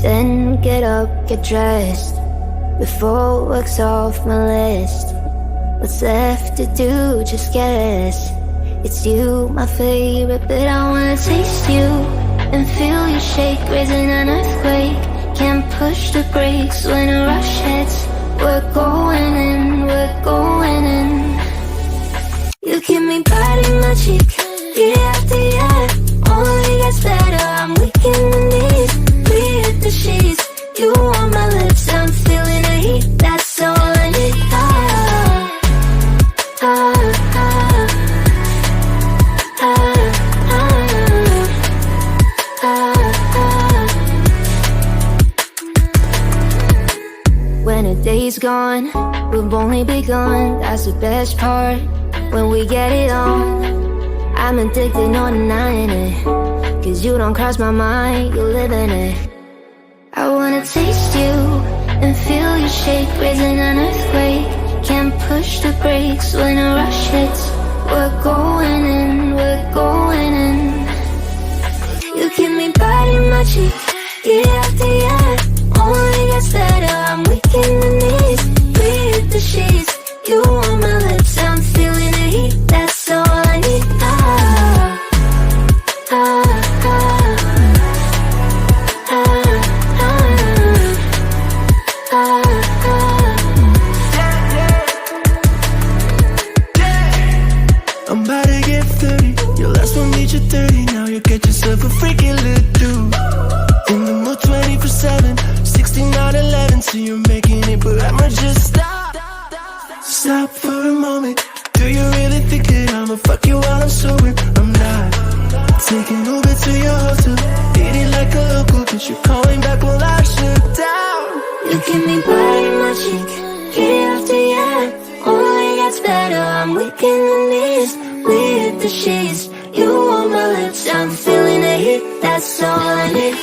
Then get up, get dressed, before work's off my list. What's left to do, just guess. It's you, my favorite, but I wanna taste you and feel you shake, raising an earthquake. Can't push the brakes when a rush hits. We're going in, we're going in. You keep me biting my cheek, year after year. Only gets better, I'm weak in the knees. We hit the sheets, you on my lips, I'm feeling the heat. That's all I need. When a day's gone, we've only begun. That's the best part, when we get it on. I'm addicted, no denying it, 'cause you don't cross my mind, you live in it. I wanna taste you and feel you shake, raising an earthquake. Can't push the brakes when a rush hits. We're going in, we're going in. You keep me biting my cheek, year after year. Only gets better, I'm weak in the knees. We hit the sheets, you on my lips, I'm feeling the heat. That's all I need. I'm about to get 30. Your last one made you 30. Now you get yourself a freaky little dude. In the mood 24/7, 6911. So you're making it, but I'ma just stop for a moment. Do you really think that I'ma fuck you while I'm sober? I'm not. Taking Uber to your hotel, eating like a local, but you're calling back while I shut down. You keep me biting my cheek, year after year. Only gets better, I'm weak in the knees. We hit the sheets, you on my lips, I'm feeling the heat. That's all I need.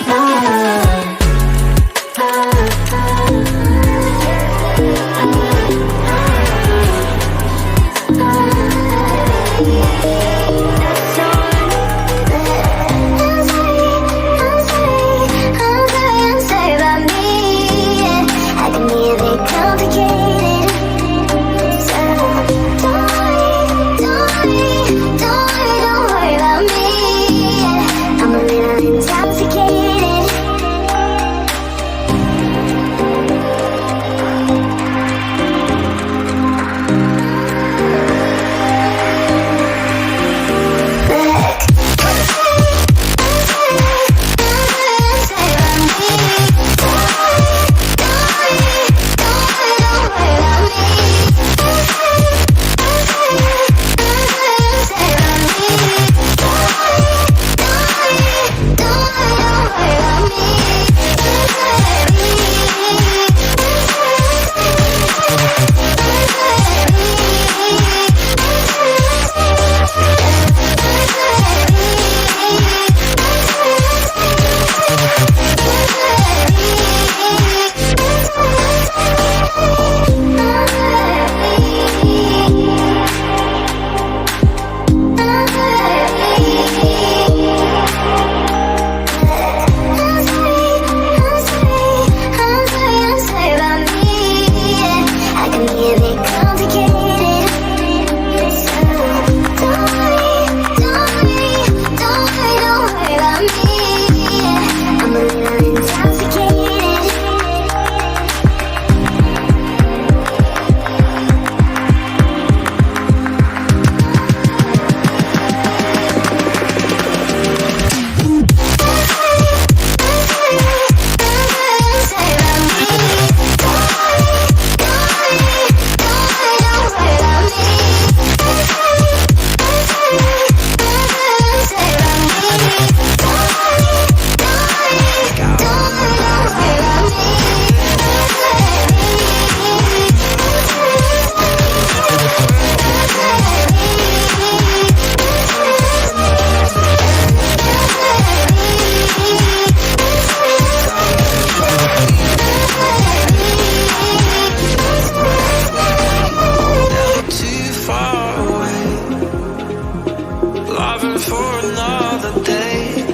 for another day.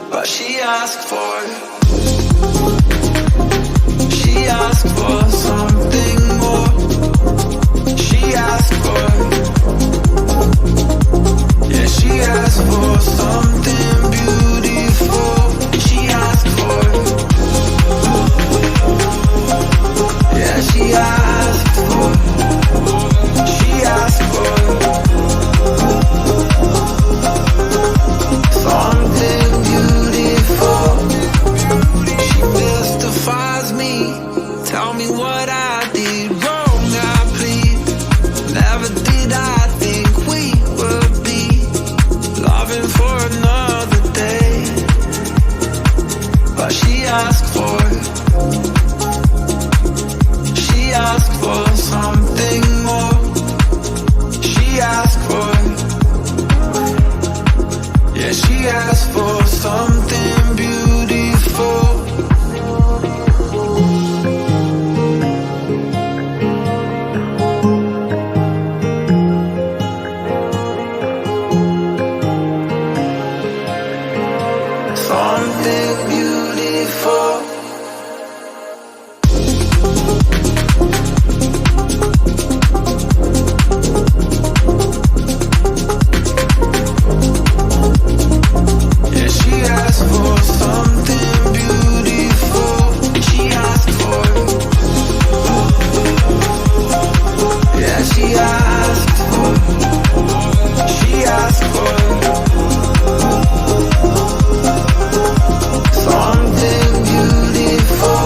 But she asked for asked for something more. She asked for, yeah, she asked for something beautiful. She asked for, yeah, she asked for, she asked for something beautiful. She mystifies me. Tell me what I did wrong, I plead. Never did I think we would be loving for another day. But she asked for, she asked for something more. She asked for, yeah, she asked for something beautiful. Something beautiful. Yeah, she asked for something beautiful. She asked for, yeah, she asked for, she asked for something beautiful.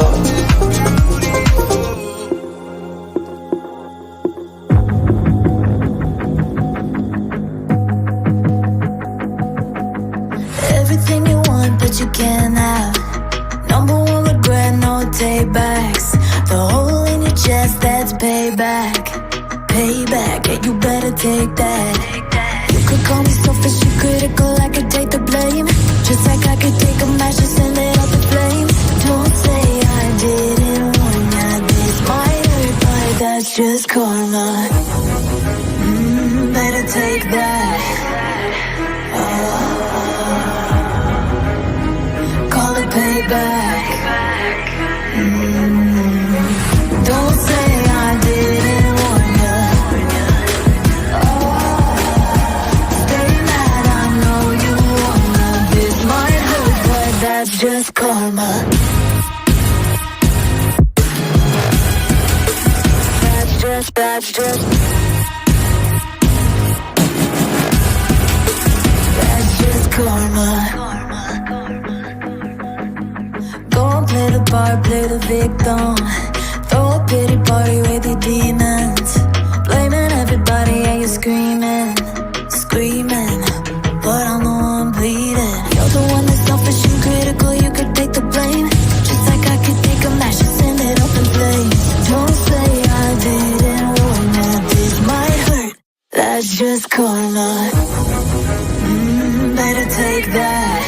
Everything you want, but you can't have. Number one regret, no take backs. The hole in your chest, that's payback. Payback, yeah, you better take that. You could call me selfish and critical, I could take the blame. Just like I could take a match and send it up in flames. Don't say I didn't warn ya. This might hurt, but that's just karma. Better take that. Call it payback. Don't say I didn't warn ya. Stay mad, I know you wanna. This might hurt, but that's just karma. That's just karma. Go and play the part, play the victim. Throw a pity party with your demons. Blaming everybody and you're screaming, screaming. But I'm the one bleeding. You're the one that's selfish and critical, you could take the blame. Just like I could take a match and send it up in flames. Don't say I didn't warn ya. This might hurt, that's just karma. Better take that.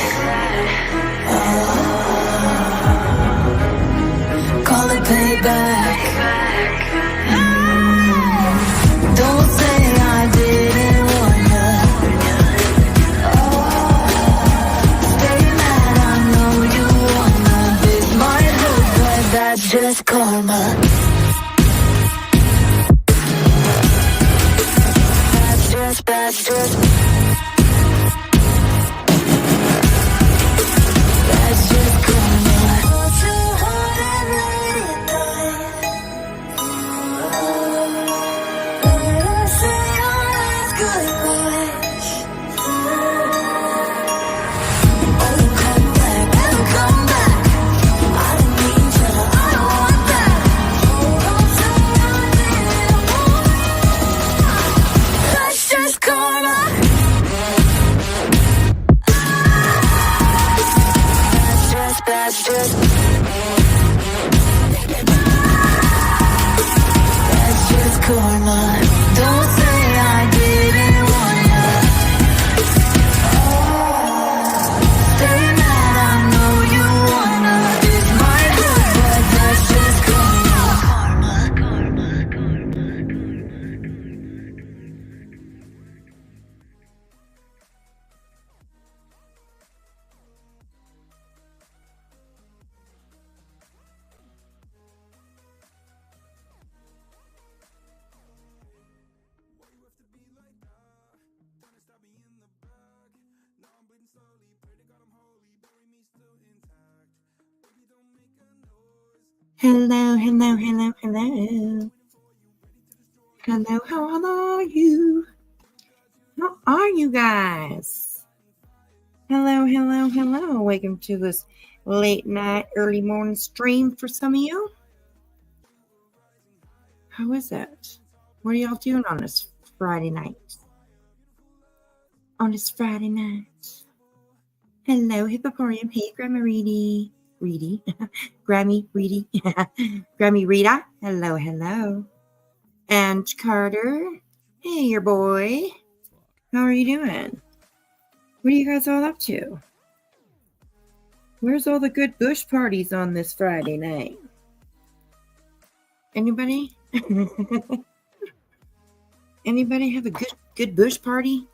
Call it payback. Don't say I didn't warn ya. Stay mad, I know you wanna. This might hurt, but that's just karma. That's just karma. Hello, hello, hello, hello. Hello, how are you? How are you guys? Hello, hello, hello. Welcome to this late night, early morning stream for some of you. How is it? What are y'all doing on this Friday night? On this Friday night. Hello, Hippoporium. Hey, Grandma Reedy. Reedy. Grammy Reedy. Grammy Rita. Hello, hello. And Carter. Hey, your boy. How are you doing? What are you guys all up to? Where's all the good bush parties on this Friday night? Anybody? Anybody have a good bush party?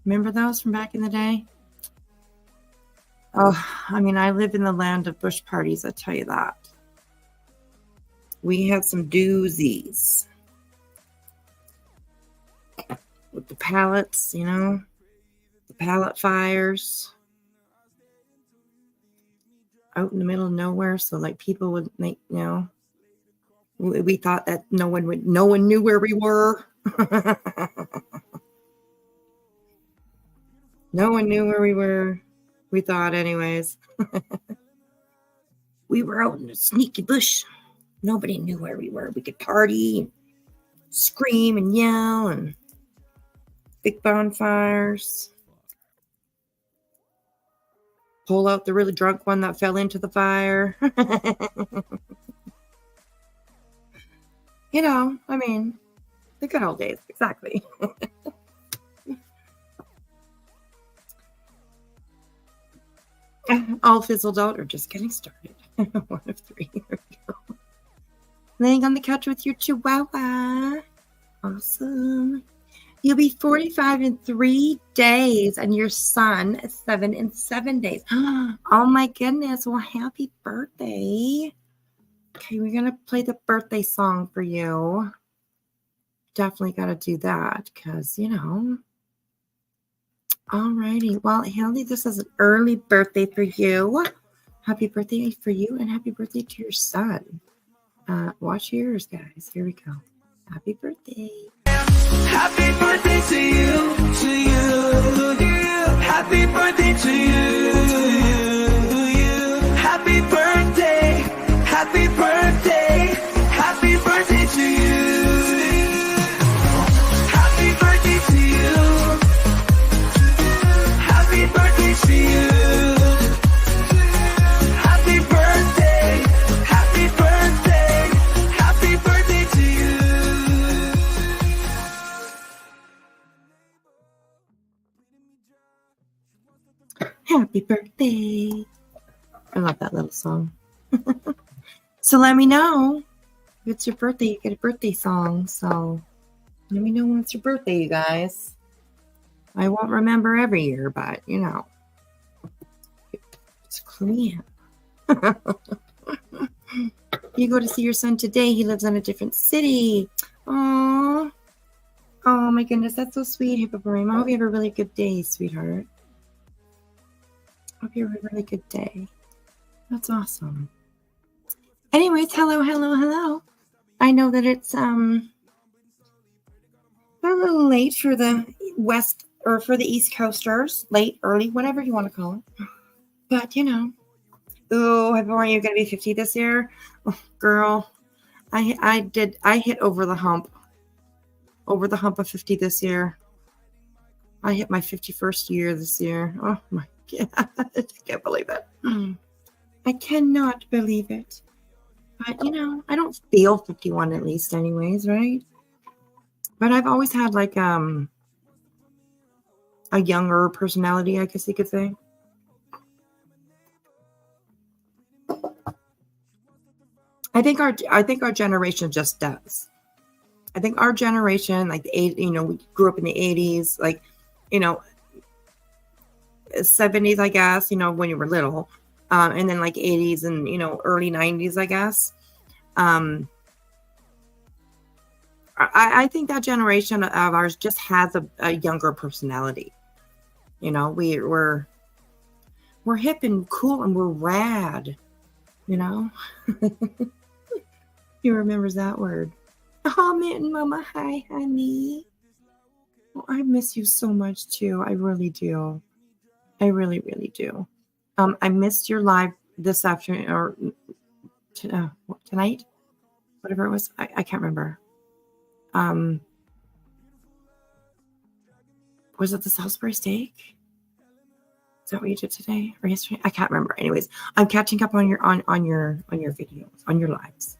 Remember those from back in the day? Oh, I mean, I live in the land of bush parties, I tell you that. We had some doozies. With the pallets, you know, the pallet fires out in the middle of nowhere. So like people would make, you know, we thought that no one knew where we were. No one knew where we were. We thought anyways. We were out in a sneaky bush. Nobody knew where we were. We could party and scream and yell and big bonfires. Pull out the really drunk one that fell into the fire. You know, I mean, the good old days. Exactly. All fizzled out or just getting started. One of three. Here we go. Laying on the couch with your chihuahua. Awesome. You'll be 45 in 3 days, and your son is 7 in 7 days. Oh my goodness. Well, happy birthday. Okay, we're going to play the birthday song for you. Definitely got to do that because, you know. Alrighty. Well, Haley, this is an early birthday for you. Happy birthday for you, and happy birthday to your son. Watch your ears, guys. Here we go. Happy birthday. Happy birthday to you, to you. Happy birthday to you, Happy birthday, happy birthday, happy birthday to you. Happy birthday to you. Happy birthday to you. Happy birthday, happy birthday, happy birthday to you. Happy birthday. I love that little song. So let me know. If it's your birthday, you get a birthday song. So let me know when it's your birthday, you guys. I won't remember every year, but you know. Just clue me in. You go to see your son today. He lives in a different city. Aww. Oh my goodness, that's so sweet, Hippopotame. I hope you have a really good day, sweetheart. Hope you have a really good day. That's awesome. Anyways, hello. I know that it's a little late for the West or for the East Coasters. Late, early, whatever you want to call it. But you know. Oh, Hippopotame, you're gonna be 50 this year? Oh, girl. I hit over the hump. Over the hump of 50 this year. I hit my 51st year this year. Oh my God. I can't believe it. I cannot believe it. But, you know, I don't feel 51 at least anyways, right? But I've always had like a younger personality, I guess you could say. I think our generation just does. I think our generation, like we grew up in the 80s, like, 70s, I guess, when you were little, and then like 80s and, early 90s, I guess. I think that generation of ours just has a younger personality. We're we're hip and cool and we're rad, you know? He remembers that word. Oh, Mitten Mama, hi, honey. Oh, I miss you so much too. I really do. I really, really do. I missed your live this afternoon or tonight, whatever it was. I can't remember. Was it the Salisbury steak? Is that what you did today or yesterday? I can't remember. Anyways, I'm catching up on your videos, on your lives.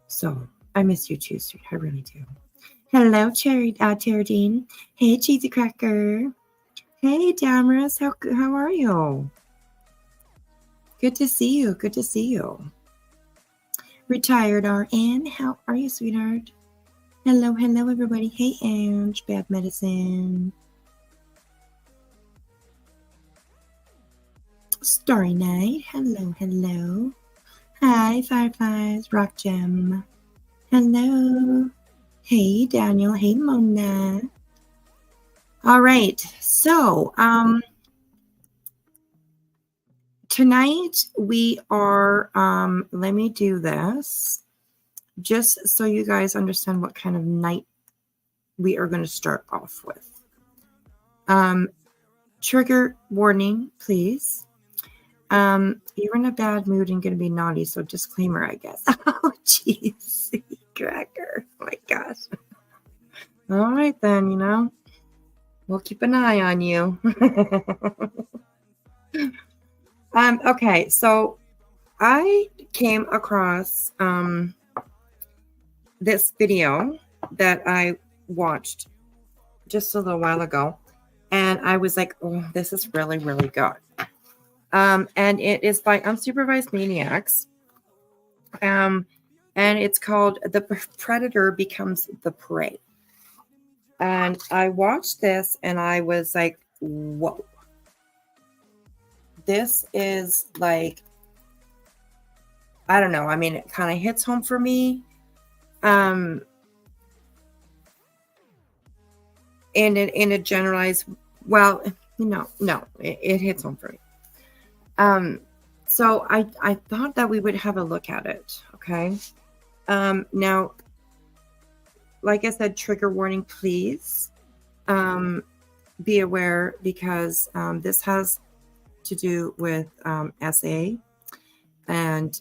So I miss you too, sweet. I really do. Hello, Teradine. Hey, Cheesy Cracker. Hey, Damaris. How are you? Good to see you. Good to see you. Retired RN. How are you, sweetheart? Hello, everybody. Hey, Ange. Bad Medicine. Starry Night. Hello. Hi, Fireflies. Rock Gem. Hello. Hey, Daniel. Hey, Mona. All right. So, tonight we are, let me do this just so you guys understand what kind of night we are going to start off with. Trigger warning, please. You're in a bad mood and going to be naughty, so disclaimer, I guess. Oh, jeez, Cracker. Oh, my gosh. All right, then, we'll keep an eye on you. Okay, so I came across this video that I watched just a little while ago, and I was like, oh, this is really, really good. And it is by Unsupervised Maniacs. And it's called The Predator Becomes the Prey. And I watched this and I was like, whoa. This is like, I don't know. I mean, it kind of hits home for me. In a generalized, well, no, it hits home for me. So I thought that we would have a look at it. Okay. Now, like I said, trigger warning, please, be aware because, this has to do with, SA and,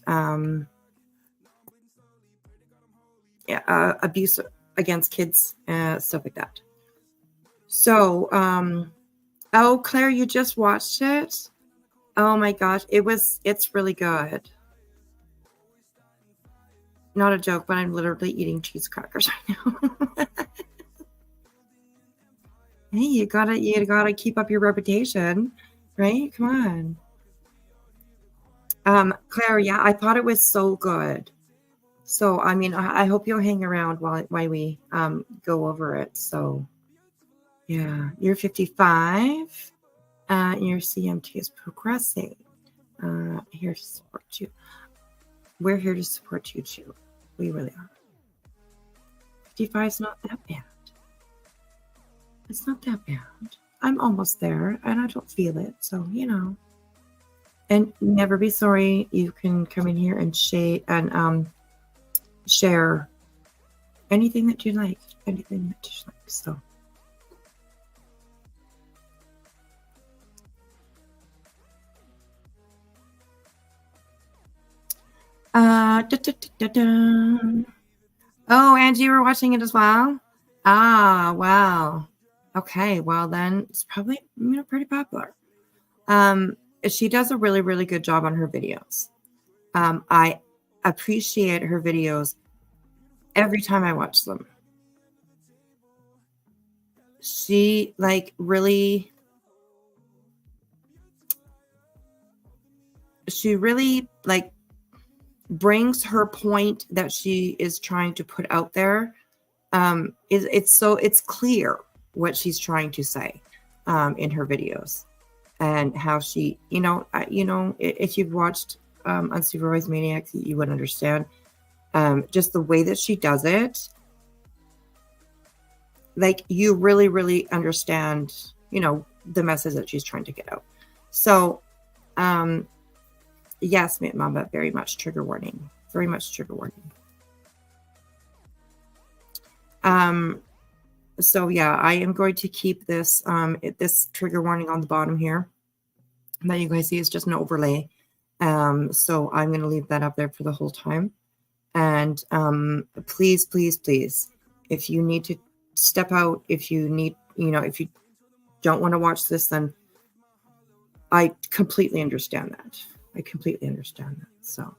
abuse against kids, stuff like that. So, oh, Claire, you just watched it? Oh my gosh, it's really good. Not a joke, but I'm literally eating cheese crackers right now. Hey, you gotta keep up your reputation, right? Come on. Claire, yeah, I thought it was so good. So, I mean, I hope you'll hang around while we go over it. So, yeah, you're 55. Your CMT is progressing. Here to support you. We're here to support you too. We really are. 55 is not that bad. It's not that bad. I'm almost there and I don't feel it. So, And never be sorry. You can come in here and share anything that you like. Anything that you like. So. Oh, Angie, you were watching it as well? Ah, wow. Okay, well then it's probably pretty popular. She does a really, really good job on her videos. I appreciate her videos every time I watch them. She really brings her point that she is trying to put out there. It's clear what she's trying to say in her videos and how she, if you've watched Unsupervised Maniacs, you would understand just the way that she does it. Like you really, really understand, the message that she's trying to get out. So Yes, Mama, very much trigger warning. Very much trigger warning. So yeah, I am going to keep this this trigger warning on the bottom here that you guys see is just an overlay. So I'm going to leave that up there for the whole time. And please, please, please, if you need to step out, if you need, if you don't want to watch this, then I completely understand that. I completely understand that. So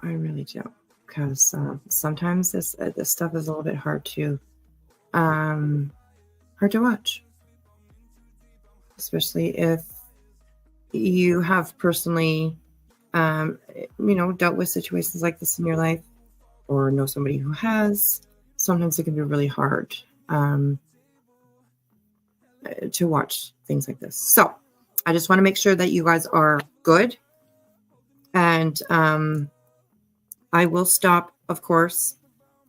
I really do, because sometimes this stuff is a little bit hard to watch, especially if you have personally dealt with situations like this in your life, or know somebody who has. Sometimes it can be really hard to watch things like this. So I just want to make sure that you guys are good. And I will stop, of course,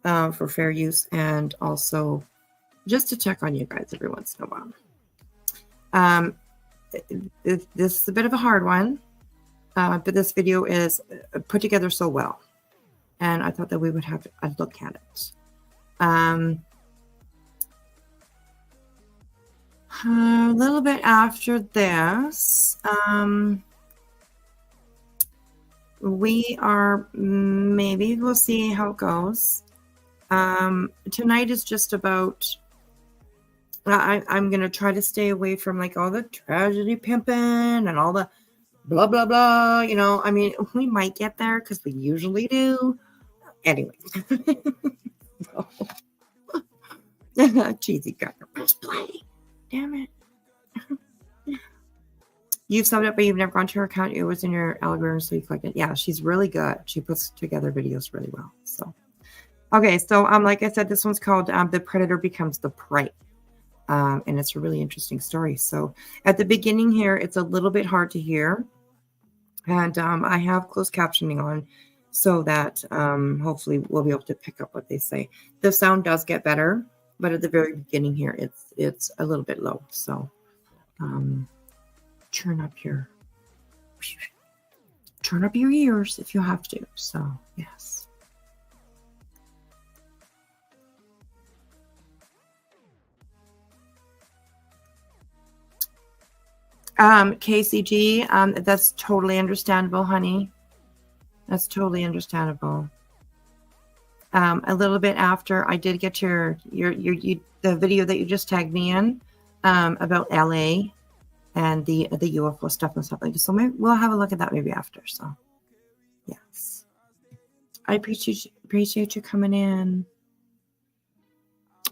for fair use, and also just to check on you guys every once in a while. This is a bit of a hard one, but this video is put together so well, and I thought that we would have a look at it. A little bit after this, we'll see how it goes. Tonight is just about, I'm going to try to stay away from like all the tragedy pimping and all the blah, blah, blah. I mean, we might get there because we usually do. Anyway. Cheesy guy. Let's play. Damn it. You've subbed up, but you've never gone to her account. It was in your algorithm, so you clicked it. Yeah, she's really good. She puts together videos really well. So, okay. So, like I said, this one's called The Predator Becomes the Prey. And it's a really interesting story. So at the beginning here, it's a little bit hard to hear. And I have closed captioning on so that hopefully we'll be able to pick up what they say. The sound does get better, but at the very beginning here, it's a little bit low. So turn up your ears if you have to. So yes. KCG, that's totally understandable, honey. That's totally understandable. A little bit after, I did get the video that you just tagged me in about LA and the UFO stuff and stuff like that. So maybe we'll have a look at that maybe after. So yes, I appreciate you coming in.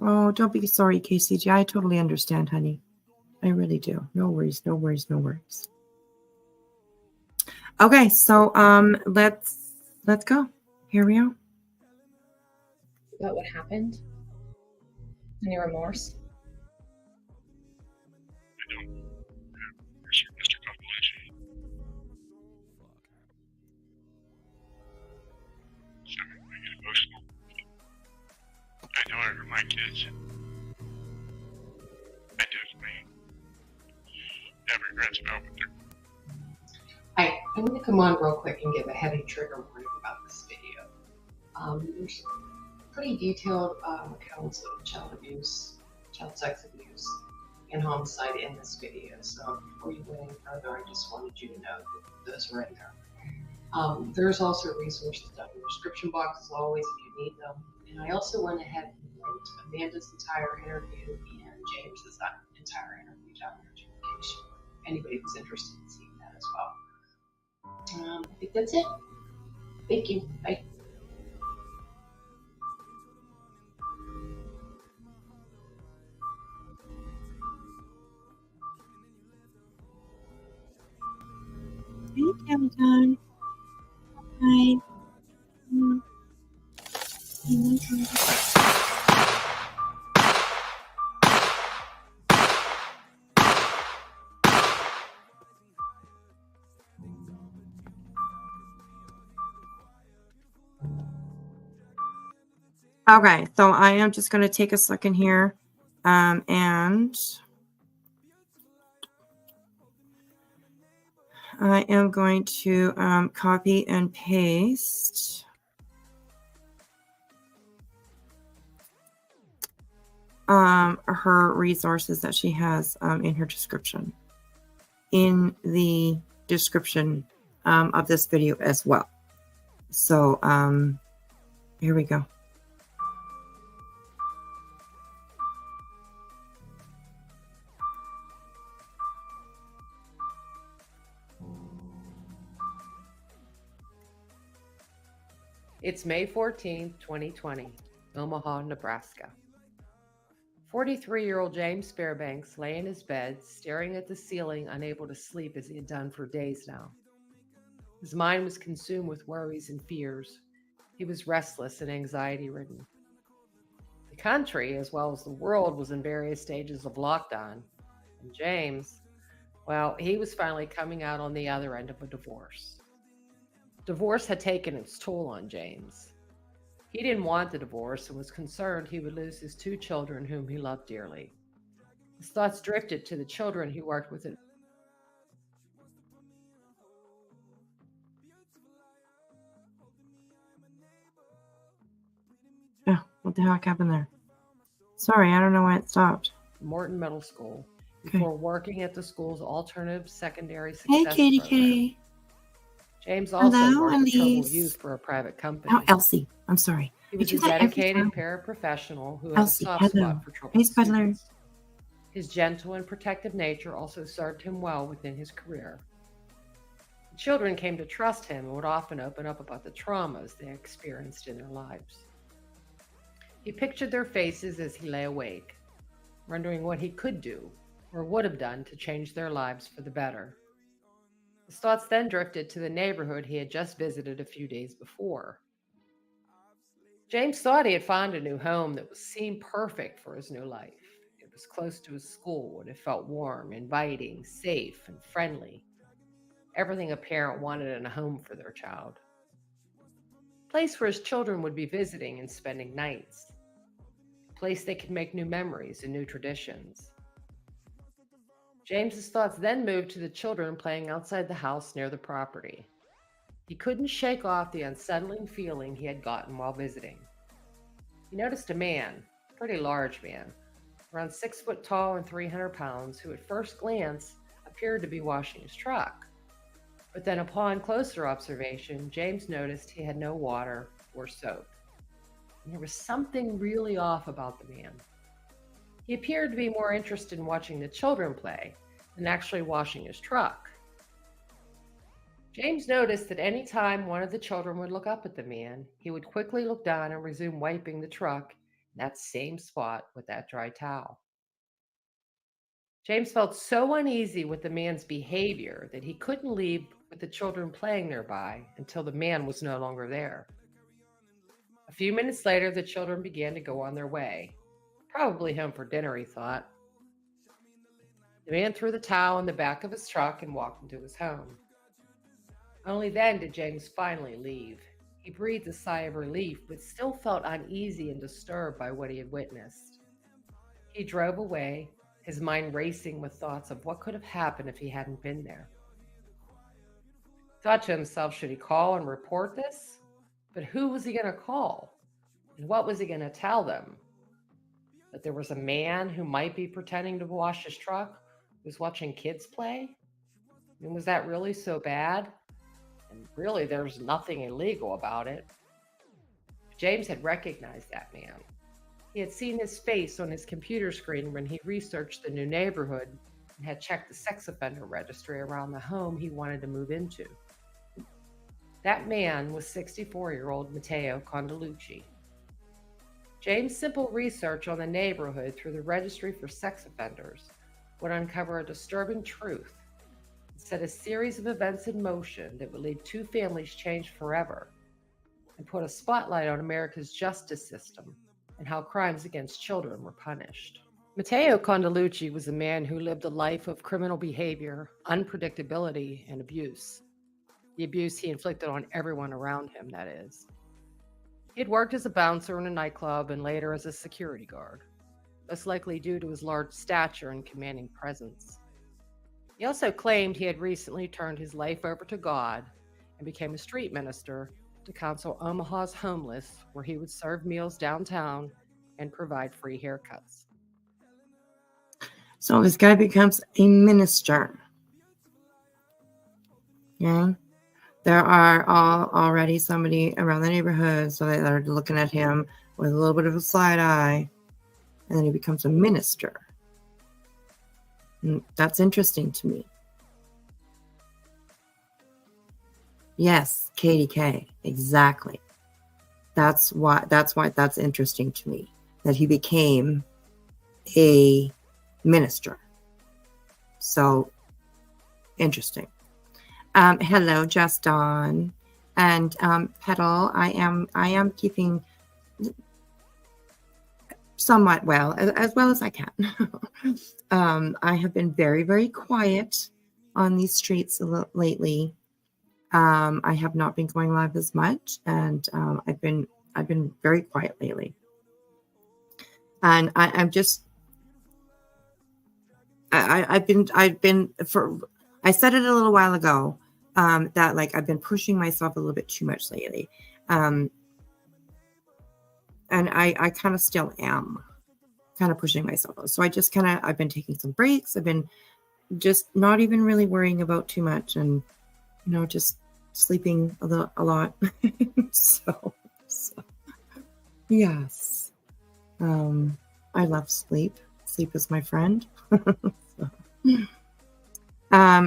Oh, don't be sorry, KCG. I totally understand, honey. I really do. No worries, no worries, no worries. Okay, so let's go. Here we go. About what happened? Any remorse? I don't. Mr. Compilation. Sorry, I get emotional. I know I hurt my kids. I definitely have regrets about what they're. Hi, I'm going to come on real quick and give a heavy trigger warning about this video. There's pretty detailed accounts of child abuse, child sex abuse, and homicide in this video. So before you go any further, I just wanted you to know that those are in there. There's also resources down in the description box as always if you need them. And I also went ahead and linked Amanda's entire interview and James's entire interview down there in case anybody was interested in seeing that as well. I think that's it. Thank you. Bye. Hey, Cameron. Hi. Okay, so I am just going to take a second here and I am going to copy and paste her resources that she has in her description, in the description of this video as well. So here we go. It's May 14th, 2020, Omaha, Nebraska. 43-year-old James Fairbanks lay in his bed, staring at the ceiling, unable to sleep as he had done for days now. His mind was consumed with worries and fears. He was restless and anxiety-ridden. The country, as well as the world, was in various stages of lockdown. And James, well, he was finally coming out on the other end of a divorce. Divorce had taken its toll on James. He didn't want the divorce and was concerned he would lose his 2 children whom he loved dearly. His thoughts drifted to the children he worked with. Oh, what the heck happened there? Sorry, I don't know why it stopped. Morton Middle School, Okay. before working at the school's alternative secondary Hey, success Katie program. K. James also Hello, worked with troubled Elise. youth for a private company. Oh, Elsie. I'm sorry. He I was do a that every dedicated time. paraprofessional who had Elsie, a soft hello. spot for troubled Hey, Spuddler. students. His gentle and protective nature also served him well within his career. The children came to trust him and would often open up about the traumas they experienced in their lives. He pictured their faces as he lay awake, wondering what he could do or would have done to change their lives for the better. His thoughts then drifted to the neighborhood he had just visited a few days before. James thought he had found a new home that seemed perfect for his new life. It was close to his school and it felt warm, inviting, safe, and friendly. Everything a parent wanted in a home for their child. A place where his children would be visiting and spending nights. A place they could make new memories and new traditions. James's thoughts then moved to the children playing outside the house near the property. He couldn't shake off the unsettling feeling he had gotten while visiting. He noticed a man, a pretty large man, around 6 foot tall and 300 pounds, who at first glance appeared to be washing his truck. But then upon closer observation, James noticed he had no water or soap. And there was something really off about the man. He appeared to be more interested in watching the children play than actually washing his truck. James noticed that any time one of the children would look up at the man, he would quickly look down and resume wiping the truck in that same spot with that dry towel. James felt so uneasy with the man's behavior that he couldn't leave with the children playing nearby until the man was no longer there. A few minutes later, the children began to go on their way. Probably home for dinner, he thought. The man threw the towel in the back of his truck and walked into his home. Only then did James finally leave. He breathed a sigh of relief, but still felt uneasy and disturbed by what he had witnessed. He drove away, his mind racing with thoughts of what could have happened if he hadn't been there. He thought to himself, should he call and report this? But who was he going to call? And what was he going to tell them? That there was a man who might be pretending to wash his truck, who was watching kids play? I mean, was that really so bad? And really, there's nothing illegal about it. James had recognized that man. He had seen his face on his computer screen when he researched the new neighborhood and had checked the sex offender registry around the home he wanted to move into. That man was 64-year-old Matteo Condalucci. James' simple research on the neighborhood through the registry for sex offenders would uncover a disturbing truth and set a series of events in motion that would leave 2 families changed forever and put a spotlight on America's justice system and how crimes against children were punished. Matteo Condalucci was a man who lived a life of criminal behavior, unpredictability, and abuse. The abuse he inflicted on everyone around him, that is. He had worked as a bouncer in a nightclub and later as a security guard, most likely due to his large stature and commanding presence. He also claimed he had recently turned his life over to God and became a street minister to counsel Omaha's homeless, where he would serve meals downtown and provide free haircuts. So this guy becomes a minister. Yeah. There are already somebody around the neighborhood, so they are looking at him with a little bit of a side eye, and then he becomes a minister. That's interesting to me. Yes, Katie K. Exactly. That's why that's interesting to me, that he became a minister. So interesting. Hello, Just Dawn and Petal. I am keeping somewhat well as I can. I have been very, very quiet on these streets lately. I have not been going live as much, and I've been very quiet lately. And I've been I said it a little while ago, that like I've been pushing myself a little bit too much lately. And I kind of still am kind of pushing myself. So I've been taking some breaks. I've been just not even really worrying about too much, and, just sleeping a lot. so yes. I love sleep. Sleep is my friend.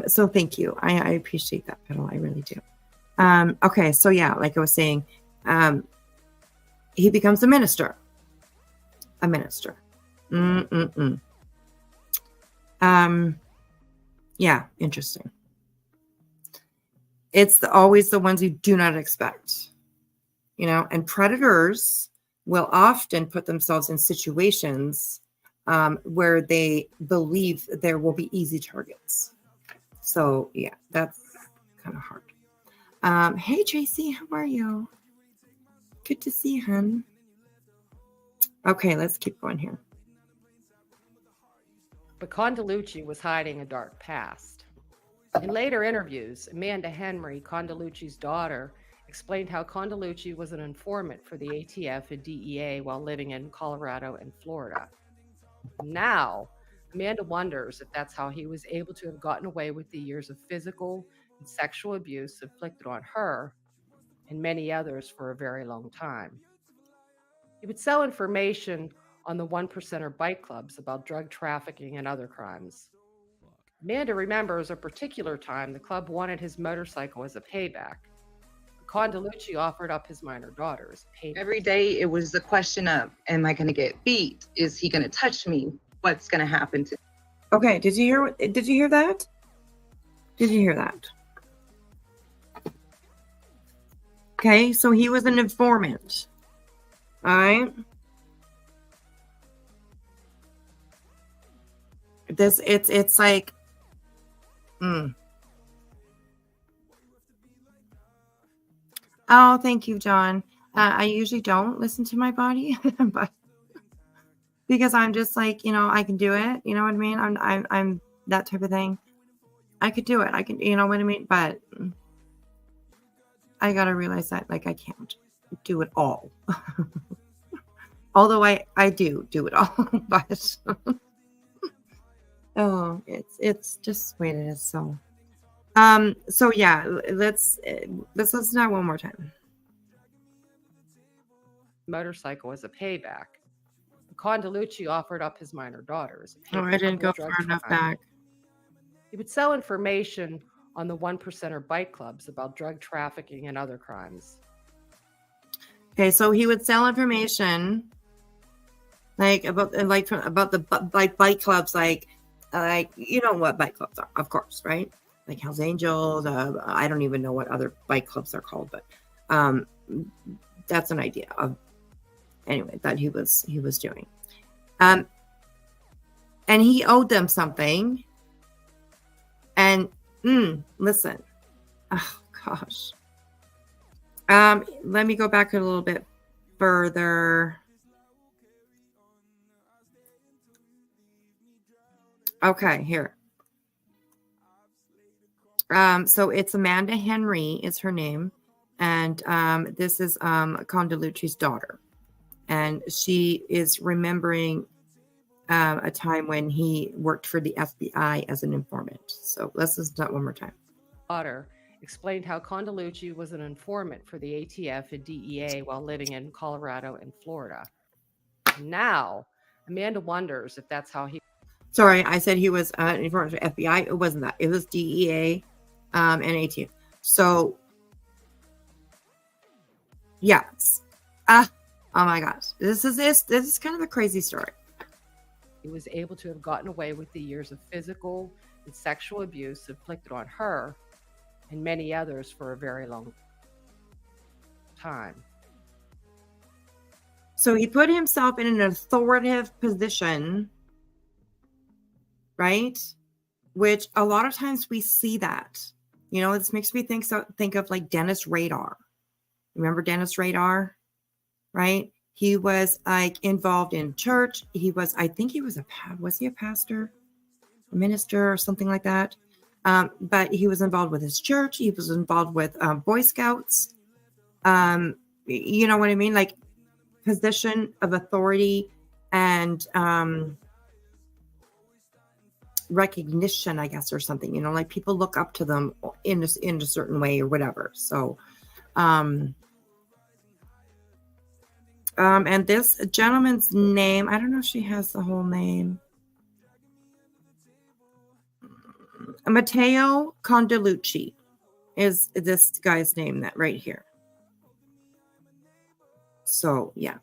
So thank you. I appreciate that, Petal. I really do. Okay. So yeah, like I was saying, he becomes a minister. Yeah, interesting. It's always the ones you do not expect, and predators will often put themselves in situations where they believe there will be easy targets. So yeah, that's kind of hard. Hey Tracy, how are you? Good to see you, hun. Okay, let's keep going here. But Condalucci was hiding a dark past. In later interviews, Amanda Henry, Condalucci's daughter, explained how Condalucci was an informant for the ATF and DEA while living in Colorado and Florida. Now, Amanda wonders if that's how he was able to have gotten away with the years of physical and sexual abuse inflicted on her and many others for a very long time. He would sell information on the 1%er bike clubs about drug trafficking and other crimes. Amanda remembers a particular time the club wanted his motorcycle as a payback. Condalucci offered up his minor daughter as a payback. Every day it was the question of, am I going to get beat? Is he going to touch me? What's going to happen to me? Okay, did you hear that? Did you hear that? Okay, so he was an informant. All right. It's like, Oh, thank you, John. I usually don't listen to my body, but because I'm just like, I can do it. You know what I mean? I'm that type of thing. I could do it. I can, you know what I mean? But I gotta realize that, like, I can't do it all. Although I do it all, but oh, it's just the way it is. So yeah, let's listen to that one more time. Motorcycle as a payback. Condalucci offered up his minor daughter as a payback. Oh, I didn't go far enough back. He would sell information on the 1%er bike clubs about drug trafficking and other crimes. Okay, so he would sell information about the bike clubs, like you know what bike clubs are, of course, right? Like Hell's Angels. I don't even know what other bike clubs are called, but that's an idea of anyway that he was doing. And he owed them something. And listen, oh gosh. Let me go back a little bit further. Okay, here. So it's Amanda Henry is her name. And this is Condalucci's daughter. And she is remembering a time when he worked for the FBI as an informant. So let's listen to that one more time. Daughter explained how Condalucci was an informant for the ATF and DEA while living in Colorado and Florida. Now, Amanda wonders if that's how he. Sorry, I said he was an informant for FBI. It wasn't that. It was DEA and ATF. So, yes. Oh my gosh. This is kind of a crazy story. He was able to have gotten away with the years of physical and sexual abuse inflicted on her and many others for a very long time. So he put himself in an authoritative position, right? Which a lot of times we see that. You know, this makes me think of like Dennis Radar. Remember Dennis Radar? Right? He was like involved in church. I think he was was he a pastor, a minister, or something like that? But he was involved with his church. He was involved with Boy Scouts. You know what I mean? Like position of authority and recognition, I guess, or something. You know, like people look up to them in a certain way or whatever. So, and this gentleman's name, I don't know if she has the whole name. Matteo Condalucci is this guy's name that right here. So yeah.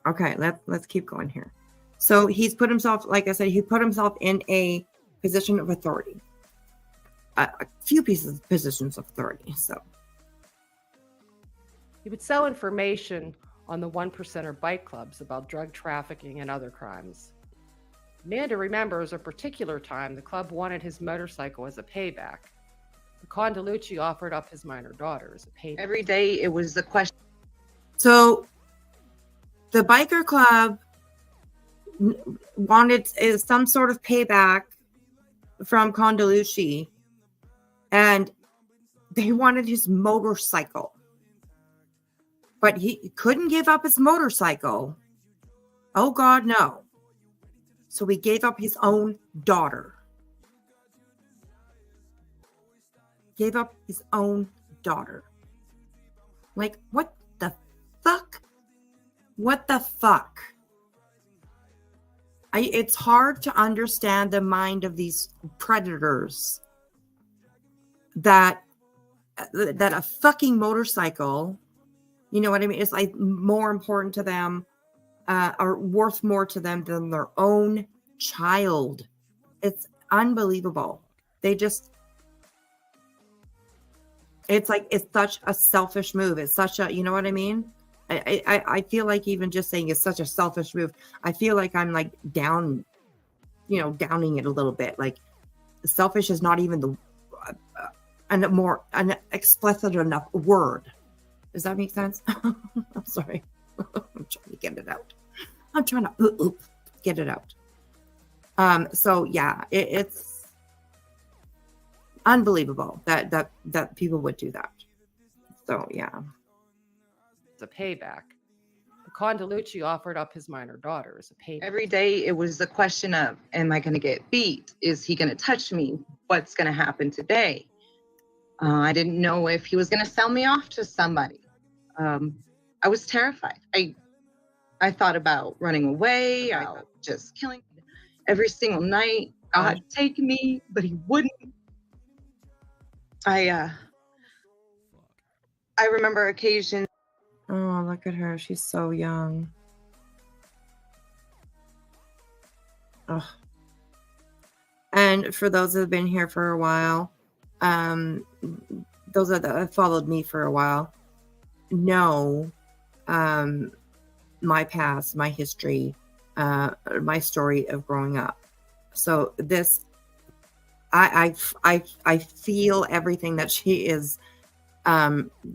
Okay, let's keep going here. So he's put himself, like I said, he put himself in a position of authority. A few positions of authority. So he would sell information on the 1%er bike clubs about drug trafficking and other crimes. Amanda remembers a particular time the club wanted his motorcycle as a payback. Condalucci offered up his minor daughter as a payback. Every day it was the question. So the biker club wanted some sort of payback from Condalucci, and they wanted his motorcycle. But he couldn't give up his motorcycle. Oh, God, no. So he gave up his own daughter. Gave up his own daughter. Like, what the fuck? What the fuck? It's hard to understand the mind of these predators that a fucking motorcycle, you know what I mean? It's like more important to them, or worth more to them than their own child. It's unbelievable. It's like, it's such a selfish move. It's such a, you know what I mean? I feel like even just saying it's such a selfish move, I feel like I'm like downing it a little bit. Like selfish is not even an explicit enough word. Does that make sense? I'm sorry. I'm trying to get it out. I'm trying to get it out. So yeah, it's unbelievable that people would do that. So yeah. As a payback. Condalucci offered up his minor daughter as a payback. Every day it was the question of, am I going to get beat? Is he going to touch me? What's going to happen today? I didn't know if he was going to sell me off to somebody. I was terrified. I thought about running away, about just killing every single night. God take me, but he wouldn't. I remember occasions. Oh, look at her. She's so young. Ugh. And for those that have been here for a while, those that have followed me for a while, know my past, my history, my story of growing up. So this, I feel everything that she is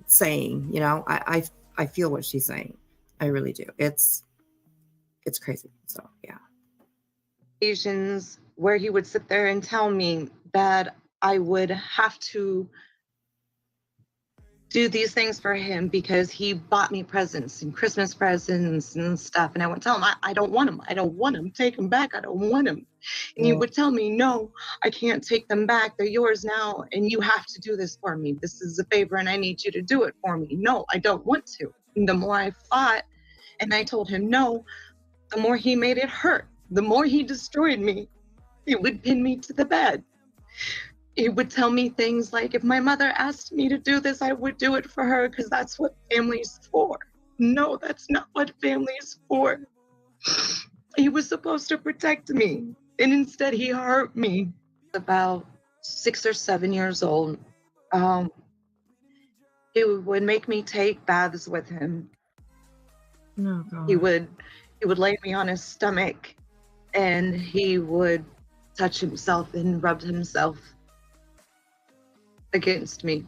saying. You know, I feel what she's saying. I really do. It's crazy. So yeah. Occasions where he would sit there and tell me that I would have to do these things for him because he bought me presents and Christmas presents and stuff. And I would tell him, I don't want them. I don't want them. Take them back. I don't want them. And he would tell me, no, I can't take them back. They're yours now. And you have to do this for me. This is a favor and I need you to do it for me. No, I don't want to. And the more I fought and I told him no, the more he made it hurt. The more he destroyed me. He would pin me to the bed. He would tell me things like, if my mother asked me to do this, I would do it for her because that's what family's for. No, that's not what family is for. He was supposed to protect me, and instead he hurt me. About 6 or 7 years old, he would make me take baths with him. Oh, God. He would lay me on his stomach, and he would touch himself and rub himself against me,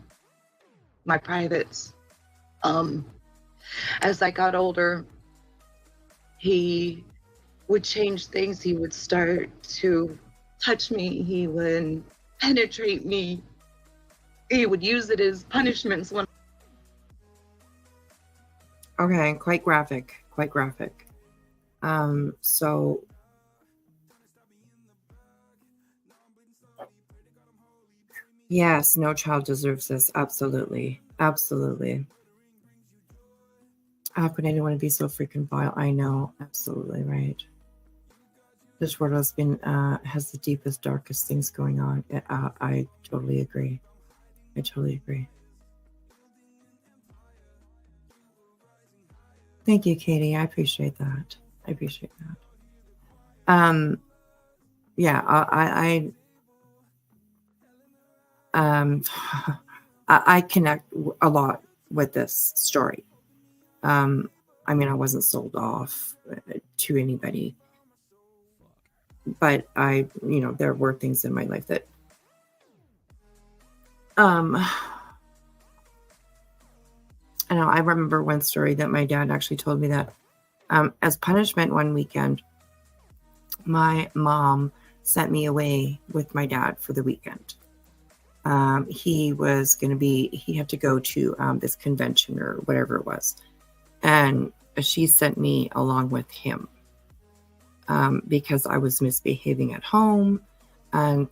my privates. As I got older, he would change things. He would start to touch me. He would penetrate me. He would use it as punishments when. Okay, quite graphic. So yes, no child deserves this. Absolutely. How could anyone be so freaking vile? I know. Absolutely right. This world has the deepest, darkest things going on. I totally agree. Thank you, Katie. I appreciate that. Yeah, I connect a lot with this story. I mean, I wasn't sold off to anybody, but there were things in my life that, I remember one story that my dad actually told me that, as punishment one weekend, my mom sent me away with my dad for the weekend. He had to go to this convention or whatever it was. And she sent me along with him because I was misbehaving at home. And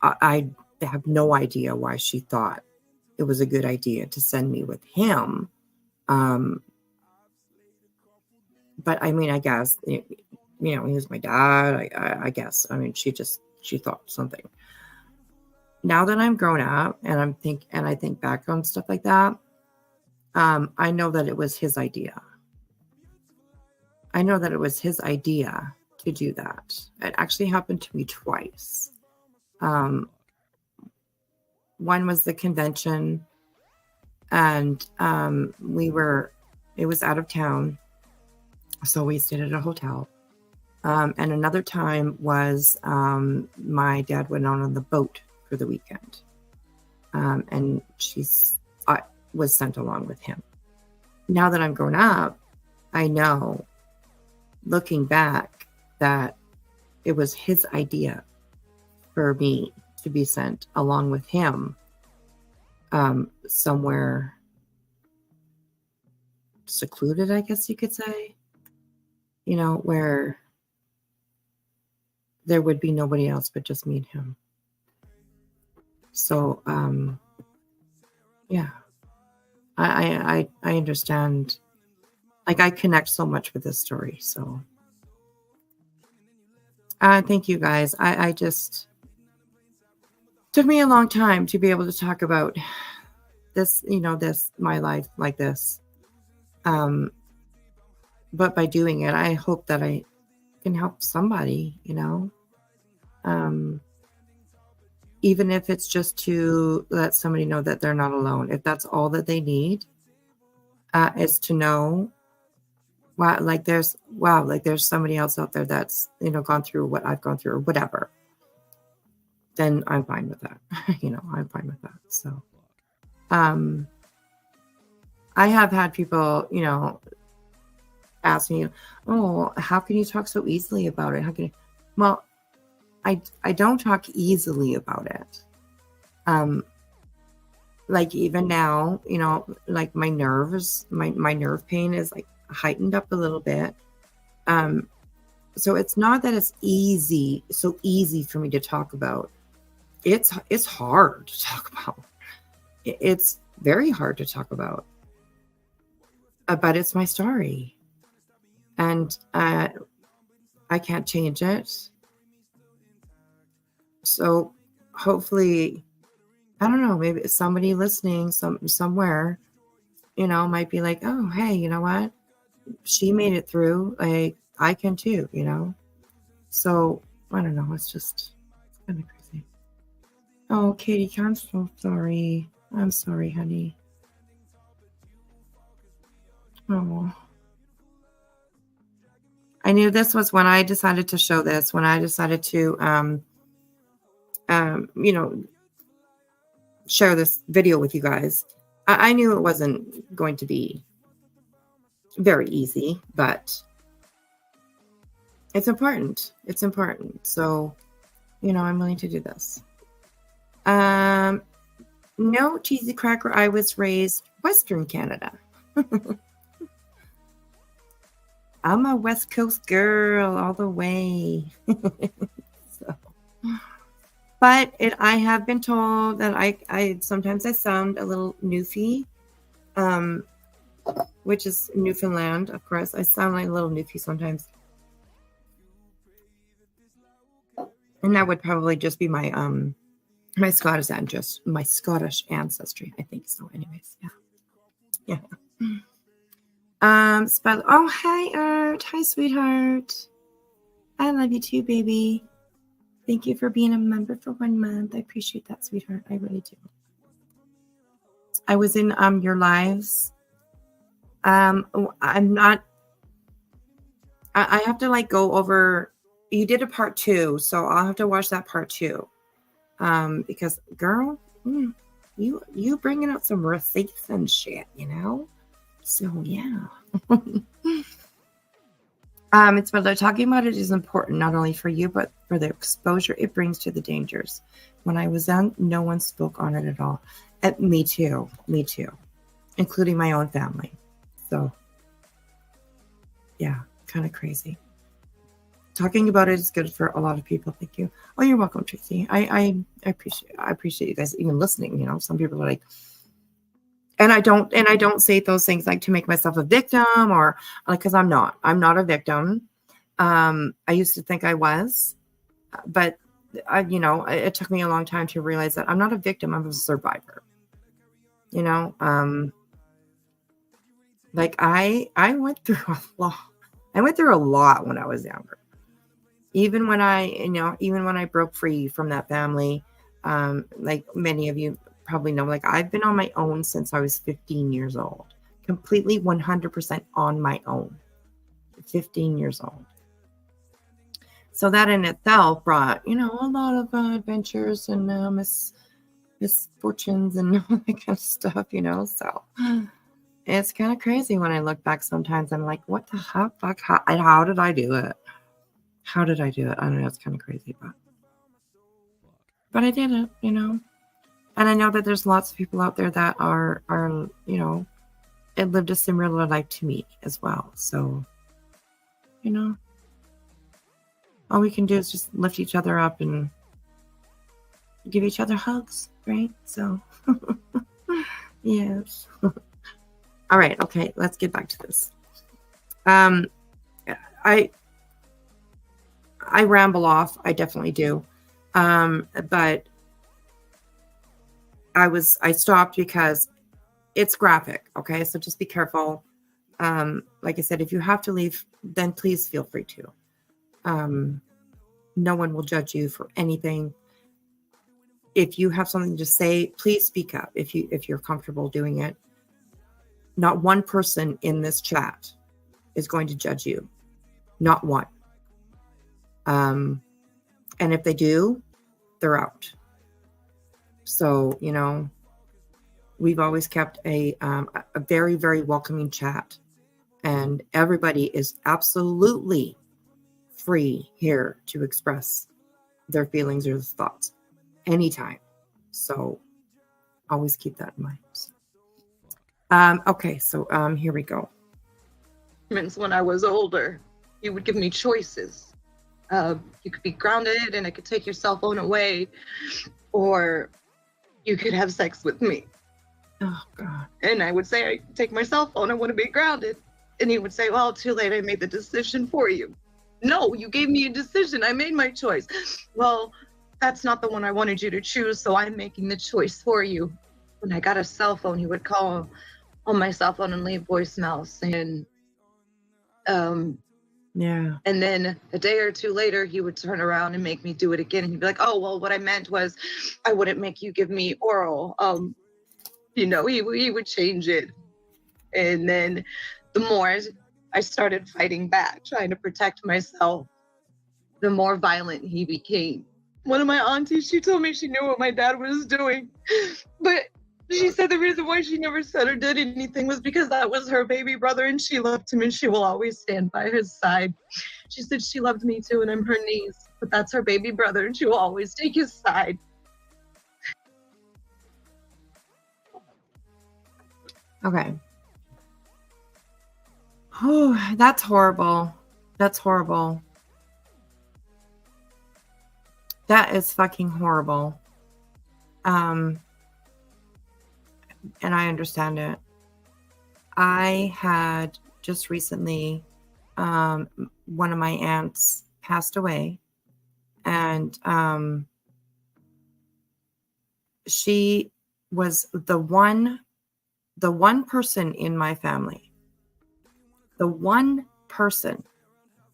I have no idea why she thought it was a good idea to send me with him. But I mean, I guess, he was my dad. I guess. I mean, she thought something. Now that I'm grown up and I think back on stuff like that, I know that it was his idea. To do that. It actually happened to me twice. One was the convention, and it was out of town, so we stayed at a hotel. And another time was my dad went out on the boat for the weekend, and I was sent along with him. Now that I'm grown up, I know, looking back, that it was his idea for me to be sent along with him somewhere secluded, I guess you could say, where there would be nobody else but just me and him. So, yeah, I understand. Like, I connect so much with this story. So, thank you guys. I just took me a long time to be able to talk about this, my life like this. But by doing it, I hope that I can help somebody, even if it's just to let somebody know that they're not alone. If that's all that they need, is to know, there's somebody else out there that's, gone through what I've gone through or whatever, then I'm fine with that. I'm fine with that. So, I have had people, ask me, oh, how can you talk so easily about it? Well, I don't talk easily about it. Like even now, you know, like my nerves, my nerve pain is like heightened up a little bit. So it's not that it's so easy for me to talk about. It's hard to talk about. It's very hard to talk about. But it's my story. And I can't change it. So hopefully, I don't know, maybe somebody listening somewhere, you know, might be like, oh, hey, you know what? She made it through. Like, I can too, you know? So, I don't know. It's kind of crazy. Oh, Katie, I'm so sorry. I'm sorry, honey. Oh. I knew this was when I decided to show this, when I decided to, you know, share this video with you guys. I knew it wasn't going to be very easy, but it's important. It's important. So, you know, I'm willing to do this. No, cheesy cracker. I was raised Western Canada. I'm a West Coast girl all the way. So. But I have been told that I sometimes I sound a little Newfie, which is Newfoundland, of course. I sound like a little Newfie sometimes. And that would probably just be my my Scottish ancestry, I think. So anyways, yeah. Oh, hi, Art. Hi, sweetheart. I love you too, baby. Thank you for being a member for 1 month. I appreciate that, sweetheart. I really do. I was in your lives. I'm not. I have to like go over. You did a part 2, so I'll have to watch that part 2. Because girl, you bringing out some receipts and shit, you know. So yeah. It's whether talking about it is important not only for you but for the exposure it brings to the dangers. When I was young, no one spoke on it at all. Me too, including my own family. So yeah, kind of crazy. Talking about it is good for a lot of people. Thank you. Oh, you're welcome, Tracy. I appreciate you guys even listening. You know, some people are like, and I don't say those things like to make myself a victim or like, because I'm not a victim. I used to think I was, but you know, it took me a long time to realize that I'm not a victim. I'm a survivor. You know, like I went through a lot. I went through a lot when I was younger. Even when I broke free from that family, like many of you probably know, like I've been on my own since I was 15 years old, completely 100% on my own, 15 years old. So that in itself brought, you know, a lot of adventures and misfortunes and all that kind of stuff, you know. So it's kind of crazy when I look back. Sometimes I'm like, what the heck? How did I do it? How did I do it? I don't know. It's kind of crazy, but I did it, you know. And I know that there's lots of people out there that are you know, it lived a similar life to me as well. So, you know, all we can do is just lift each other up and give each other hugs, right? So, yes. All right. Okay. Let's get back to this. I ramble off. I definitely do. But I stopped because it's graphic. Okay. So just be careful. Like I said, if you have to leave, then please feel free to. No one will judge you for anything. If you have something to say, please speak up if you're comfortable doing it. Not one person in this chat is going to judge you. Not one. And if they do, they're out. So, you know, we've always kept a very, very welcoming chat, and everybody is absolutely free here to express their feelings or thoughts anytime. So always keep that in mind. Okay, so here we go. When I was older, he would give me choices. You could be grounded and I could take your cell phone away, or you could have sex with me. Oh, God. And I would say, I take my cell phone, I want to be grounded. And he would say, well, too late, I made the decision for you. No, you gave me a decision, I made my choice. Well, that's not the one I wanted you to choose, so I'm making the choice for you. When I got a cell phone, he would call on my cell phone and leave voicemails. And yeah. And then a day or two later, he would turn around and make me do it again. And he'd be like, oh, well, what I meant was I wouldn't make you give me oral. He would change it. And then the more I started fighting back, trying to protect myself, the more violent he became. One of my aunties, she told me she knew what my dad was doing. But she said the reason why she never said or did anything was because that was her baby brother and she loved him and she will always stand by his side. She said she loved me too and I'm her niece, but that's her baby brother and she will always take his side. Okay. Oh, that's horrible. That's horrible. That is fucking horrible. And I understand it. I had just recently, one of my aunts passed away, and she was the one person in my family, the one person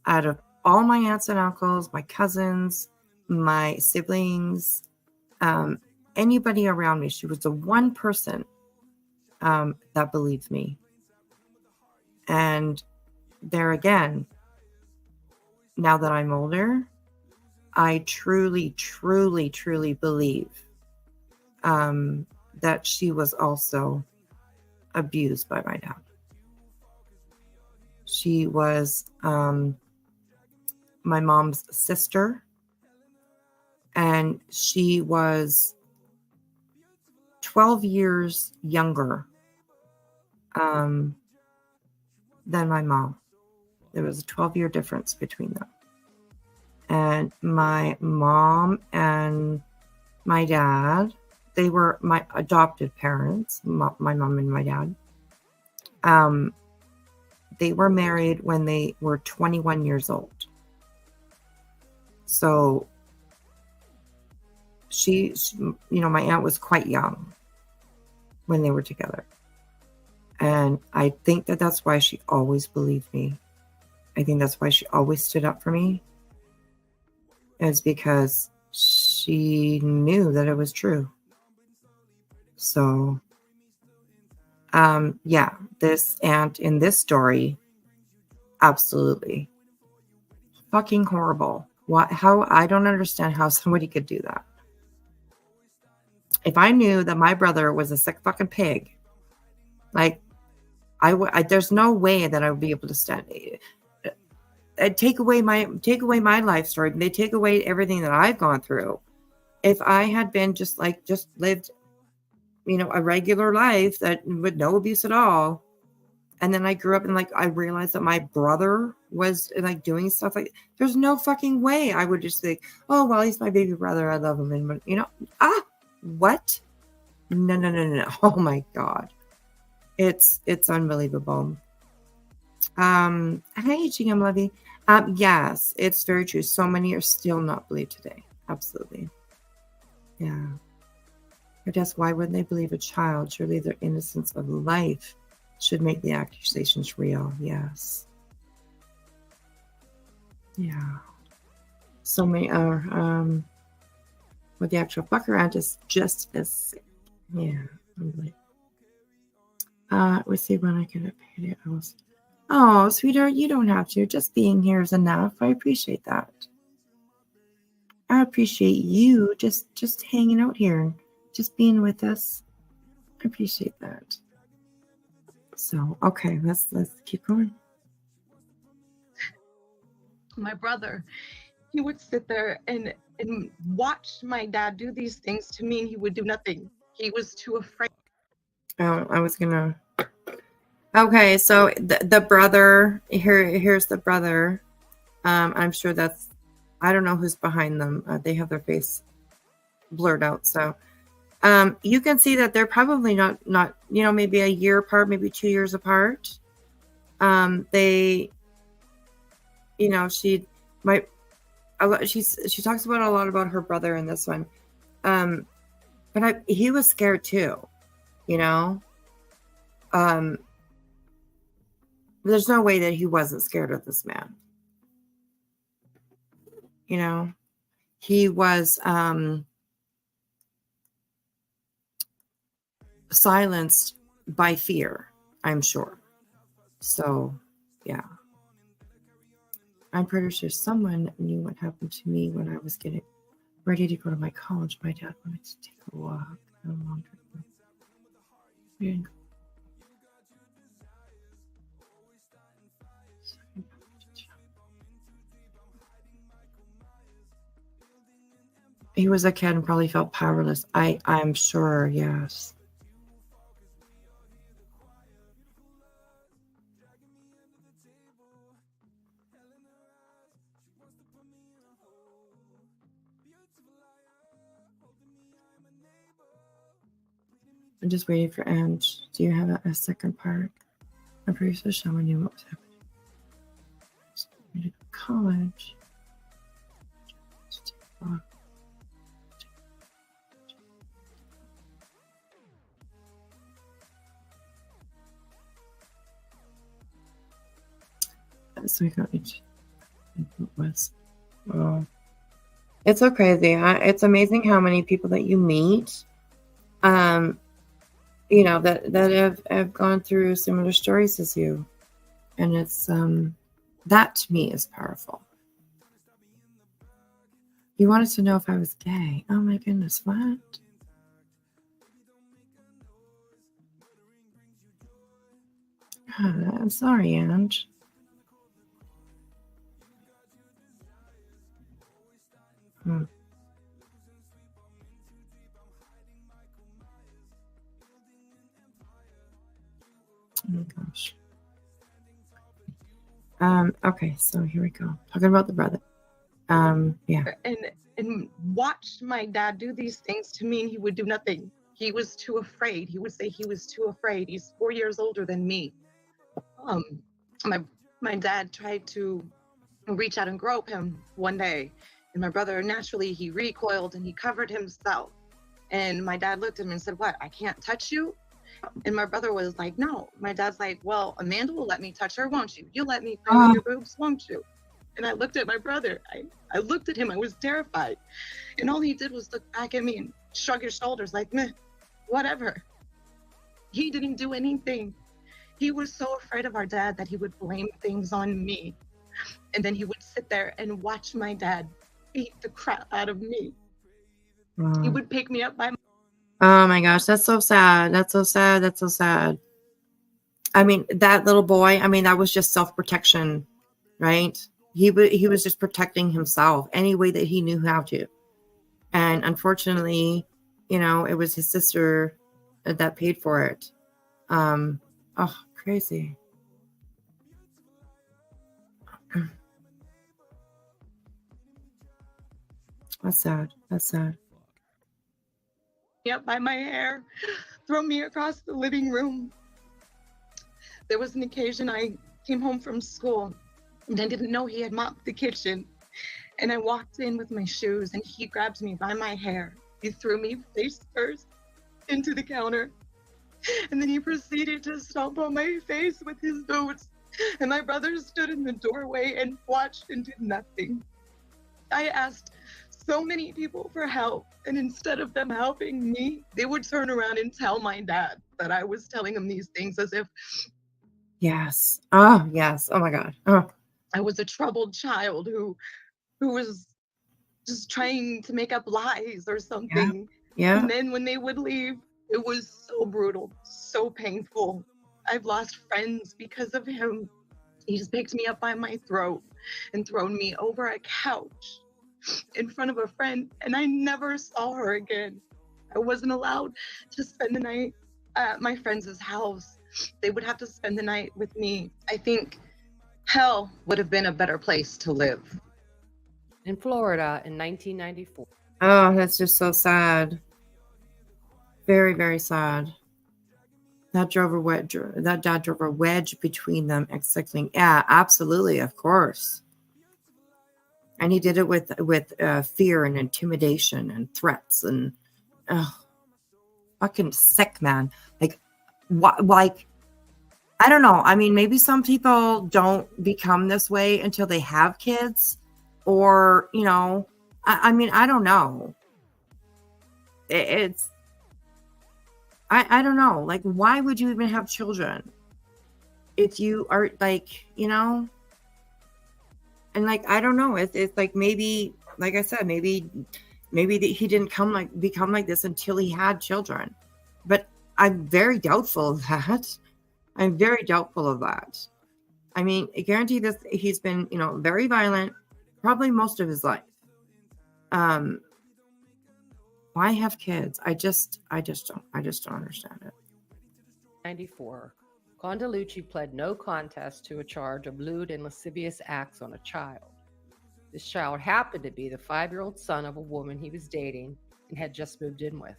out of all my aunts and uncles, my cousins, my siblings, anybody around me. She was the one person that believed me. And there again, now that I'm older, I truly, truly, truly believe that she was also abused by my dad. She was my mom's sister, and she was 12 years younger than my mom. There was a 12-year difference between them. And my mom and my dad, they were my adopted parents, my mom and my dad. They were married when they were 21 years old. So she, my aunt was quite young when they were together. And I think that that's why she always believed me. I think that's why she always stood up for me. Is because she knew that it was true. So, yeah, this aunt in this story, absolutely fucking horrible. How I don't understand how somebody could do that. If I knew that my brother was a sick fucking pig, like there's no way that I would be able to stand it. Take away my life story. They take away everything that I've gone through. If I had been just lived, a regular life that with no abuse at all, and then I grew up and I realized that my brother was doing stuff there's no fucking way I would just think, oh well, he's my baby brother, I love him, and what? No. Oh my God, it's unbelievable. Hi, Chingam Levy. Yes, it's very true. So many are still not believed today. Absolutely. Yeah. I guess why wouldn't they believe a child? Surely their innocence of life should make the accusations real. Yes. Yeah. So many are, with the actual fucker aunt is just as sick. Yeah. We see when I get a payday. Oh, sweetheart, you don't have to. Just being here is enough. I appreciate that. I appreciate you just hanging out here, just being with us. I appreciate that. So, okay, let's keep going. My brother, he would sit there and watch my dad do these things to me, and he would do nothing. He was too afraid. Oh, I was gonna. Okay, so the brother here's the brother. I'm sure that's. I don't know who's behind them. They have their face blurred out, so you can see that they're probably not maybe a year apart, maybe 2 years apart. They, she might. She talks about a lot about her brother in this one, but he was scared too, you know. There's no way that he wasn't scared of this man. You know, he was silenced by fear, I'm sure. So, yeah. I'm pretty sure someone knew what happened to me when I was getting ready to go to my college. My dad wanted to take a walk on a long trip. We didn't go. He was a kid and probably felt powerless. I'm sure, yes. I'm just waiting for Ange. Do you have a second part? I'm pretty sure someone knew what was happening. So I'm going to go to college. So we got it. Was. Oh. It's so crazy. It's amazing how many people that you meet, that have gone through similar stories as you, and it's that to me is powerful. You wanted to know if I was gay. Oh my goodness, what? I'm sorry, Ange. Oh my gosh. Okay, so here we go. Talking about the brother. Yeah. And watch my dad do these things to me, and he would do nothing. He was too afraid. He would say he was too afraid. He's 4 years older than me. My dad tried to reach out and grope him one day, and my brother, naturally, he recoiled and he covered himself. And my dad looked at him and said, "What, I can't touch you?" And my brother was like, "No." My dad's like, "Well, Amanda will let me touch her, won't you? You'll let me play with your boobs, won't you?" And I looked at my brother. I looked at him. I was terrified. And all he did was look back at me and shrug his shoulders like, "Meh, whatever." He didn't do anything. He was so afraid of our dad that he would blame things on me. And then he would sit there and watch my dad beat the crap out of me. He would pick me up by my— Oh my gosh, that's so sad. That's so sad. That's so sad. I mean, that little boy, that was just self-protection, right? He was just protecting himself any way that he knew how to. And unfortunately, it was his sister that paid for it. Oh, crazy. That's sad. That's sad. Up by my hair, throw me across the living room. There was an occasion I came home from school and I didn't know he had mopped the kitchen. And I walked in with my shoes and he grabbed me by my hair. He threw me face first into the counter. And then he proceeded to stomp on my face with his boots. And my brother stood in the doorway and watched and did nothing. I asked so many people for help, and instead of them helping me, they would turn around and tell my dad that I was telling him these things as if— Yes. Oh, yes. Oh my God. Oh. I was a troubled child who was just trying to make up lies or something. Yeah. And then when they would leave, it was so brutal, so painful. I've lost friends because of him. He just picked me up by my throat and thrown me over a couch in front of a friend, and I never saw her again. I wasn't allowed to spend the night at my friend's house. They would have to spend the night with me. I think hell would have been a better place to live. In Florida in 1994. Oh, that's just so sad. Very, very sad. That dad drove a wedge between them, exclaiming, "Yeah, absolutely, of course." And he did it with fear and intimidation and threats and fucking sick, man. Like, what? Like, I don't know. I mean, maybe some people don't become this way until they have kids, or I mean, I don't know. I don't know. Like, why would you even have children if you are like, and like, I don't know. It's like, maybe, like I said, maybe he didn't become like this until he had children. But I'm very doubtful of that. I'm very doubtful of that. I mean, I guarantee this. He's been, very violent, probably most of his life. Why have kids? I just don't understand it. 94. Condalucci pled no contest to a charge of lewd and lascivious acts on a child. This child happened to be the 5-year-old son of a woman he was dating and had just moved in with.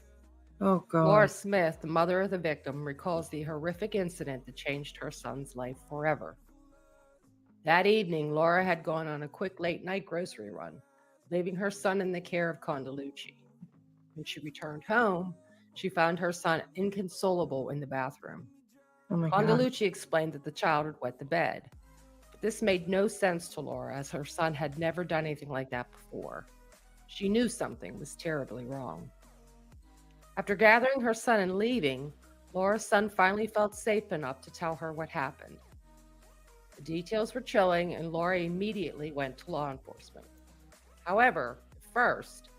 Oh, God. Laura Smith, the mother of the victim, recalls the horrific incident that changed her son's life forever. That evening, Laura had gone on a quick late-night grocery run, leaving her son in the care of Condalucci. When she returned home, she found her son inconsolable in the bathroom. Oh my God. Condalucci explained that the child had wet the bed. But this made no sense to Laura, as her son had never done anything like that before. She knew something was terribly wrong. After gathering her son and leaving, Laura's son finally felt safe enough to tell her what happened. The details were chilling, and Laura immediately went to law enforcement. However, at first,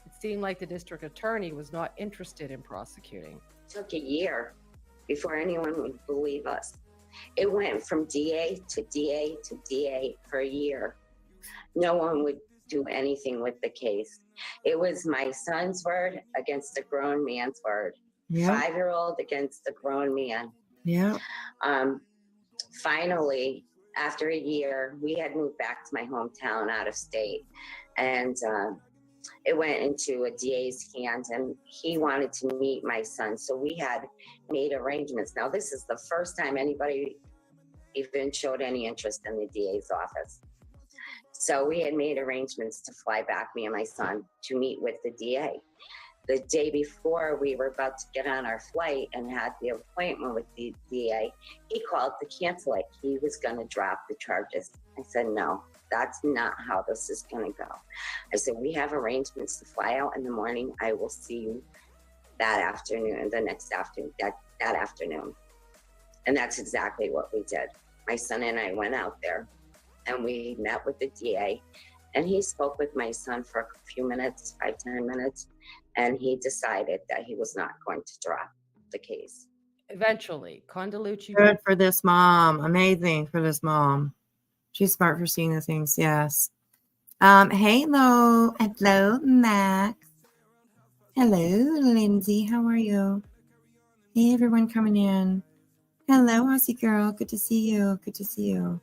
it seemed like the district attorney was not interested in prosecuting. It took a year before anyone would believe us. It went from DA to DA to DA for a year. No one would do anything with the case. It was my son's word against a grown man's word. Yeah. 5-year-old against a grown man. Yeah. Finally, after a year, we had moved back to my hometown out of state. And it went into a DA's hands, and he wanted to meet my son. So we had made arrangements. Now, this is the first time anybody even showed any interest in the DA's office. So we had made arrangements to fly back, me and my son, to meet with the DA. The day before we were about to get on our flight and had the appointment with the DA, he called to cancel it. He was going to drop the charges. I said, no, that's not how this is going to go. I said, we have arrangements to fly out in the morning. I will see you that afternoon, the next afternoon, that afternoon. And that's exactly what we did. My son and I went out there and we met with the DA, and he spoke with my son for a few minutes, 5-10 minutes, and he decided that he was not going to drop the case. Eventually, Condalucci... Good for this mom. Amazing for this mom. She's smart for seeing the things. Yes. Hello, Max. Hello, Lindsay. How are you? Hey, everyone coming in. Hello, Aussie girl. Good to see you. Good to see you.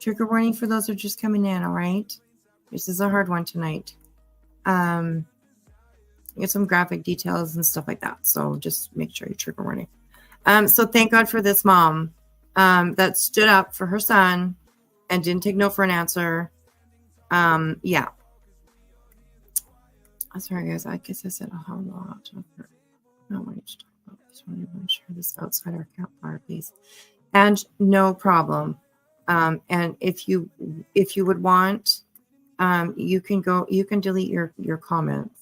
Trigger warning for those who are just coming in, all right? This is a hard one tonight. Get some graphic details and stuff like that. So just make sure you trigger warning. So thank God for this mom that stood up for her son and didn't take no for an answer. Yeah. Sorry, guys. I guess I said a whole lot. I don't want you to talk about this one. I want to share this outside our campfire, please. And no problem. And if you would want, you can delete your comments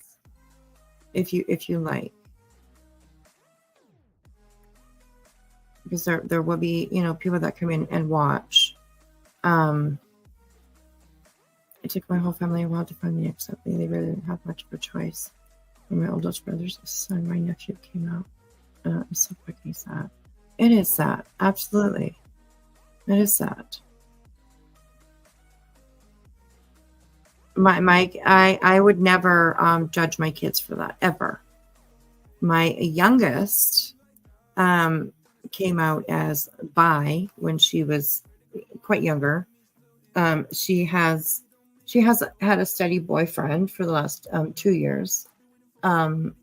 if you like, because there will be, people that come in and watch. It took my whole family a while to finally accept me. They really didn't have much of a choice. When my oldest brother's son, my nephew, came out. I'm so fucking sad. It is sad. Absolutely. It is sad. I would never judge my kids for that ever. My youngest came out as bi when she was quite younger. She has had a steady boyfriend for the last 2 years, and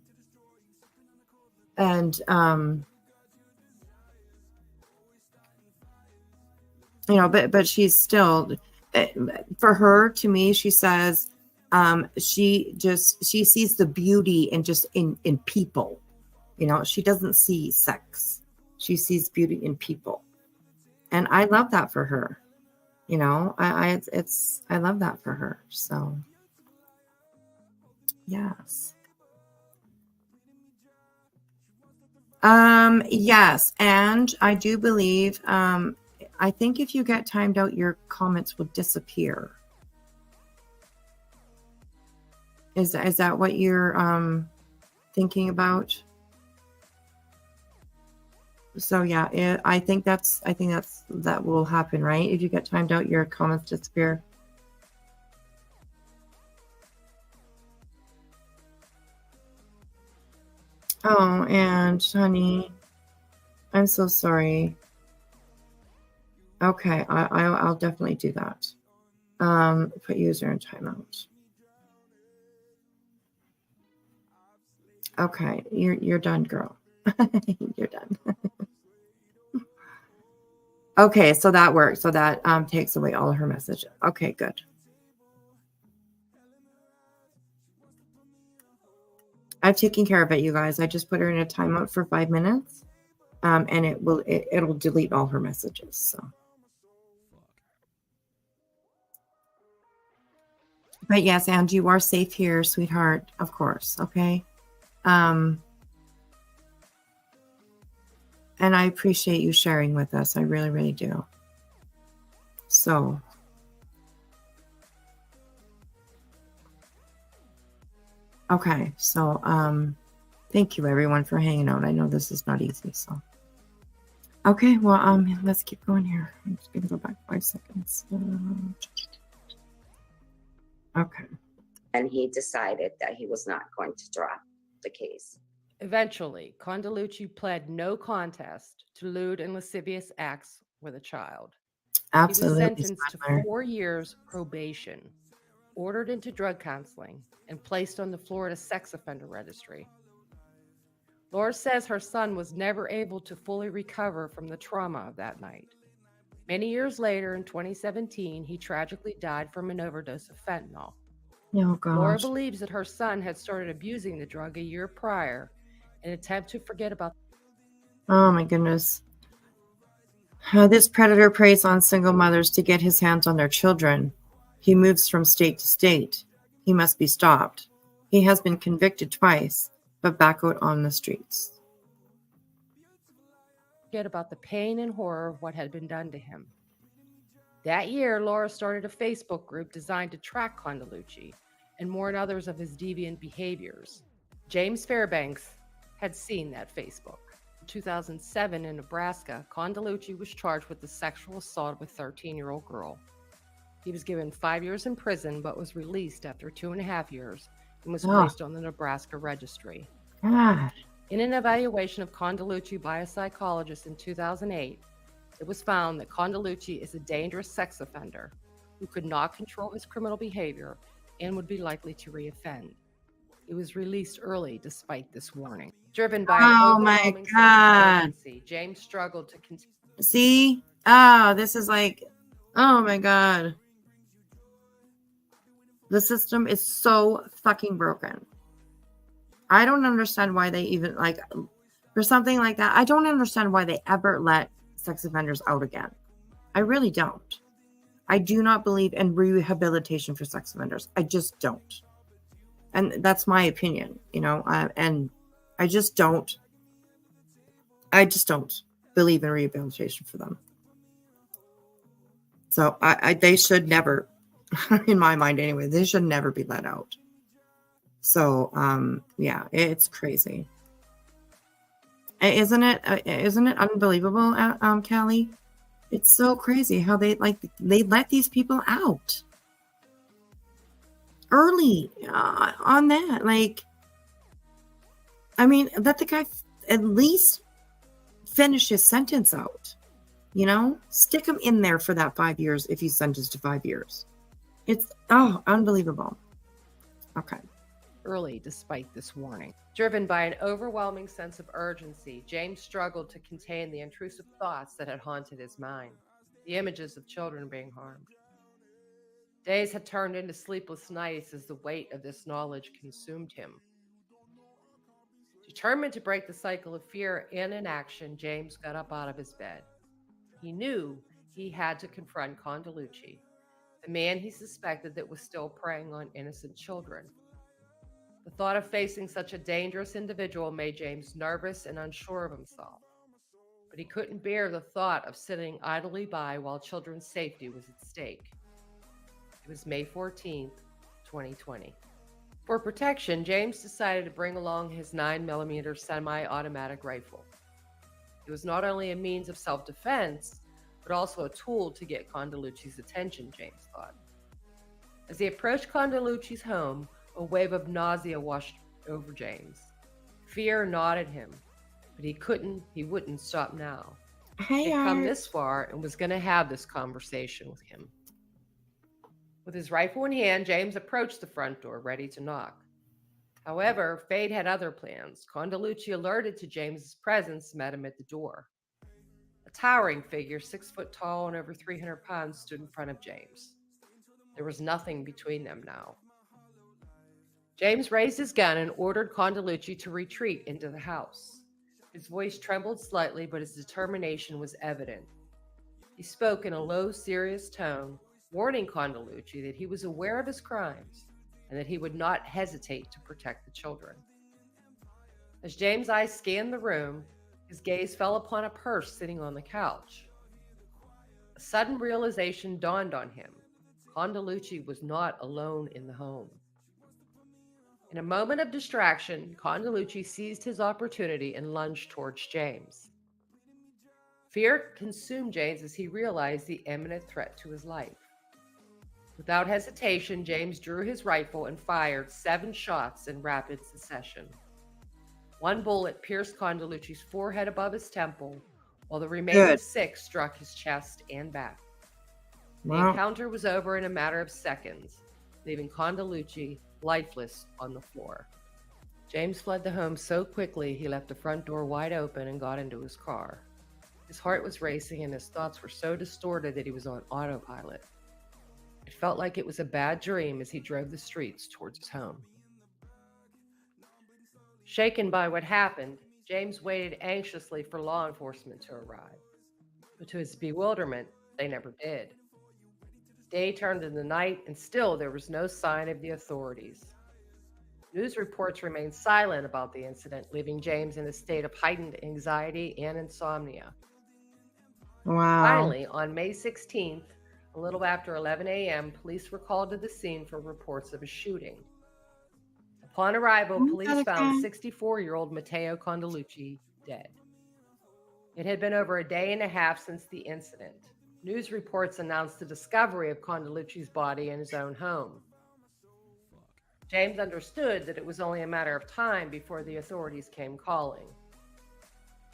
but she's still, for her, to me, she says she sees the beauty in people. She doesn't see sex. She sees beauty in people, and I love that for her. I love that for her. So yes. Yes, and I do believe I think if you get timed out, your comments will disappear. Is that what you're thinking about? So yeah, I think that will happen, right? If you get timed out, your comments disappear. Oh, and honey, I'm so sorry. Okay, I'll definitely do that. Put user in timeout. Okay, you're done, girl. You're done. Okay, so that works. So that takes away all her messages. Okay, good. I've taken care of it, you guys. I just put her in a timeout for 5 minutes, and it'll delete all her messages. So, but yes, and you are safe here, sweetheart. Of course, okay. And I appreciate you sharing with us. I really, really do. So, okay. So, thank you everyone for hanging out. I know this is not easy. So, okay. Well, let's keep going here. I'm just gonna go back 5 seconds. Okay. And he decided that he was not going to drop the case. Eventually, Condalucci pled no contest to lewd and lascivious acts with a child. Absolutely. He was sentenced to 4 years probation, ordered into drug counseling, and placed on the Florida sex offender registry. Laura says her son was never able to fully recover from the trauma of that night. Many years later, in 2017, he tragically died from an overdose of fentanyl. Oh, gosh. Laura believes that her son had started abusing the drug a year prior in an attempt to forget about. Oh, my goodness. This predator preys on single mothers to get his hands on their children. He moves from state to state. He must be stopped. He has been convicted twice, but back out on the streets. Forget about the pain and horror of what had been done to him. That year, Laura started a Facebook group designed to track Condalucci and warn others of his deviant behaviors. James Fairbanks had seen that Facebook. In 2007 in Nebraska, Condalucci was charged with the sexual assault of a 13-year-old girl. He was given 5 years in prison, but was released after 2.5 years and was placed on the Nebraska registry. God. In an evaluation of Condalucci by a psychologist in 2008, it was found that Condalucci is a dangerous sex offender who could not control his criminal behavior and would be likely to reoffend. He was released early despite this warning. Driven by an overwhelming sense of urgency, James struggled to continue. See? Oh, this is like, oh my God. The system is so fucking broken. I don't understand why they even, like, for something like that, I don't understand why they ever let sex offenders out again. I really don't. I do not believe in rehabilitation for sex offenders. I just don't. And that's my opinion, and I just don't believe in rehabilitation for them. So they should never, in my mind anyway, they should never be let out. So, yeah, it's crazy. Isn't it unbelievable, Callie? It's so crazy how they let these people out. early on that. Like, I mean, let the guy at least finish his sentence out. You know, stick him in there for that 5 years if he's sentenced to 5 years. It's unbelievable. Okay. Early despite this warning. Driven by an overwhelming sense of urgency, James struggled to contain the intrusive thoughts that had haunted his mind, the images of children being harmed. Days had turned into sleepless nights as the weight of this knowledge consumed him. Determined to break the cycle of fear and inaction, James got up out of his bed. He knew he had to confront Condalucci, the man he suspected that was still preying on innocent children. The thought of facing such a dangerous individual made James nervous and unsure of himself. But he couldn't bear the thought of sitting idly by while children's safety was at stake. It was May 14th, 2020. For protection, James decided to bring along his 9mm semi-automatic rifle. It was not only a means of self-defense, but also a tool to get Condalucci's attention, James thought. As he approached Condalucci's home, a wave of nausea washed over James. Fear gnawed at him, but he wouldn't stop now. He had come this far and was going to have this conversation with him. With his rifle in hand, James approached the front door, ready to knock. However, fate had other plans. Condalucci, alerted to James's presence, met him at the door. A towering figure, 6 foot tall and over 300 pounds, stood in front of James. There was nothing between them now. James raised his gun and ordered Condalucci to retreat into the house. His voice trembled slightly, but his determination was evident. He spoke in a low, serious tone, warning Condalucci that he was aware of his crimes and that he would not hesitate to protect the children. As James' eyes scanned the room, his gaze fell upon a purse sitting on the couch. A sudden realization dawned on him. Condalucci was not alone in the home. In a moment of distraction, Condalucci seized his opportunity and lunged towards James. Fear consumed James as he realized the imminent threat to his life. Without hesitation, James drew his rifle and fired 7 shots in rapid succession. One bullet pierced Condalucci's forehead above his temple, while the remaining 6 struck his chest and back. The encounter was over in a matter of seconds, leaving Condalucci lifeless on the floor. James fled the home so quickly he left the front door wide open and got into his car. His heart was racing and his thoughts were so distorted that he was on autopilot. It felt like it was a bad dream as he drove the streets towards his home. Shaken by what happened, James waited anxiously for law enforcement to arrive. But to his bewilderment, they never did. Day turned into night, and still there was no sign of the authorities. News reports remained silent about the incident, leaving James in a state of heightened anxiety and insomnia. Wow. Finally, on May 16th, a little after 11 a.m., police were called to the scene for reports of a shooting. Upon arrival, police found 64-year-old Matteo Condalucci dead. It had been over a day and a half since the incident. News reports announced the discovery of Condalucci's body in his own home. James understood that it was only a matter of time before the authorities came calling.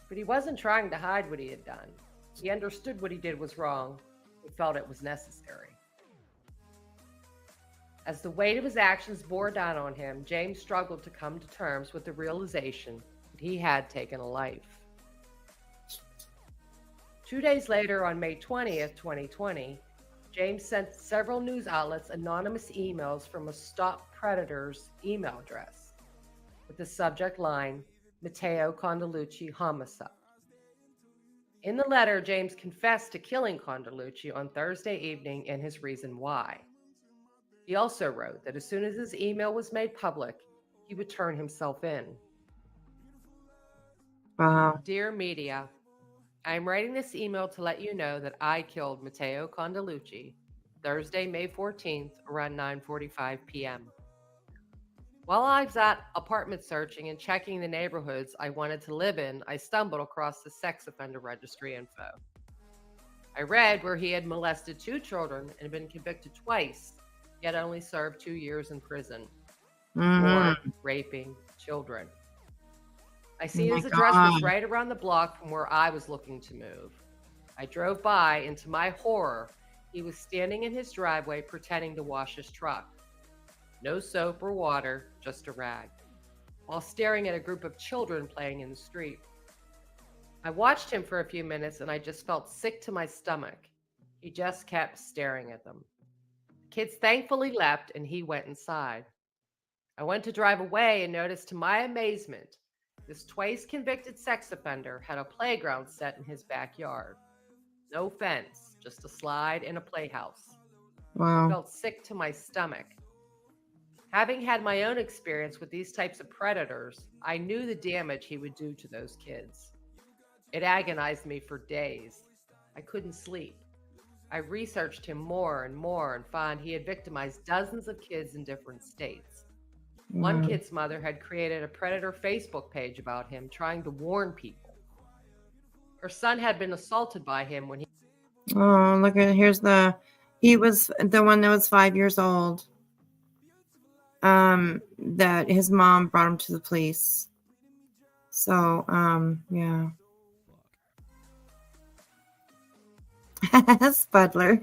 But he wasn't trying to hide what he had done. He understood what he did was wrong. He felt it was necessary. As the weight of his actions bore down on him, James struggled to come to terms with the realization that he had taken a life. 2 days later, on May 20th, 2020, James sent several news outlets anonymous emails from a Stop Predators email address with the subject line, Matteo Condalucci homicide. In the letter, James confessed to killing Condalucci on Thursday evening and his reason why. He also wrote that as soon as his email was made public, he would turn himself in. Wow. Dear media, I am writing this email to let you know that I killed Matteo Condalucci Thursday, May 14th, around 9:45 p.m. While I was out apartment searching and checking the neighborhoods I wanted to live in, I stumbled across the sex offender registry info. I read where he had molested 2 children and been convicted twice yet only served 2 years in prison Mhm. for raping children. I Oh see my his address was God. right around the block from where I was looking to move. I drove by, and to my horror, he was standing in his driveway pretending to wash his truck. No soap or water, just a rag, while staring at a group of children playing in the street. I watched him for a few minutes and I just felt sick to my stomach. He just kept staring at them. Kids thankfully left and he went inside. I went to drive away and noticed to my amazement, this twice convicted sex offender had a playground set in his backyard. No fence, just a slide and a playhouse. I Wow. felt sick to my stomach. Having had my own experience with these types of predators, I knew the damage he would do to those kids. It agonized me for days. I couldn't sleep. I researched him more and more and found he had victimized dozens of kids in different states. One Wow. kid's mother had created a predator Facebook page about him, trying to warn people. Her son had been assaulted by him when he Oh, look at he was the one that was 5 years old. That his mom brought him to the police. So, yeah. Spudler.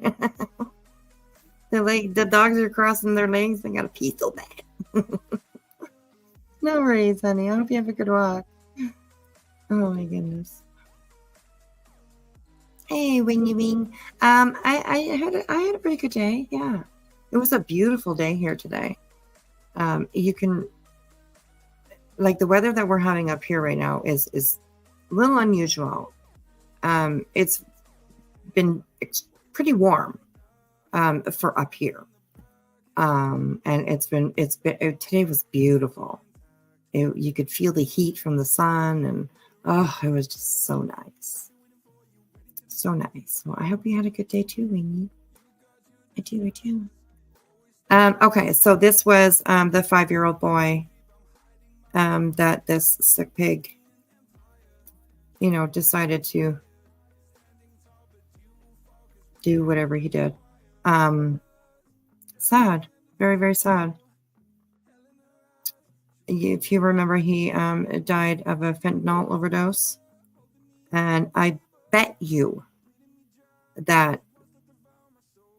The dogs are crossing their legs. They got a pee so bad. No worries, honey. I hope you have a good walk. Oh my goodness. Hey, Wingy Wing. I had a pretty good day. Yeah, it was a beautiful day here today. You can like the weather that we're having up here right now is a little unusual. It's been pretty warm for up here, and today was beautiful. You could feel the heat from the sun, and it was just so nice. So nice. Well, I hope you had a good day too, Wingy. I do. Okay, so this was the 5-year-old boy that this sick pig, decided to do whatever he did. Sad. Very, very sad. If you remember, he died of a fentanyl overdose. And I bet you that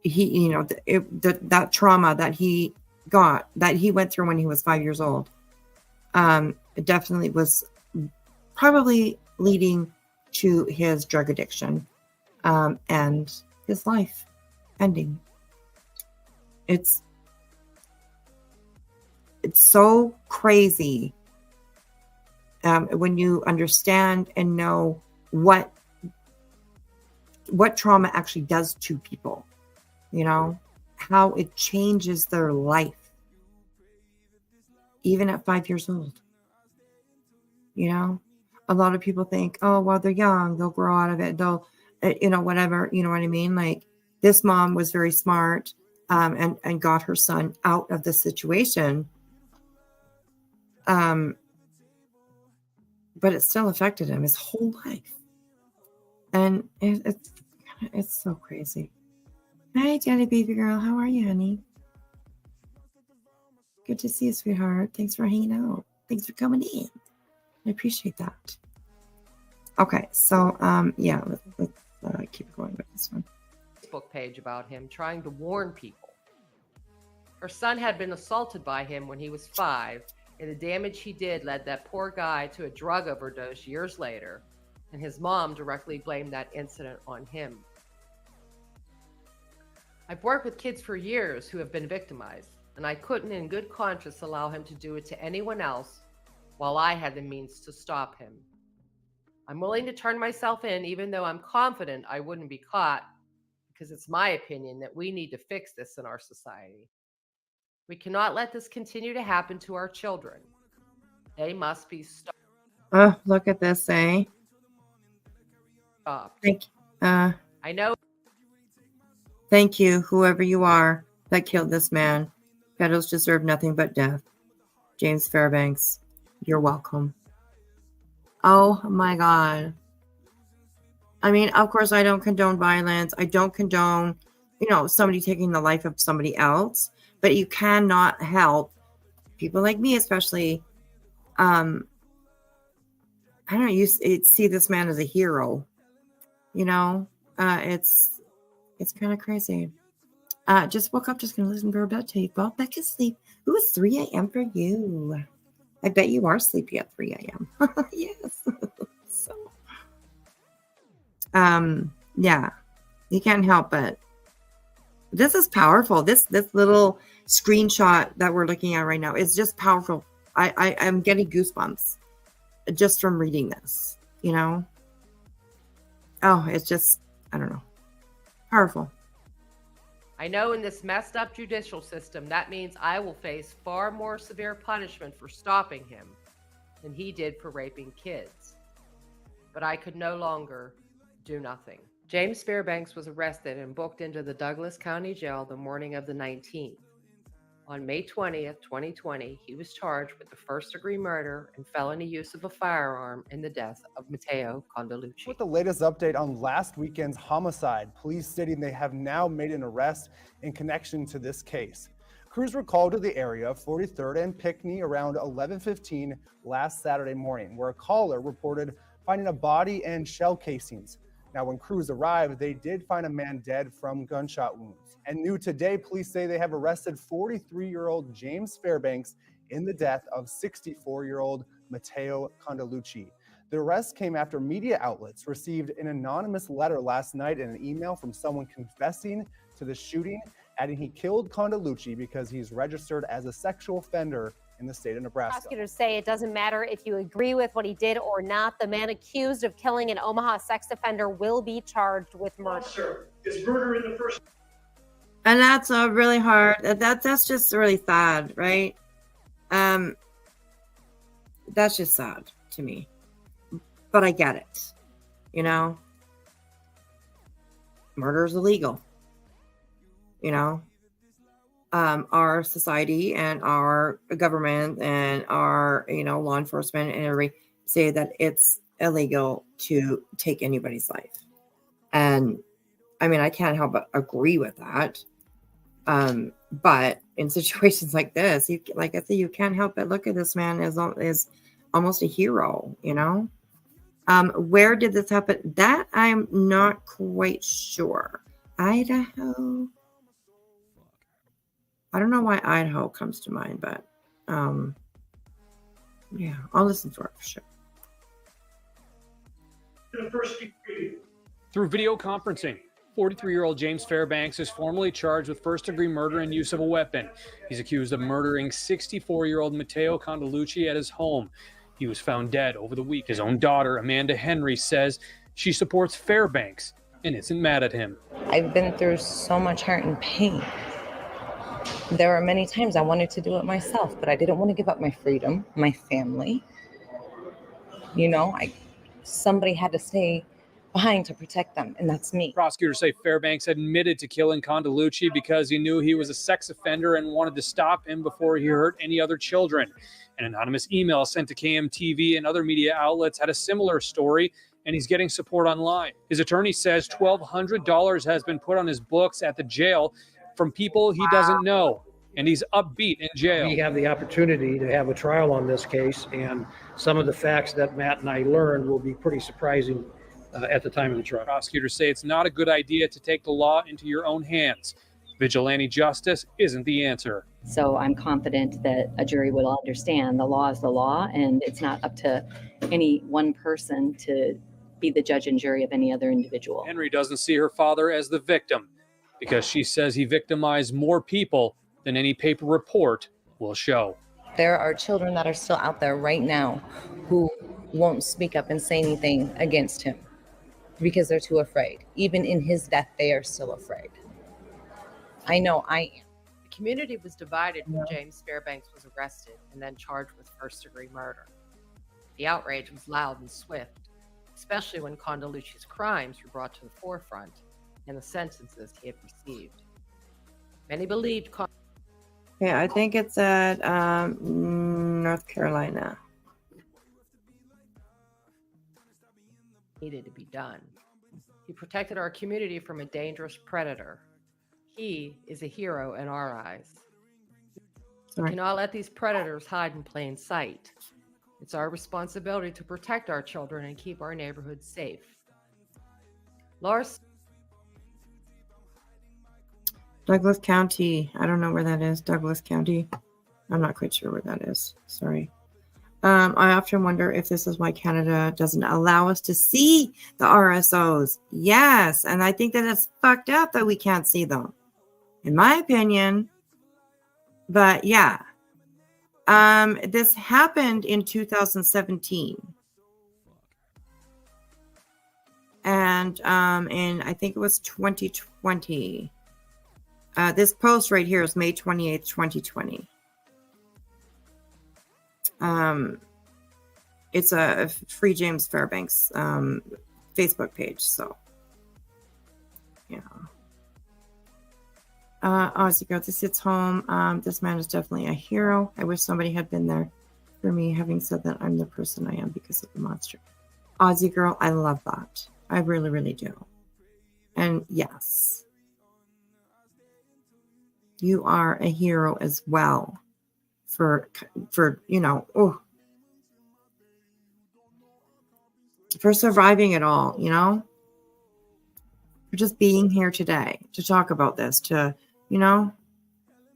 he, that trauma that he went through when he was 5 years old, it definitely was probably leading to his drug addiction and his life ending. It's so crazy when you understand and know what trauma actually does to people, how it changes their life, even at 5 years old. A lot of people think, oh, well, they're young, they'll grow out of it, they'll, whatever, you know what I mean? Like, this mom was very smart and got her son out of the situation. But it still affected him his whole life. And it's so crazy. Hi, Jenny, baby girl. How are you, honey? Good to see you, sweetheart. Thanks for hanging out. Thanks for coming in. I appreciate that. Okay, so yeah, let's keep going with this one. Facebook page about him, trying to warn people. Her son had been assaulted by him when he was 5, and the damage he did led that poor guy to a drug overdose years later, and his mom directly blamed that incident on him. I've worked with kids for years who have been victimized, and I couldn't in good conscience allow him to do it to anyone else while I had the means to stop him. I'm willing to turn myself in, even though I'm confident I wouldn't be caught, because it's my opinion that we need to fix this in our society. We cannot let this continue to happen to our children. They must be stopped. Oh, look at this, eh? Thank you. I know. Thank you, whoever you are that killed this man. Pedals deserve nothing but death. James Fairbanks, you're welcome. Oh my God. I mean, of course, I don't condone violence. I don't condone, somebody taking the life of somebody else. but you cannot help people like me, especially. I don't know. You see this man as a hero, you know. It's kind of crazy. Just woke up, just gonna listen to her bed till you fall back to sleep. Ooh, it's 3 a.m. for you. I bet you are sleepy at 3 a.m. Yes. So, yeah, you can't help but. This is powerful. This little screenshot that we're looking at right now is just powerful. I'm getting goosebumps just from reading this, you know? Oh, it's just, I don't know. Powerful. I know in this messed up judicial system, that means I will face far more severe punishment for stopping him than he did for raping kids. But I could no longer do nothing. James Fairbanks was arrested and booked into the Douglas County Jail the morning of the 19th. On May 20th, 2020, he was charged with the first-degree murder and felony use of a firearm in the death of Matteo Condalucci. With the latest update on last weekend's homicide, police stating they have now made an arrest in connection to this case. Crews were called to the area of 43rd and Pinckney around 11:15 last Saturday morning, where a caller reported finding a body and shell casings. Now, when crews arrived, they did find a man dead from gunshot wounds. And new today, police say they have arrested 43-year-old James Fairbanks in the death of 64-year-old Matteo Condalucci. The arrest came after media outlets received an anonymous letter last night and an email from someone confessing to the shooting, adding he killed Condalucci because he's registered as a sexual offender in the state of Nebraska. Prosecutors say it doesn't matter if you agree with what he did or not. The man accused of killing an Omaha sex offender will be charged with murder. Sir, is murder in the first? And that's really hard. That's just really sad, right? That's just sad to me. But I get it. You know, murder is illegal. You know, our society and our government and our, law enforcement and everybody say that it's illegal to take anybody's life. And I mean, I can't help but agree with that. But in situations like this, like I said, you can't help but look at this man as almost a hero, you know? Where did this happen? That I'm not quite sure. Idaho. I don't know why Idaho comes to mind, but yeah, I'll listen for it for sure. Through video conferencing, 43-year-old James Fairbanks is formally charged with first-degree murder and use of a weapon. He's accused of murdering 64-year-old Matteo Condalucci at his home. He was found dead over the week. His own daughter, Amanda Henry, says she supports Fairbanks and isn't mad at him. I've been through so much hurt and pain. There were many times I wanted to do it myself, but I didn't want to give up my freedom, my family. Somebody had to stay behind to protect them, and that's me. Prosecutors say Fairbanks admitted to killing Condalucci because he knew he was a sex offender and wanted to stop him before he hurt any other children. An anonymous email sent to KMTV and other media outlets had a similar story, and he's getting support online. His attorney says $1,200 has been put on his books at the jail from people he doesn't know, and he's upbeat in jail. We have the opportunity to have a trial on this case, and some of the facts that Matt and I learned will be pretty surprising at the time of the trial. Prosecutors say it's not a good idea to take the law into your own hands. Vigilante justice isn't the answer. So I'm confident that a jury will understand the law is the law, and it's not up to any one person to be the judge and jury of any other individual. Henry doesn't see her father as the victim because she says he victimized more people than any paper report will show. There are children that are still out there right now who won't speak up and say anything against him because they're too afraid. Even in his death, they are still afraid. I know I am. The community was divided when James Fairbanks was arrested and then charged with first-degree murder. The outrage was loud and swift, especially when Condalucci's crimes were brought to the forefront and the sentences he had received. Many believed Yeah, I think it's at North Carolina. Needed to be done. He protected our community from a dangerous predator. He is a hero in our eyes. We cannot let these predators hide in plain sight. It's our responsibility to protect our children and keep our neighborhoods safe. Lars. Douglas County. I don't know where that is. Douglas County. I'm not quite sure where that is. Sorry. I often wonder if this is why Canada doesn't allow us to see the RSOs. Yes, and I think that it's fucked up that we can't see them, in my opinion. But yeah, this happened in 2017, and I think it was 2020. This post right here is May 28th, 2020. It's a Free James Fairbanks Facebook page. So, yeah. Aussie girl, this hits home. This man is definitely a hero. I wish somebody had been there for me. Having said that, I'm the person I am because of the monster. Aussie girl, I love that. I really, really do. And yes, you are a hero as well for for surviving it all, for just being here today to talk about this,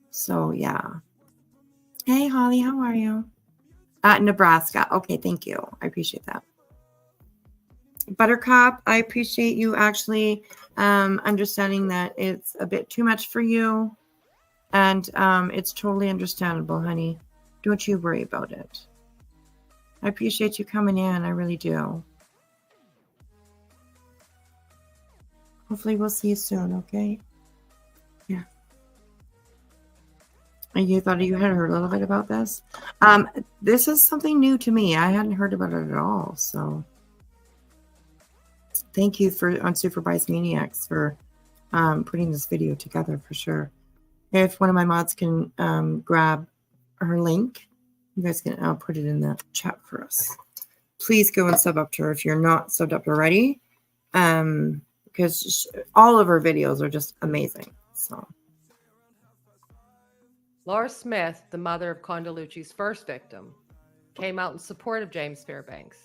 so yeah. Hey Holly, how are you? Nebraska. Okay, thank you. I appreciate that. Buttercup, I appreciate you actually understanding that it's a bit too much for you, and it's totally understandable, honey. Don't you worry about it. I appreciate you coming in. I really do. Hopefully we'll see you soon, okay? Yeah. And you thought you had heard a little bit about this? This is something new to me. I hadn't heard about it at all, so thank you for Unsupervised Maniacs for putting this video together for sure. If one of my mods can grab her link, you guys can, I'll put it in the chat for us. Please go and sub up to her if you're not subbed up already, because all of her videos are just amazing. So, Laura Smith, the mother of Condalucci's first victim, came out in support of James Fairbanks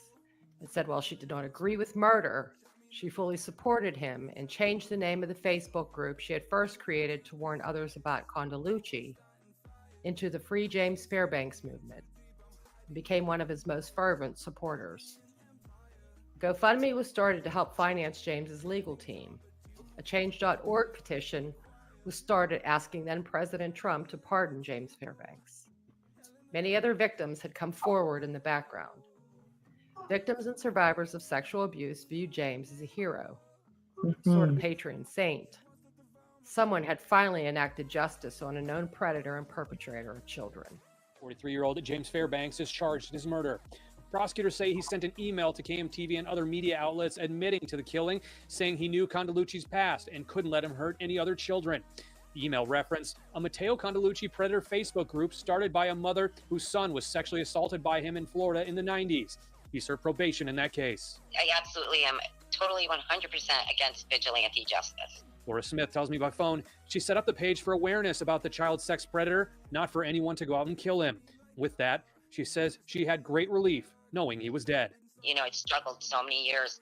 and said while she did not agree with murder, she fully supported him and changed the name of the Facebook group she had first created to warn others about Condalucci into the Free James Fairbanks movement and became one of his most fervent supporters. GoFundMe was started to help finance James's legal team. A Change.org petition was started asking then President Trump to pardon James Fairbanks. Many other victims had come forward in the background. Victims and survivors of sexual abuse viewed James as a hero, sort of patron saint. Someone had finally enacted justice on a known predator and perpetrator of children. 43-year-old James Fairbanks is charged in his murder. Prosecutors say he sent an email to KMTV and other media outlets admitting to the killing, saying he knew Condalucci's past and couldn't let him hurt any other children. The email referenced a Matteo Condalucci predator Facebook group started by a mother whose son was sexually assaulted by him in Florida in the 90s. He served probation in that case. I absolutely am totally 100% against vigilante justice. Laura Smith tells me by phone she set up the page for awareness about the child sex predator, not for anyone to go out and kill him. With that, she says she had great relief knowing he was dead. You know, I've struggled so many years,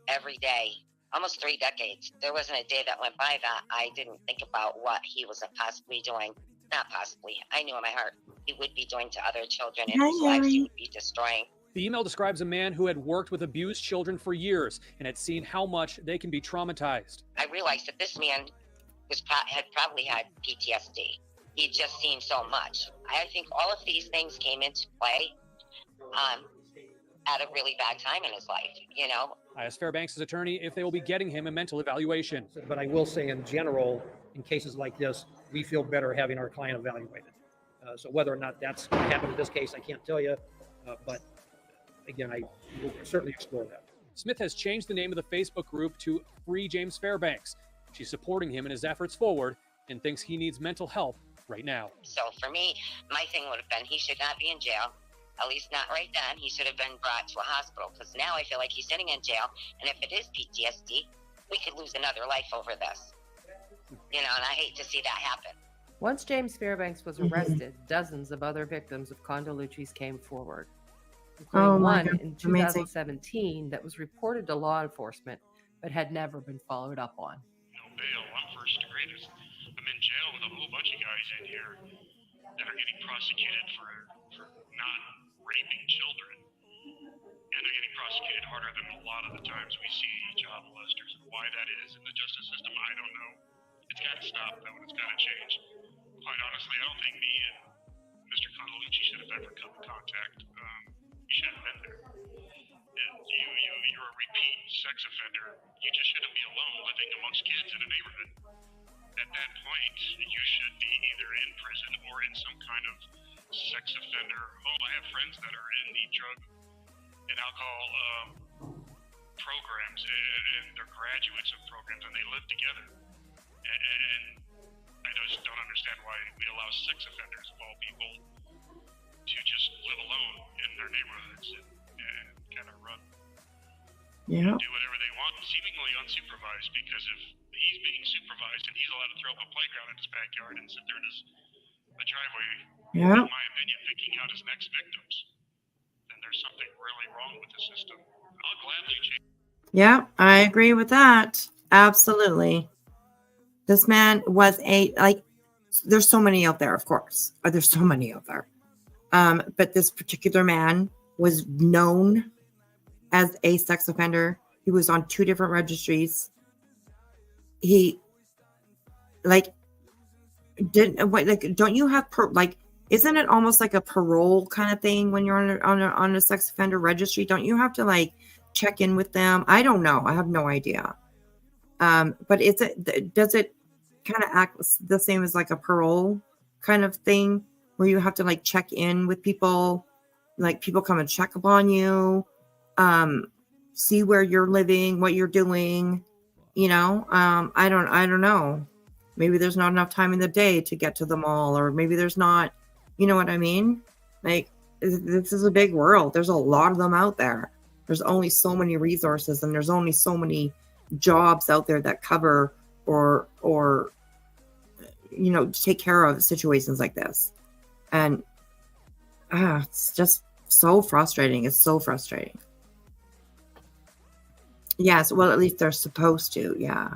every day, almost 3 decades. There wasn't a day that went by that I didn't think about what he was possibly doing. Not possibly. I knew in my heart he would be doing to other children and whose lives he would be destroying. The email describes a man who had worked with abused children for years and had seen how much they can be traumatized. I realized that this man had probably had PTSD. He'd just seen so much. I think all of these things came into play at a really bad time in his life, you know. I asked Fairbanks' attorney if they will be getting him a mental evaluation. But I will say in general, in cases like this, we feel better having our client evaluated. So whether or not that's going to happen in this case, I can't tell you, but again, I will certainly explore that. Smith has changed the name of the Facebook group to Free James Fairbanks. She's supporting him in his efforts forward and thinks he needs mental help right now. So for me, my thing would have been he should not be in jail, at least not right then. He should have been brought to a hospital because now I feel like he's sitting in jail. And if it is PTSD, we could lose another life over this. You know, and I hate to see that happen. Once James Fairbanks was Mhm. arrested, dozens of other victims of Condalucci's came forward, Oh including my one God. in Amazing. 2017 that was reported to law enforcement but had never been followed up on. No bail. I'm first degree. I'm in jail with a whole bunch of guys in here that are getting prosecuted for not raping children. And they're getting prosecuted harder than a lot of the times we see child molesters. And why that is in the justice system, I don't know. It's got to stop, though, and it's got to change. Quite honestly, I don't think me and Mr. Condalucci should have ever come in contact. You should have been there. You're a repeat sex offender. You just shouldn't be alone living amongst kids in a neighborhood. At that point, you should be either in prison or in some kind of sex offender home. I have friends that are in the drug and alcohol programs, and they're graduates of programs, and they live together. And I just don't understand why we allow sex offenders of all people to just live alone in their neighborhoods and kind of run Yeah. do whatever they want, seemingly unsupervised, because if he's being supervised and he's allowed to throw up a playground in his backyard and sit there in a driveway, Yeah. in my opinion, picking out his next victims, then there's something really wrong with the system. I'll gladly change. Yeah, I agree with that. Absolutely. This man was there's so many out there, of course. There's so many out there. But this particular man was known as a sex offender. He was on 2 different registries. He don't you have isn't it almost like a parole kind of thing when you're on a sex offender registry? Don't you have to check in with them? I don't know. I have no idea. But does it kind of act the same as like a parole kind of thing where you have to check in with people, people come and check upon you, see where you're living, what you're doing, I don't know. Maybe there's not enough time in the day to get to them all, or maybe there's not, you know what I mean? This is a big world. There's a lot of them out there. There's only so many resources, and there's only so many jobs out there that cover or take care of situations like this. And it's just so frustrating. It's so frustrating. Yes, well, at least they're supposed to, yeah.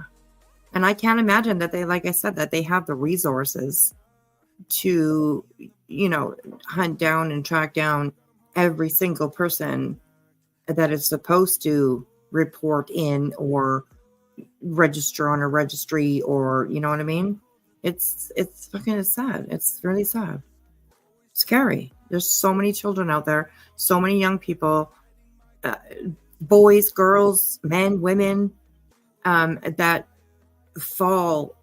And I can't imagine that they, like I said, that they have the resources to, hunt down and track down every single person that is supposed to report in or register on a registry, or you know what I mean? It's sad. It's really sad. Scary. There's so many children out there, so many young people, boys, girls, men, women, that fall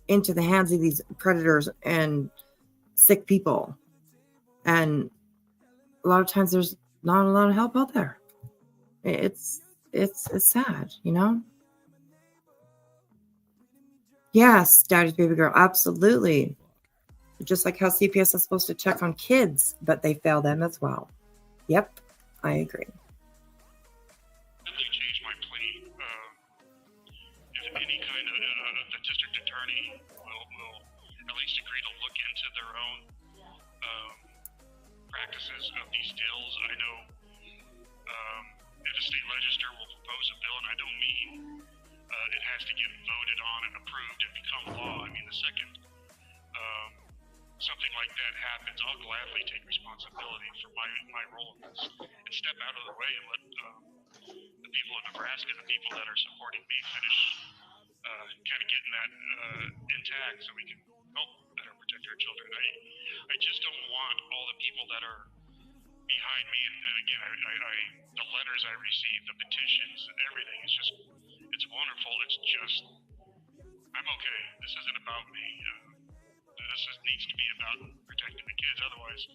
into the hands of these predators and sick people. And a lot of times there's not a lot of help out there. It's sad, Yes, Daddy's baby girl, absolutely. Just like how CPS is supposed to check on kids, but they fail them as well. Yep, I agree. Change my plea. If any kind of the district attorney will at least agree to look into their own practices of these deals. I know if the state legislature will propose a bill, and I don't mean it has to get voted on and approved and become law. I mean, the second something like that happens, I'll gladly take responsibility for my role in this and step out of the way and let the people of Nebraska, the people that are supporting me, finish kind of getting that intact so we can help better protect our children. I just don't want all the people that are behind me, and again, the letters I receive, the petitions, and everything, it's wonderful. It's just, I'm okay. This isn't about me. Needs to be about protecting the kids. Otherwise,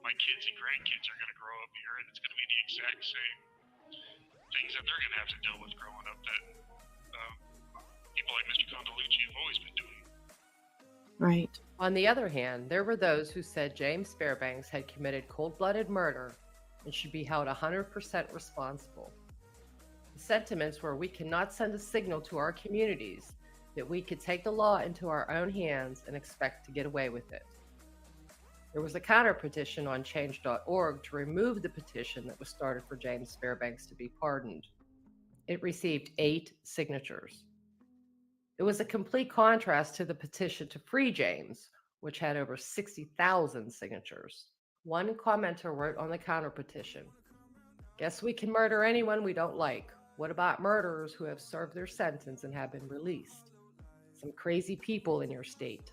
my kids and grandkids are going to grow up here, and it's going to be the exact same things that they're going to have to deal with growing up that people like Mr. Condalucci have always been doing. Right. On the other hand, there were those who said James Fairbanks had committed cold-blooded murder and should be held 100% responsible. The sentiments were, we cannot send a signal to our communities that we could take the law into our own hands and expect to get away with it. There was a counter petition on change.org to remove the petition that was started for James Fairbanks to be pardoned. It received 8 signatures. It was a complete contrast to the petition to free James, which had over 60,000 signatures. One commenter wrote on the counter petition, "Guess we can murder anyone we don't like. What about murderers who have served their sentence and have been released? Some crazy people in your state.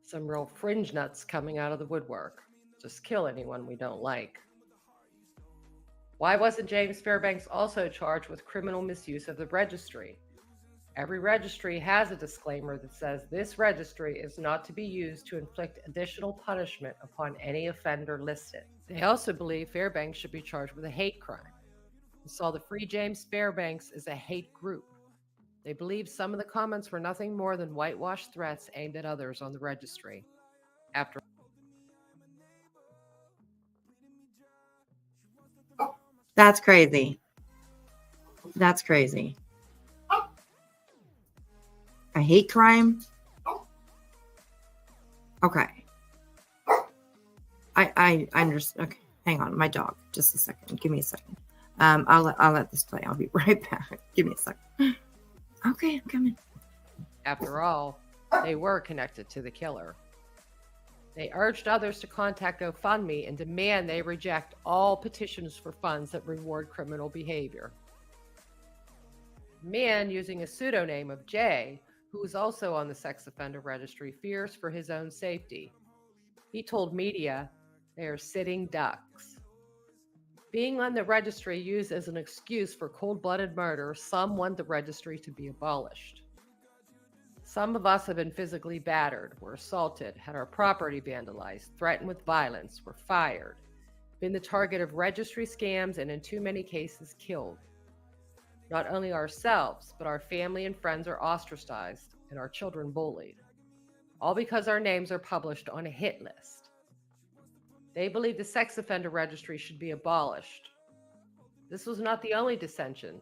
Some real fringe nuts coming out of the woodwork. Just kill anyone we don't like." Why wasn't James Fairbanks also charged with criminal misuse of the registry? Every registry has a disclaimer that says this registry is not to be used to inflict additional punishment upon any offender listed. They also believe Fairbanks should be charged with a hate crime and saw the Free James Fairbanks as a hate group. They believe some of the comments were nothing more than whitewashed threats aimed at others on the registry. After That's crazy. That's crazy. A hate crime? Okay. I understand. Okay, hang on. My dog. Just a second. Give me a second. I'll let this play. I'll be right back. Give me a second. Okay, I'm coming. After all, they were connected to the killer. They urged others to contact GoFundMe and demand they reject all petitions for funds that reward criminal behavior. A man using a pseudonym of Jay, who is also on the sex offender registry, fears for his own safety. He told media they are sitting ducks. Being on the registry used as an excuse for cold-blooded murder, some want the registry to be abolished. Some of us have been physically battered, were assaulted, had our property vandalized, threatened with violence, were fired, been the target of registry scams, and in too many cases killed. Not only ourselves, but our family and friends are ostracized and our children bullied, all because our names are published on a hit list. They believe the sex offender registry should be abolished. This was not the only dissension.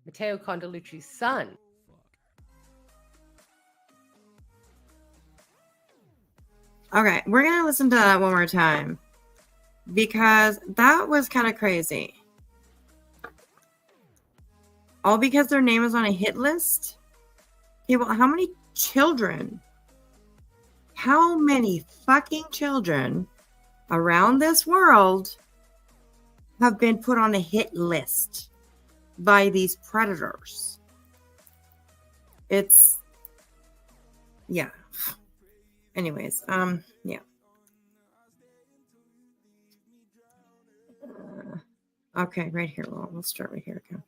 Matteo Condalucci's son Okay, we're going to listen to that one more time because that was kind of crazy. All because their name is on a hit list? Okay, well, how many children? How many fucking children around this world have been put on a hit list by these predators? It's, yeah. Anyways, yeah. Okay, right here. We'll start right here. Okay.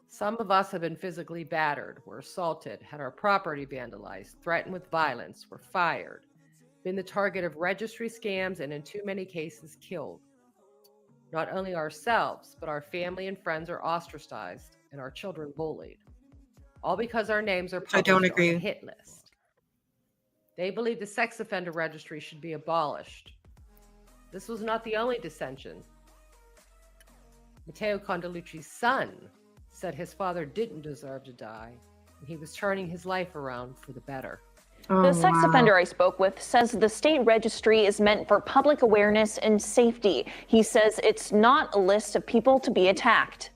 Some of us have been physically battered, were assaulted, had our property vandalized, threatened with violence, were fired, been the target of registry scams, and in too many cases killed. Not only ourselves, but our family and friends are ostracized and our children bullied, all because our names are published on a hit list. They believe the sex offender registry should be abolished. This was not the only dissension. Matteo Condalucci's son said his father didn't deserve to die, and he was turning his life around for the better. The sex offender I spoke with says the state registry is meant for public awareness and safety. He says it's not a list of people to be attacked.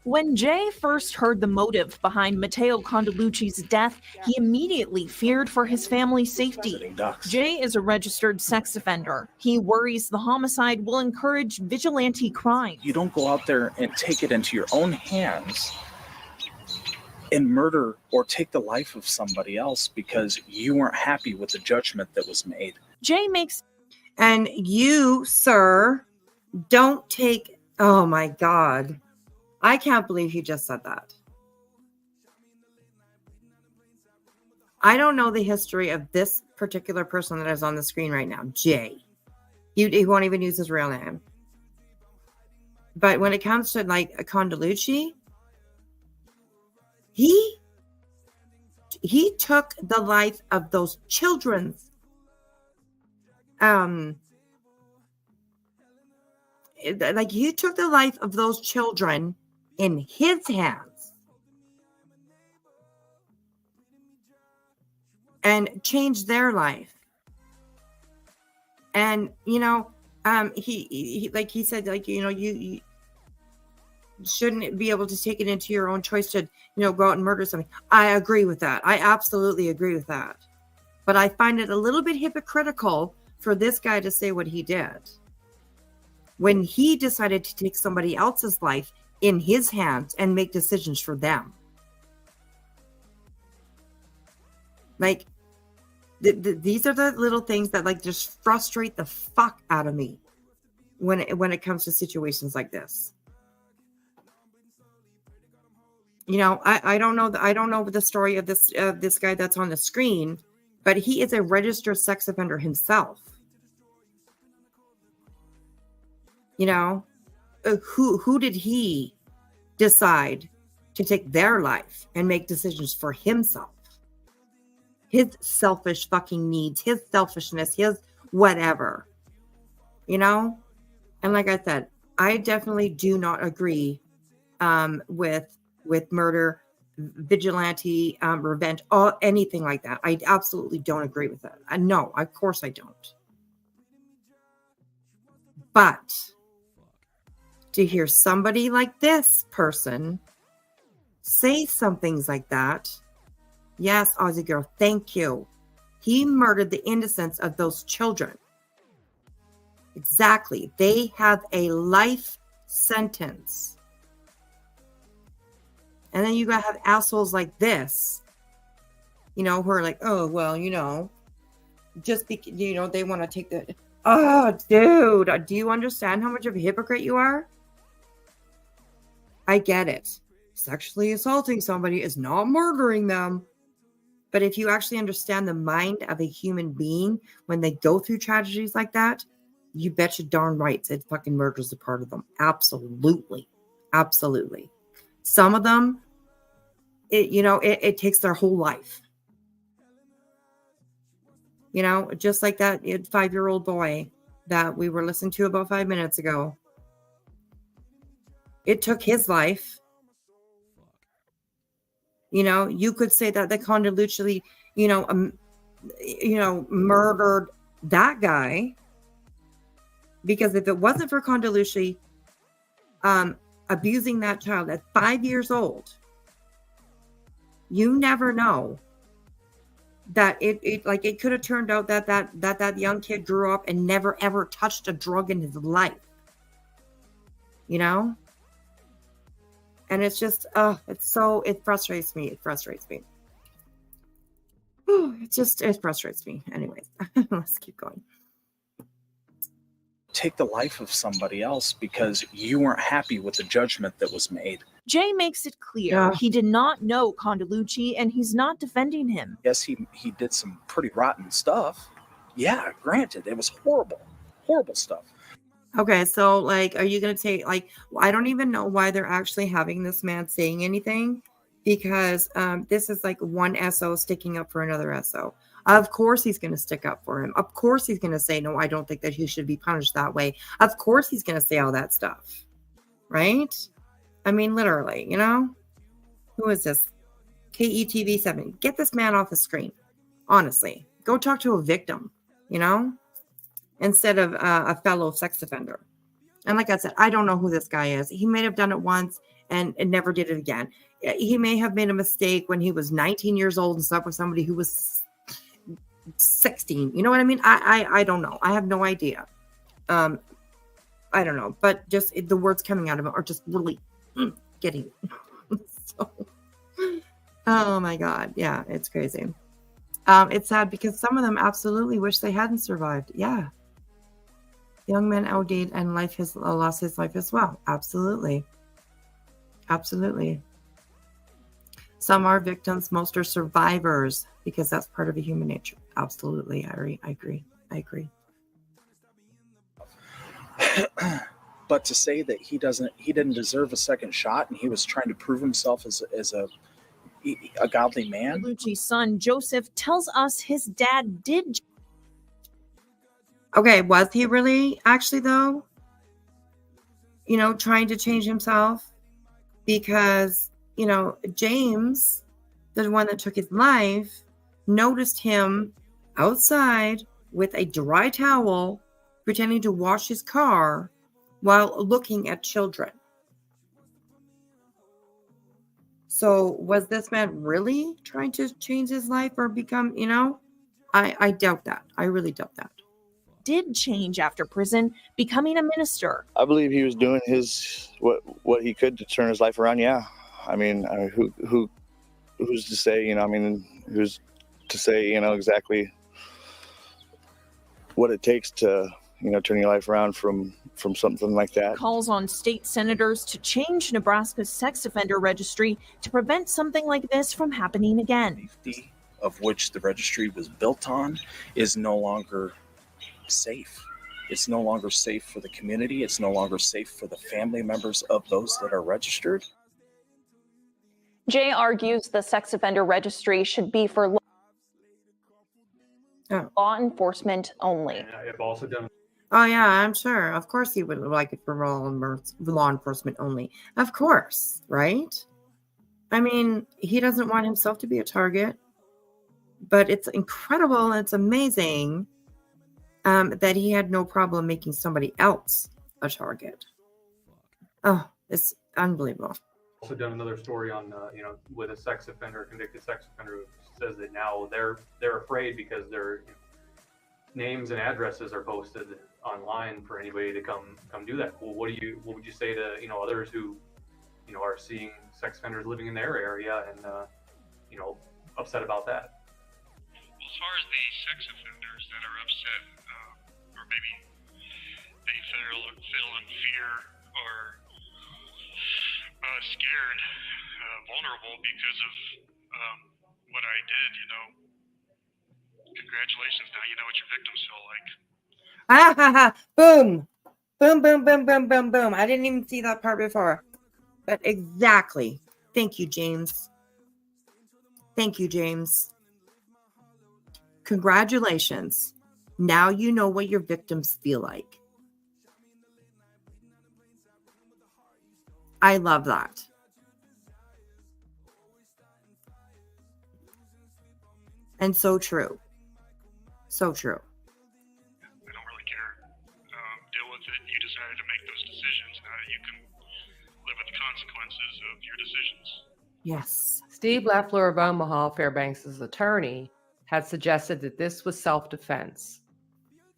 When Jay first heard the motive behind Matteo Condalucci's death, he immediately feared for his family's safety. Jay is a registered sex offender. He worries the homicide will encourage vigilante crime. You don't go out there and take it into your own hands and murder or take the life of somebody else because you weren't happy with the judgment that was made. Jay makes... And you, sir, don't take... Oh, my God. I can't believe he just said that. I don't know the history of this particular person that is on the screen right now, Jay. He won't even use his real name. But when it comes to like a Condalucci, he took the life of those children. Like he took the life of those children in his hands and change their life. And, he like he said, like, you shouldn't be able to take it into your own choice to, go out and murder somebody. I agree with that. I absolutely agree with that. But I find it a little bit hypocritical for this guy to say what he did when he decided to take somebody else's life in his hands and make decisions for them. Like, these are the little things that like just frustrate the fuck out of me when it comes to situations like this. I don't know the story of this guy that's on the screen, but he is a registered sex offender himself. Who did he decide to take their life and make decisions for himself? His selfish fucking needs, his selfishness, his whatever. And like I said, I definitely do not agree with murder, vigilante, revenge, anything like that. I absolutely don't agree with that. No, of course I don't. But to hear somebody like this person say some things like that, yes, Aussie girl, thank you. He murdered the innocence of those children. Exactly. They have a life sentence. And then you gotta have assholes like this, who are like, oh, well, just because, they want to take the, oh, dude, do you understand how much of a hypocrite you are? I get it. Sexually assaulting somebody is not murdering them. But if you actually understand the mind of a human being when they go through tragedies like that, you bet your darn right that fucking murder is a part of them. Absolutely. Absolutely. Some of them, it takes their whole life. Just like that 5-year-old boy that we were listening to about 5 minutes ago. It took his life. You could say that the Condalucci, murdered that guy, because if it wasn't for Condalucci abusing that child at 5 years old, you never know that it could have turned out that young kid grew up and never ever touched a drug in his life. And it's just, it frustrates me. It frustrates me. It frustrates me. Anyways, let's keep going. Take the life of somebody else because you weren't happy with the judgment that was made. Jay makes it clear he did not know Condalucci and he's not defending him. Yes, he did some pretty rotten stuff. Yeah, granted, it was horrible stuff. Okay, so are you going to take, I don't even know why they're actually having this man saying anything, because this is like one SO sticking up for another SO. Of course he's going to stick up for him. Of course he's going to say, no, I don't think that he should be punished that way. Of course he's going to say all that stuff. Right? I mean, literally, Who is this? KETV7. Get this man off the screen. Honestly. Go talk to a victim, instead of a fellow sex offender. And like I said, I don't know who this guy is. He may have done it once and never did it again. He may have made a mistake when he was 19 years old and slept with somebody who was 16. You know what I mean? I don't know. I have no idea. I don't know. But just the words coming out of him are just really getting so. Oh my God. Yeah, it's crazy. It's sad because some of them absolutely wish they hadn't survived. Yeah. Young man OD'd and lost his life as well. Absolutely. Absolutely. Some are victims, most are survivors, because that's part of a human nature. Absolutely. I agree. But to say that he didn't deserve a second shot and he was trying to prove himself as a godly man. Condalucci's son, Joseph, tells us his dad did. Okay, was he really actually, though? Trying to change himself? because, you know, James, the one that took his life, noticed him outside with a dry towel pretending to wash his car while looking at children. So was this man really trying to change his life or become, you know? I doubt that. I really doubt that. Did change after prison, becoming a minister. I believe he was doing what he could to turn his life around. Yeah, I mean, who's to say? You know, I mean, who's to say? You know exactly what it takes to, you know, turn your life around from something like that. Calls on state senators to change Nebraska's sex offender registry to prevent something like this from happening again. Of which the registry was built on is no longer safe. It's no longer safe for the community. It's no longer safe for the family members of those that are registered. Jay argues the sex offender registry should be for law enforcement only. I've also done. Oh yeah, I'm sure. Of course he would like it for law enforcement only. Of course, right? I mean, he doesn't want himself to be a target, but it's incredible. It's amazing that he had no problem making somebody else a target. Oh, it's unbelievable. Also done another story on, you know, with a sex offender, convicted sex offender, who says that now they're afraid because their names and addresses are posted online for anybody to come do that. Well, what would you say to, you know, others who, you know, are seeing sex offenders living in their area and, you know, upset about that? As far as the sex offenders that are upset, or maybe they feel in fear or scared, vulnerable because of what I did, you know, congratulations. Now you know what your victims feel like. Ah ha ha! Boom! Boom! Boom! Boom! Boom! Boom! Boom! I didn't even see that part before, but exactly. Thank you, James. Thank you, James. Congratulations. Now you know what your victims feel like. I love that. And so true. So true. I don't really care. Deal with it. You decided to make those decisions. Now you can live with the consequences of your decisions. Yes. Steve Leffler of Omaha, Fairbanks' attorney, had suggested that this was self-defense.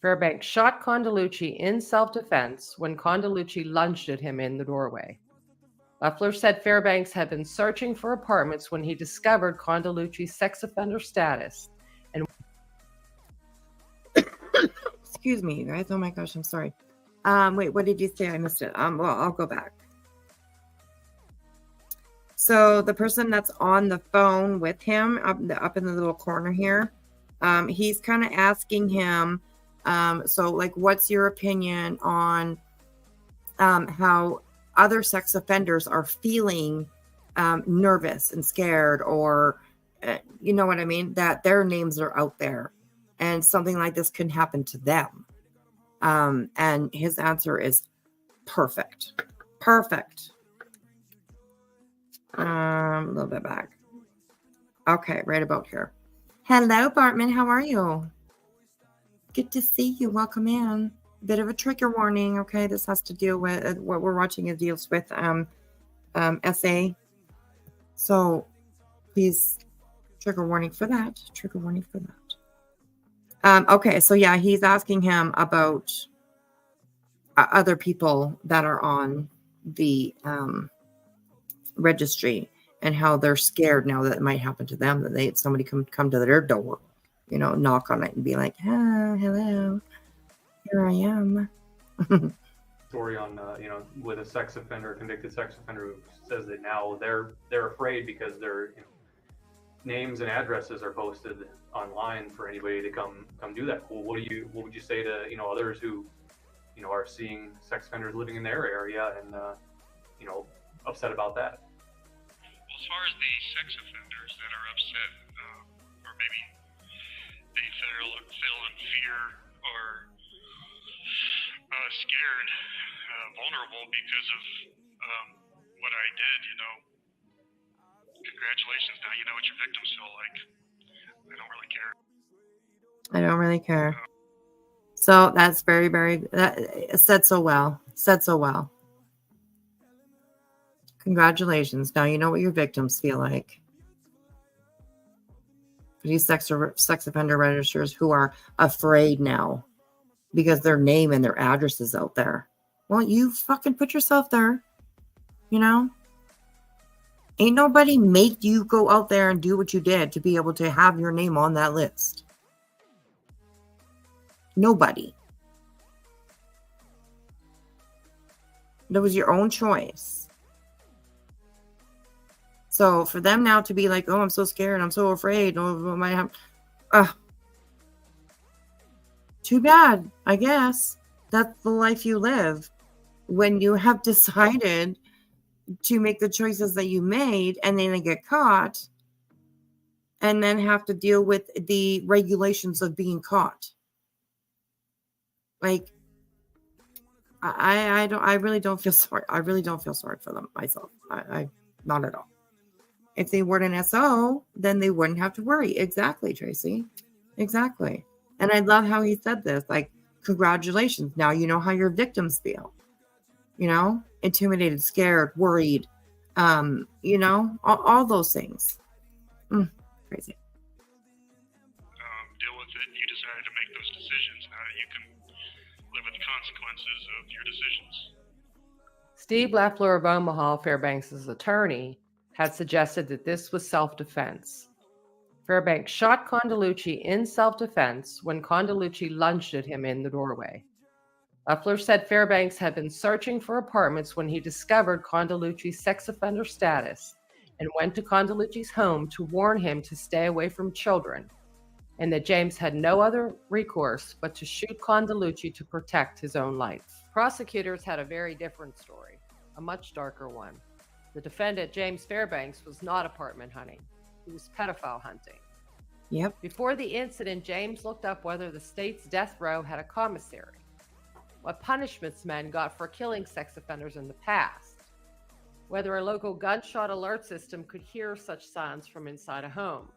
Fairbanks shot Condalucci in self-defense when Condalucci lunged at him in the doorway. Leffler said Fairbanks had been searching for apartments when he discovered Condalucci's sex offender status. And excuse me, you guys. Oh my gosh, I'm sorry. Wait, what did you say? I missed it. Well, I'll go back. So the person that's on the phone with him up in the little corner here, he's kind of asking him, so like, what's your opinion on how other sex offenders are feeling nervous and scared, or you know what I mean, that their names are out there and something like this can happen to them. And his answer is perfect. A little bit back. Okay, right about here. Hello, Bartman. How are you? Good to see you. Welcome in. Bit of a trigger warning. Okay, this has to deal with what we're watching. It deals with SA. So please, trigger warning for that. Trigger warning for that. Okay, so yeah, he's asking him about other people that are on the registry and how they're scared now that it might happen to them, that somebody come to their door, you know, knock on it and be like, hello, here I am. Story on, you know, with a sex offender, convicted sex offender, who says that now they're afraid because their, you know, names and addresses are posted online for anybody to come do that. Well, what would you say to, you know, others who, you know, are seeing sex offenders living in their area and, you know, upset about that? Well, as far as the sex offenders that are upset, or maybe they feel in fear or scared, vulnerable because of what I did, congratulations. Now you know what your victims feel like. I don't really care. I don't really care. So that's very, very, said so well. Said so well. Congratulations. Now you know what your victims feel like. These sex offender registers who are afraid now because their name and their address is out there. Well, you fucking put yourself there. Ain't nobody make you go out there and do what you did to be able to have your name on that list. Nobody. That was your own choice. So for them now to be like, oh, I'm so scared, I'm so afraid, oh, what might happen? Too bad, I guess. That's the life you live when you have decided to make the choices that you made and then they get caught and then have to deal with the regulations of being caught. Like, I really don't feel sorry. I really don't feel sorry for them myself. I not at all. If they weren't an SO, then they wouldn't have to worry. Exactly, Tracy. Exactly. And I love how he said this, like, congratulations. Now you know how your victims feel. Intimidated, scared, worried, all those things. Crazy. Deal with it. You decided to make those decisions. Now you can live with the consequences of your decisions. Steve Lafleur of Omaha, Fairbanks' attorney, had suggested that this was self-defense. Fairbanks shot Condalucci in self-defense when Condalucci lunged at him in the doorway. Lafleur said Fairbanks had been searching for apartments when he discovered Condalucci's sex offender status and went to Condalucci's home to warn him to stay away from children, and that James had no other recourse but to shoot Condalucci to protect his own life. Prosecutors had a very different story, a much darker one. The defendant, James Fairbanks, was not apartment hunting. He was pedophile hunting. Yep. Before the incident, James looked up whether the state's death row had a commissary, what punishments men got for killing sex offenders in the past, whether a local gunshot alert system could hear such sounds from inside a home,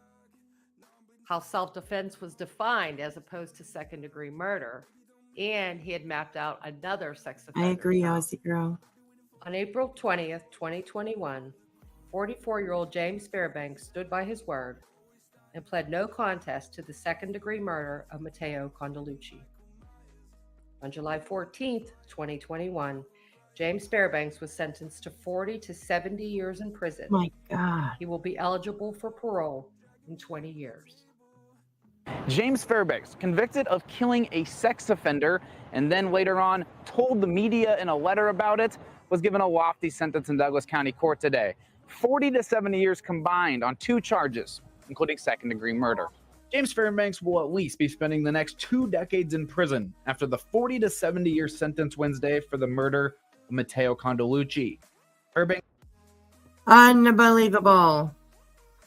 how self-defense was defined as opposed to second-degree murder, and he had mapped out another sex offender. I agree, count. Aussie girl. On April 20th, 2021, 44-year-old James Fairbanks stood by his word and pled no contest to the second-degree murder of Matteo Condalucci. On July 14th, 2021, James Fairbanks was sentenced to 40 to 70 years in prison. My God. He will be eligible for parole in 20 years. James Fairbanks, convicted of killing a sex offender and then later on told the media in a letter about it, was given a lofty sentence in Douglas County Court today. 40 to 70 years combined on 2 charges, including second-degree murder. James Fairbanks will at least be spending the next 2 decades in prison after the 40 to 70 year sentence Wednesday for the murder of Matteo Condalucci. Fairbanks. Unbelievable.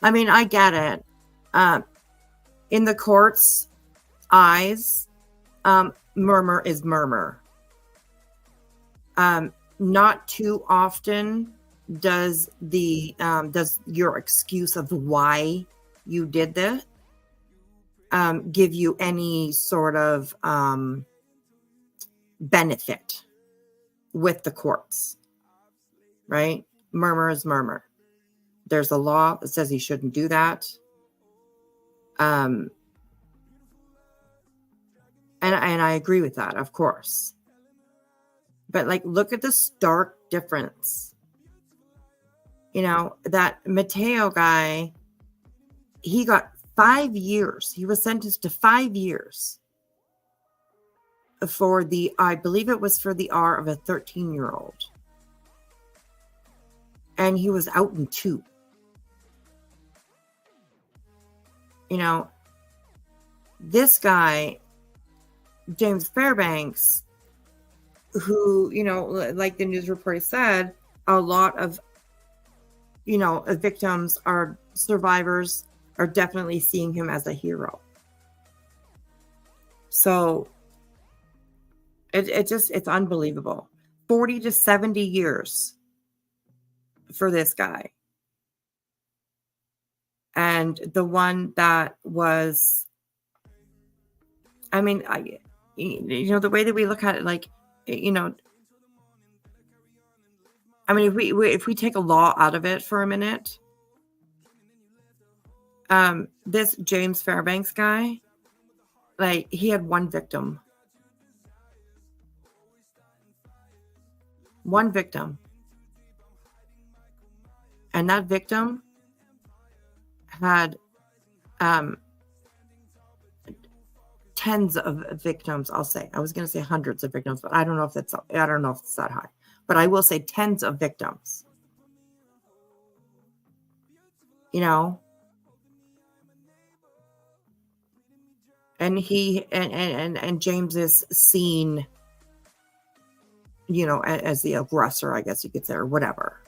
I mean, I get it. In the court's eyes, murmur is murmur. Not too often does your excuse of why you did this give you any sort of benefit with the courts, right? Murmur is murmur. There's a law that says he shouldn't do that. And I agree with that, of course. But like, look at the stark difference. That Matteo guy, he got 5 years. He was sentenced to 5 years for I believe it was for the R of a 13-year-old. And he was out in 2. This guy, James Fairbanks, who, like the news report said, a lot of, victims or survivors are definitely seeing him as a hero. So it's unbelievable. 40 to 70 years. for this guy. And the one that was, I mean, the way that we look at it, like, I mean, if we take a law out of it for a minute, this James Fairbanks guy, like, he had one victim. One victim. And that victim had tens of victims, I'll say. I was going to say hundreds of victims, but I don't know if it's that high. But I will say tens of victims. And he and James is seen, as the aggressor, I guess you could say, or whatever.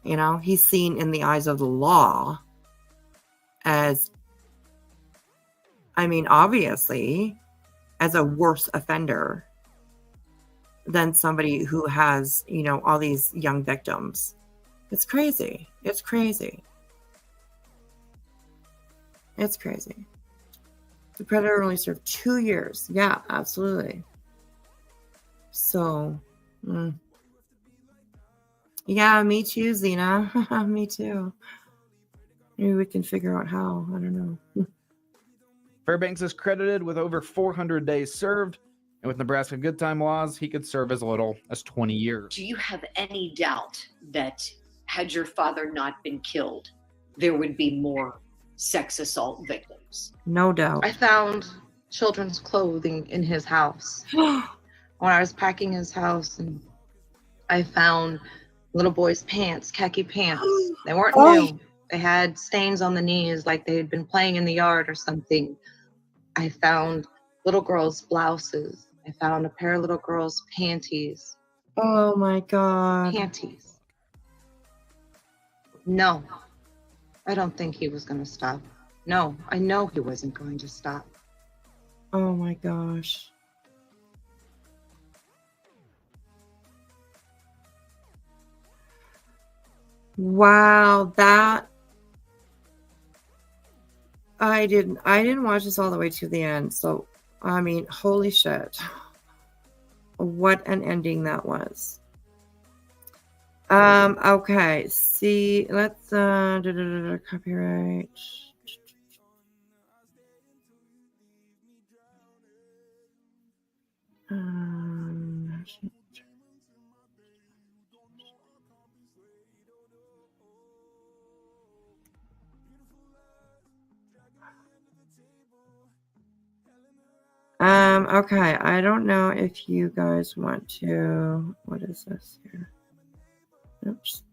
He's seen in the eyes of the law as, I mean, obviously, as a worse offender than somebody who has, all these young victims. It's crazy. It's crazy. It's crazy. The predator only served 2 years. Yeah, absolutely. So, yeah, me too, Zena. Me too. Maybe we can figure out how. I don't know. Fairbanks is credited with over 400 days served, and with Nebraska good time laws, he could serve as little as 20 years. Do you have any doubt that had your father not been killed, there would be more sex assault victims? No doubt. I found children's clothing in his house. When I was packing his house, and I found little boys' pants, khaki pants. They weren't new. They had stains on the knees like they had been playing in the yard or something. I found little girls' blouses. I found a pair of little girls' panties. Oh my God. Panties. No, I don't think he was going to stop. No, I know he wasn't going to stop. Oh my gosh. Wow, that I didn't watch this all the way to the end. So, I mean, holy shit. What an ending that was. Okay, see, let's copyright. Okay, I don't know if you guys want to, what is this here? Oops,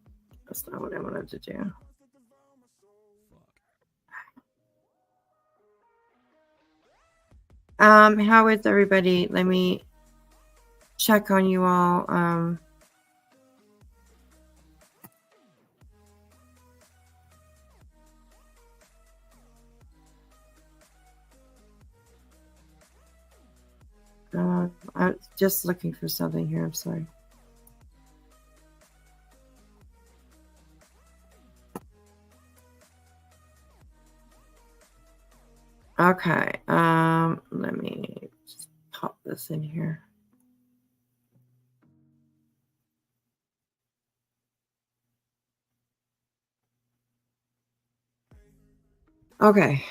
that's not what I wanted to do. How is everybody? Let me check on you all. I'm just looking for something here. I'm sorry. Okay. Let me just pop this in here. Okay.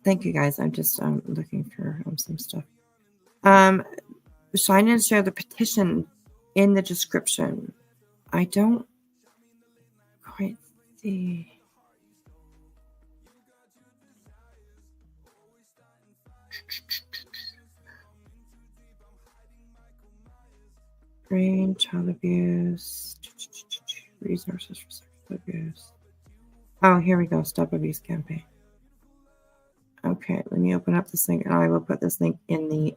Thank you, guys. I'm just looking for some stuff. Sign and share the petition in the description. I don't quite see. Brain, child abuse, resources for sexual abuse. Oh, here we go. Stop Abuse campaign. Okay, let me open up this link, and I will put this link in the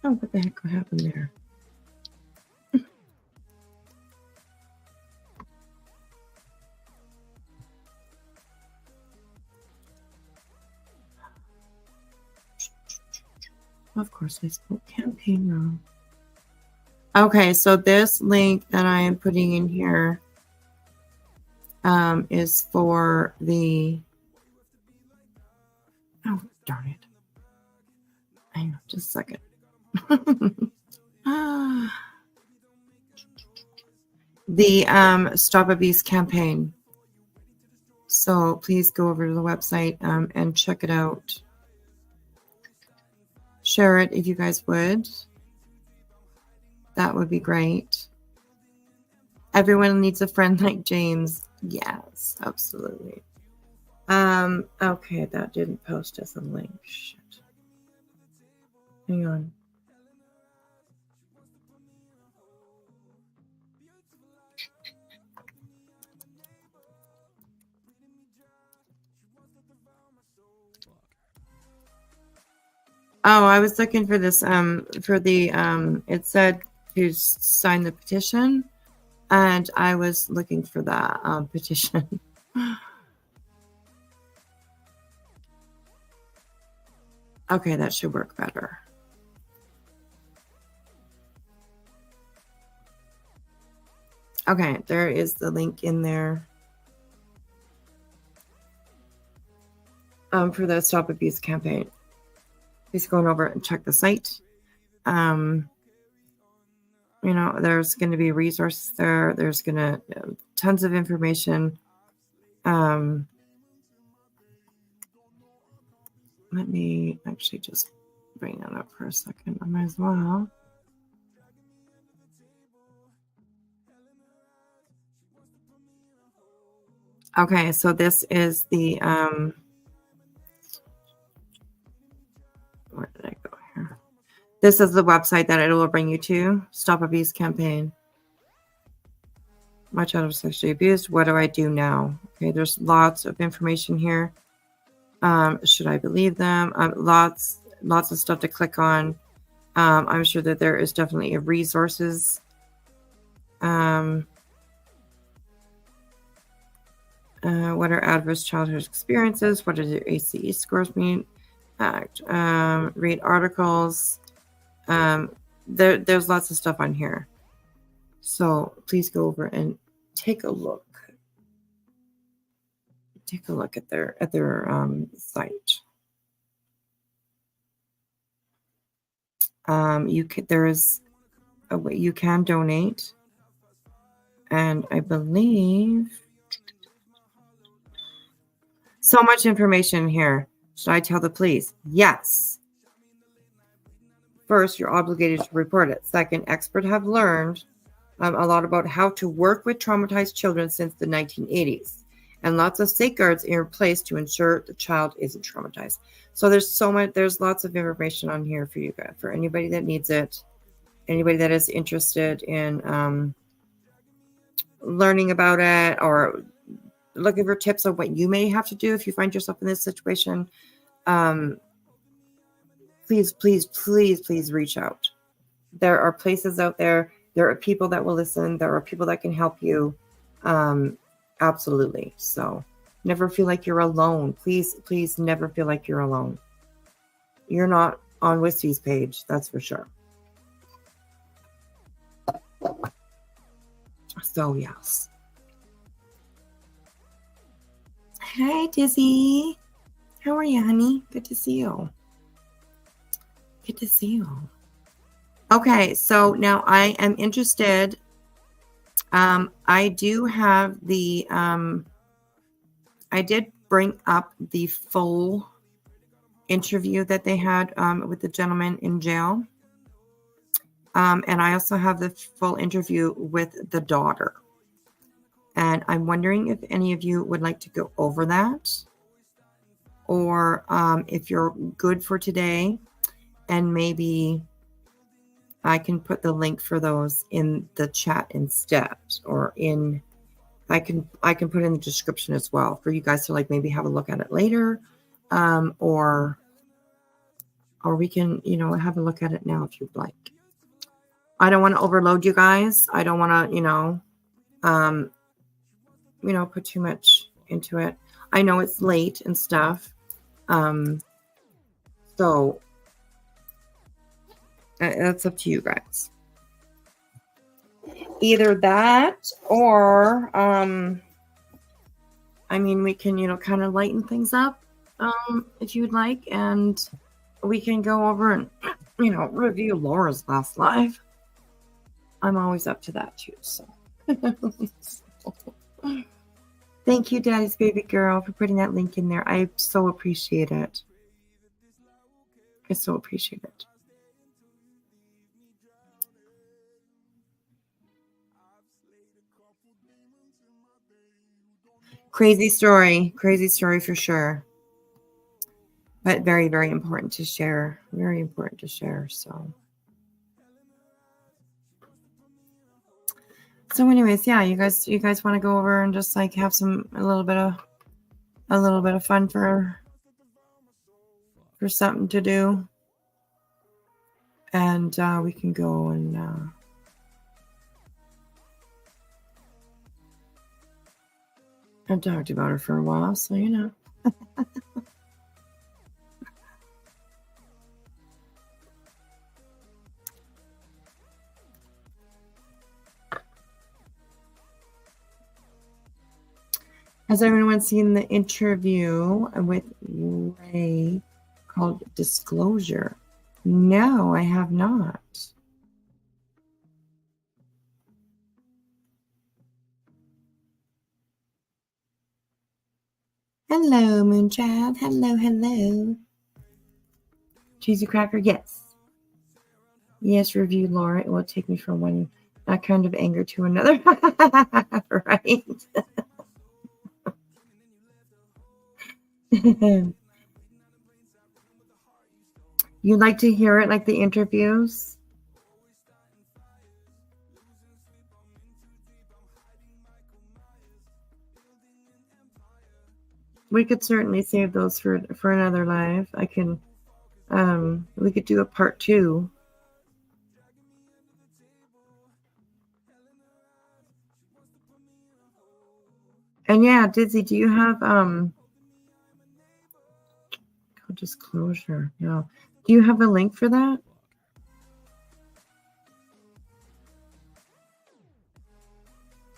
Oh, what the heck happened there? Of course, I spelled campaign wrong. Okay, so this link that I am putting in here is for the. Oh, darn it. Hang on just a second. The Stop Abuse campaign. So please go over to the website and check it out. Share it if you guys would. That would be great. Everyone needs a friend like James. Yes, absolutely. Okay, that didn't post as a link. Shit. Hang on. Oh, I was looking for this for the it said to sign the petition, and I was looking for that petition. Okay, that should work better. Okay, there is the link in there for the Stop Abuse campaign. Please go on over and check the site. You know, there's going to be resources there. There's going to tons of information. Let me actually just bring that up for a second. I might as well. Okay, so this is the where did I go here? This is the website that it will bring you to. Stop Abuse campaign. My child was sexually abused. What do I do now? Okay, there's lots of information here. Should I believe them? Lots of stuff to click on. I'm sure that there is definitely resources. What are adverse childhood experiences? What does your ACE scores mean? Read articles. There's lots of stuff on here. So please go over and take a look. Take a look at their site. There is a way you can donate, and I believe so much information here. Should I tell the police? Yes. First, you're obligated to report it. Second, experts have learned a lot about how to work with traumatized children since the 1980s. And lots of safeguards are in place to ensure the child isn't traumatized. So there's lots of information on here for you guys, for anybody that needs it, anybody that is interested in learning about it or looking for tips on what you may have to do if you find yourself in this situation. Please reach out. There are places out there. There are people that will listen. There are people that can help you. Absolutely. So never feel like you're alone. Please never feel like you're alone. You're not on Whiskey's page, that's for sure. So yes. Hi, Dizzy. How are you, honey? Good to see you. Good to see you. Okay, so now I am interested. I do have the, I did bring up the full interview that they had with the gentleman in jail. And I also have the full interview with the daughter. And I'm wondering if any of you would like to go over that, or if you're good for today, and maybe I can put the link for those in the chat instead, or I can put it in the description as well for you guys to like maybe have a look at it later, or or we can, have a look at it now if you'd like. I don't want to overload you guys. I don't want to, put too much into it. I know it's late and stuff. So that's up to you guys. Either that or, we can, kind of lighten things up, if you'd like, and we can go over and, review Laura's last live. I'm always up to that too, so. Thank you, Daddy's baby girl, for putting that link in there. I so appreciate it. I so appreciate it. Crazy story for sure. But very, very important to share. Very important to share. So anyways, yeah, you guys want to go over and just like have a little bit of fun for something to do. And we can go and I've talked about her for a while, so Has everyone seen the interview with Ray called Disclosure? No, I have not. Hello, Moonchild. Hello. Cheesy cracker, yes. Yes, review Laura. It will take me from that kind of anger to another. Right. You like to hear it like the interviews? We could certainly save those for another live. I can we could do a part 2. And yeah, Dizzy, do you have Disclosure? No. Do you have a link for that?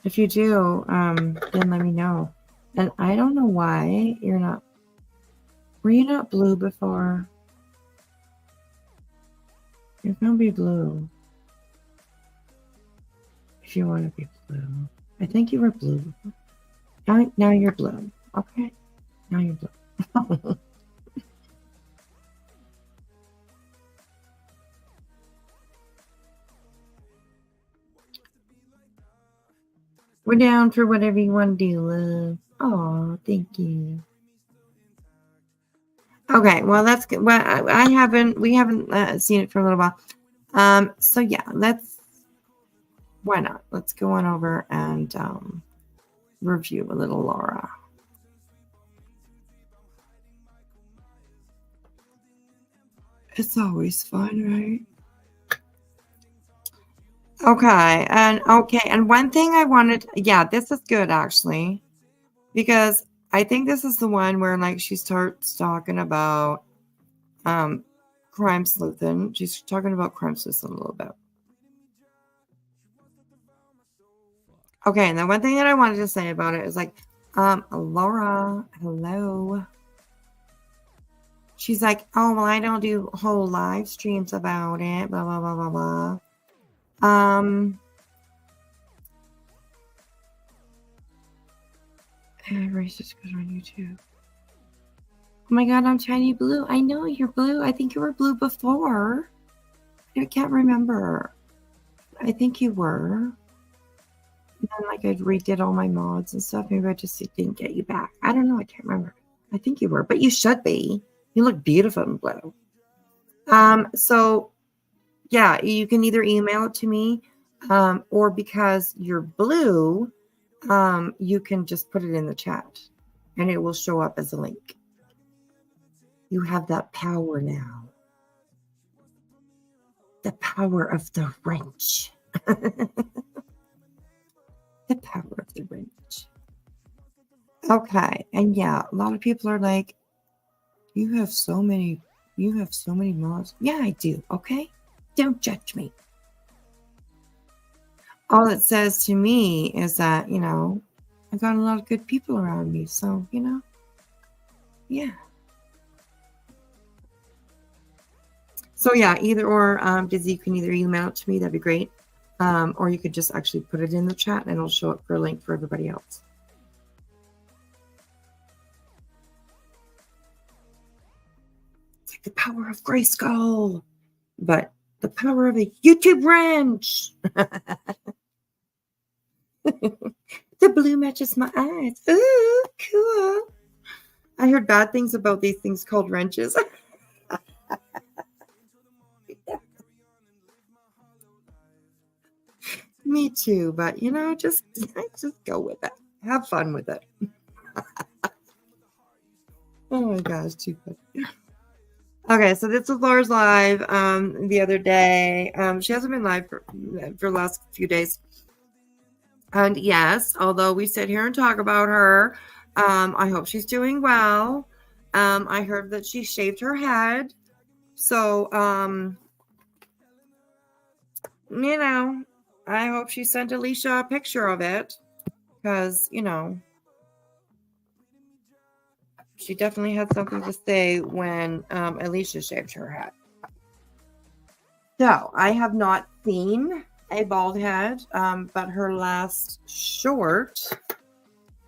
If you do, then let me know. And I don't know why you're not. Were you not blue before? You're gonna be blue. If you want to be blue. I think you were blue. Now you're blue. Okay. Now you're blue. We're down for whatever you want to do, love. Oh, thank you. Okay, well, that's good. Well, we haven't seen it for a little while. So yeah, why not? Let's go on over and review a little Laura. It's always fun, right? Okay, and one thing I wanted, this is good actually, because I think this is the one where like she starts talking about crime sleuthing. She's talking about crime sleuthing a little bit. Okay, and the one thing that I wanted to say about it is like, Laura, hello. She's like, oh, well, I don't do whole live streams about it, blah, blah, blah, blah, blah. Racist goes on YouTube. Oh my god, I'm tiny blue. I know you're blue. I think you were blue before. I can't remember. I think you were. And then like I redid all my mods and stuff. Maybe I just didn't get you back. I don't know. I can't remember. I think you were, but you should be. You look beautiful in blue. So yeah, you can either email it to me, or because you're blue, you can just put it in the chat and it will show up as a link. You have that power now. The power of the wrench. The power of the wrench. Okay, and yeah, a lot of people are like, you have so many mods. Yeah, I do, okay? Don't judge me. All it says to me is that, I got a lot of good people around me, so, yeah. So yeah, either or, Dizzy, you can either email it to me, that'd be great. Or you could just actually put it in the chat and it'll show up for a link for everybody else. It's like the power of Grayskull, but the power of a YouTube wrench. The blue matches my eyes. Ooh, cool. I heard bad things about these things called wrenches. Me too, but just go with it. Have fun with it. Oh my gosh, too funny. Okay, so this was Laura's live the other day. She hasn't been live for the last few days. And yes, although we sit here and talk about her, I hope she's doing well. I heard that she shaved her head. So, I hope she sent Alicia a picture of it because, she definitely had something to say when Alicia shaved her head. So, I have not seen a bald head, but her last short,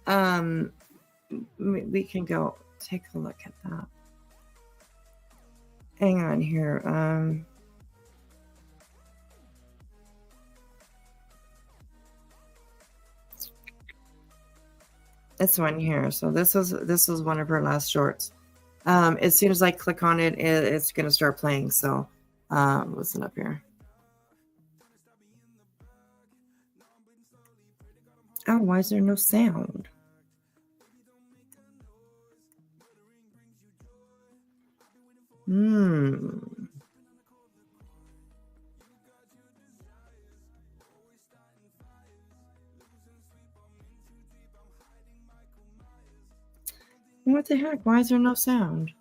we can go take a look at that. Hang on here. This one here. So this was one of her last shorts. As soon as I click on it, it's going to start playing. So listen up here. Oh, why is there no sound? What the heck? Why is there no sound?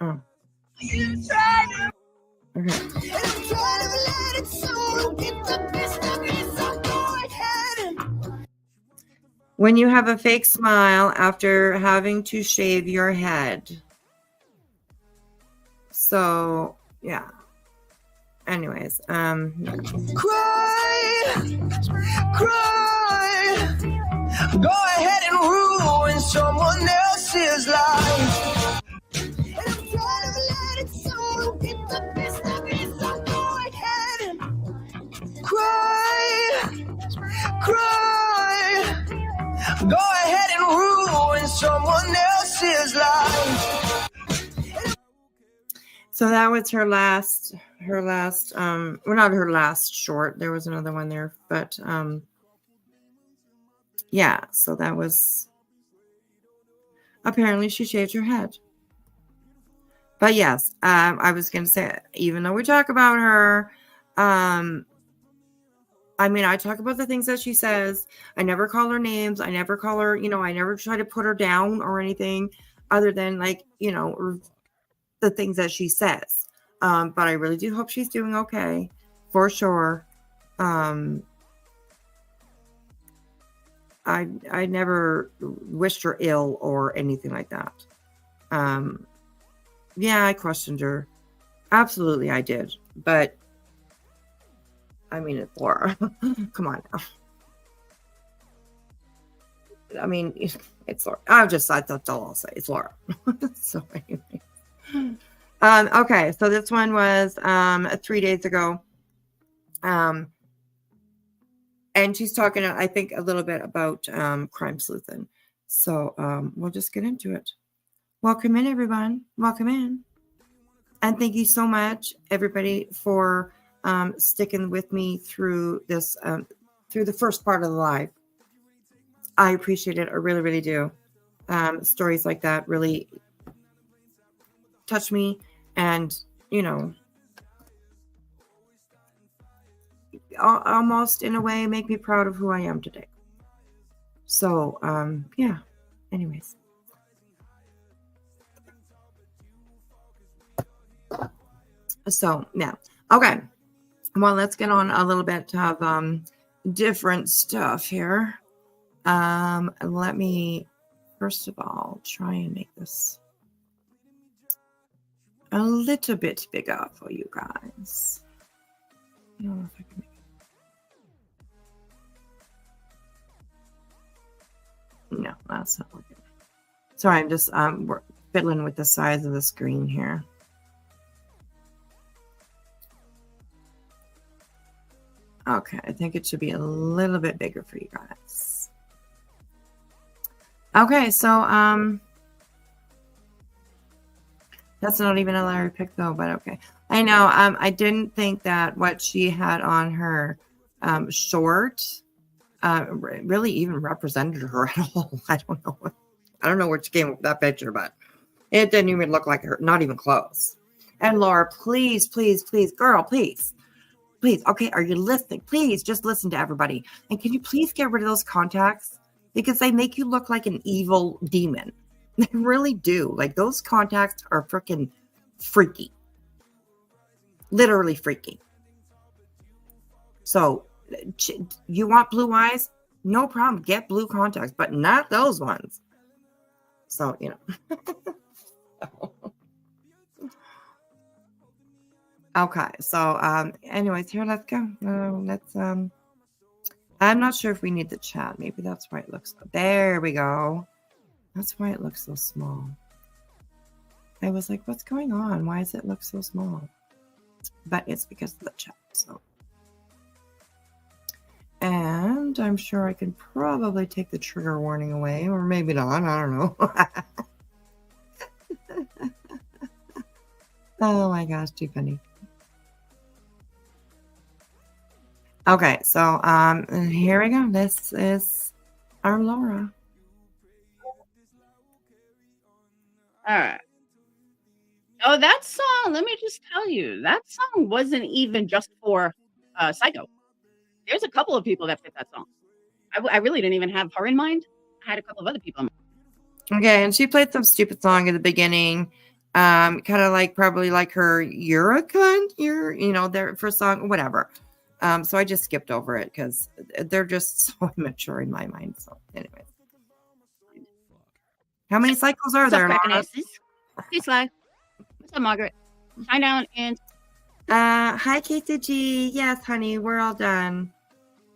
Oh. When you have a fake smile after having to shave your head. So, yeah. Anyways, Cry, go ahead and ruin someone else's life. And I'm tired of letting someone get the best of me, so go ahead and cry, go ahead and ruin someone else's life. so that was her last, well, not her last short. There was another one there, but yeah, so that was, apparently she shaved her head. But yes, I was going to say, even though we talk about her, I talk about the things that she says. I never call her names. I never call her, I never try to put her down or anything other than the things that she says. But I really do hope she's doing okay, for sure. I never wished her ill or anything like that. Yeah, I questioned her. Absolutely, I did. But it's Laura. Come on now. It's Laura. I thought that's all I'll say. It's Laura. So anyway. Okay, so this one was 3 days ago. And she's talking, I think, a little bit about crime sleuthing. So we'll just get into it. Welcome in, everyone. Welcome in. And thank you so much, everybody, for sticking with me through this, through the first part of the live. I appreciate it. I really, really do. Stories like that really touch me, and almost in a way make me proud of who I am today. So, yeah. Anyways. So, yeah. Okay. Well, let's get on a little bit of different stuff here. Let me first of all try and make this a little bit bigger for you guys. I don't know if I can make it. No, that's not working. Sorry, I'm just we're fiddling with the size of the screen here. Okay, I think it should be a little bit bigger for you guys. Okay, so that's not even a Larry pick though, but okay. I know I didn't think that what she had on her short really even represented her at all. I don't know where she came with that picture, but it didn't even look like her, not even close. And Laura, please, please, please, girl, please. Please, okay, are you listening? Please just listen to everybody. And can you please get rid of those contacts? Because they make you look like an evil demon. They really do. Like, those contacts are freaking freaky. Literally freaky. So, you want blue eyes? No problem. Get blue contacts, but not those ones. So, Okay, so anyways, here, let's go. I'm not sure if we need the chat. Maybe that's why it looks, there we go. That's why it looks so small. I was like, what's going on? Why does it look so small? But it's because of the chat, so. And I'm sure I can probably take the trigger warning away, or maybe not, I don't know. Oh my gosh, too funny. Okay, so here we go. This is our Laura. All right. Oh, that song, let me just tell you, that song wasn't even just for Psycho. There's a couple of people that fit that song. I really didn't even have her in mind. I had a couple of other people in mind. Okay, and she played some stupid song at the beginning. Kind of like, probably like her, you're a cunt, their first song, whatever. So I just skipped over it because they're just so immature in my mind. So, anyways. How many cycles are there? Hey, Sly. What's up, Margaret? Shine down and. Hi, KCG. Yes, honey, we're all done.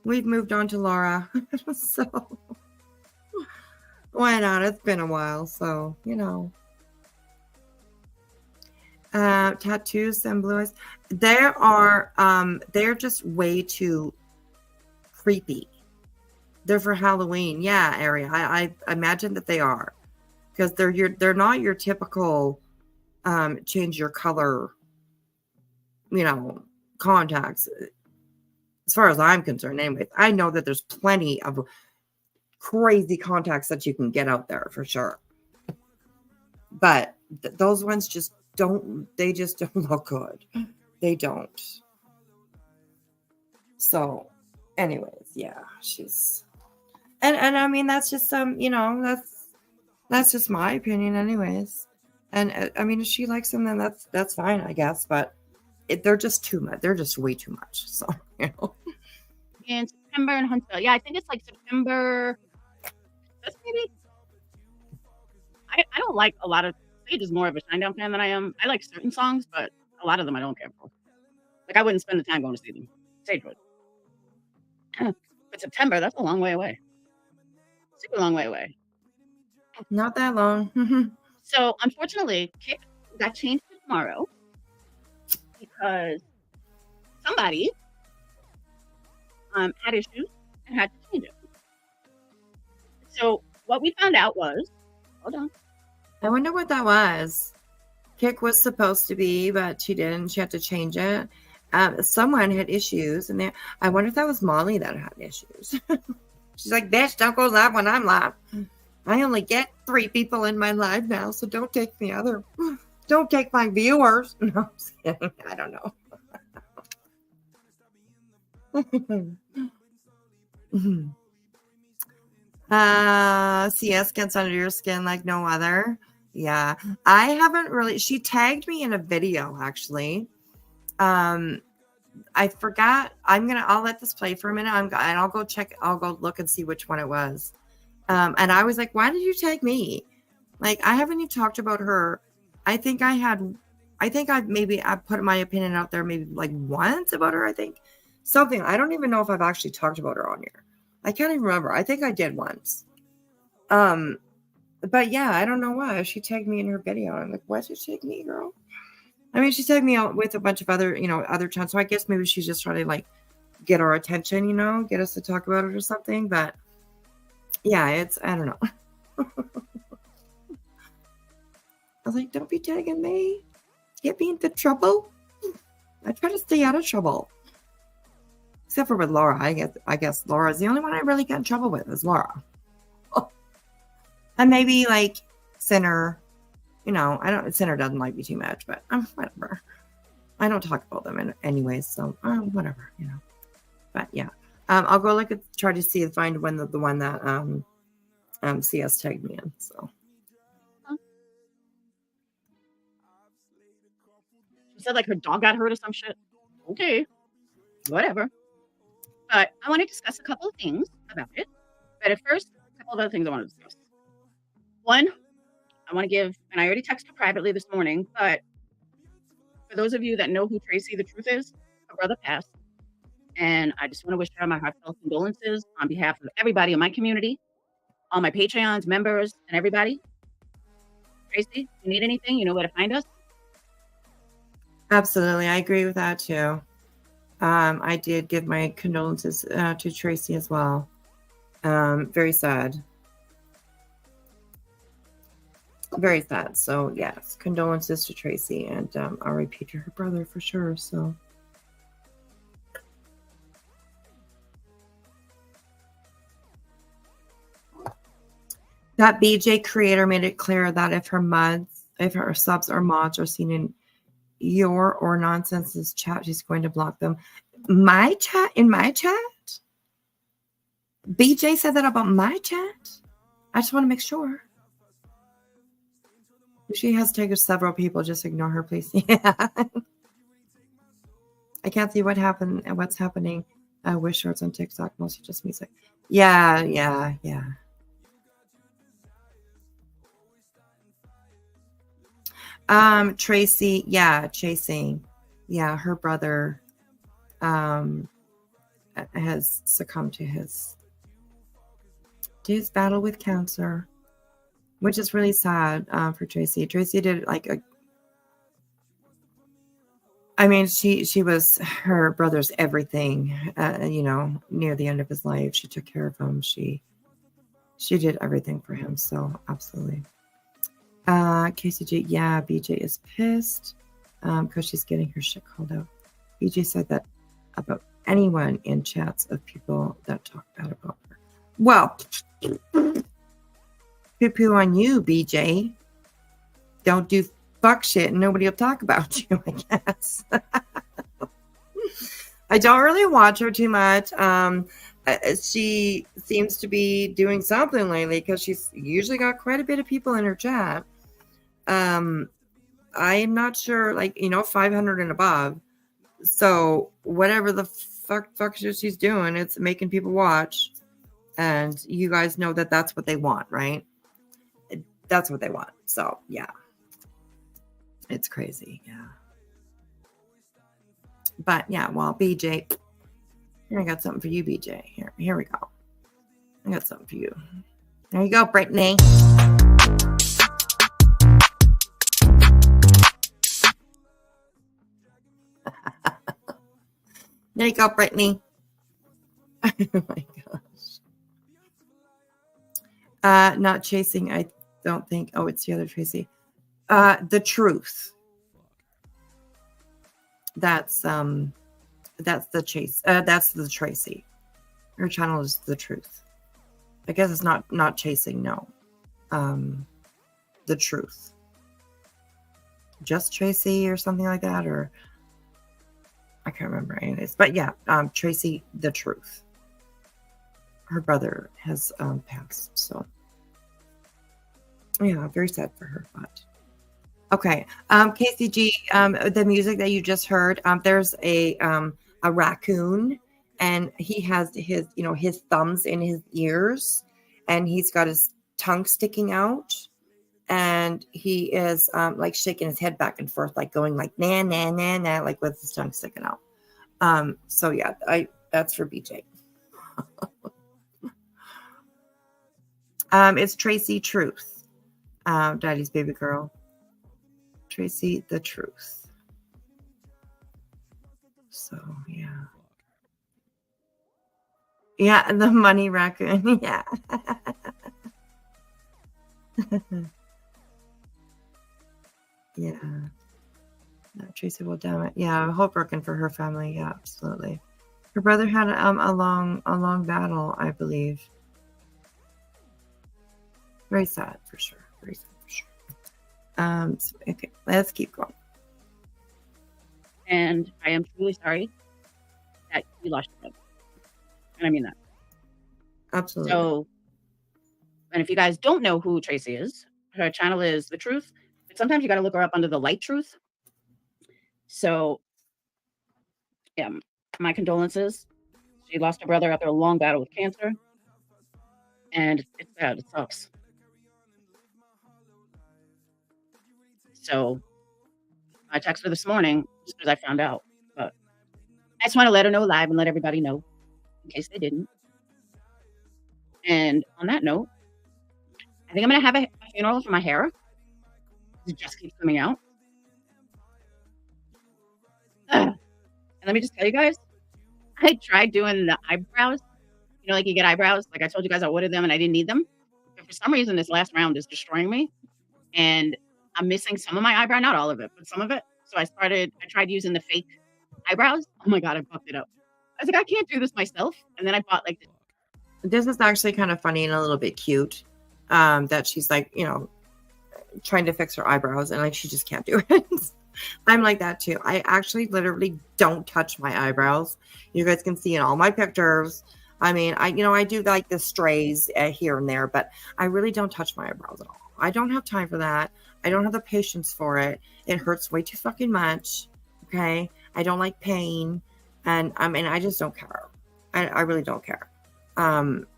We've moved on to Laura. So, why not? It's been a while, so, tattoos and blue eyes. They're just way too creepy. They're for Halloween. Yeah, Ari. I imagine that they are. Because they're not your typical change your color, contacts. As far as I'm concerned, anyways. I know that there's plenty of crazy contacts that you can get out there for sure. But those ones just don't look good. They don't. So, anyways, yeah, she's and I mean that's just that's just my opinion, anyways. And I mean, if she likes them, then that's fine, I guess. But they're just too much. They're just way too much. So, In September in Huntsville. Yeah, I think it's like September. That's maybe. I don't like a lot of. Sage is more of a Shinedown fan than I am. I like certain songs, but a lot of them I don't care for. Like, I wouldn't spend the time going to see them. Sage would. But September, that's a long way away. Super long way away. Not that long. So, unfortunately, Kick got changed to tomorrow because somebody had issues and had to change it. So, what we found out was, hold on. I wonder what that was. Kick was supposed to be, but she didn't. She had to change it. Someone had issues, and I wonder if that was Molly that had issues. She's like, bitch, don't go live when I'm live. I only get 3 people in my live now, so don't take don't take my viewers. No, I'm just kidding. I don't know. CS gets under your skin like no other. Yeah, I haven't really. She tagged me in a video actually. I forgot. I'll let this play for a minute. And I'll go check. I'll go look and see which one it was. And I was like, why did you tag me? Like, I haven't even talked about her. I think I've put my opinion out there maybe like once about her. I think something. I don't even know if I've actually talked about her on here. I can't even remember. I think I did once. But yeah, I don't know why she tagged me in her video. I'm like, why did she tag me, girl? I mean, she tagged me out with a bunch of other, other channels. So I guess maybe she's just trying to like get our attention, get us to talk about it or something. But yeah, I don't know. I was like, don't be tagging me. Get me into trouble. I try to stay out of trouble. Except for with Laura. I guess Laura's the only one I really get in trouble with is Laura. And maybe like Sinner. Sinner doesn't like me too much, but whatever. I don't talk about them anyways, so whatever, But yeah, I'll go try to find the one that CS tagged me in. So She said like her dog got hurt or some shit. Okay, whatever. But I want to discuss a couple of things about it. But at first, a couple of other things I want to discuss. One, I want to give, and I already texted her privately this morning, but for those of you that know who Tracy the Truth is, her brother passed. And I just want to wish her my heartfelt condolences on behalf of everybody in my community, all my Patreons, members, and everybody. Tracy, if you need anything, you know where to find us. Absolutely. I agree with that too. I did give my condolences to Tracy as well. Very sad. Very sad. So yes, condolences to Tracy and RIP to her brother for sure. So that BJ creator made it clear that if her subs or mods are seen in your or Nonsense's chat, she's going to block them. In my chat? BJ said that about my chat? I just want to make sure. She has taken several people. Just ignore her, please. Yeah. I can't see what happened and what's happening with shorts on TikTok. Mostly just music. Yeah. Tracy, chasing. Yeah, her brother has succumbed to his battle with cancer, which is really sad for Tracy. Tracy did she was her brother's everything. Near the end of his life, she took care of him. She did everything for him. So absolutely. KCG, yeah, BJ is pissed because she's getting her shit called out. BJ said that about anyone in chats of people that talk bad about her. Well, poo-poo on you, BJ. Don't do fuck shit and nobody will talk about you, I guess. I don't really watch her too much. She seems to be doing something lately because she's usually got quite a bit of people in her chat. I am not sure, 500 and above. So whatever the fuck she's doing, it's making people watch. And you guys know that that's what they want, right? That's what they want. So yeah, it's crazy. Yeah. But yeah, well, BJ, here I got something for you, BJ. Here we go. I got something for you. There you go, Brittany. There you go, Brittany. Oh my gosh. Not chasing, I don't think. Oh, it's the other Tracy. The Truth. That's the chase. That's the Tracy. Her channel is The Truth. I guess it's not chasing. No, the truth. Just Tracy or something like that, or I can't remember anyways. But yeah, Tracy the truth. Her brother has passed, so yeah, very sad for her. But okay, KCG, the music that you just heard, there's a raccoon, and he has his his thumbs in his ears, and he's got his tongue sticking out, and he is like shaking his head back and forth, like going like nah nah nah nah, like with his tongue sticking out. So yeah, that's for BJ. It's Tracy Truth, Daddy's baby girl. Tracy the Truth. So yeah, the money raccoon. Yeah. Yeah. No, Tracy will damn it. Yeah, I'm heartbroken for her family. Yeah, absolutely. Her brother had a long battle, I believe. Very sad for sure. Very sad for sure. So, okay, let's keep going. And I am truly sorry that you lost your brother. And I mean that. Absolutely. So, and if you guys don't know who Tracy is, her channel is The Truth. But sometimes you got to look her up under the light truth. So, yeah, my condolences. She lost her brother after a long battle with cancer. And it's sad. It sucks. So, I texted her this morning just because I found out. But I just want to let her know live and let everybody know in case they didn't. And on that note, I think I'm going to have a funeral for my hair. It just keeps coming out. And let me just tell you guys, I tried doing the eyebrows. You know, like you get eyebrows. Like I told you guys I ordered them and I didn't need them. But for some reason, this last round is destroying me. And I'm missing some of my eyebrow, not all of it, but some of it. So I tried using the fake eyebrows. Oh my God, I fucked it up. I was like, I can't do this myself. And then I bought like This is actually kind of funny and a little bit cute. That she's like, trying to fix her eyebrows and like she just can't do it. I'm like that too. I actually literally don't touch my eyebrows. You guys can see in all my pictures. I mean, I do like the strays here and there, but I really don't touch my eyebrows at all. I don't have time for that. I don't have the patience for it. It hurts way too fucking much. Okay. I don't like pain. And I just don't care. I really don't care.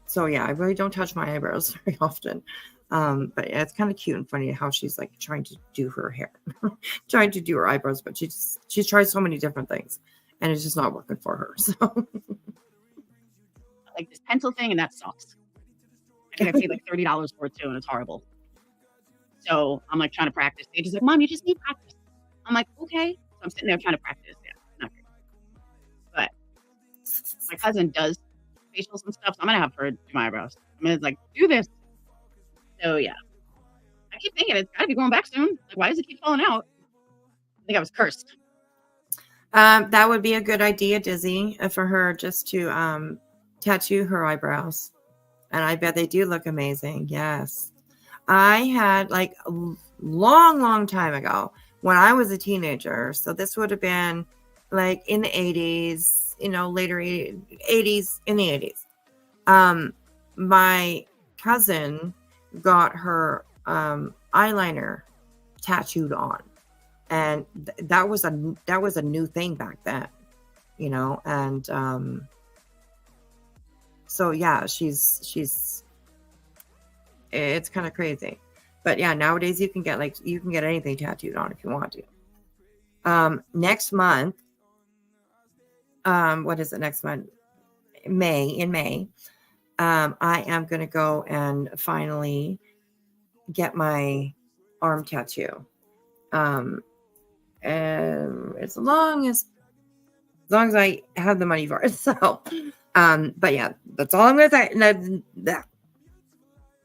So yeah, I really don't touch my eyebrows very often. But yeah, it's kind of cute and funny how she's like trying to do her hair, trying to do her eyebrows, but she's tried so many different things and it's just not working for her. So like this pencil thing and that sucks. I think I paid like $30 for it too and it's horrible. So I'm like trying to practice. They're just like, Mom, you just need practice. I'm like, okay. So I'm sitting there trying to practice. Yeah, not great. But my cousin does facials and stuff, so I'm gonna have her do my eyebrows. I'm gonna like do this. So yeah, I keep thinking it's gotta be going back soon. Like, why does it keep falling out? I think I was cursed. that would be a good idea, Dizzy, for her just to tattoo her eyebrows, and I bet they do look amazing. Yes, I had like a long time ago when I was a teenager. So this would have been like in the 80s, later 80s, in the 80s. My cousin got her eyeliner tattooed on, and that was a new thing back then, and so yeah, it's kind of crazy. But yeah, nowadays you can get anything tattooed on if you want to. Next month, what is it next month? In May, I am going to go and finally get my arm tattoo. And as long as I have the money for it. So, but yeah, that's all I'm going to say.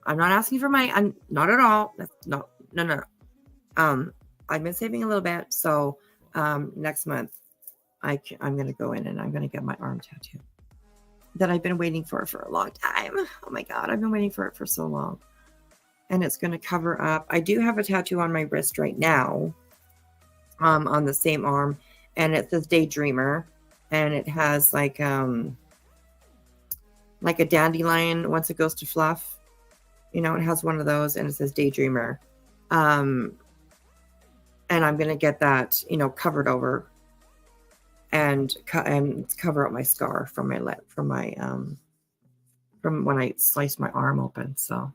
I'm not asking for I'm not at all. No. I've been saving a little bit. So, next month I'm going to go in and I'm going to get my arm tattoo. that I've been waiting for a long time. Oh my God, I've been waiting for it for so long. And it's going to cover up. I do have a tattoo on my wrist right now, on the same arm, and it says Daydreamer, and it has like a dandelion once it goes to fluff. You know, it has one of those, and it says Daydreamer. And I'm going to get that, you know, covered over and cover up my scar from when I sliced my arm open. So,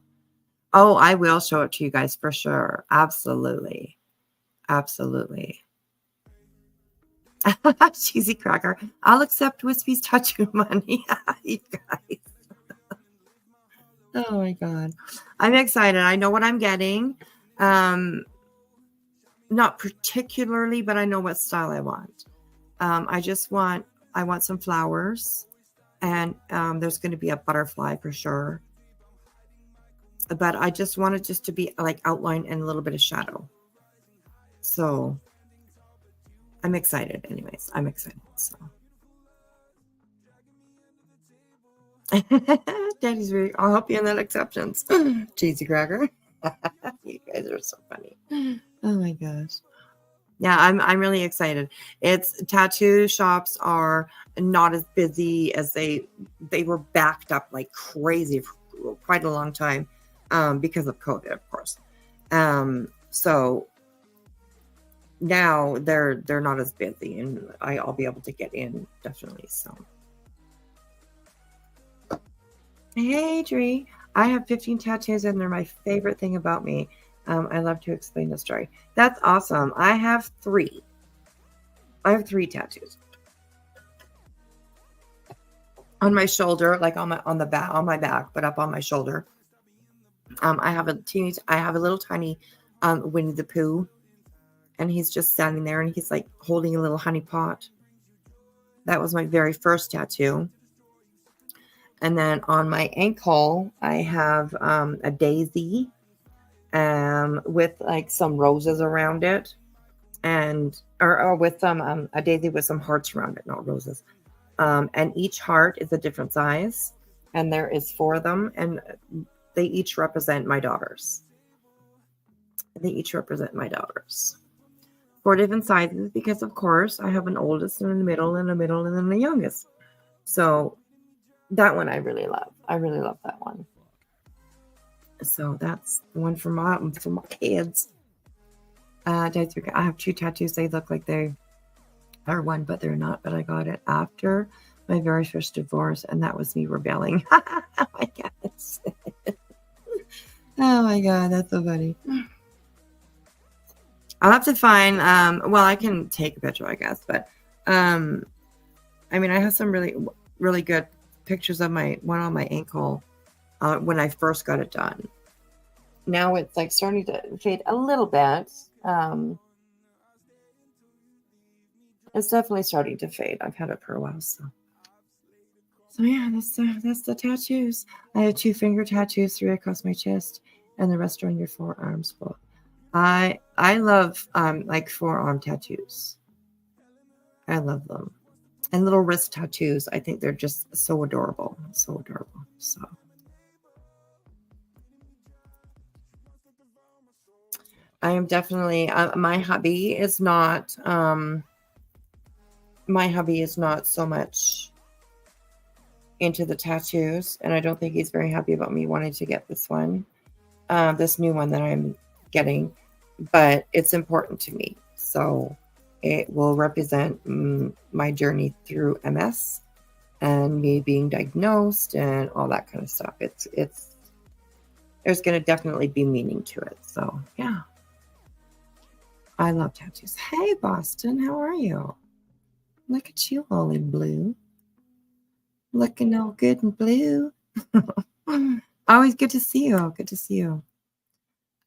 oh, I will show it to you guys for sure. Absolutely. Absolutely. Cheesy cracker. I'll accept Wispy's tattoo money. You guys. Oh my God. I'm excited. I know what I'm getting. Not particularly, but I know what style I want. I want some flowers, and there's going to be a butterfly for sure. But I just want it just to be like outline and a little bit of shadow. So I'm excited. Anyways, I'm excited. So Daddy's very, I'll help you in that acceptance. Cheesy cracker. You guys are so funny. Oh my gosh. Yeah, I'm really excited. It's tattoo shops are not as busy as they were backed up like crazy for quite a long time, because of COVID, of course. So now they're not as busy, and I'll be able to get in definitely. So hey, Dree, I have 15 tattoos, and they're my favorite thing about me. I love to explain the story. That's awesome. I have 3. I have 3 tattoos on my shoulder, like on my back, but up on my shoulder. I have a little tiny Winnie the Pooh, and he's just standing there, and he's like holding a little honey pot. That was my very first tattoo. And then on my ankle, I have a daisy, with like some roses around it, and or with some a daisy with some hearts around it, not roses. And each heart is a different size, and there is 4 of them, and they each represent my daughters. 4 different sizes, because of course I have an oldest and a middle and a middle and then the youngest. So that one I really love. I really love that one. So that's the one for my kids. I have 2 tattoos. They look like they are one, but they're not. But I got it after my very first divorce, and that was me rebelling. Oh my God. Oh my God, that's so funny. I'll have to find, well, I can take a picture, I guess, but I mean, I have some really, really good pictures of one on my ankle when I first got it done. Now it's like starting to fade a little bit. It's definitely starting to fade. I've had it for a while, so yeah, that's the tattoos. I have 2 finger tattoos, 3 across my chest, and the rest are on your forearms. Well, I love like forearm tattoos. I love them. And little wrist tattoos. I think they're just so adorable. So adorable. So I am definitely my hubby is not so much into the tattoos, and I don't think he's very happy about me wanting to get this one, this new one that I'm getting, but it's important to me. So it will represent my journey through MS and me being diagnosed and all that kind of stuff. There's going to definitely be meaning to it. So yeah, I love tattoos. Hey, Boston, how are you? Look at you all in blue. Looking all good in blue. Always good to see you. Good to see you.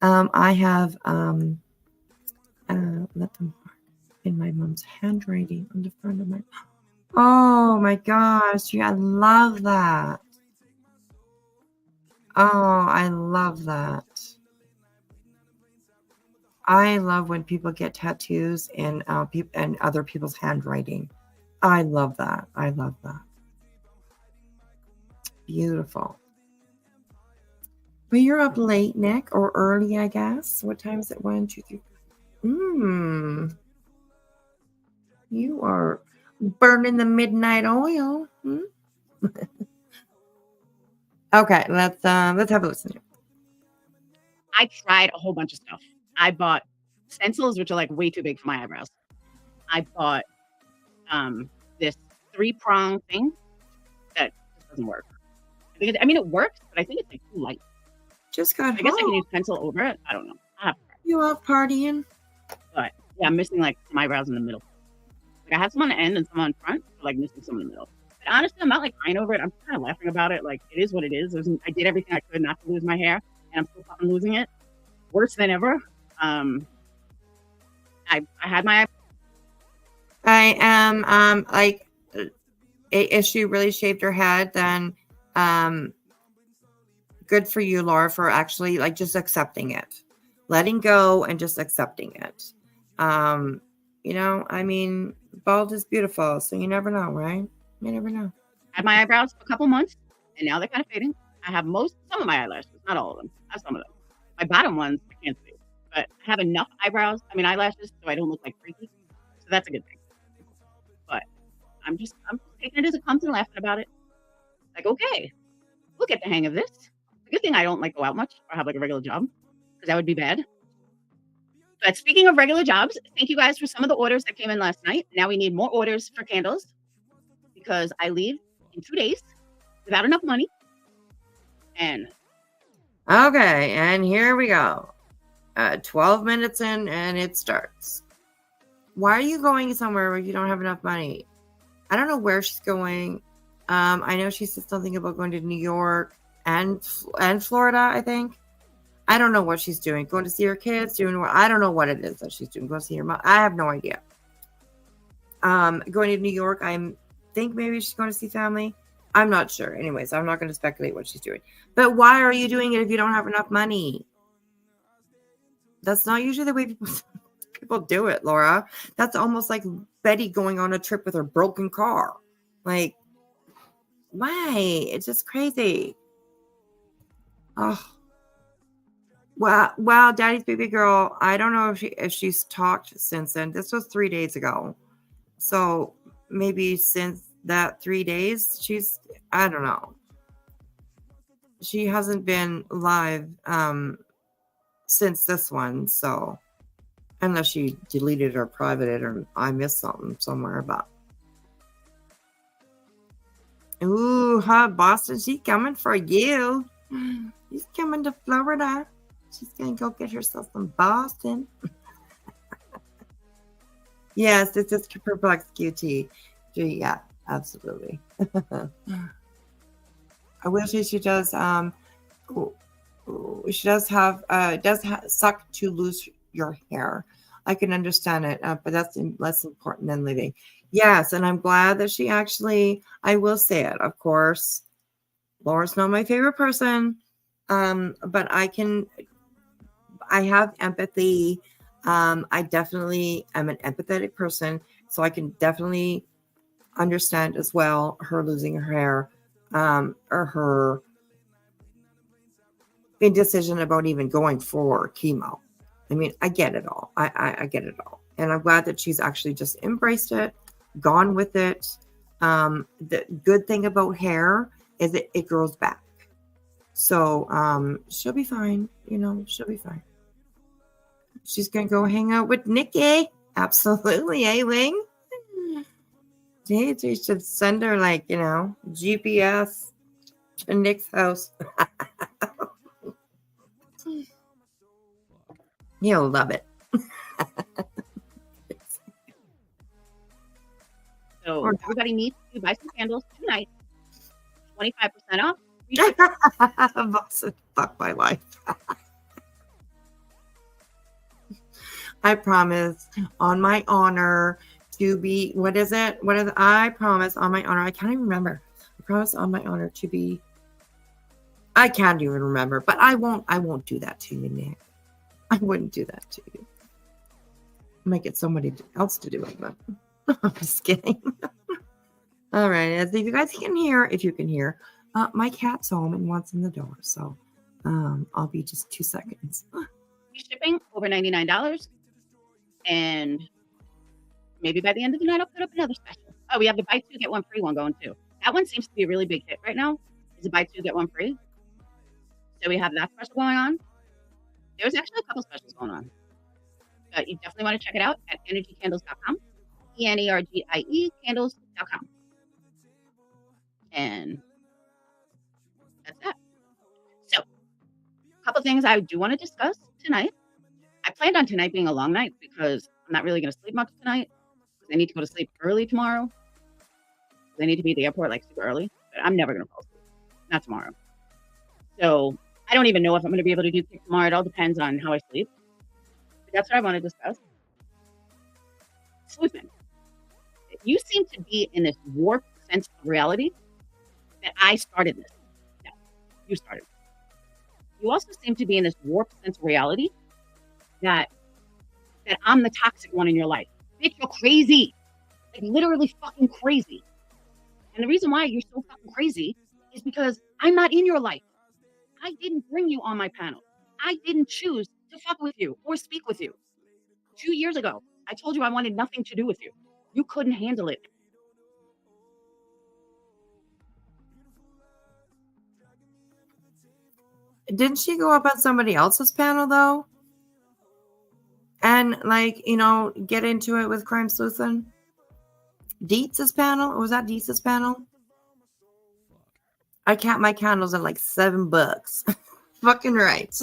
I have let them in my mom's handwriting on the front of my. Oh my gosh! Yeah, I love that. Oh, I love that. I love when people get tattoos and and other people's handwriting. I love that. I love that. Beautiful. But you're up late, Nick, or early, I guess. What time is it? 1, 2, 3. You are burning the midnight oil. Okay, let's have a listen here. I tried a whole bunch of stuff. I bought stencils, which are like way too big for my eyebrows. I bought this 3-prong thing that just doesn't work. I mean, it works, but I think it's like too light. Just got I guess I can home. use pencil over it. I don't know. You out partying? But yeah, I'm missing like some eyebrows in the middle. Like I have some on the end and some on front, but like missing some in the middle. But honestly, I'm not like crying over it. I'm kind of laughing about it. Like it is what it is. I did everything I could not to lose my hair, and I'm still fucking losing it. Worse than ever. I had my. I am like, if she really shaved her head, then good for you, Laura, for actually like just accepting it, letting go and just accepting it. You know, I mean, bald is beautiful, so you never know, right? You never know. I had my eyebrows for a couple months, and now they're kind of fading. I have some of my eyelashes, not all of them. I have some of them. My bottom ones, I can't see, but I have enough eyelashes, so I don't look like freaky. So that's a good thing. But I'm taking it as it comes and laughing about it. Like, okay, we'll get the hang of this. The good thing I don't like go out much or have like a regular job, because that would be bad. But speaking of regular jobs, thank you guys for some of the orders that came in last night. Now we need more orders for candles because I leave in 2 days without enough money. And Okay, and here we go. 12 minutes in, and it starts. Why are you going somewhere where you don't have enough money? I don't know where she's going. I know she said something about going to New York and Florida, I think. I don't know what she's doing. Going to see her kids, doing what? I don't know what it is that she's doing. Going to see her mom. I have no idea. Going to New York, I think maybe she's going to see family. I'm not sure. Anyways, I'm not going to speculate what she's doing. But why are you doing it if you don't have enough money? That's not usually the way people do it, Laura. That's almost like Betty going on a trip with her broken car. Like, why? It's just crazy. Oh. Wow, Daddy's baby girl. I don't know if she's talked since then. This was 3 days ago. So maybe since that 3 days, I don't know. She hasn't been live since this one, so unless she deleted or privated or I missed something somewhere, but ooh, Boston, she's coming for you. She's coming to Florida. She's gonna go get herself some Boston. Yes, this is Perplex QT. Yeah, absolutely. I wish she does. She does have. Suck to lose your hair. I can understand it, but that's less important than living. Yes, and I'm glad that she actually. I will say it, of course. Laura's not my favorite person, but I have empathy. I definitely am an empathetic person, so I can definitely understand as well her losing her hair, or her indecision about even going for chemo. I mean, I get it all. I get it all, and I'm glad that she's actually just embraced it, gone with it. The good thing about hair is that it grows back, so she'll be fine. You know, she'll be fine. She's gonna go hang out with Nikki. Absolutely, Wing? They should send her like, GPS to Nick's house. You'll love it. So everybody needs to buy some candles tonight. 25% off. Boston, fuck my life. I promise on my honor to be, what is it? I promise on my honor. I can't even remember. I promise on my honor to be, I can't even remember, but I won't do that to you, Nick. I wouldn't do that to you. I might get somebody else to do it, but I'm just kidding. All right. As if you guys can hear, My cat's home and wants in the door, so I'll be just 2 seconds. Shipping over $99, and maybe by the end of the night I'll put up another special. Oh, we have the buy two get one free one going too. That one seems to be a really big hit right now. Is a buy two get one free. So we have that special going on. There's actually a couple specials going on. But you definitely want to check it out at energycandles.com. ENERGIE candles.com. And that's that. So, a couple things I do want to discuss tonight. I planned on tonight being a long night because I'm not really going to sleep much tonight. Because I need to go to sleep early tomorrow. I need to be at the airport like super early. But I'm never going to fall asleep. Not tomorrow. So, I don't even know if I'm going to be able to do kick tomorrow. It all depends on how I sleep. But that's what I want to discuss. Sleuthman, you seem to be in this warped sense of reality that I started this. No, you started. You also seem to be in this warped sense of reality that I'm the toxic one in your life. Bitch, you're crazy. Like literally fucking crazy. And the reason why you're so fucking crazy is because I'm not in your life. I didn't bring you on my panel. I didn't choose to fuck with you or speak with you. 2 years ago, I told you I wanted nothing to do with you. You couldn't handle it. Didn't she go up on somebody else's panel though? And like, you know, get into it with Crime Sleuthing? Dietz's panel? Or was that Dietz's panel? I count my candles at like $7. Fucking right.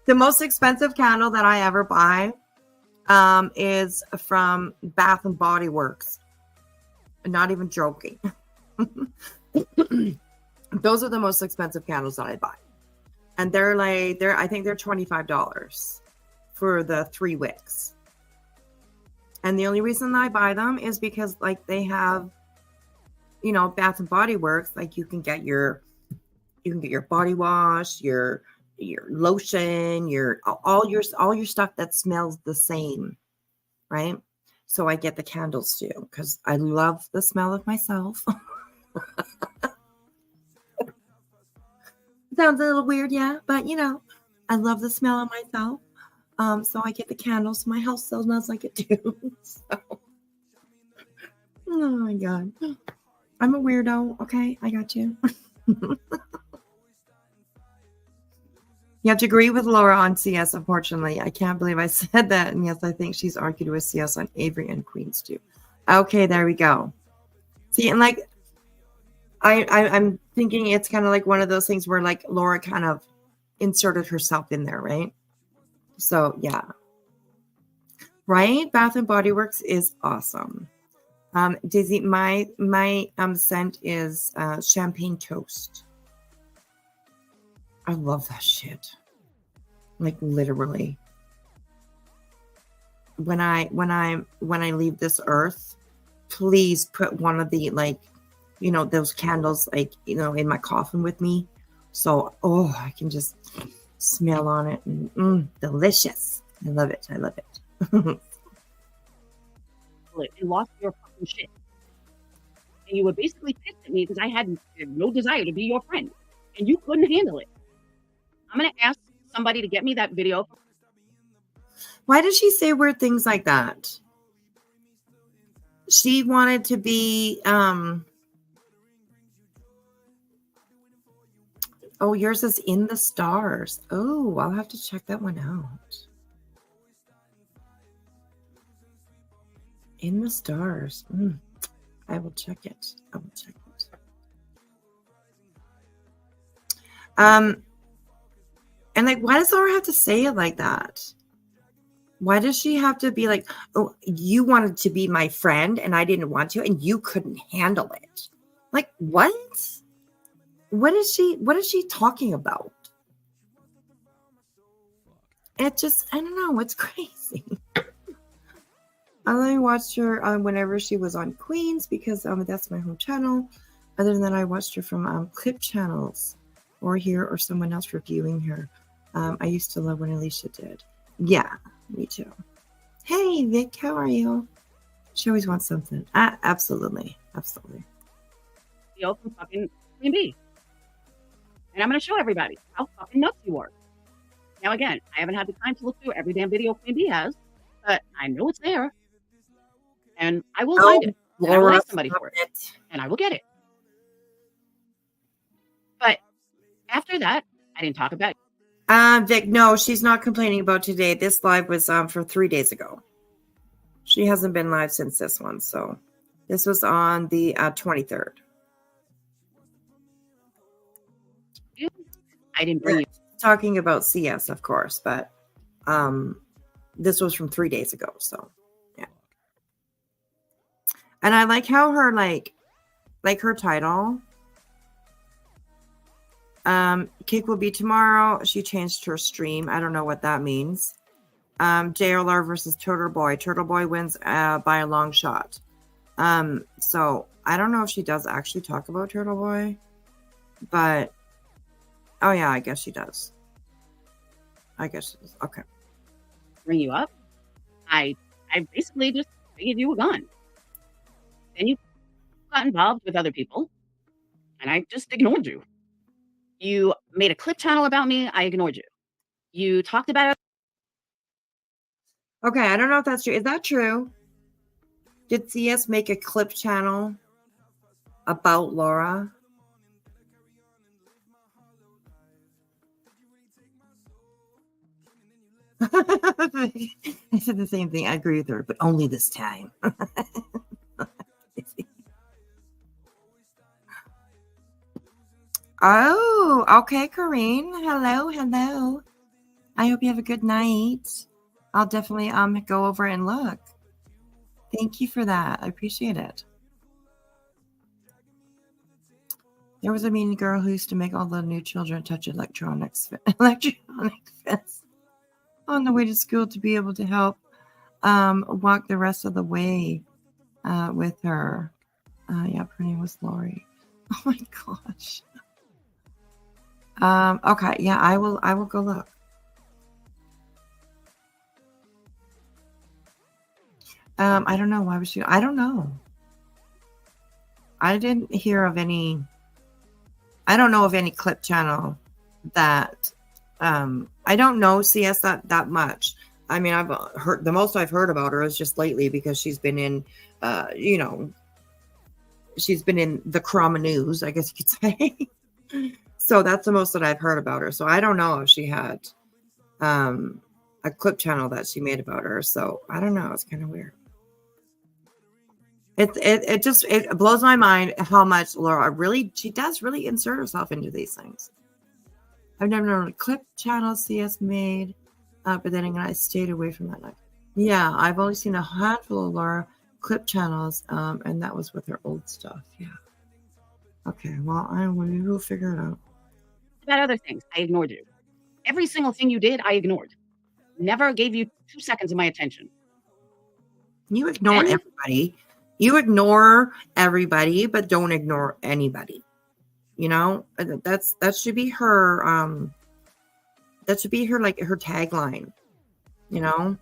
The most expensive candle that I ever buy is from Bath and Body Works. I'm not even joking. Those are the most expensive candles that I buy. And I think they're $25 for the 3 wicks. And the only reason I buy them is because like they have, you know, Bath and Body Works, like you can get your body wash, your lotion, all your stuff that smells the same, right? So I get the candles too because I love the smell of myself. Sounds a little weird, yeah, but you know, I love the smell of myself. So I get the candles. My house still smells like it too. So. Oh my god, I'm a weirdo. Okay, I got you. You have to agree with Laura on CS, unfortunately. I can't believe I said that. And yes, I think she's argued with CS on Avery and Queens too. Okay, there we go. See, and like I'm thinking it's kind of like one of those things where like Laura kind of inserted herself in there, right? So yeah. Right? Bath and Body Works is awesome. Daisy, my scent is champagne toast. I love that shit. Like literally. When I leave this earth, please put one of the like, you know, those candles like, you know, in my coffin with me. So I can just smell on it and delicious. I love it. I love it. You lost your fucking shit. And you were basically pissed at me because I had no desire to be your friend. And you couldn't handle it. I'm going to ask somebody to get me that video. Why does she say weird things like that? She wanted to be, oh, yours is In the Stars. Oh, I'll have to check that one out. In the Stars. I will check it. And like, why does Laura have to say it like that? Why does she have to be like, oh, you wanted to be my friend and I didn't want to and you couldn't handle it? Like, what? What is she talking about? It just, I don't know. It's crazy. I only watched her whenever she was on Queens because that's my home channel. Other than that, I watched her from clip channels or here or someone else reviewing her. I used to love when Alicia did. Yeah, me too. Hey, Vic, how are you? She always wants something. Absolutely. video from fucking Queen Bee. And I'm going to show everybody how fucking nuts you are. Now, again, I haven't had the time to look through every damn video Queen Bee has, but I know it's there. And I will find it. And I will Laura, ask somebody for it. And I will get it. But after that, I didn't talk about it. Vic, no, she's not complaining about today. This live was for 3 days ago. She hasn't been live since this one, so this was on the 23rd. I didn't bring you. Talking about CS, of course, but this was from 3 days ago, so yeah. And I like how her like her title. Kick will be tomorrow. She changed her stream. I don't know what that means. JLR versus Turtle Boy. Turtle Boy wins by a long shot. So I don't know if she does actually talk about Turtle Boy, but oh yeah, I guess she does. I guess she does. Okay. Bring you up. I basically just figured you were gone. Then you got involved with other people, and I just ignored you. You made a clip channel about me. I ignored you. You talked about it. Okay, I don't know if that's true. Is that true? Did CS make a clip channel about Laura? I said the same thing. I agree with her, but only this time. Oh, okay, Corrine. Hello. I hope you have a good night. I'll definitely go over and look. Thank you for that. I appreciate it. There was a mean girl who used to make all the new children touch electronic fence on the way to school to be able to help walk the rest of the way with her. Yeah, her name was Lori. Oh my gosh. Okay, yeah, I will go look. I don't know. Why was she? I don't know. I didn't hear of any. I don't know of any clip channel that. I don't know CS that much. I mean, I've heard the most I've heard about her is just lately because she's been in, she's been in the Crama news, I guess you could say. So that's the most that I've heard about her. So I don't know if she had a clip channel that she made about her. So I don't know. It's kind of weird. It just blows my mind how much Laura she does really insert herself into these things. I've never known a clip channel CS made, but then again, I stayed away from that. Yeah, I've only seen a handful of Laura clip channels, and that was with her old stuff. Yeah. Okay, well, we'll figure it out. About other things, I ignored you. Every single thing you did, I ignored. Never gave you 2 seconds of my attention. You ignore everybody. You ignore everybody, but don't ignore anybody. You know, that should be her. That should be her her tagline. You know,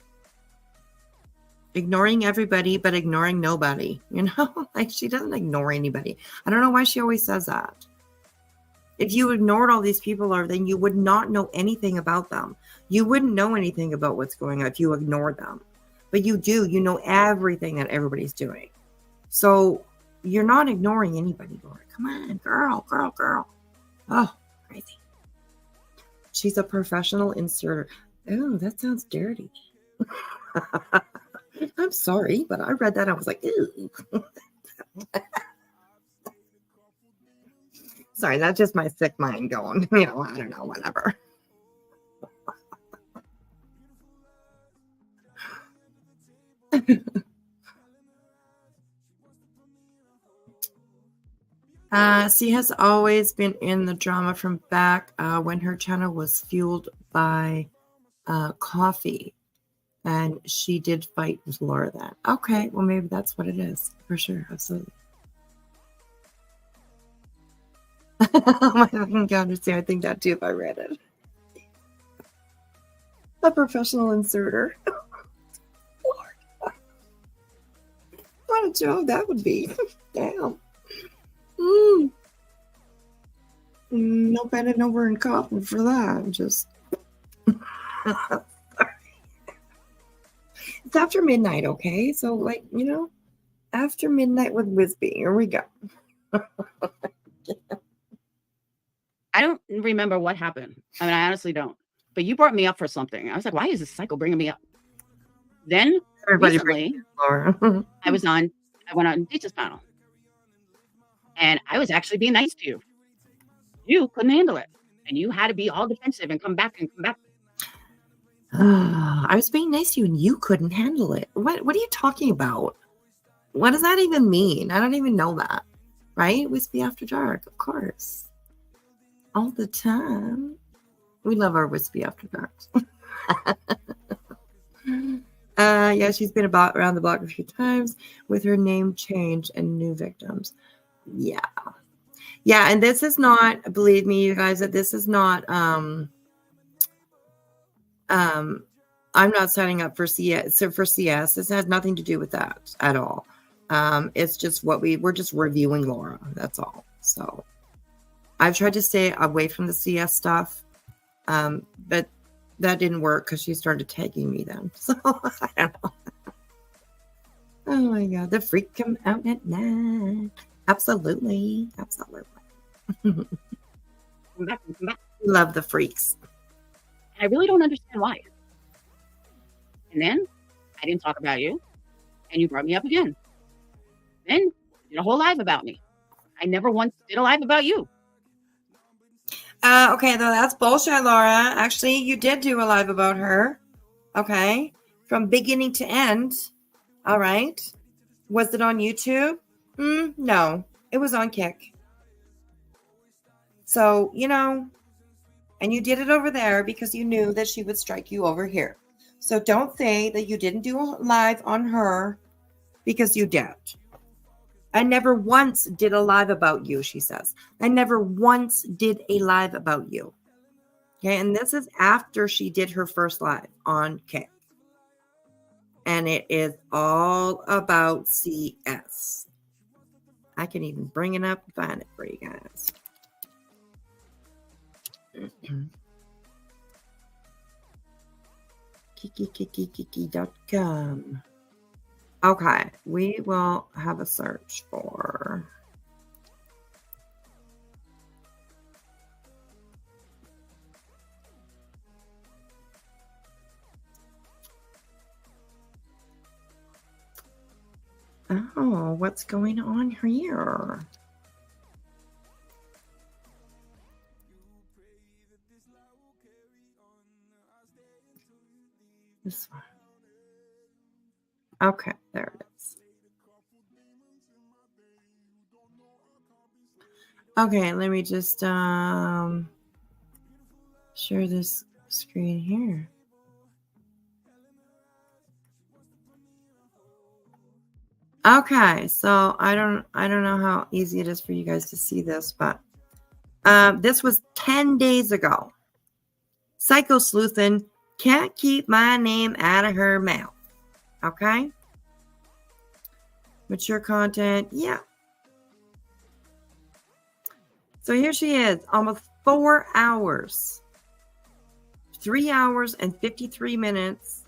ignoring everybody but ignoring nobody. You know, she doesn't ignore anybody. I don't know why she always says that. If you ignored all these people, then you would not know anything about them. You wouldn't know anything about what's going on if you ignored them. But you do. You know everything that everybody's doing. So you're not ignoring anybody, Laura. Come on, girl. Oh, crazy. She's a professional inserter. Oh, that sounds dirty. I'm sorry, but I read that. I was like, ew. Sorry, that's just my sick mind going. I don't know, whatever. She has always been in the drama from back when her channel was fueled by coffee. And she did fight with Laura then. Okay, well, maybe that's what it is. For sure, absolutely. Oh my fucking God, I think that too if I read it. A professional inserter. Lord. What a job that would be. Damn. No bending over and coughing for that. Just it's after midnight, okay? So, like, after midnight with Wisby. Here we go. I don't remember what happened. I mean, I honestly don't. But you brought me up for something. I was like, why is this psycho bringing me up? Then Everybody recently, Laura. I went on Teacher's panel. And I was actually being nice to you. You couldn't handle it. And you had to be all defensive and come back. I was being nice to you and you couldn't handle it. What are you talking about? What does that even mean? I don't even know that. Right? Wispy After Dark, of course. All the time. We love our Wispy After Darks. Yeah, she's been around the block a few times with her name change and new victims. Yeah. Yeah, and this is not, believe me, you guys, that this is not I'm not signing up for CS. So for CS, this has nothing to do with that at all. It's just we're just reviewing Laura. That's all. So I've tried to stay away from the CS stuff, but that didn't work because she started tagging me then. So I don't know. Oh my God, the freak come out at night. Absolutely. Love the freaks. I really don't understand why. And then I didn't talk about you, and you brought me up again. Then you did a whole live about me. I never once did a live about you. Okay, though that's bullshit, Laura. Actually, you did do a live about her. Okay, from beginning to end. All right. Was it on YouTube? No, it was on Kick. So, and you did it over there because you knew that she would strike you over here. So don't say that you didn't do a live on her because you did. I never once did a live about you, she says. I never once did a live about you. Okay, and this is after she did her first live on Kick. And it is all about CS. I can even bring it up and find it for you guys. Kiki.com. Okay, we will have a search for what's going on here? This one. Okay, there it is. Okay, let me just share this screen here. Okay, so I don't know how easy it is for you guys to see this, but this was 10 days ago. Psycho Sleuthin can't keep my name out of her mouth. Okay? Mature content, yeah. So here she is, almost 4 hours. 3 hours and 53 minutes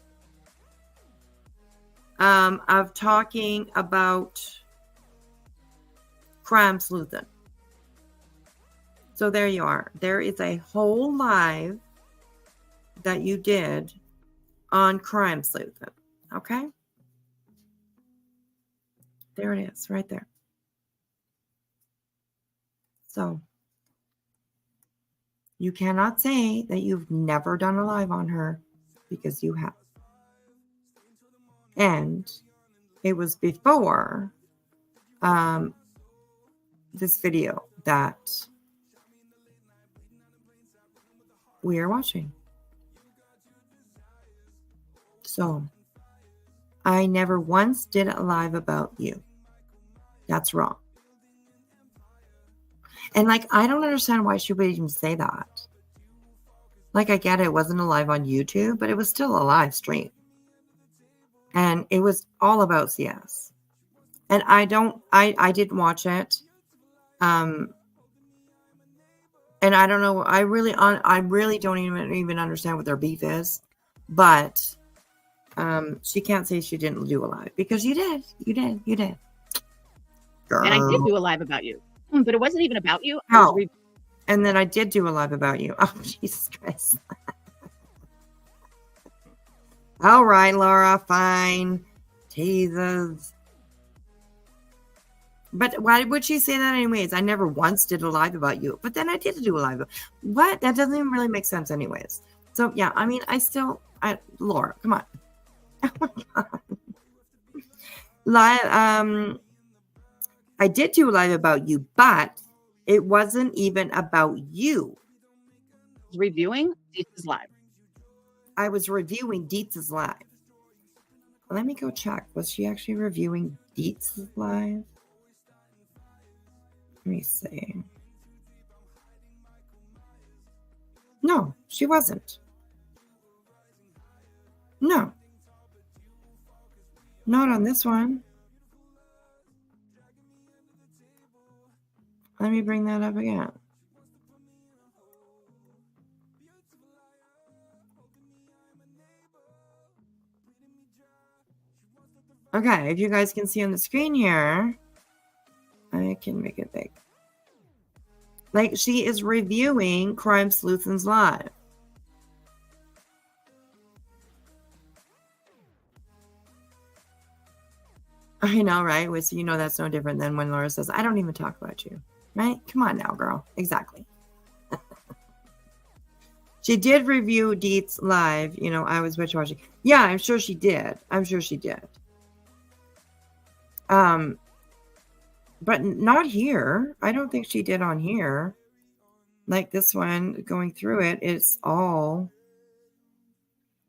of talking about crime sleuthing. So there you are. There is a whole live that you did on crime sleuthing. Okay? There it is, right there. So you cannot say that you've never done a live on her because you have. And it was before this video that we are watching. So I never once did a live about you. That's wrong. And I don't understand why she would even say that. I get it wasn't a live on YouTube, but it was still a live stream. And it was all about CS. And I didn't watch it. And I don't know. I really don't even understand what their beef is. But she can't say she didn't do a live because you did. You did. You did. And I did Girl. do a live about you, but it wasn't even about you. I was Oh, re- and then I did do a live about you. Oh, Jesus Christ. All right, Laura, fine. Jesus. But why would she say that anyways? I never once did a live about you, but then I did do a live. What? That doesn't even really make sense anyways. So yeah, I mean, Laura, come on. Oh my God. Live, I did do a live about you, but it wasn't even about you. reviewing Dietz's live. I was reviewing Dietz's live. Let me go check. Was she actually reviewing Dietz's live? Let me see. No, she wasn't. No. Not on this one. Let me bring that up again. Okay, if you guys can see on the screen here, I can make it big. Like, she is reviewing Crime Sleuthins Live. I know, right? So you know that's no different than when Laura says, I don't even talk about you. Right? Come on now, girl. Exactly. She did review Dietz live. You know, I was watching. Yeah, I'm sure she did. I'm sure she did. But not here. I don't think she did on here. Like this one, going through it, it's all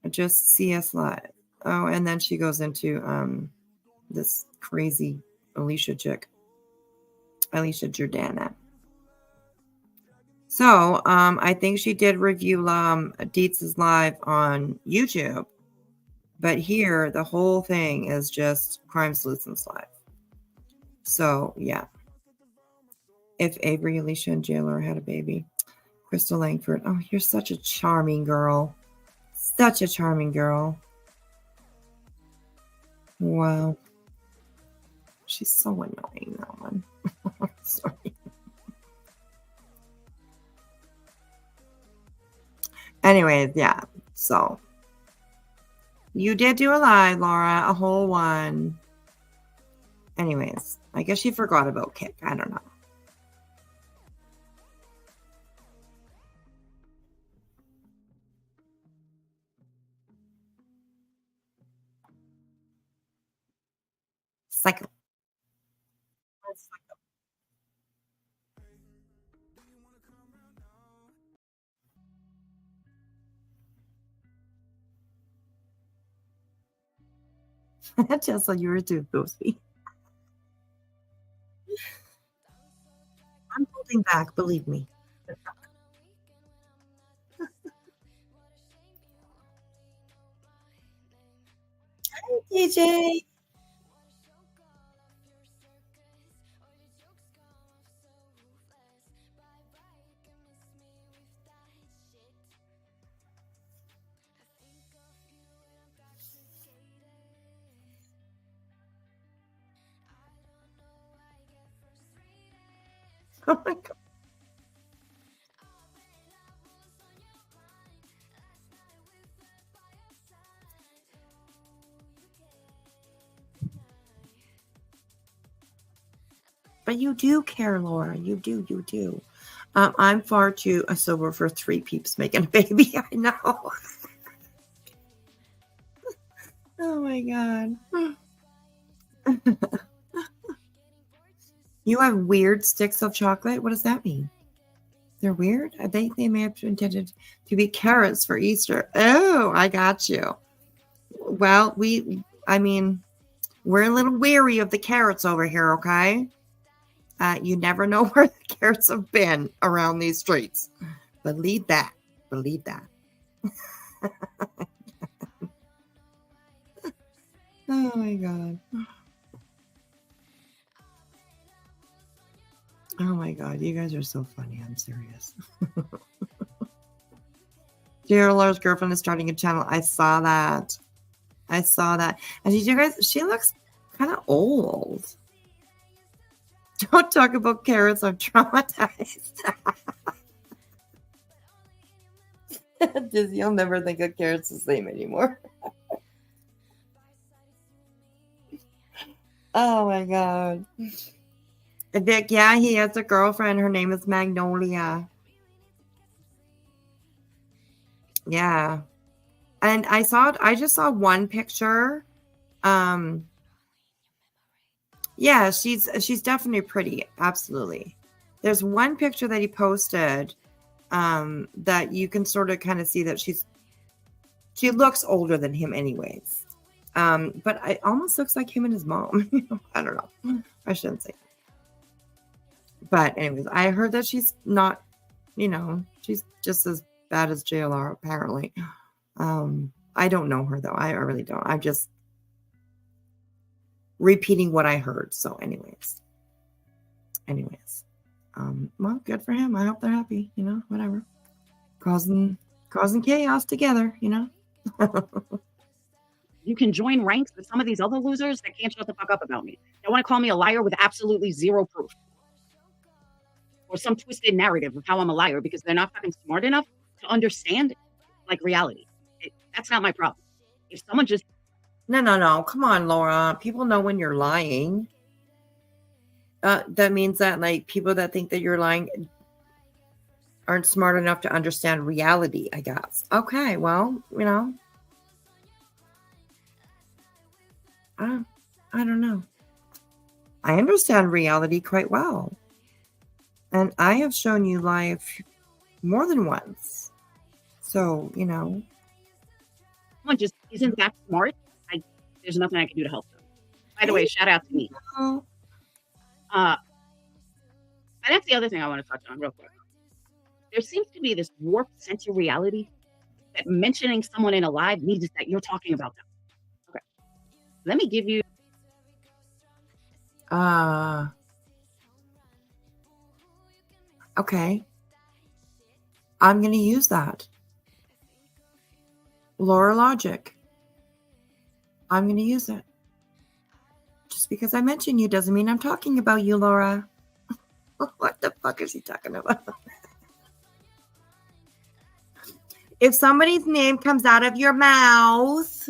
just CS Live. Oh, and then she goes into this crazy Alicia Jordana. So I think she did review Dietz's live on YouTube, but here the whole thing is just Crime Sleuthins Live. So yeah, if Avery, Alicia, and Jailer had a baby, Crystal Langford. Oh, you're such a charming girl. Such a charming girl. Wow. She's so annoying, that one. Sorry. Anyways, yeah. So you did do a live, Laura, a whole one. Anyways, I guess she forgot about Kick. I don't know. Psycho. Just like you were too, Ghosty. I'm holding back, believe me. Hi, DJ. Oh my God. But you do care, Laura. You do. You do. I'm far too sober for 3 peeps making a baby. I know. Oh my God. You have weird sticks of chocolate? What does that mean? They're weird? I think they may have intended to be carrots for Easter. Oh, I got you. Well, we're a little weary of the carrots over here, okay? You never know where the carrots have been around these streets. Believe that. Believe that. Oh my God. Oh my God, you guys are so funny. I'm serious. JLR's girlfriend is starting a channel. I saw that. And you guys, she looks kind of old. Don't talk about carrots. I'm traumatized. Disney, I'll never think of carrots the same anymore. Oh my God. Vic, yeah, he has a girlfriend. Her name is Magnolia. Yeah. And I just saw one picture. Yeah, she's definitely pretty. Absolutely. There's one picture that he posted that you can sort of kind of see that she looks older than him anyways. But it almost looks like him and his mom. I don't know. I shouldn't say. But anyways, I heard that she's not, she's just as bad as JLR apparently. I don't know her though. I really don't. I'm just repeating what I heard. So anyways. Well, good for him. I hope they're happy, whatever. Causing chaos together, You can join ranks with some of these other losers that can't shut the fuck up about me. They want to call me a liar with absolutely zero proof. Or some twisted narrative of how I'm a liar because they're not fucking smart enough to understand reality. That's not my problem. If someone just No. Come on, Laura. People know when you're lying. That means that people that think that you're lying aren't smart enough to understand reality, I guess. Okay, well, I don't know. I understand reality quite well. And I have shown you live more than once. So, someone just isn't that smart, there's nothing I can do to help them. By the way, shout out to me. And that's the other thing I want to touch on real quick. There seems to be this warped sense of reality that mentioning someone in a live means that you're talking about them. Okay. Let me give you. Okay. I'm going to use that. Laura logic. I'm going to use it. Just because I mentioned you doesn't mean I'm talking about you, Laura. What the fuck is he talking about? If somebody's name comes out of your mouth,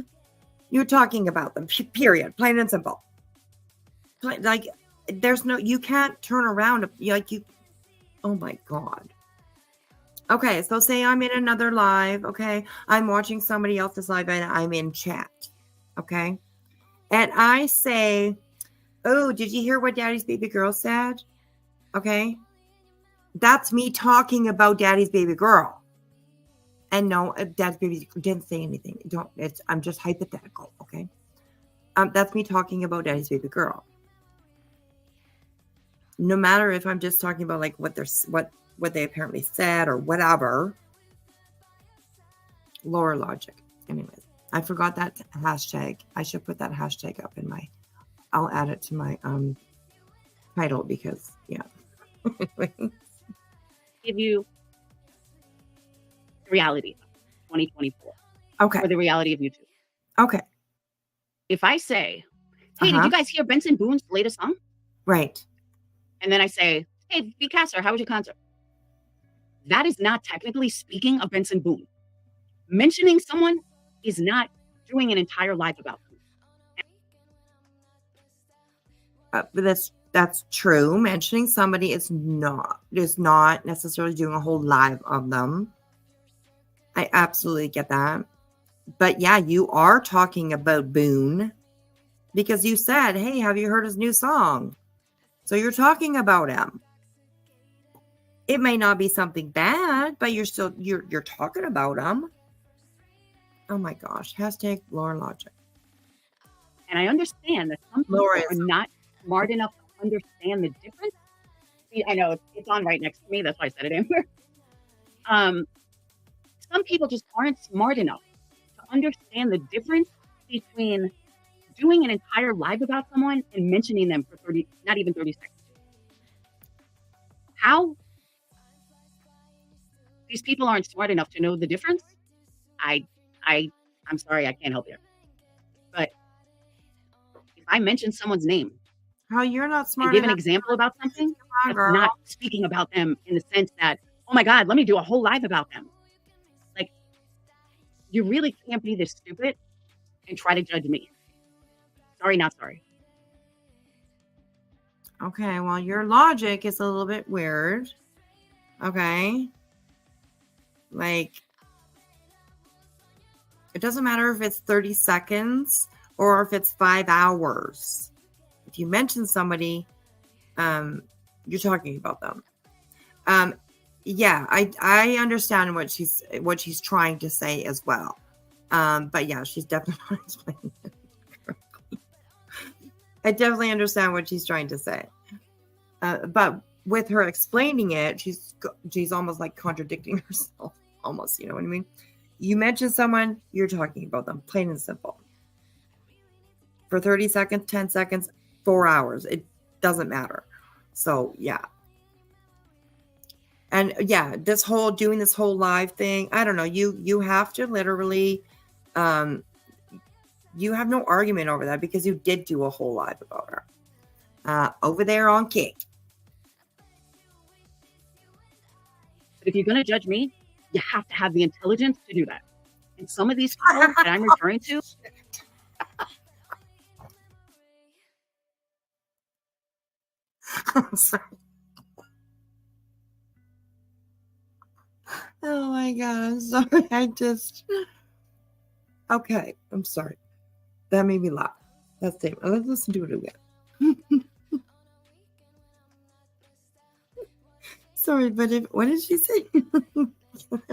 you're talking about them. Period. Plain and simple. There's no, you can't turn around. Oh my God. Okay, so say I'm in another live, okay? I'm watching somebody else's live and I'm in chat, okay? And I say, oh, did you hear what Daddy's baby girl said? Okay? That's me talking about Daddy's baby girl. And no, Dad's baby didn't say anything. I'm just hypothetical, okay? That's me talking about Daddy's baby girl. No matter if I'm just talking about what they apparently said or whatever. Lower logic. Anyways, I forgot that hashtag. I should put that hashtag up I'll add it to my title because yeah. Give you the reality of 2024. Okay. Or the reality of YouTube. Okay. If I say, hey, did you guys hear Benson Boone's latest song? Right. And then I say, hey, B. Casser, how was your concert? That is not technically speaking of Benson Boone. Mentioning someone is not doing an entire live about them. But that's true. Mentioning somebody is not necessarily doing a whole live of them. I absolutely get that. But yeah, you are talking about Boone because you said, hey, have you heard his new song? So you're talking about him. It may not be something bad, but you're talking about him. Oh my gosh. Hashtag Laura logic. And I understand that some people are not smart enough to understand the difference. See, I know it's on right next to me. That's why I said it in here. Some people just aren't smart enough to understand the difference between doing an entire live about someone and mentioning them for not even 30 seconds. How these people aren't smart enough to know the difference, I'm sorry, I can't help you. But if I mention someone's name How you're not and smart give an enough. example about something, on, that's girl. not speaking about them in the sense that, oh my God, let me do a whole live about them. Like, you really can't be this stupid and try to judge me. Sorry, not sorry. Okay, well, your logic is a little bit weird. Okay. Like, it doesn't matter if it's 30 seconds or if it's 5 hours. If you mention somebody, you're talking about them. Yeah, I understand what she's trying to say as well. But yeah, she's definitely not explaining it correctly. I definitely understand what she's trying to say. But with her explaining it, she's almost like contradicting herself. Almost, you know what I mean? You mention someone, you're talking about them, plain and simple. For 30 seconds, 10 seconds, 4 hours, it doesn't matter. So yeah. And yeah, doing this whole live thing, I don't know, you have to literally, you have no argument over that because you did do a whole live about her over there on Kick. But if you're going to judge me, you have to have the intelligence to do that. And some of these people that I'm referring to, Sorry. Oh my God, I'm sorry. Okay, I'm sorry. That made me laugh. That's it. Let's listen to it again. Sorry, but what did she say?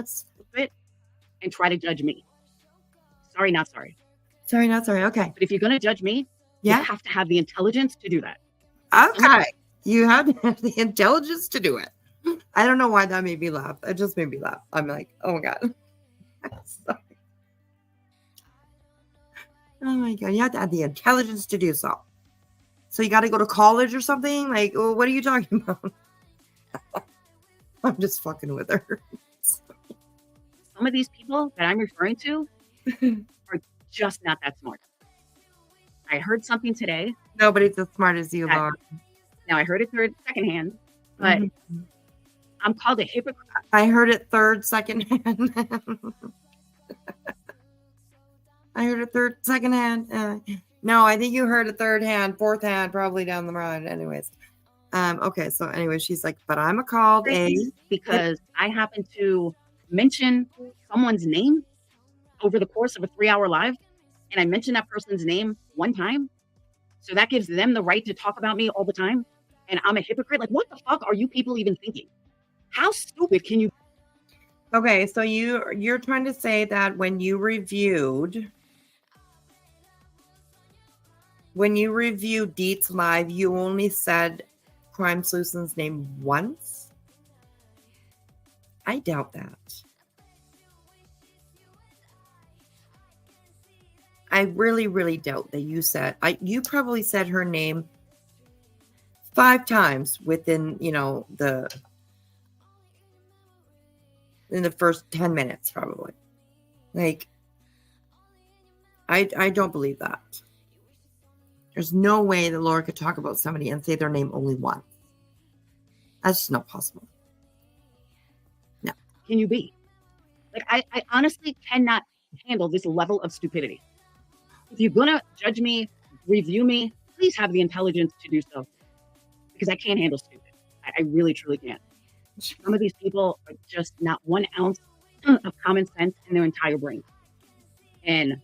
stupid and try to judge me. Sorry, not sorry. Sorry, not sorry. Okay. But if you're going to judge me, Yeah. you have to have the intelligence to do that. Okay. You have to have the intelligence to do it. I don't know why that made me laugh. It just made me laugh. I'm like, oh my God. Sorry. Oh my God. You have to have the intelligence to do so. So you got to go to college or something? Like, well, what are you talking about? I'm just fucking with her. Some of these people that I'm referring to are just not that smart. I heard something today. Nobody's as smart as you, Laura. Now, I heard it secondhand, but I'm called a hypocrite. I heard it secondhand. I heard it secondhand. No, I think you heard it third hand, fourth hand, probably down the road. Anyways. Okay, so anyway, she's like, but I'm called because I happen to mention someone's name over the course of a 3-hour live, and I mention that person's name one time. So that gives them the right to talk about me all the time. And I'm a hypocrite. Like, what the fuck are you people even thinking? How stupid can you? Okay, so you're trying to say that when you reviewed Deet's live, you only said Crime Solution's name once? I doubt that. I really, really doubt that you said. You probably said her name 5 times within, in the first 10 minutes, probably. Like, I don't believe that. There's no way that Laura could talk about somebody and say their name only once. That's just not possible. No. Can you be? Like, I honestly cannot handle this level of stupidity. If you're going to judge me, review me, please have the intelligence to do so. Because I can't handle stupid. I really, truly can't. Some of these people are just not 1 ounce of common sense in their entire brain. And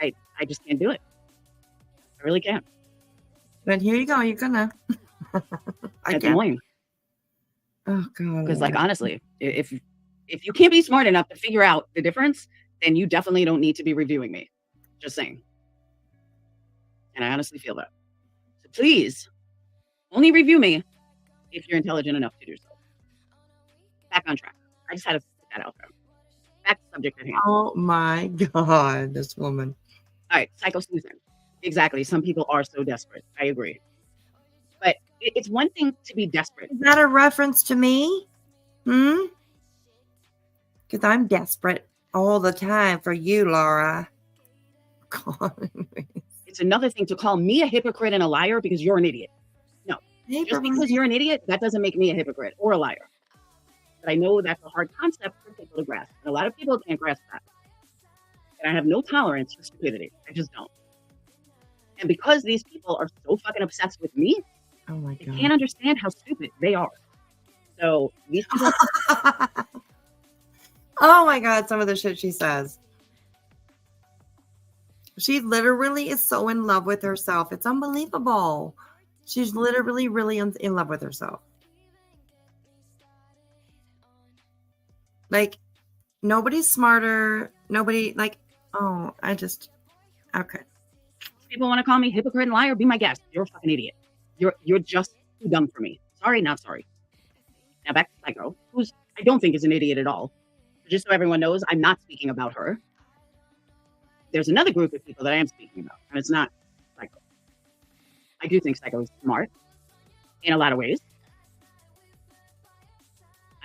I just can't do it. I really can't. But here you go. You're gonna. It's annoying. Oh God. Because, like, honestly, if you can't be smart enough to figure out the difference, then you definitely don't need to be reviewing me. Just saying. And I honestly feel that. So please, only review me if you're intelligent enough to do so. Back on track. I just had to put that out there. Back to subject at hand. Oh my God, this woman. All right, Psycho Susan. Exactly. Some people are so desperate. I agree. But It's one thing to be desperate. Is that a reference to me? Because I'm desperate all the time for you, Laura. God. It's another thing to call me a hypocrite and a liar because you're an idiot. No, just because you're an idiot, that doesn't make me a hypocrite or a liar. But I know that's a hard concept for people to grasp. And a lot of people can't grasp that. And I have no tolerance for stupidity. I just don't. And because these people are so fucking obsessed with me, oh my they God, can't understand how stupid they are. So these people. Oh my God, some of the shit she says. She literally is so in love with herself. It's unbelievable. She's literally really in love with herself. Like, nobody's smarter. Nobody, like, oh, okay. People want to call me hypocrite and liar, be my guest. You're a fucking idiot. You're just too dumb for me. Sorry, not sorry. Now back to Psycho, who's I don't think is an idiot at all. Just so everyone knows, I'm not speaking about her. There's another group of people that I am speaking about, and it's not Psycho. I do think Psycho is smart in a lot of ways.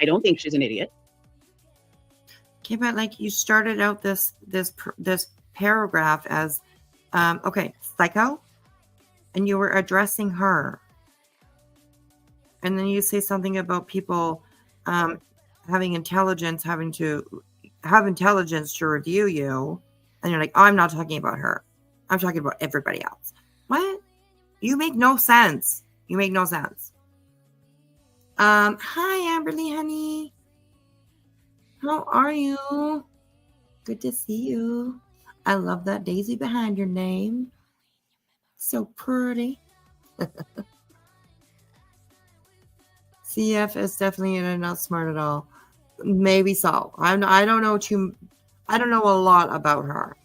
I don't think she's an idiot. Okay, but like you started out this paragraph as, okay, Psycho, and you were addressing her, and then you say something about people having intelligence, having to have intelligence to review you. And you're like, oh, I'm not talking about her. I'm talking about everybody else. What? You make no sense. You make no sense. Hi, Amberly, honey. How are you? Good to see you. I love that daisy behind your name. So pretty. CF is definitely not smart at all. Maybe so. I don't know I don't know a lot about her.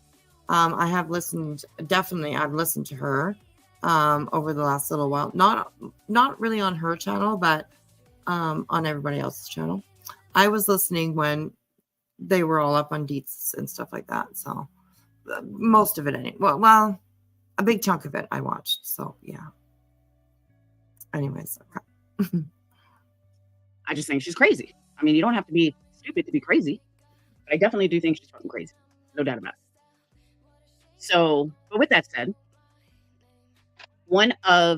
I've listened to her over the last little while. Not really on her channel, but on everybody else's channel. I was listening when they were all up on Deets and stuff like that. So most of it anyway. Well, a big chunk of it I watched. So yeah. Anyways, okay. I just think she's crazy. I mean, you don't have to be stupid to be crazy. But I definitely do think she's fucking crazy. No doubt about it. So, but with that said, I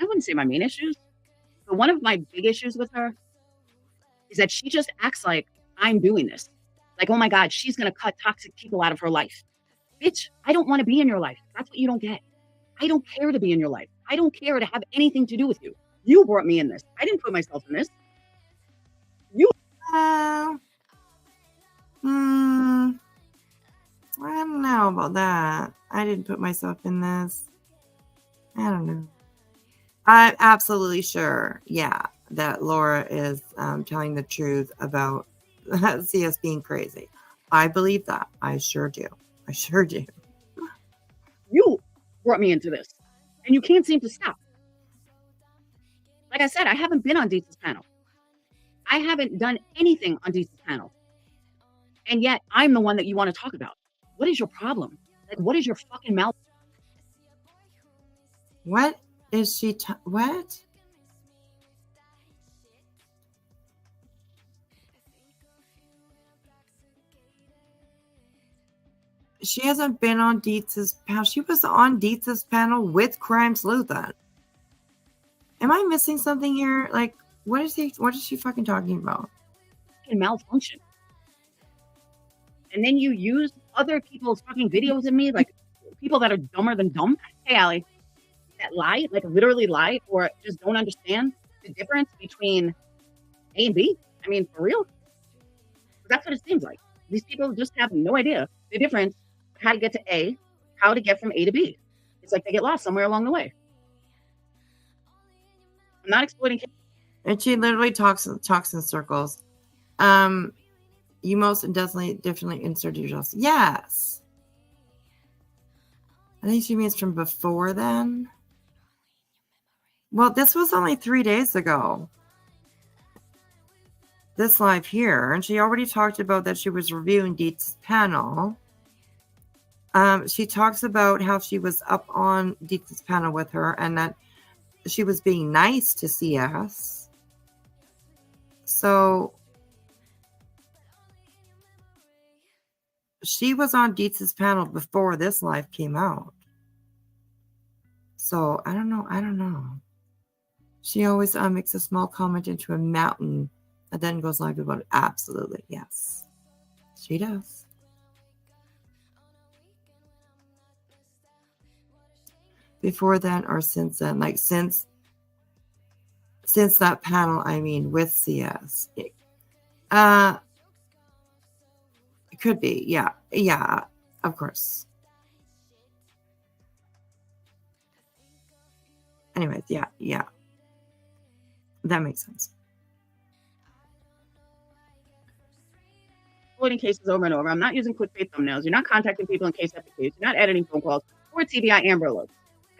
wouldn't say my main issues, but one of my big issues with her is that she just acts like I'm doing this. Like, oh my God, she's going to cut toxic people out of her life. Bitch, I don't want to be in your life. That's what you don't get. I don't care to be in your life. I don't care to have anything to do with you. You brought me in this. I didn't put myself in this. You. I don't know about that. I didn't put myself in this. I don't know. I'm absolutely sure, yeah, that Laura is telling the truth about CS being crazy. I believe that. I sure do. I sure do. You brought me into this, and you can't seem to stop. Like I said, I haven't been on Deets' panel. I haven't done anything on Deets' panel. And yet, I'm the one that you want to talk about. What is your problem? Like, what is your fucking mouth? What is she? What? She hasn't been on Deets' panel. She was on Deets' panel with Crime Sleuth then. Am I missing something here? Like, what is she fucking talking about? Fucking malfunction. And then you use other people's fucking videos of me, like people that are dumber than dumb. Hey, Allie, that lie, like literally lie, or just don't understand the difference between A and B. I mean, for real? That's what it seems like. These people just have no idea the difference, how to get to A, how to get from A to B. It's like they get lost somewhere along the way. I'm not exploiting kids. And she literally talks in circles. You most definitely inserted yourself. Yes. I think she means from before then. Well, this was only 3 days ago. This live here. And she already talked about that she was reviewing Deets' panel. She talks about how she was up on Deets' panel with her and that she was being nice to CS. So she was on Dietz's panel before this live came out. So I don't know. She always makes a small comment into a mountain and then goes live about it. Absolutely, yes. She does. Before then or since then, like since that panel, I mean, with CS. It could be, yeah. Yeah, of course. Anyways, yeah. That makes sense. Avoiding cases over and over. I'm not using clickbait thumbnails. You're not contacting people in case after case. You're not editing phone calls or TBI Amber Alerts.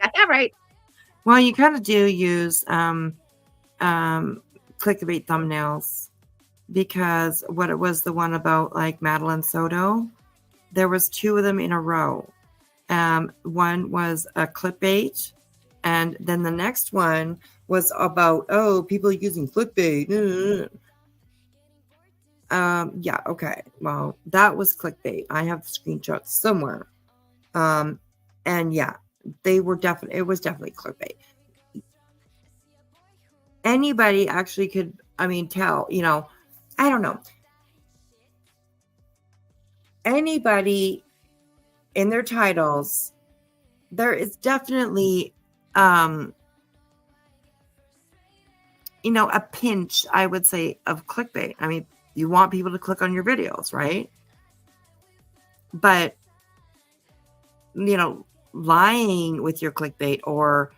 Got that right. Well, you kind of do use clickbait thumbnails, because what it was, the one about like Madeline Soto, there was 2 of them in a row. One was a clickbait, and then the next one was about, oh, people using clickbait. Yeah, okay. Well, that was clickbait. I have screenshots somewhere. And yeah, it was definitely clickbait. Anybody actually could, tell, I don't know. Anybody in their titles, there is definitely, a pinch, I would say, of clickbait. I mean, you want people to click on your videos, right? But, lying with your clickbait or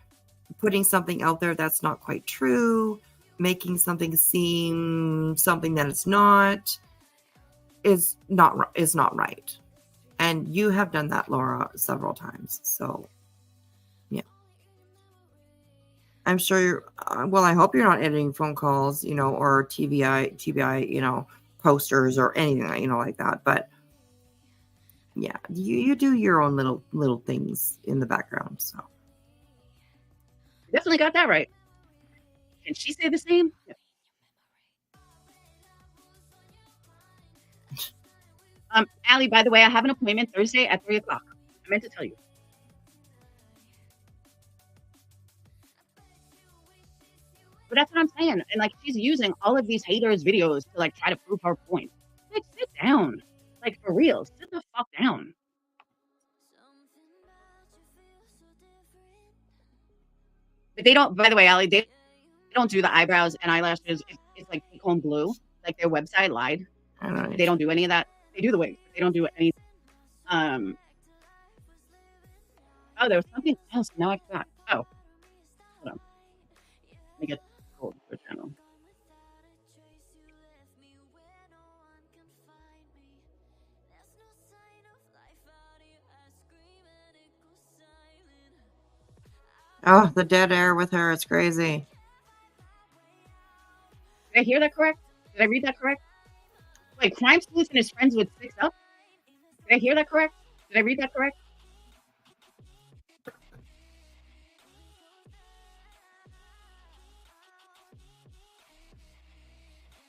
putting something out there that's not quite true, making something seem something that it's not, is not right. And you have done that, Laura, several times. So, yeah. I'm sure you're, I hope you're not editing phone calls, or TBI, posters or anything, like that. But yeah, you do your own little things in the background. So Definitely got that right. Can she say the same? Yeah. Allie, by the way, I have an appointment Thursday at 3:00. I meant to tell you. But that's what I'm saying. And like, she's using all of these haters' videos to like try to prove her point. Like, sit down. Like, for real, sit the fuck down. But they don't, by the way, Allie, they don't do the eyebrows and eyelashes. It's like take-home blue. Like, their website lied. They don't do any of that. They do the wigs. They don't do any. Oh, there was something else. Now I forgot. Oh, hold on. Let me get cold for channel. oh, the dead air with her is crazy. Did I hear that correct? Did I read that correct? Wait, Crime Sleuth and his friends would fix up? Did I hear that correct? Did I read that correct?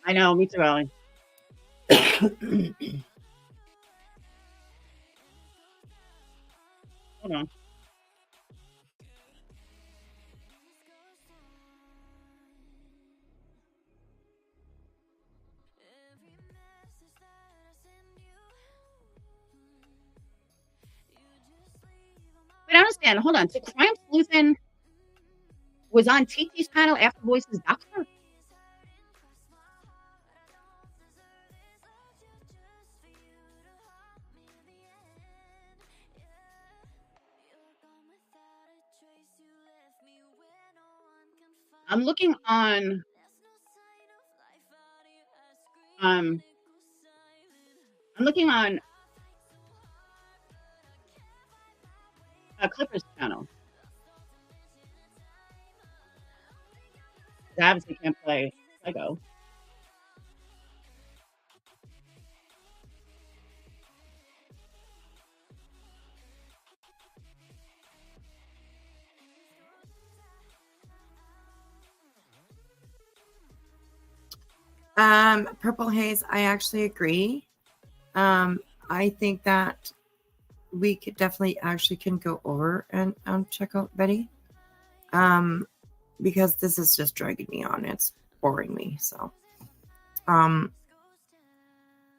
I know, me too, Allie. Hold on. But I understand. Hold on. So Crime Sleuth was on TT's panel after Voices Doctor? I'm looking on I'm looking on a Clippers channel. I obviously can't play Lego. Purple Haze, I actually agree. I think that we could definitely actually can go over and check out Betty. Because this is just dragging me on. It's boring me. So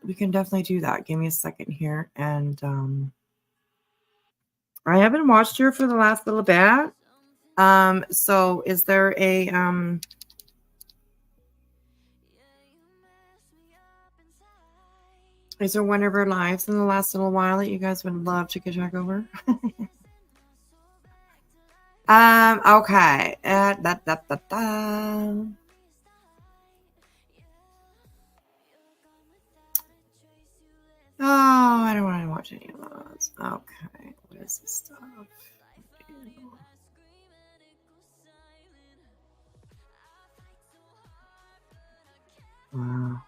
we can definitely do that. Give me a second here. And I haven't watched her for the last little bit. So is there a is there one of her lives in the last little while that you guys would love to check over? Okay. Oh, I don't want to watch any of those. Okay. What is this stuff? Wow.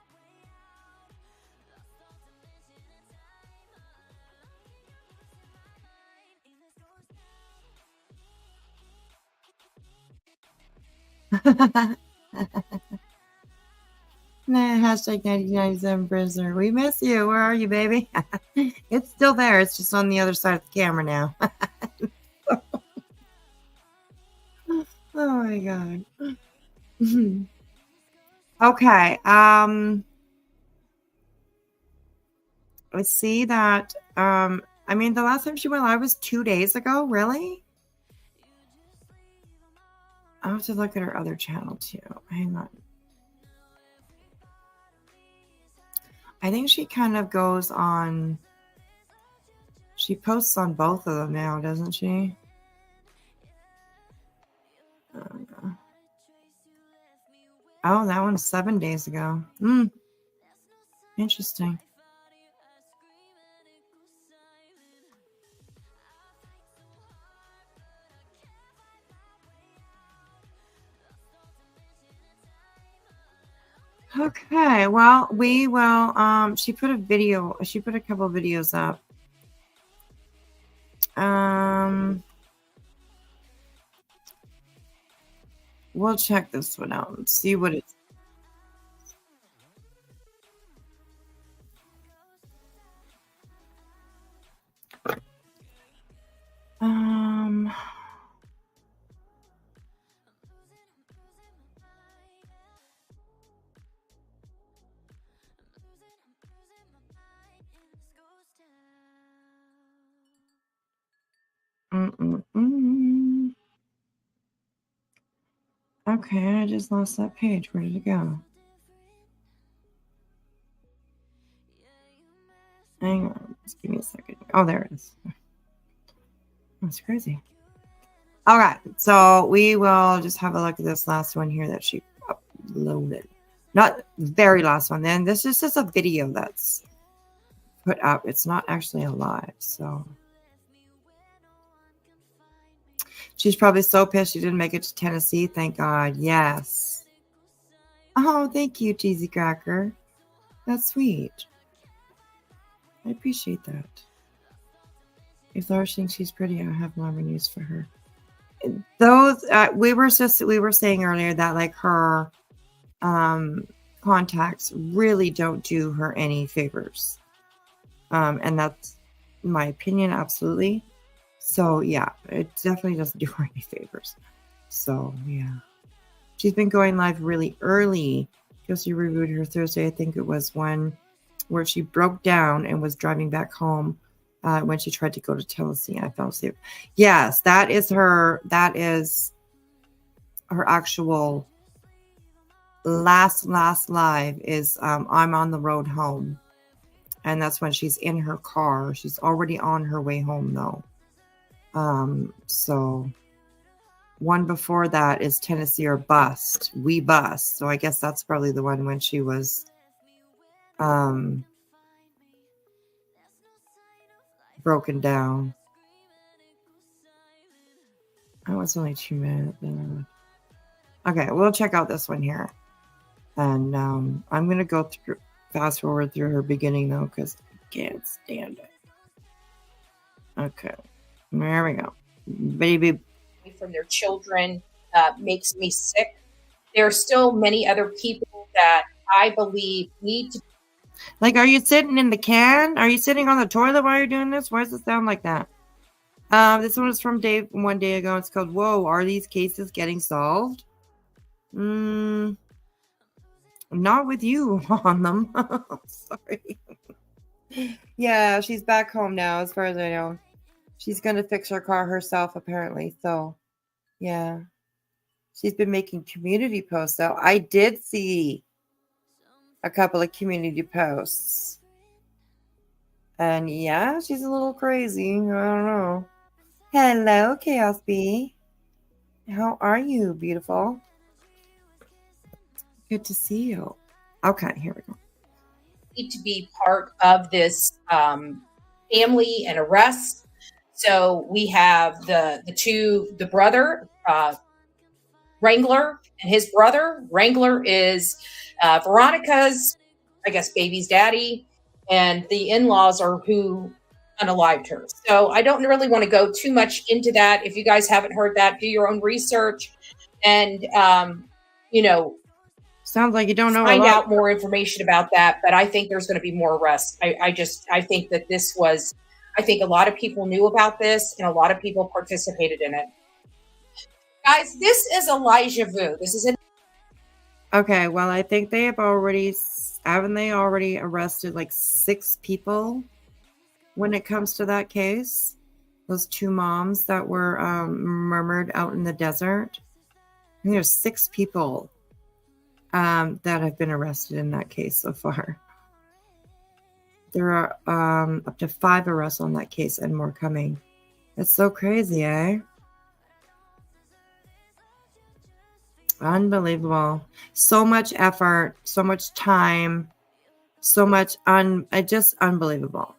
Nah, hashtag 1997 prisoner. We miss you. Where are you, baby? It's still there. It's just on the other side of the camera now. Oh my god. Okay. Let's see that. I mean, the last time she went live was 2 days ago. Really? I have to look at her other channel too. Hang on. I think she kind of goes on. She posts on both of them now, doesn't she? Oh, that one's 7 days ago. Interesting. Okay, well, we will she put a couple videos up. We'll check this one out and see what it's. Okay, I just lost that page. Where did it go? Hang on, just give me a second. Oh, there it is. That's crazy. All right, so we will just have a look at this last one here that she uploaded. Not the very last one. Then this is just a video that's put up. It's not actually a live, so she's probably so pissed she didn't make it to Tennessee. Thank God. Yes. Oh, thank you, Cheesy Cracker. That's sweet. I appreciate that. If Laura thinks she's pretty, I have more news for her. Those we were saying earlier that like her contacts really don't do her any favors. And that's my opinion, absolutely. So yeah, it definitely doesn't do her any favors. So yeah. She's been going live really early because she reviewed her Thursday. I think it was one where she broke down and was driving back home when she tried to go to Tennessee. I fell asleep. Yes, that is her actual last live is I'm on the road home. And that's when she's in her car. She's already on her way home though. So one before that is Tennessee or Bust. We Bust. So I guess that's probably the one when she was broken down. Oh, it's only 2 minutes. Okay, we'll check out this one here. And I'm gonna go through fast forward through her beginning though, because I can't stand it. Okay. There we go. Baby. From their children makes me sick. There are still many other people that I believe need to. Like, are you sitting in the can? Are you sitting on the toilet while you're doing this? Why does it sound like that? This one is from Dave one day ago. It's called, Whoa, are these cases getting solved? Not with you on them. Sorry. Yeah, she's back home now, as far as I know. She's going to fix her car herself, apparently. So, yeah. She's been making community posts. So I did see a couple of community posts. And yeah, she's a little crazy. I don't know. Hello, Chaos Bee. How are you, beautiful? Good to see you. Okay, here we go. Need to be part of this family and arrest. So we have the brother, Wrangler, and his brother. Wrangler is Veronica's, I guess, baby's daddy, and the in-laws are who unalived her. So I don't really want to go too much into that. If you guys haven't heard that, do your own research and, sounds like you don't know find a lot. out more information about that. But I think there's going to be more arrests. I think that I think a lot of people knew about this and a lot of people participated in it. Guys, this is Elijah Vu. This is Okay, well, I think they haven't they already arrested like 6 people when it comes to that case? Those 2 moms that were murdered out in the desert. I think there's 6 people that have been arrested in that case so far. There are up to 5 arrests on that case and more coming. It's so crazy, eh? Unbelievable. So much effort, so much time, so much just unbelievable.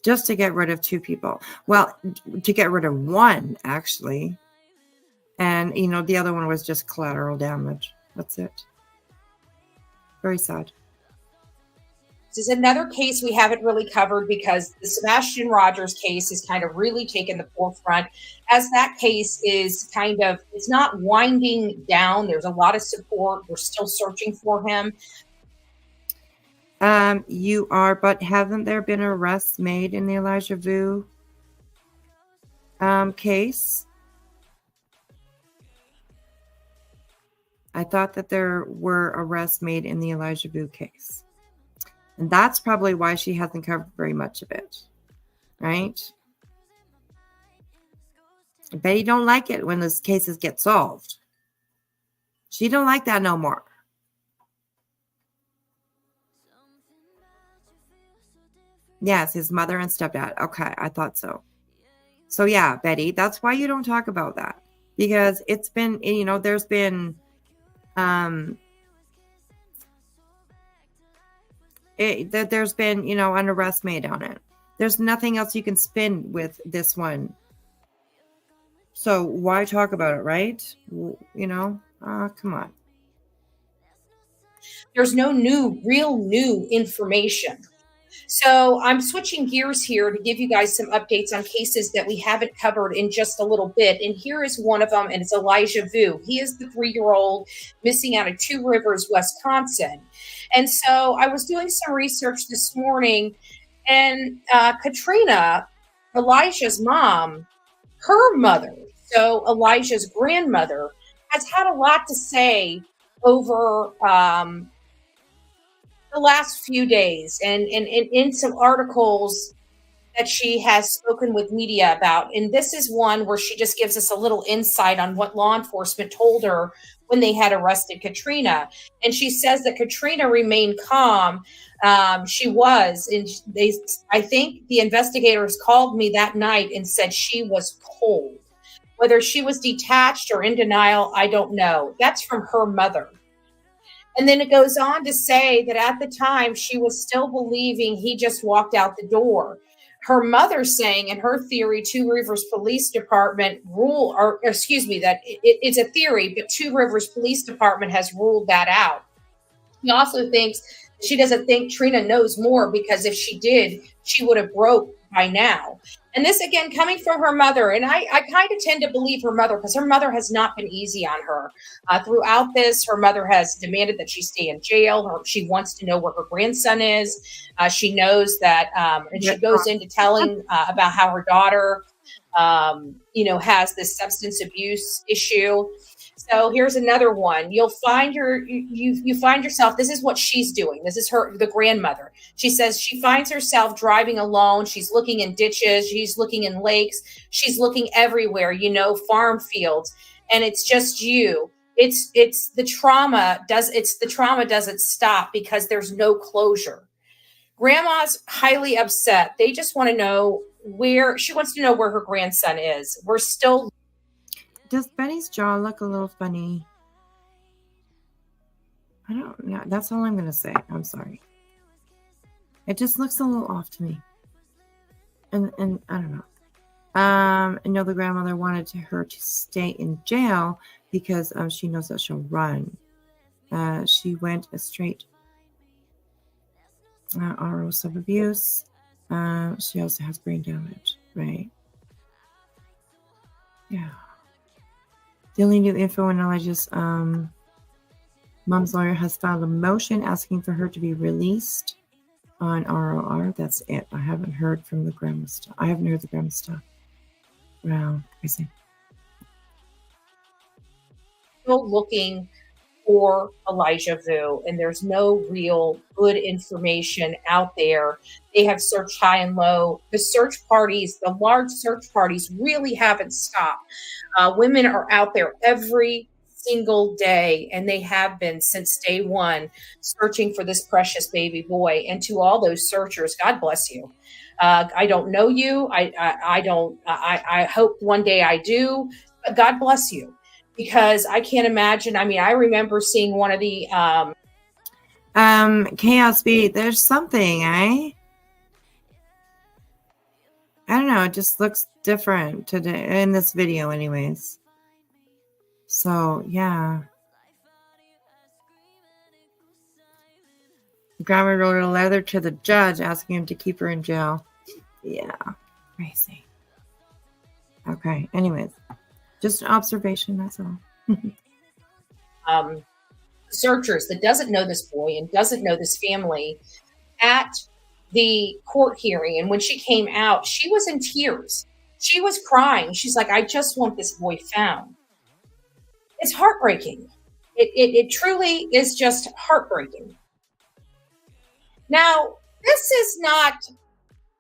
Just to get rid of 2 people. Well, to get rid of 1, actually. And, the other one was just collateral damage. That's it. Very sad. This is another case we haven't really covered because the Sebastian Rogers case is kind of really taken the forefront, as that case is it's not winding down. There's a lot of support. We're still searching for him. You are, but haven't there been arrests made in the Elijah Vu case? I thought that there were arrests made in the Elijah Vu case. And that's probably why she hasn't covered very much of it. Right? Betty don't like it when those cases get solved. She don't like that no more. Yes, his mother and stepdad. Okay, I thought so. So yeah, Betty, that's why you don't talk about that. Because it's been, there's been there's been, an arrest made on it. There's nothing else you can spin with this one. So why talk about it, right? Come on. There's no real new information. So I'm switching gears here to give you guys some updates on cases that we haven't covered in just a little bit. And here is one of them, and it's Elijah Vu. He is the 3-year-old missing out of Two Rivers, Wisconsin. And so I was doing some research this morning, and Katrina, Elijah's mom, her mother, so Elijah's grandmother, has had a lot to say over the last few days and in some articles that she has spoken with media about. And this is one where she just gives us a little insight on what law enforcement told her when they had arrested Katrina. And she says that Katrina remained calm. She was. And I think the investigators called me that night and said she was cold. Whether she was detached or in denial, I don't know. That's from her mother. And then it goes on to say that at the time, she was still believing he just walked out the door. Her mother saying in her theory, Two Rivers Police Department that it's a theory, but Two Rivers Police Department has ruled that out. She doesn't think Trina knows more, because if she did, she would have broke by now. And this, again, coming from her mother. And I kind of tend to believe her mother because her mother has not been easy on her. Throughout this, her mother has demanded that she stay in jail. She wants to know where her grandson is. She knows that, and she goes into telling about how her daughter, has this substance abuse issue. So here's another one. You'll find you find yourself, this is what she's doing. This is the grandmother. She says she finds herself driving alone. She's looking in ditches. She's looking in lakes. She's looking everywhere, farm fields. And it's just you. It's the trauma doesn't stop because there's no closure. Grandma's highly upset. They just want to know she wants to know where her grandson is. We're still. Does Benny's jaw look a little funny? I don't know. That's all I'm going to say. I'm sorry. It just looks a little off to me. And I don't know. I know the grandmother wanted her to stay in jail because she knows that she'll run. She went a straight oral sub-abuse. She also has brain damage, right? Yeah. The only new info and knowledge is mom's lawyer has filed a motion asking for her to be released on ROR. That's it. I haven't heard from the grandma stuff. I haven't heard the grandma stuff. Wow, crazy. Still looking for Elijah Vu, and there's no real good information out there. They have searched high and low. The large search parties really haven't stopped. Women are out there every single day, and they have been since day one, searching for this precious baby boy. And to all those searchers, God bless you. I don't know you. I hope one day I do, but God bless you. Because I can't imagine. I mean, I remember seeing one of the Chaos Beat. There's something, I don't know. It just looks different today in this video, anyways. So yeah, grandma wrote a letter to the judge asking him to keep her in jail. Yeah, crazy. Okay. Anyways. Just an observation, that's all. Searchers that doesn't know this boy and doesn't know this family at the court hearing. And when she came out, she was in tears. She was crying. She's like, I just want this boy found. It's heartbreaking. It truly is just heartbreaking. Now, this is not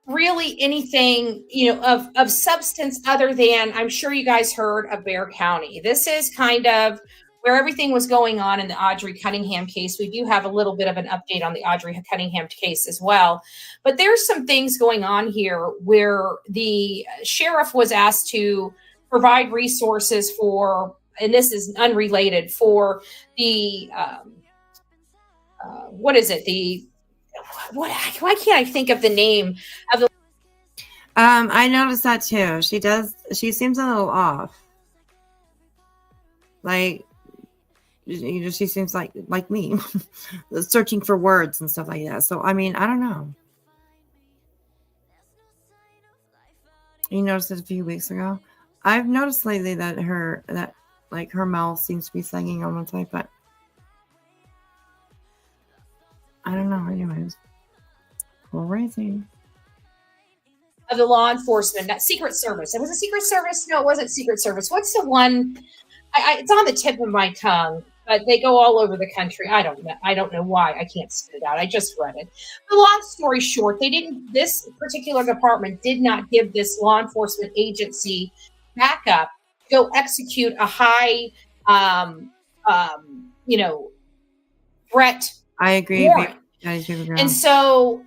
really anything, of substance other than, I'm sure you guys heard of Bexar County. This is kind of where everything was going on in the Audrey Cunningham case. We do have a little bit of an update on the Audrey Cunningham case as well. But there's some things going on here where the sheriff was asked to provide resources for, and this is unrelated, for the, what is it? Why can't I think of the name of the? I noticed that too. She seems a little off. Like, she seems like me, searching for words and stuff like that. So, I mean, I don't know. You noticed it a few weeks ago. I've noticed lately that her mouth seems to be singing on one side, but I don't know. Anyways, crazy. Of the law enforcement, not Secret Service. It was a Secret Service. No, it wasn't Secret Service. What's the one? It's on the tip of my tongue, but they go all over the country. I don't know. I don't know why. I can't spit it out. I just read it. The long story short, this particular department did not give this law enforcement agency backup to go execute a high, threat. I agree. Warrant. And so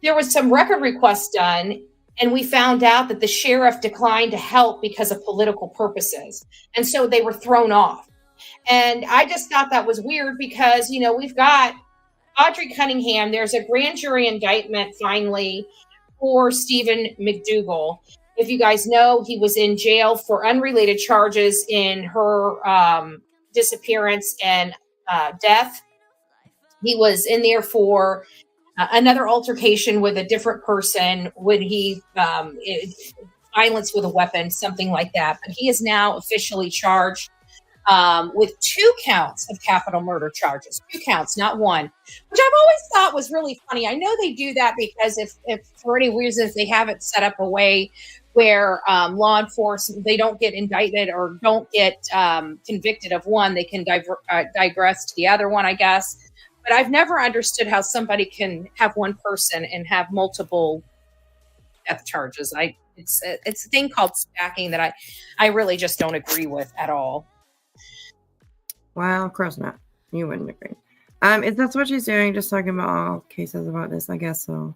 there was some record requests done, and we found out that the sheriff declined to help because of political purposes. And so they were thrown off. And I just thought that was weird because, we've got Audrey Cunningham. There's a grand jury indictment finally for Stephen McDougal. If you guys know, he was in jail for unrelated charges in her disappearance and death. He was in there for another altercation with a different person when he violence with a weapon, something like that. But he is now officially charged with 2 counts of capital murder charges. 2 counts, not one, which I've always thought was really funny. I know they do that because if for any reasons they haven't set up a way where law enforcement, they don't get indicted or don't get convicted of one, they can digress to the other one, I guess. But I've never understood how somebody can have one person and have multiple death charges. It's a thing called stacking that I really just don't agree with at all. Well, of course not. You wouldn't agree. If that's what she's doing, just talking about all cases about this, I guess so.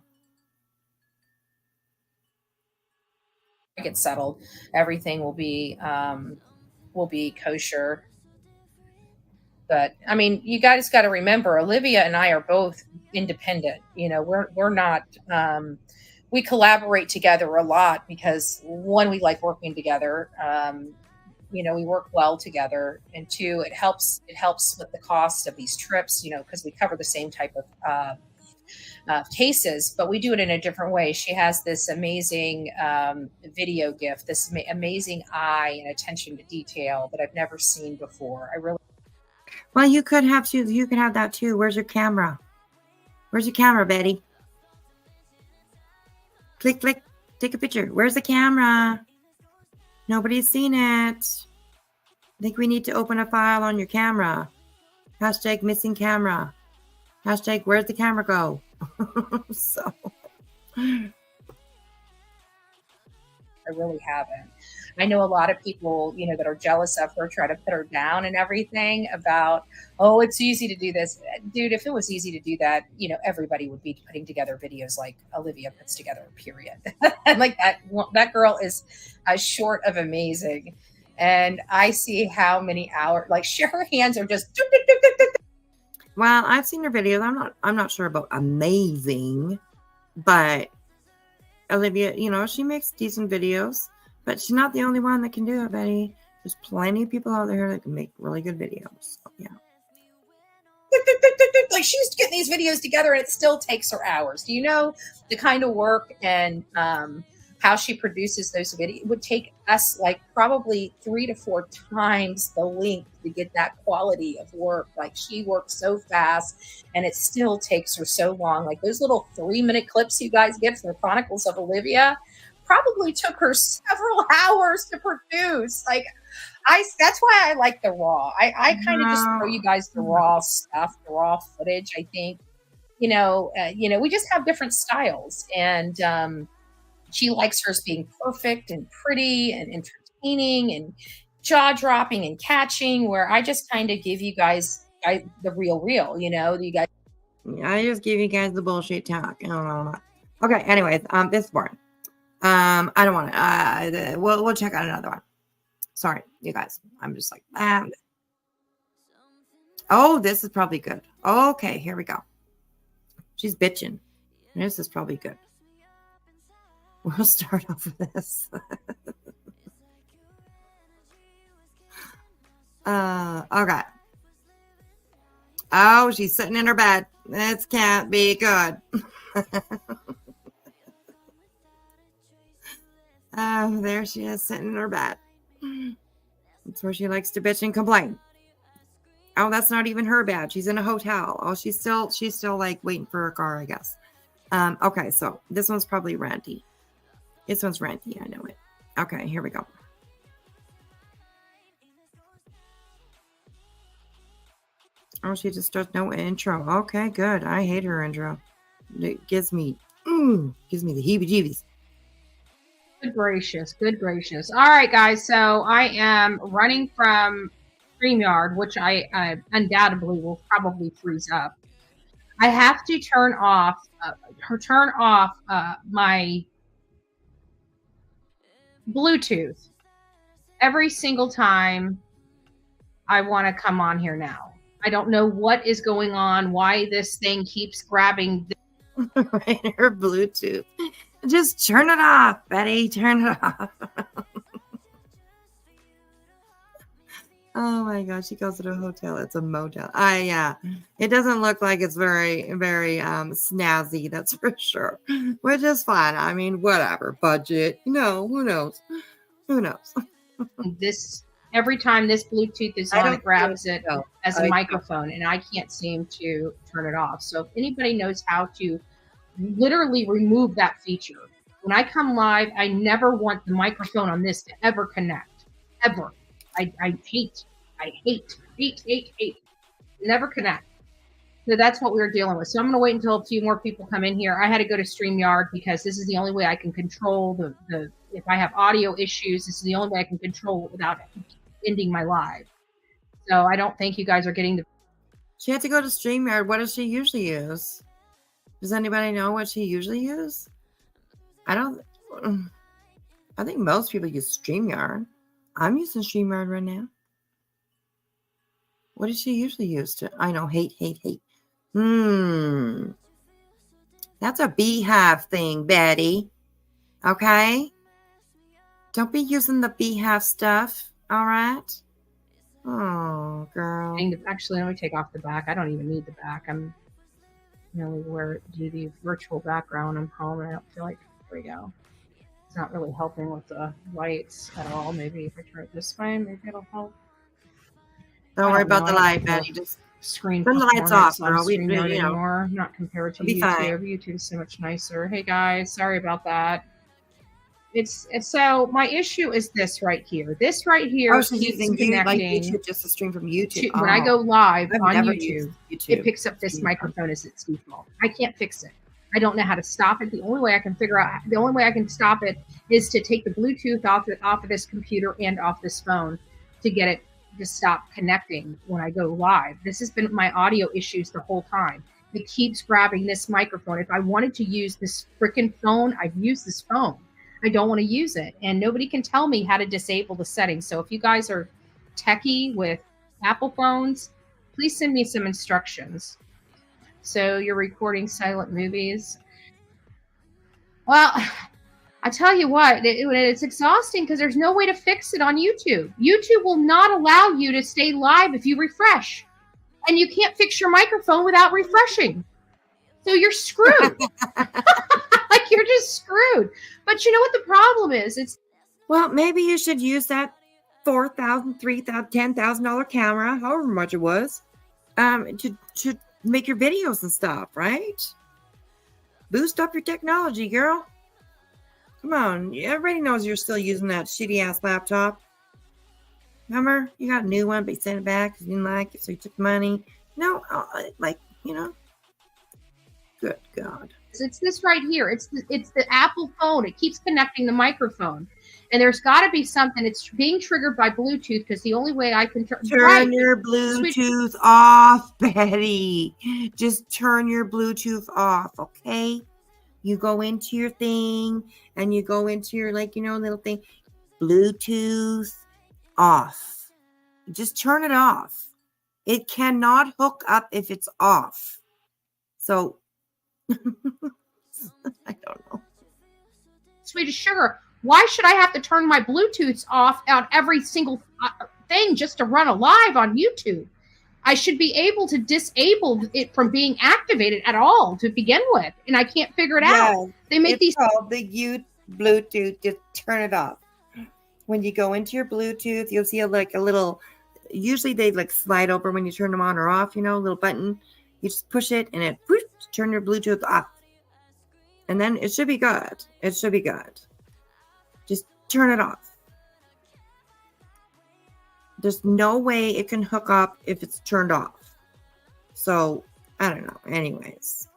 Get settled, everything will be kosher. But I mean, you guys got to remember, Olivia and I are both independent. You know, we're not. We collaborate together a lot because 1, we like working together. You know, we work well together, and 2, it helps with the cost of these trips. You know, because we cover the same type of cases, but we do it in a different way. She has this amazing video gift, this amazing eye and attention to detail that I've never seen before. Well, you could have too. You could have that too. Where's your camera? Where's your camera, Betty? Click, click. Take a picture. Where's the camera? Nobody's seen it. I think we need to open a file on your camera. Hashtag missing camera. Hashtag where's the camera go? So I really haven't. I know a lot of people, you know, that are jealous of her, try to put her down and everything about, oh, it's easy to do this. Dude, if it was easy to do that, you know, everybody would be putting together videos like Olivia puts together, period. Like that girl is short of amazing. And I see how many hours, like her hands are just. Well, I've seen her videos. I'm not sure about amazing, but Olivia, you know, she makes decent videos, but she's not the only one that can do it, Betty. There's plenty of people out there that can make really good videos. So, yeah. Like she's getting these videos together and it still takes her hours. Do you know the kind of work and how she produces those videos? It would take us like probably 3 to 4 times the length to get that quality of work. Like she works so fast and it still takes her so long. Like those little 3-minute clips you guys get from the Chronicles of Olivia probably took her several hours to produce. Like that's why I like the raw. I kind of just throw you guys the raw stuff, the raw footage. I think, you know, we just have different styles, and she likes hers being perfect and pretty and entertaining and jaw dropping and catching. Where I just kind of give you guys the real. You know, you guys. I just give you guys the bullshit talk. I don't know. Okay. Anyways, this is boring. I don't want to. We'll check out another one. Sorry, you guys. I'm just like, oh, this is probably good. Okay, here we go. She's bitching. This is probably good. We'll start off with this. Okay. Oh, she's sitting in her bed. This can't be good. Oh, there she is sitting in her bed. That's where she likes to bitch and complain. Oh, that's not even her bed. She's in a hotel. Oh, she's still like waiting for her car, I guess. Okay, so this one's probably ranty. This one's ranty, I know it. Okay, here we go. Oh, she just does no intro. Okay, good. I hate her intro. It gives me the heebie-jeebies. Good gracious. All right, guys. So I am running from StreamYard, which I undoubtedly will probably freeze up. I have to turn off my Bluetooth every single time I want to come on here now. I don't know what is going on, why this thing keeps grabbing her Bluetooth. Just turn it off, Betty. Turn it off. Oh my gosh, she goes to the hotel. It's a motel. Yeah. It doesn't look like it's very, very snazzy, that's for sure. Which is fine. I mean, whatever. Budget. Who knows? Who knows? This every time this Bluetooth is I on, don't it grabs it know. as a I- microphone, and I can't seem to turn it off. So if anybody knows how to literally remove that feature, when I come live, I never want the microphone on this to ever connect. Ever. I hate. Never connect. So that's what we were dealing with. So I'm going to wait until a few more people come in here. I had to go to StreamYard because this is the only way I can control the if I have audio issues, this is the only way I can control it without ending my live. So I don't think you guys are getting the. She had to go to StreamYard. What does she usually use? Does anybody know what she usually uses? I think most people use StreamYard. I'm using StreamYard right now. What does she usually use to? I know, hate. That's a beehive thing, Betty. Okay? Don't be using the beehive stuff, all right? Oh, girl. Actually, let me take off the back. I don't even need the back. I'm really do the virtual background. I'm home and I don't feel like, there we go. It's not really helping with the lights at all. Maybe if I turn it this way, maybe it'll help. Don't worry about the light, Betty. Just turn the lights off, girl. We anymore. Not compared to it'll be YouTube. fine. YouTube is so much nicer. Hey guys, sorry about that. It's so my issue is this right here. This right here Oh, she's keeps using like connecting. YouTube just to stream from YouTube. When I go live I've on never YouTube, used it picks up this microphone as its default. I can't fix it. I don't know how to stop it. The only way I can stop it is to take the Bluetooth off of this computer and off this phone to get it to stop connecting when I go live. This has been my audio issues the whole time. It keeps grabbing this microphone. If I wanted to use this freaking phone, I'd use this phone. I don't want to use it. And nobody can tell me how to disable the settings. So if you guys are techie with Apple phones, please send me some instructions. So you're recording silent movies. Well, I tell you what, it's exhausting because there's no way to fix it on YouTube. YouTube will not allow you to stay live if you refresh. And you can't fix your microphone without refreshing. So you're screwed. Like you're just screwed. But you know what the problem is? Well, maybe you should use that $4,000, $3,000, $10,000 camera, however much it was, to make your videos and stuff, right? Boost up your technology, girl. Come on. Everybody knows you're still using that shitty ass laptop. Remember? You got a new one, but you sent it back because you didn't like it, so you took money. No, Good God. It's this right here. It's the Apple phone. It keeps connecting the microphone. And there's got to be something. It's being triggered by Bluetooth because the only way I can turn your Bluetooth off, Betty. Just turn your Bluetooth off, okay? You go into your thing and you go into your, little thing. Bluetooth off. Just turn it off. It cannot hook up if it's off. So, I don't know. Sweet as sugar. Why should I have to turn my Bluetooths off on every single thing just to run a live on YouTube? I should be able to disable it from being activated at all to begin with, and I can't figure it out. They make these called the Bluetooth. Just turn it off. When you go into your Bluetooth, you'll see a little. Usually they slide over when you turn them on or off. A little button. You just push it, and it turn your Bluetooth off, and then it should be good. It should be good. Just turn it off. There's no way it can hook up if it's turned off. So, I don't know. Anyways.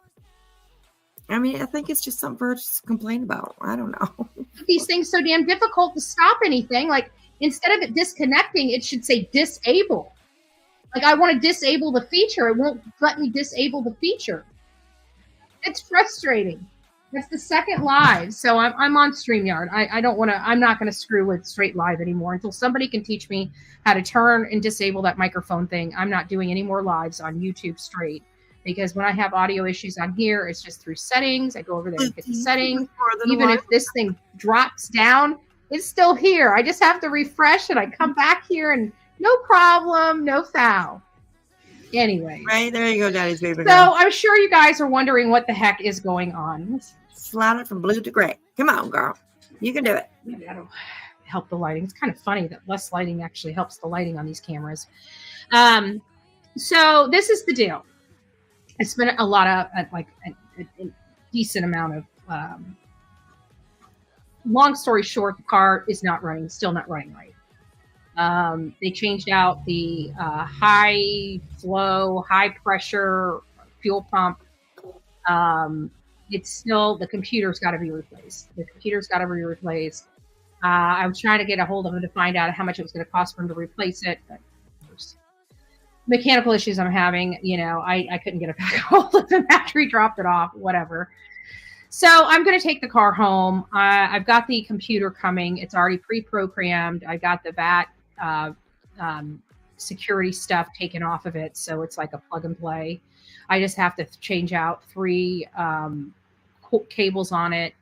I mean, I think it's just something for her to complain about. I don't know. these things so damn difficult to stop anything. Like, instead of it disconnecting, it should say disable. Like, I want to disable the feature. It won't let me disable the feature. It's frustrating. That's the second live. So I'm on StreamYard. I don't want to, I'm not going to screw with straight live anymore until somebody can teach me how to turn and disable that microphone thing. I'm not doing any more lives on YouTube straight, because when I have audio issues on here, it's just through settings. I go over there and hit the settings. Even if this thing drops down, it's still here. I just have to refresh and I come back here and No problem, no foul. Anyway. Right, there you go, Daddy's baby So girl. I'm sure you guys are wondering what the heck is going on. Slide it from blue to gray. Come on, girl. You can do it. Maybe that'll help the lighting. It's kind of funny that less lighting actually helps the lighting on these cameras. So this is the deal. I spent a lot of a decent amount of long story short, the car is not running, still not running right. They changed out the high flow, high pressure fuel pump. It's still, the computer's got to be replaced. I was trying to get a hold of him to find out how much it was going to cost for him to replace it. But there's mechanical issues I'm having, I couldn't get it back a hold of the battery, dropped it off, whatever. So I'm going to take the car home. I've got the computer coming. It's already pre-programmed. I got the VAT security stuff taken off of it. So it's like a plug and play. I just have to change out 3 cables on it,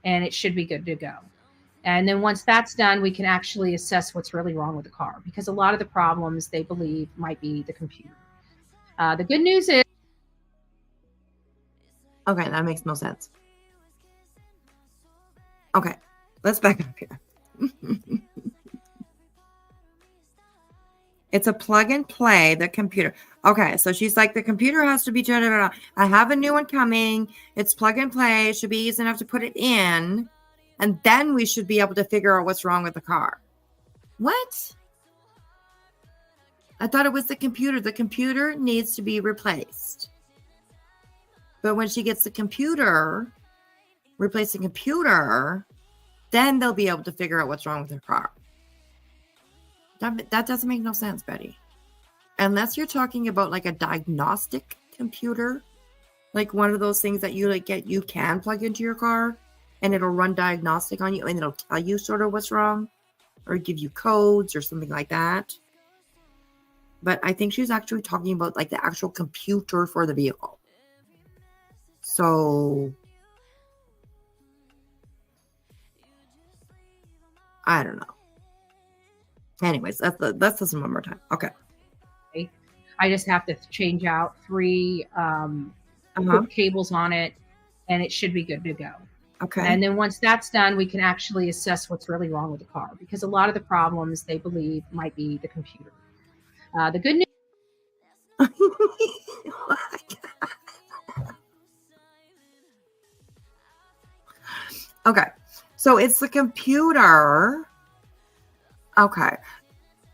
and it should be good to go. And then once that's done, we can actually assess what's really wrong with the car, because a lot of the problems they believe might be the computer. The good news is... Okay, that makes no sense. Okay, let's back up here. It's a plug and play, the computer. Okay, so she's like, the computer has to be turned on. I have a new one coming. It's plug and play. It should be easy enough to put it in. And then we should be able to figure out what's wrong with the car. What? I thought it was the computer. The computer needs to be replaced. But when she gets the computer, replace the computer, then they'll be able to figure out what's wrong with her car. That doesn't make no sense, Betty. Unless you're talking about like a diagnostic computer, like one of those things that you you can plug into your car and it'll run diagnostic on you and it'll tell you sort of what's wrong or give you codes or something like that. But I think she's actually talking about like the actual computer for the vehicle. So I don't know. Anyways, let's listen one more time. Okay. I just have to change out 3 cables on it, and it should be good to go. Okay. And then once that's done, we can actually assess what's really wrong with the car, because a lot of the problems they believe might be the computer. The good news... Okay. So it's the computer. Okay.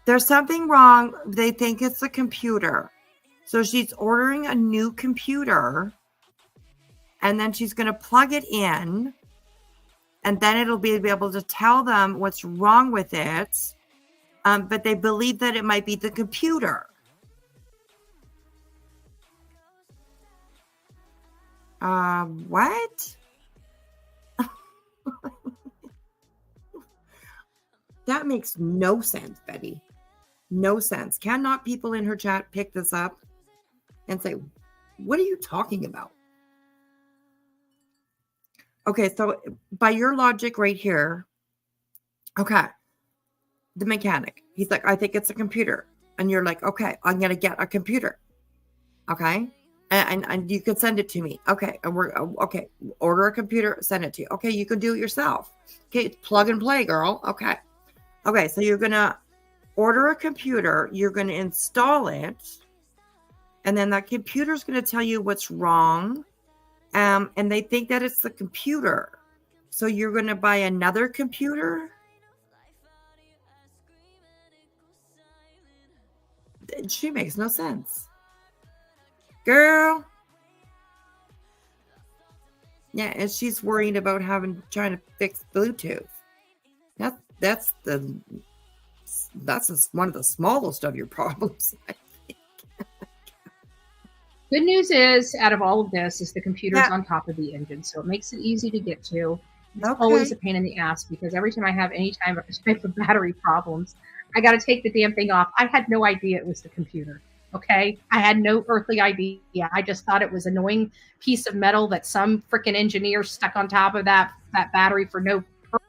There's something wrong. They think it's the computer. So she's ordering a new computer and then she's going to plug it in and then it'll be able to tell them what's wrong with it. But they believe that it might be the computer. What? That makes no sense, Betty. No sense. Cannot people in her chat pick this up and say, what are you talking about? Okay, so by your logic right here, okay, the mechanic, he's like, I think it's a computer. And you're like, okay, I'm going to get a computer. Okay. And you can send it to me. Okay. And okay. Order a computer, send it to you. Okay. You can do it yourself. Okay. Plug and play, girl. Okay. Okay. So you're going to order a computer. You're going to install it. And then that computer is going to tell you what's wrong. And they think that it's the computer. So you're going to buy another computer. She makes no sense. Girl. Yeah, and she's worried about trying to fix Bluetooth. That's one of the smallest of your problems. Good news is, out of all of this, is the computer's on top of the engine, so it makes it easy to get to. It's always a pain in the ass because every time I have any type of battery problems, I got to take the damn thing off. I had no idea it was the computer. Okay, I had no earthly idea. I just thought it was an annoying piece of metal that some freaking engineer stuck on top of that battery for no purpose.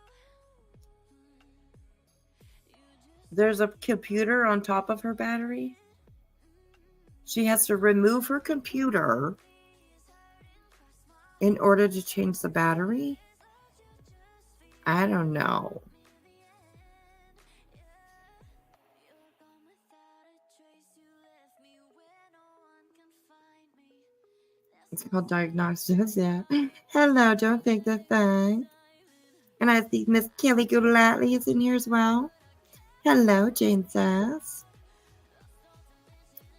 There's a computer on top of her battery. She has to remove her computer in order to change the battery. I don't know. It's called diagnostics. Yeah. Hello, don't think the thing. And I see Miss Kelly Goodlatley is in here as well. Hello, Jane says.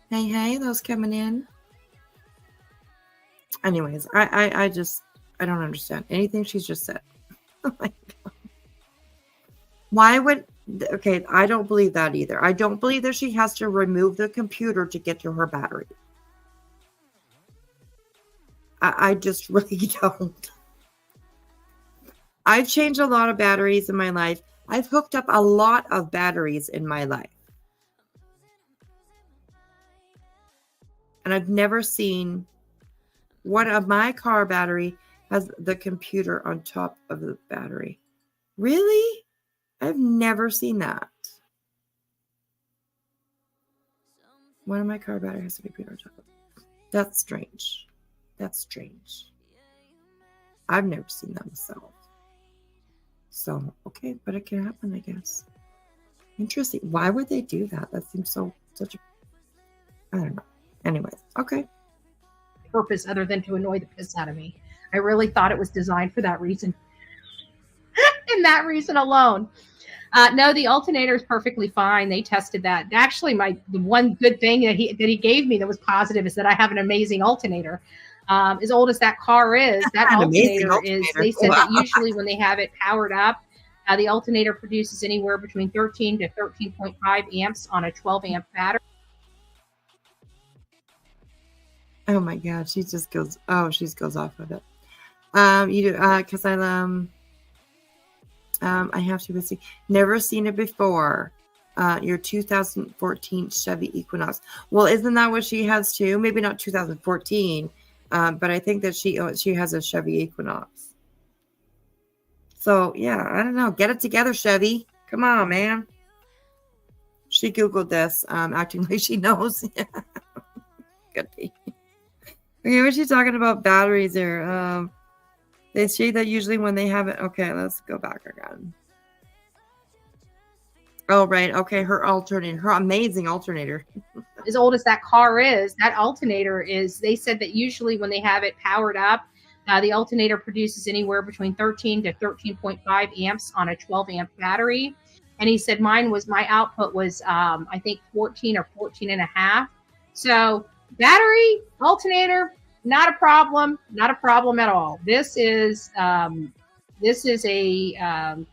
Hey, those coming in. Anyways, I don't understand anything she's just said. Oh my God. Why would, okay, I don't believe that either. I don't believe that she has to remove the computer to get to her battery. I just really don't. I've changed a lot of batteries in my life. I've hooked up a lot of batteries in my life. And I've never seen one of my car battery has the computer on top of the battery. Really? I've never seen that. One of my car batteries has a computer on top of it. That's strange. That's strange. I've never seen that myself. So, okay, but it can happen, I guess. Interesting. Why would they do that? That seems such a, I don't know. Anyways, okay. Purpose other than to annoy the piss out of me. I really thought it was designed for that reason. And that reason alone. No, the alternator is perfectly fine. They tested that. Actually, the one good thing that he gave me that was positive is that I have an amazing alternator. As old as that car is, that alternator is, they said that usually when they have it powered up, the alternator produces anywhere between 13 to 13.5 amps on a 12 amp battery. Oh my God, she just goes, she goes off of it. You do, because I have to see, never seen it before. Your 2014 Chevy Equinox. Well, isn't that what she has too? Maybe not 2014, but I think that she has a Chevy Equinox. So yeah, I don't know. Get it together, Chevy. Come on, man. She Googled this, acting like she knows. Could be. Okay, what's she talking about batteries here? They say that usually when they have it. Okay, let's go back again. Oh, right. Okay, her alternator, her amazing alternator. As old as that car is, that alternator is, they said that usually when they have it powered up, the alternator produces anywhere between 13 to 13.5 amps on a 12 amp battery. And he said my output was, I think 14 or 14 and a half. So battery, alternator, not a problem at all. This is a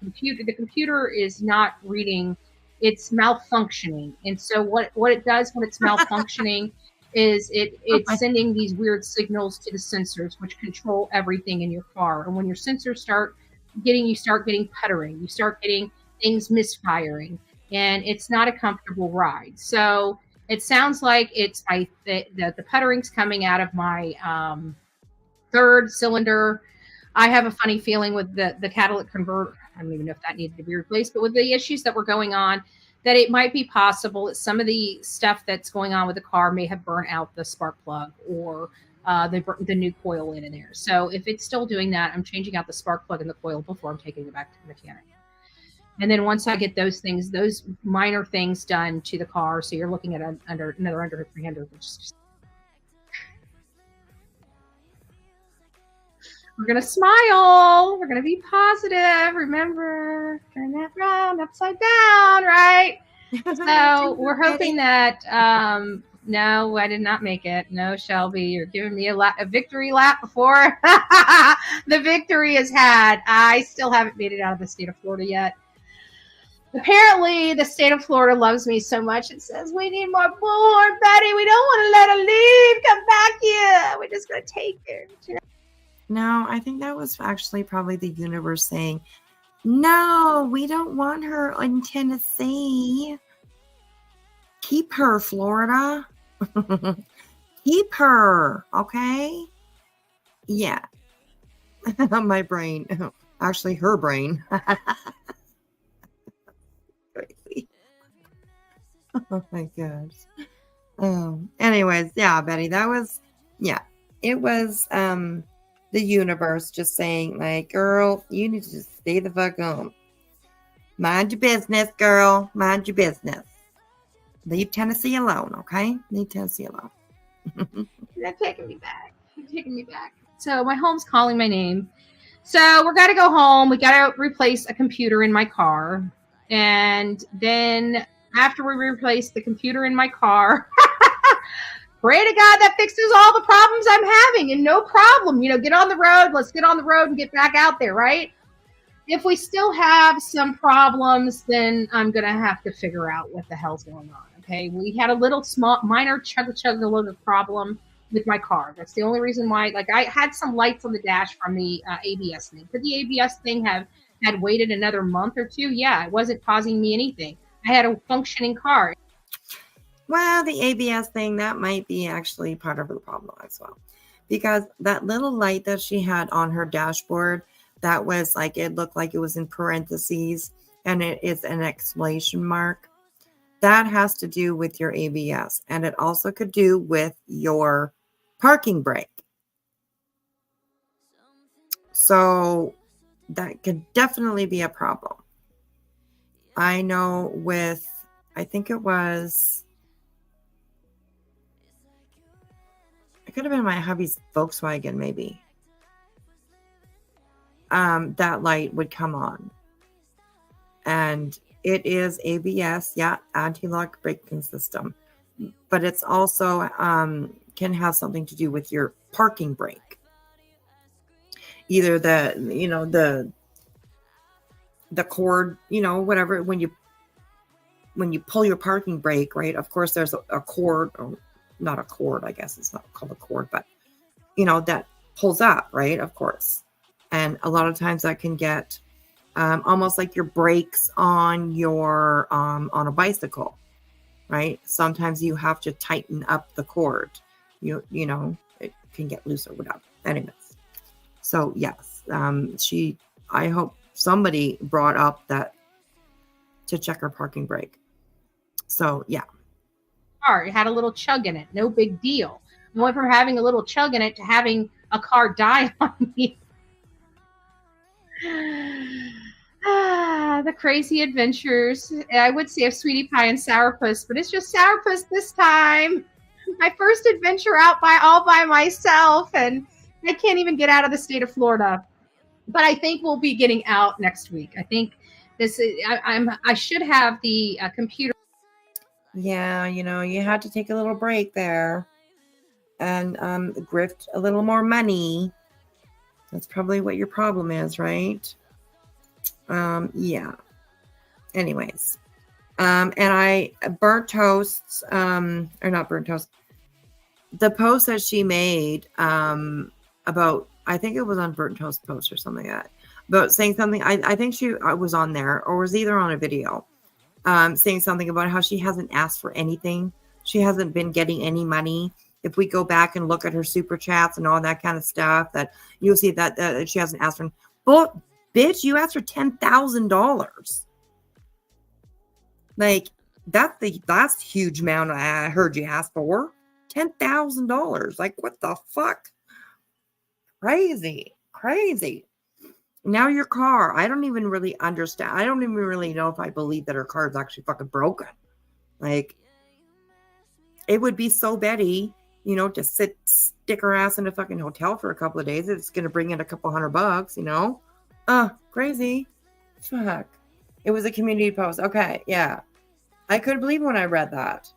computer. The computer is not reading, it's malfunctioning. And so what it does when it's malfunctioning is it's sending these weird signals to the sensors, which control everything in your car. And when your sensors start getting puttering, you start getting things misfiring, and it's not a comfortable ride. So it sounds like it's the puttering's coming out of my third cylinder. I have a funny feeling with the catalytic converter. I don't even know if that needed to be replaced, but with the issues that were going on, that it might be possible that some of the stuff that's going on with the car may have burnt out the spark plug or the new coil in there. So if it's still doing that, I'm changing out the spark plug and the coil before I'm taking it back to the mechanic. And then once I get those minor things done to the car, so you're looking at another under 300, which is just, we're going to smile. We're going to be positive. Remember, turn that round upside down, right? So we're hoping that, no, I did not make it. No, Shelby, you're giving me a victory lap before the victory is had. I still haven't made it out of the state of Florida yet. Apparently, the state of Florida loves me so much. It says, we need more board, Betty. We don't want to let her leave. Come back here. We're just going to take her. You know? No, I think that was actually probably the universe saying, no, we don't want her in Tennessee. Keep her, Florida. Keep her, okay? Yeah. My brain. Actually, her brain. Crazy. Oh my gosh. Anyways, yeah, Betty, that was, yeah, it was the universe just saying, like, girl, you need to just stay the fuck home. Mind your business, girl. Mind your business. Leave Tennessee alone, okay? Leave Tennessee alone. They're taking me back. They're taking me back. So my home's calling my name. So we're gotta go home. We gotta replace a computer in my car. And then after we replace the computer in my car, pray to God that fixes all the problems I'm having, and no problem. Get on the road. Let's get on the road and get back out there, right? If we still have some problems, then I'm going to have to figure out what the hell's going on, okay? We had a little small, minor chug-a-chug-a-lug problem with my car. That's the only reason why. Like, I had some lights on the dash from the ABS thing. Could the ABS thing had waited another month or two? Yeah, it wasn't causing me anything. I had a functioning car. Well, the ABS thing, that might be actually part of the problem as well. Because that little light that she had on her dashboard, that was like, it looked like it was in parentheses and it is an exclamation mark. That has to do with your ABS. And it also could do with your parking brake. So that could definitely be a problem. I know with, I think it was, it could have been my hubby's Volkswagen, maybe. That light would come on. And it is ABS, yeah, anti-lock braking system. But it's also can have something to do with your parking brake. Either the cord, whatever, when you pull your parking brake, right? Of course, there's a cord, or not a cord, I guess it's not called a cord, but that pulls up, right? Of course. And a lot of times that can get almost like your brakes on your on a bicycle, right? Sometimes you have to tighten up the cord. You know, it can get loose or whatever. Anyways, so yes, I hope somebody brought up that to check her parking brake. So yeah. Car, it had a little chug in it. No big deal. I went from having a little chug in it to having a car die on me. The crazy adventures. I would say of Sweetie Pie and Sourpuss, but it's just Sourpuss this time. My first adventure all by myself, and I can't even get out of the state of Florida. But I think we'll be getting out next week. I think this is. I should have the computer. Yeah, you had to take a little break there and grift a little more money. That's probably what your problem is, right? Yeah. Anyways. And I burnt toasts, or not burnt toast. The post that she made about, I think it was on Burnt Toast Post or something like that, about saying something. I think she was on there, or was either on a video, saying something about how she hasn't asked for anything. She hasn't been getting any money. If we go back and look at her super chats and all that kind of stuff, that you'll see that she hasn't asked for. Well, bitch, you asked for $10,000. Like, that's the last huge amount I heard you ask for. $10,000. Like, what the fuck? Crazy. Now your car, I don't even really understand. I don't even really know if I believe that her car is actually fucking broken. Like, it would be so Betty, to stick her ass in a fucking hotel for a couple of days. It's going to bring in a couple $100, crazy. Fuck. It was a community post. Okay, yeah. I couldn't believe when I read that.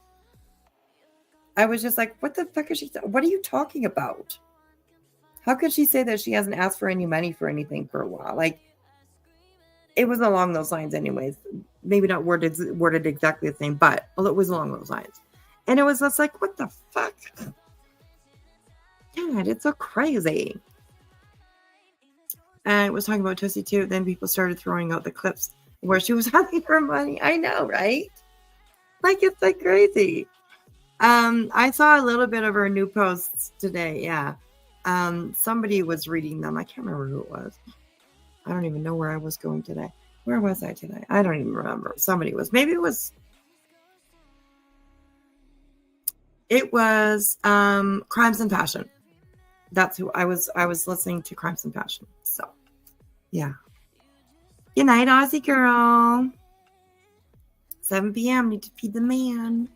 I was just like, what the fuck is she? What are you talking about? How could she say that she hasn't asked for any money for anything for a while? Like, it was along those lines anyways. Maybe not worded exactly the same, but it was along those lines. And it was just like, what the fuck? God, it's so crazy. And I was talking about Tussie too. Then people started throwing out the clips where she was asking for money. I know, right? Like, it's like crazy. I saw a little bit of her new posts today. Yeah. Somebody was reading them. I can't remember who it was. I don't even know where I was going today. Where was I today? I don't even remember. Somebody was. Maybe it was. It was Crimes and Passion. That's who I was. I was listening to Crimes and Passion. So, yeah. Good night, Aussie girl. 7 p.m. Need to feed the man.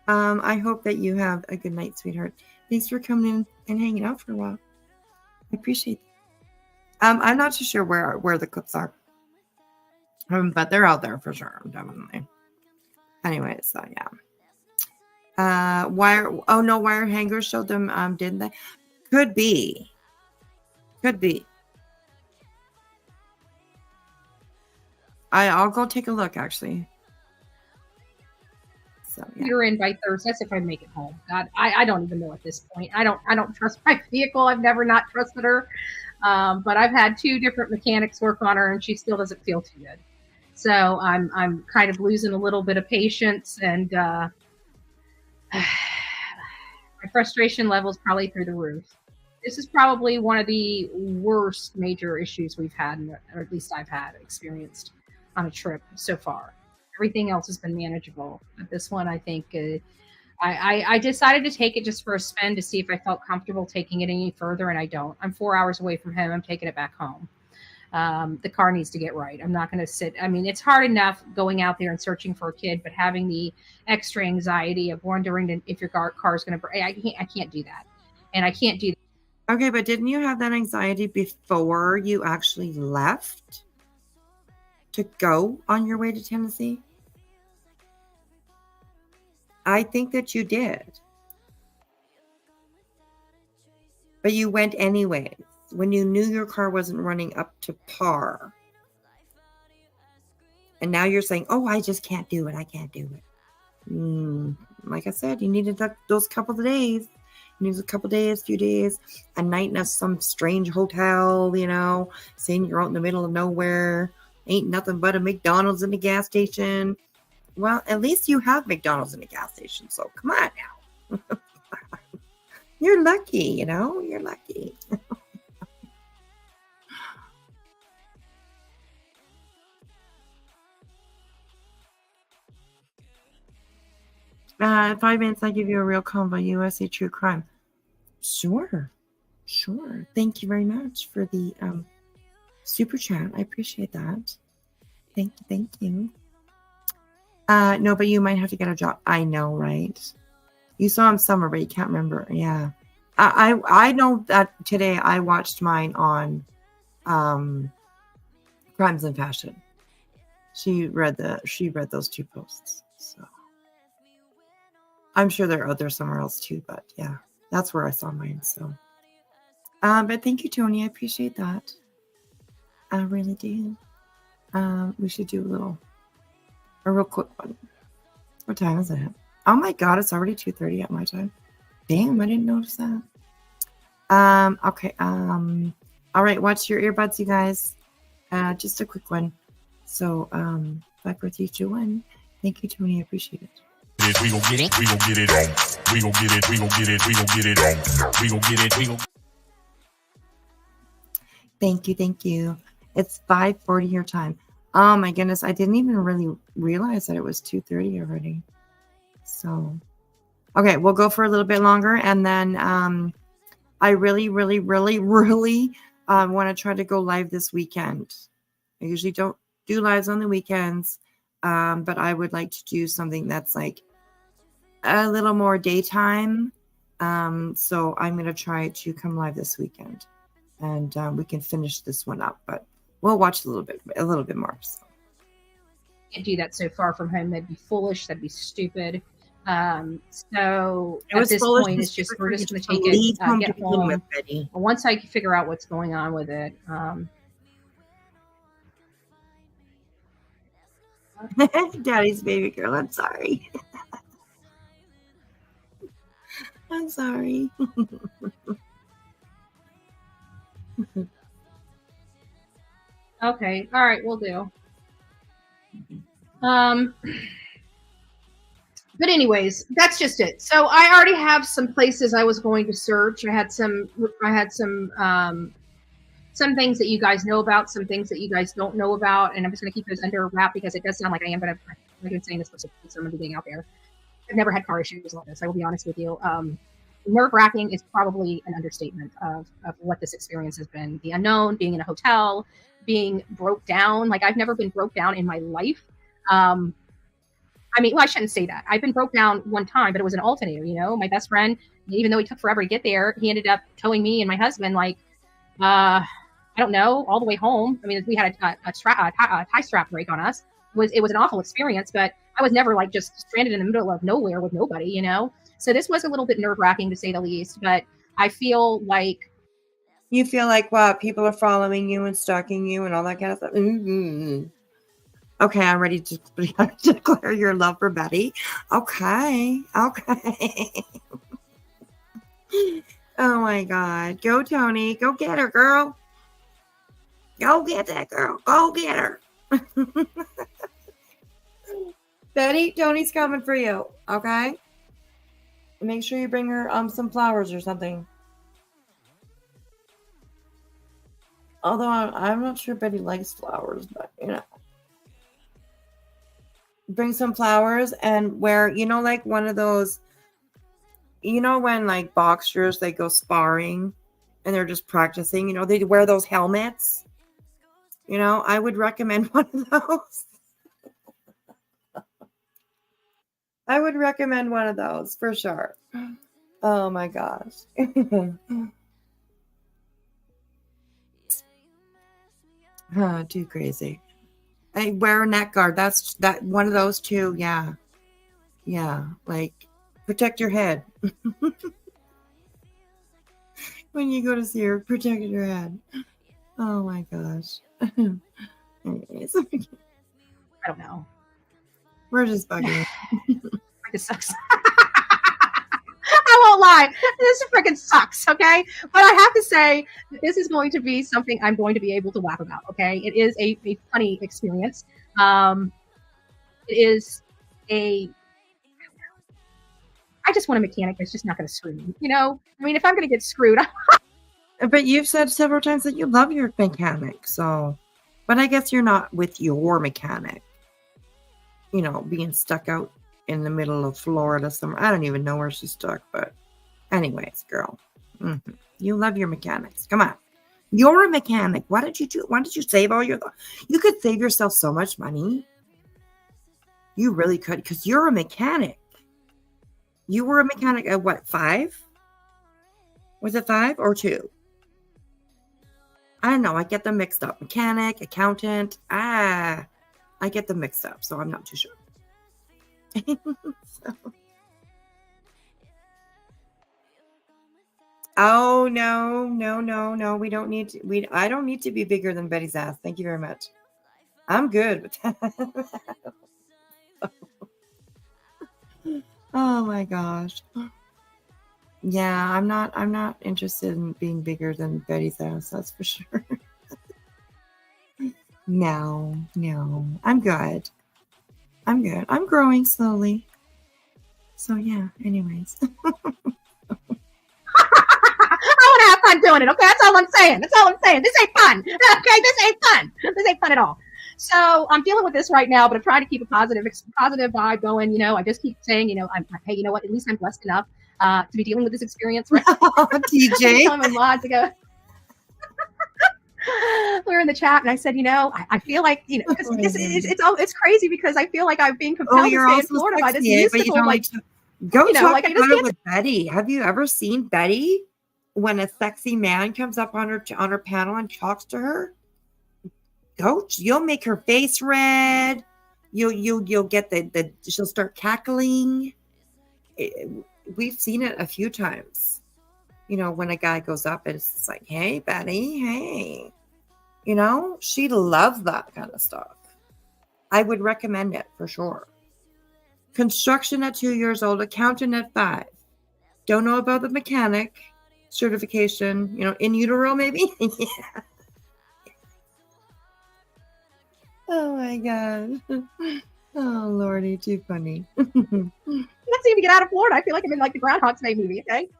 I hope that you have a good night, sweetheart. Thanks for coming in and hanging out for a while. I appreciate it. I'm not too sure where the clips are. But they're out there for sure, definitely. Anyway, so yeah. Wire hangers showed them, didn't they? Could be. I'll go take a look actually. So yeah. You're in by Thursday. That's if I make it home. God, I don't even know at this point. I don't trust my vehicle. I've never not trusted her. But I've had 2 different mechanics work on her and she still doesn't feel too good. So I'm kind of losing a little bit of patience, and my frustration level is probably through the roof. This is probably one of the worst major issues we've had, or at least I've had experienced on a trip so far. Everything else has been manageable, but this one, I think, I decided to take it just for a spin to see if I felt comfortable taking it any further, and I don't. I'm 4 hours away from him. I'm taking it back home. The car needs to get right. I'm not going to sit. I mean, it's hard enough going out there and searching for a kid, but having the extra anxiety of wondering if your car is going to break, I can't do that. And I can't do that. Okay, but didn't you have that anxiety before you actually left to go on your way to Tennessee? I think that you did. But you went anyways when you knew your car wasn't running up to par. And now you're saying, oh, I just can't do it. I can't do it. Like I said, you needed those couple of days. You needed a couple of days, few days, a night in some strange hotel, saying you're out in the middle of nowhere. Ain't nothing but a McDonald's in the gas station. Well, at least you have McDonald's in the gas station. So come on now. You're lucky, you're lucky. 5 minutes, I give you a real convo. USA True Crime. Sure. Thank you very much for the super chat. I appreciate that. Thank you. No, but you might have to get a job. I know, right? You saw him somewhere, but you can't remember. Yeah. I know that today I watched mine on Crimes and Passion. She read those 2 posts. So I'm sure they're out there somewhere else too, but yeah, that's where I saw mine. So but thank you, Tony. I appreciate that. I really do. We should do a real quick one. What time is it? Oh my god, it's already 2:30 at my time. Damn, I didn't notice that. Okay. All right, watch your earbuds, you guys. Just a quick one. So, back with you, 2-1. Thank you, Tony. I appreciate it. We gon' get it. We gon' get it on. We gon' get it. We gon' get it. We gon' get it on. We gon' get it. We gon'. Thank you. It's 5:40 your time. Oh my goodness, I didn't even really realize that it was 2:30 already. So, okay, we'll go for a little bit longer, and then I really want to try to go live this weekend. I usually don't do lives on the weekends, but I would like to do something that's like a little more daytime. So I'm going to try to come live this weekend, and we can finish this one up, but we'll watch a little bit more. So. Can't do that so far from home. That'd be foolish. That'd be stupid. So at this point, it's just we're just going to take it, get home. Once I figure out what's going on with it. Daddy's baby girl. I'm sorry. I'm sorry. Okay. All right. We'll do. But anyways, that's just it. So I already have some places I was going to search. I had some things that you guys know about, some things that you guys don't know about, and I'm just going to keep those under wrap because it does sound like I am, but I've been saying this for some of the being out there. I've never had car issues like this. I will be honest with you. Nerve-wracking is probably an understatement of what this experience has been. The unknown, being in a hotel, being broke down. Like, I've never been broke down in my life. I mean, well, I shouldn't say that. I've been broke down one time, but it was an alternator, you know? My best friend, even though he took forever to get there, he ended up towing me and my husband, like, I don't know, all the way home. I mean, we had a tie strap break on us. It was an awful experience, but I was never, like, just stranded in the middle of nowhere with nobody, you know? So this was a little bit nerve-wracking, to say the least, but I feel like... You feel like, what, people are following you and stalking you and all that kind of stuff? Mm-hmm. Okay, I'm ready to declare your love for Betty. Okay. Oh my God. Go, Tony. Go get her, girl. Go get that girl. Go get her. Betty, Tony's coming for you. Okay? Make sure you bring her some flowers or something. Although I'm not sure Betty likes flowers, but you know. Bring some flowers and wear, you know, like one of those, you know, when like boxers, they go sparring and they're just practicing, you know, they wear those helmets. You know, I would recommend one of those. I would recommend one of those for sure. Oh my gosh. Oh, too crazy. I wear a neck guard. That's one of those two. Yeah. Like, protect your head. When you go to see her, protect your head. Oh my gosh. Anyways. I don't know. We're just bugging. It sucks. I won't lie. This freaking sucks, okay? But I have to say, this is going to be something I'm going to be able to laugh about, okay? It is a funny experience. It is I just want a mechanic that's just not going to screw me, you know? I mean, if I'm going to get screwed... But you've said several times that you love your mechanic, so... But I guess you're not with your mechanic. You know, being stuck out in the middle of Florida somewhere. I don't even know where she's stuck, but anyways, girl. Mm-hmm. You love your mechanics. Come on. You're a mechanic. Why did you save all your... You could save yourself so much money. You really could, because you're a mechanic. You were a mechanic at what, 5? Was it 5 or 2? I don't know. I get them mixed up. Mechanic, accountant. I get them mixed up, so I'm not too sure. Oh no. We don't need to, I don't need to be bigger than Betty's ass. Thank you very much. I'm good with that. Oh my gosh. Yeah, I'm not interested in being bigger than Betty's ass, that's for sure. No. I'm good. I'm growing slowly. So yeah, anyways. I want to have fun doing it, okay? That's all I'm saying. This ain't fun. Okay, this ain't fun. This ain't fun at all. So I'm dealing with this right now, but I'm trying to keep a positive vibe going. You know, I just keep saying, you know, hey, you know what? At least I'm blessed enough to be dealing with this experience. Right? TJ. Telling my mods ago. We were in the chat, and I said, you know, I feel like, you know, it's crazy because I feel like I'm being compelled to stay in Florida by this mystical, go talk about it with Betty. Have you ever seen Betty when a sexy man comes up on her panel and talks to her? You'll make her face red. You'll get she'll start cackling. We've seen it a few times. You know, when a guy goes up and it's like, hey, Betty, hey. You know, she loves that kind of stuff. I would recommend it for sure. Construction at 2 years old, accountant at 5. Don't know about the mechanic certification, you know, in utero maybe? Yeah. Oh my God. Oh Lordy, too funny. Let's see if we get out of Florida. I feel like I'm in like the Groundhog's Day movie, okay?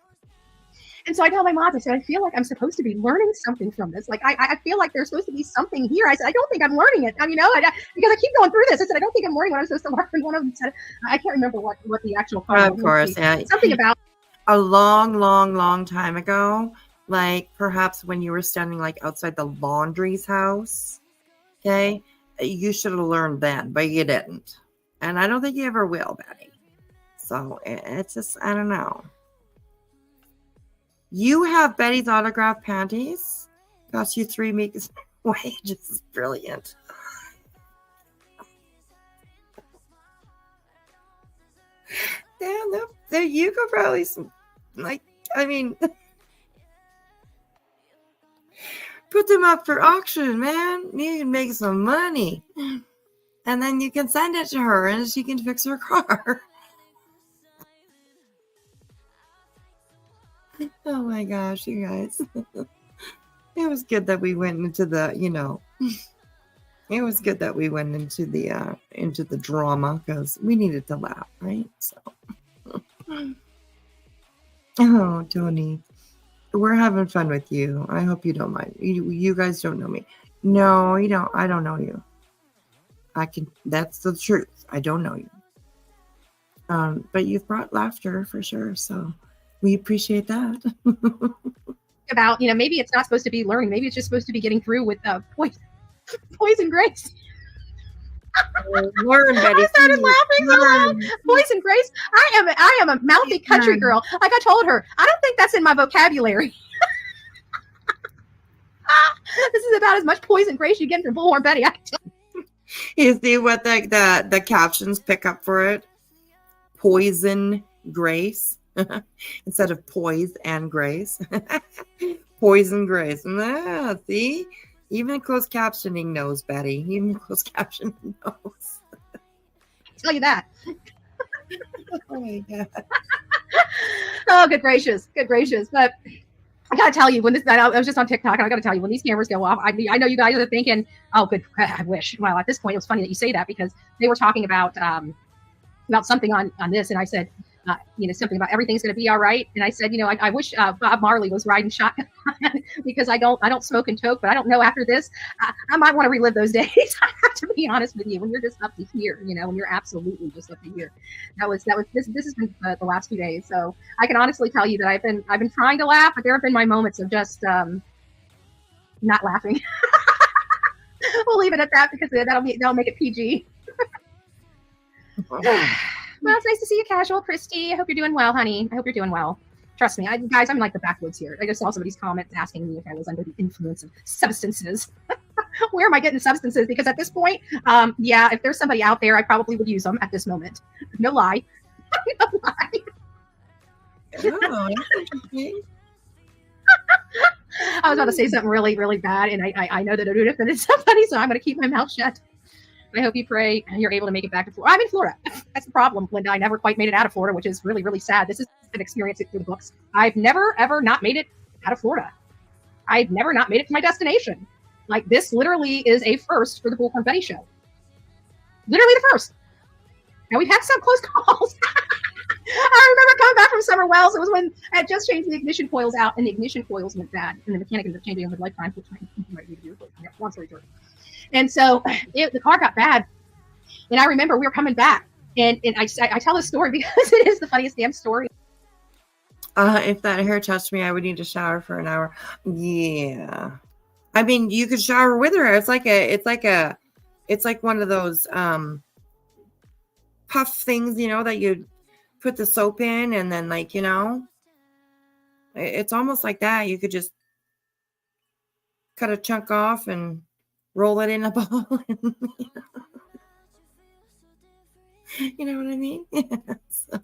And so I tell my mom, I said, I feel like I'm supposed to be learning something from this. Like, I feel like there's supposed to be something here. I said, I don't think I'm learning it. Because I keep going through this. I said, I don't think I'm learning what I'm supposed to learn. One of them said, I can't remember what the actual comment Of course, was. yeah. Something about a long time ago, like perhaps when you were standing like outside the laundry's house, okay, you should have learned then, but you didn't. And I don't think you ever will, Betty. So it's just, I don't know. You have Betty's autographed panties. Cost you 3 weeks' wages. Brilliant. Damn, there you go, probably some, like, I mean, put them up for auction, man. You can make some money. And then you can send it to her and she can fix her car. Oh my gosh, you guys. It was good that we went into the, it was good that we went into the drama because we needed to laugh, right? So, oh, Tony, we're having fun with you. I hope you don't mind. You guys don't know me. No, you don't. I don't know you. That's the truth. I don't know you. But you've brought laughter for sure. So we appreciate that. about, maybe it's not supposed to be learning. Maybe it's just supposed to be getting through with Poison Grace. Learn, Betty. I started laughing so loud. Poison Grace. I am a mouthy country girl. Like I told her, I don't think that's in my vocabulary. This is about as much Poison Grace you get from Bullhorn Betty. You see what the captions pick up for it? Poison Grace. Instead of poise and grace. Poison Grace. See? Even closed captioning knows, Betty. Even closed captioning knows. Tell you that. Oh my God. Oh, good gracious. Good gracious. But I gotta tell you, I was just on TikTok, and I gotta tell you, when these cameras go off, I know you guys are thinking, oh, good, I wish. Well, at this point, it was funny that you say that because they were talking about something on this, and I said, something about everything's going to be all right. And I said, I wish Bob Marley was riding shotgun because I don't smoke and toke, but I don't know after this, I might want to relive those days. I have to be honest with you. When you're just up to here, when you're absolutely just up to here, this has been the last few days. So I can honestly tell you that I've been trying to laugh, but there have been my moments of just not laughing. We'll leave it at that because that'll make it PG. Well, it's nice to see you, Casual Christy. I hope you're doing well, honey. I hope you're doing well. Trust me, guys, I'm in like the backwoods here. I just saw somebody's comments asking me if I was under the influence of substances. Where am I getting substances? Because at this point, if there's somebody out there, I probably would use them at this moment. No lie. No lie. Oh, I was about to say something really, really bad, and I know that it would have offended somebody, so I'm going to keep my mouth shut. I hope you pray and you're able to make it back to Florida. I'm in Florida. That's the problem, Linda. I never quite made it out of Florida, which is really, really sad. This has been experienced through the books. I've never, ever not made it out of Florida. I've never not made it to my destination. Like, this literally is a first for the Bullhorn Betty show. Literally the first. Now, we've had some close calls. I remember coming back from Summer Wells. It was when I had just changed the ignition coils out, and the ignition coils went bad. And the mechanic ended up changing them with lifetime, which I might need to do. Long story short. And so the car got bad. And I remember we were coming back. And I tell this story because it is the funniest damn story. If that hair touched me, I would need to shower for an hour. Yeah. I mean, you could shower with her. It's like one of those puff things, that you put the soap in and then it's almost like that. You could just cut a chunk off and roll it in a ball. You know what I mean? So,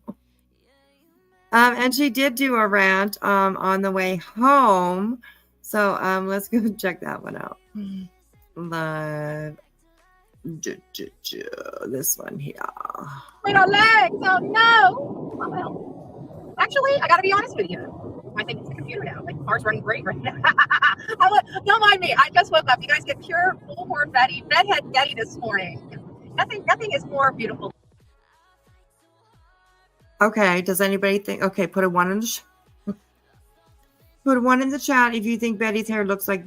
and she did do a rant on the way home. So let's go check that one out. Live. This one here. Wait, our legs. Oh no. Oh, well. Actually, I gotta be honest with you. I think it's the computer now. Like, the car's running great right now. Don't mind me. I just woke up. You guys get pure Bullhorn Betty, bedhead Betty this morning. Nothing is more beautiful. Okay. Does anybody think? Okay, put a 1 in the Put 1 in the chat if you think Betty's hair looks like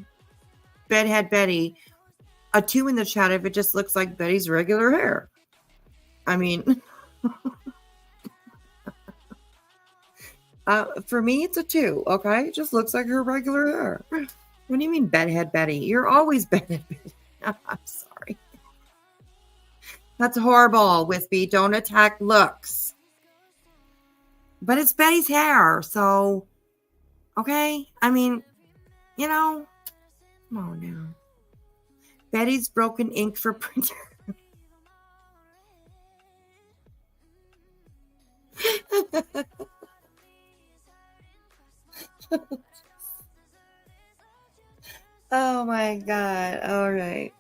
Bedhead Betty. A 2 in the chat if it just looks like Betty's regular hair. I mean, for me, it's a 2. Okay, it just looks like her regular hair. What do you mean, Bedhead Betty? You're always Bedhead Betty. I'm sorry. That's horrible, Wispy. Don't attack looks. But it's Betty's hair, so okay. I mean, you know, come on now. Betty's broken ink for printer. Oh my God. All right.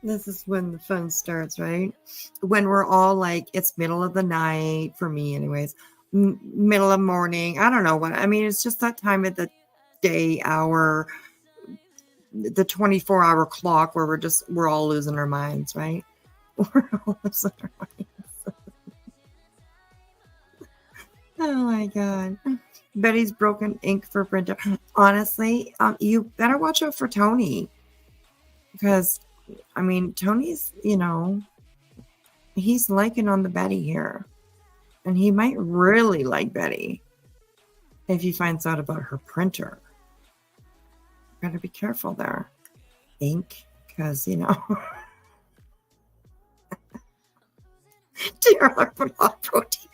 This is when the fun starts, right? When we're all like, it's middle of the night, for me anyways, middle of morning. I don't know what. I mean, it's just that time of the day, hour, the 24-hour clock where we're all losing our minds, right? We're all losing our minds. Oh my God. Betty's broken ink for printer. Honestly, you better watch out for Tony. Because, I mean, Tony's, you know, he's liking on the Betty here. And he might really like Betty if he finds out about her printer. Gotta be careful there. Ink, because, you know. Dear Lord, put on protein.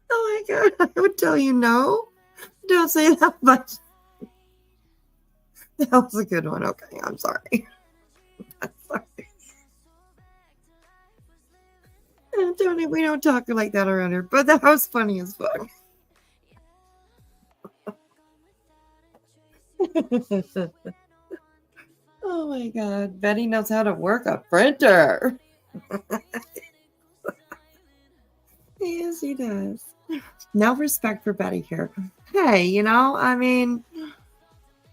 Oh my God, I would tell you no. Don't say that much. That was a good one. Okay, I'm sorry. I'm sorry. Tony, we don't talk like that around here, but that was funny as fuck. Oh my God, Betty knows how to work a printer. Yes, he does. No respect for Betty here. Hey, you know, I mean,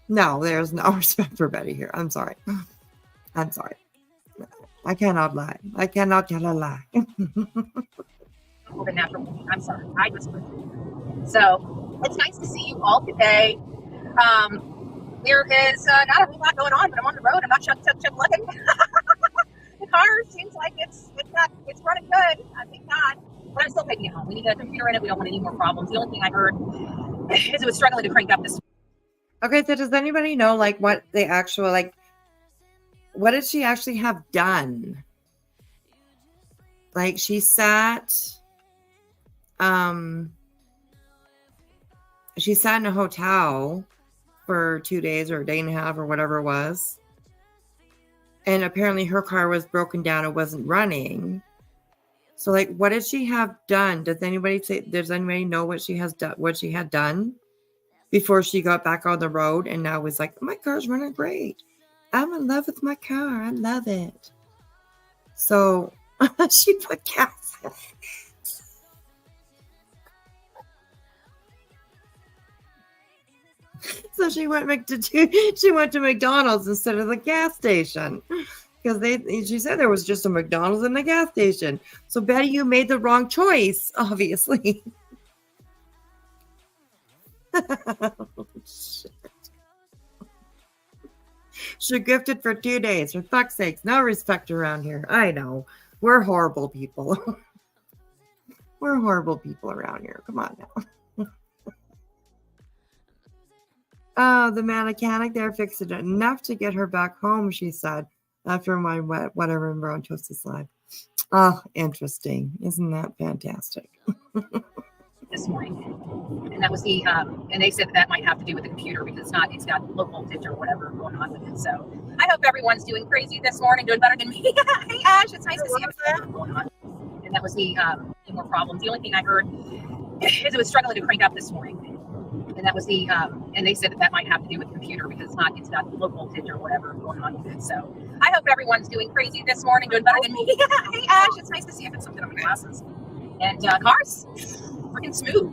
no, there's no respect for Betty here. I'm sorry. I'm sorry. I cannot lie. I cannot tell a lie. The natural. I'm sorry. I just. So it's nice to see you all today. There is not a whole lot going on, but I'm on the road. I'm not chuck looking. The car seems like it's running good. Thank God. But I'm still taking it home. We need a computer in it. We don't want any more problems. The only thing I heard is it was struggling to crank up this. Okay, so does anybody know like what the actual like? What did she actually have done? Like she sat in a hotel for 2 days or a day and a half or whatever it was. And apparently her car was broken down. It wasn't running. So like, what did she have done? Does anybody know what she has done, what she had done before she got back on the road and now was like, my car's running great. I'm in love with my car. I love it. So she put gas in it. So she went to McDonald's instead of the gas station because she said there was just a McDonald's and a gas station. So Betty, you made the wrong choice, obviously. Oh, shit. She gifted for 2 days. For fuck's sakes, no respect around here. I know. We're horrible people. We're horrible people around here. Come on now. Oh, the mechanic there fixed it enough to get her back home, she said, after my whatever in Brown Toast's live. Oh, interesting. Isn't that fantastic? This morning, and that was the and they said that might have to do with the computer because it's got low voltage or whatever going on with it. So I hope everyone's doing crazy this morning, doing better than me. Hey Ash, it's nice to see you going on. And that was the any more problems. The only thing I heard is it was struggling to crank up this morning, and that was the and they said that might have to do with the computer because it's got low voltage or whatever going on with it. So I hope everyone's doing crazy this morning, doing better than me. Hey Ash, it's nice to see you. I put something on my glasses. And cars freaking smooth.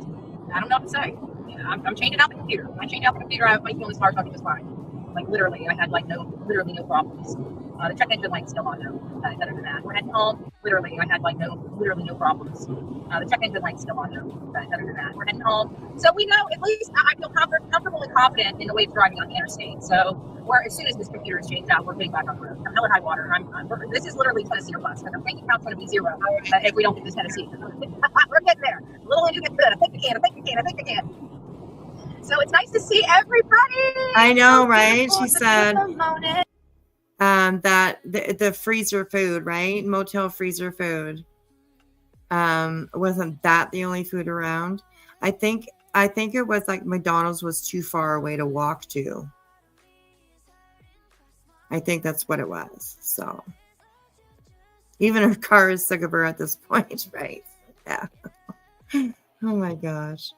I don't know what to say. I'm changing out the computer. I changed out the computer. My phone is hard talking just fine. Like literally, I had like literally no problems. The check engine light's still on though. Other than that, we're heading home. Literally, I had like literally no problems. The check engine light's still on though. Other than that, we're heading home. So we know at least I feel comfortable and confident in the way of driving on the interstate. So as soon as this computer is changed out, we're getting back on the road. Hell or high water. This is literally Tennessee or bust. The bank account's going to be zero if we don't get to Tennessee. We're getting there. A little engine gets good. I think we can. So it's nice to see everybody. I know, right? She said that the freezer food, right? Motel freezer food. Wasn't that the only food around? I think it was like McDonald's was too far away to walk to. I think that's what it was. So even her car is sick of her at this point, right? Yeah. Oh my gosh.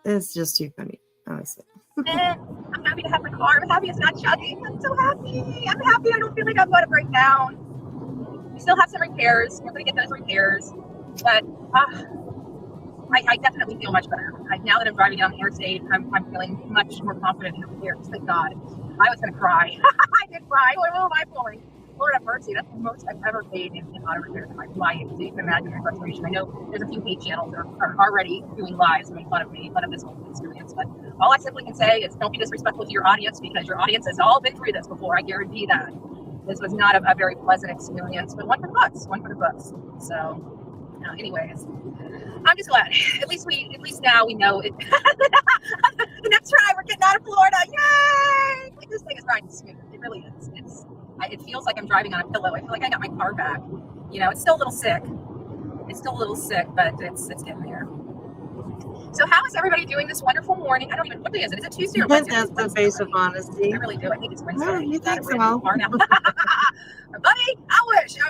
It's just too funny, honestly. I'm happy to have my car. I'm happy it's not chugging. I'm so happy. I'm happy I don't feel like I'm going to break down. We still have some repairs. We're going to get those repairs. But I definitely feel much better. Now that I'm driving down the interstate, I'm feeling much more confident in the repairs. Thank God. I was going to cry. I did cry. What am I pulling? Lord have mercy. That's the most I've ever paid in auto repairs in my life. So you can imagine my frustration. I know there's a few hate channels that are already doing lives, making fun of me, fun of this whole experience. But all I simply can say is don't be disrespectful to your audience because your audience has all been through this before. I guarantee that. This was not a very pleasant experience, but one for the books. So, anyways, I'm just glad. At least now we know it. The next try, we're getting out of Florida. Yay! Like, this thing is riding smooth. It really is. It feels like I'm driving on a pillow. I feel like I got my car back. It's still a little sick. But it's getting there. So how is everybody doing this wonderful morning? I don't even, what day is it? Is it Tuesday or Wednesday? That's the face of honesty. I really do. I think it's Wednesday. Oh, you think so? Buddy, I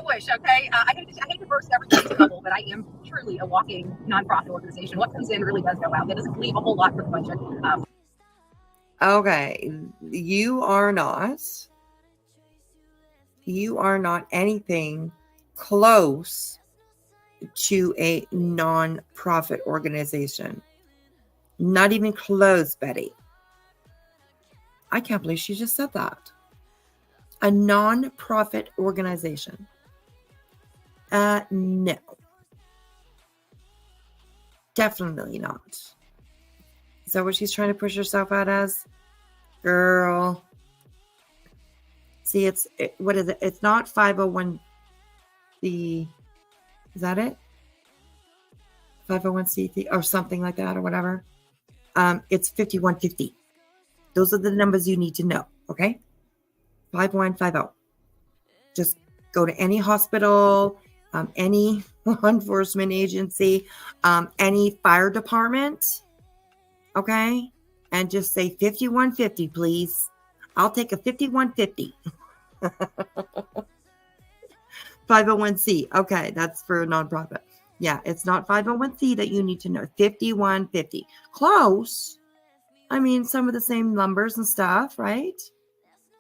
wish, okay? I hate to burst everybody's bubble, but I am truly a walking nonprofit organization. What comes in really does go out. That doesn't leave a whole lot for the budget. Okay. You are not anything close to a non-profit organization. Not even close, Betty. I can't believe she just said that. A non-profit organization. No. Definitely not. Is that what she's trying to push herself out as? Girl. See, what is it? It's not 501. Is that it? 501c3 or something like that or whatever. It's 5150. Those are the numbers you need to know. Okay. 5150. Just go to any hospital, any law enforcement agency, any fire department. Okay. And just say 5150, please. I'll take a 5150. 501c. Okay, that's for a nonprofit. Yeah, it's not 501c that you need to know. 5150. Close. I mean, some of the same numbers and stuff, right?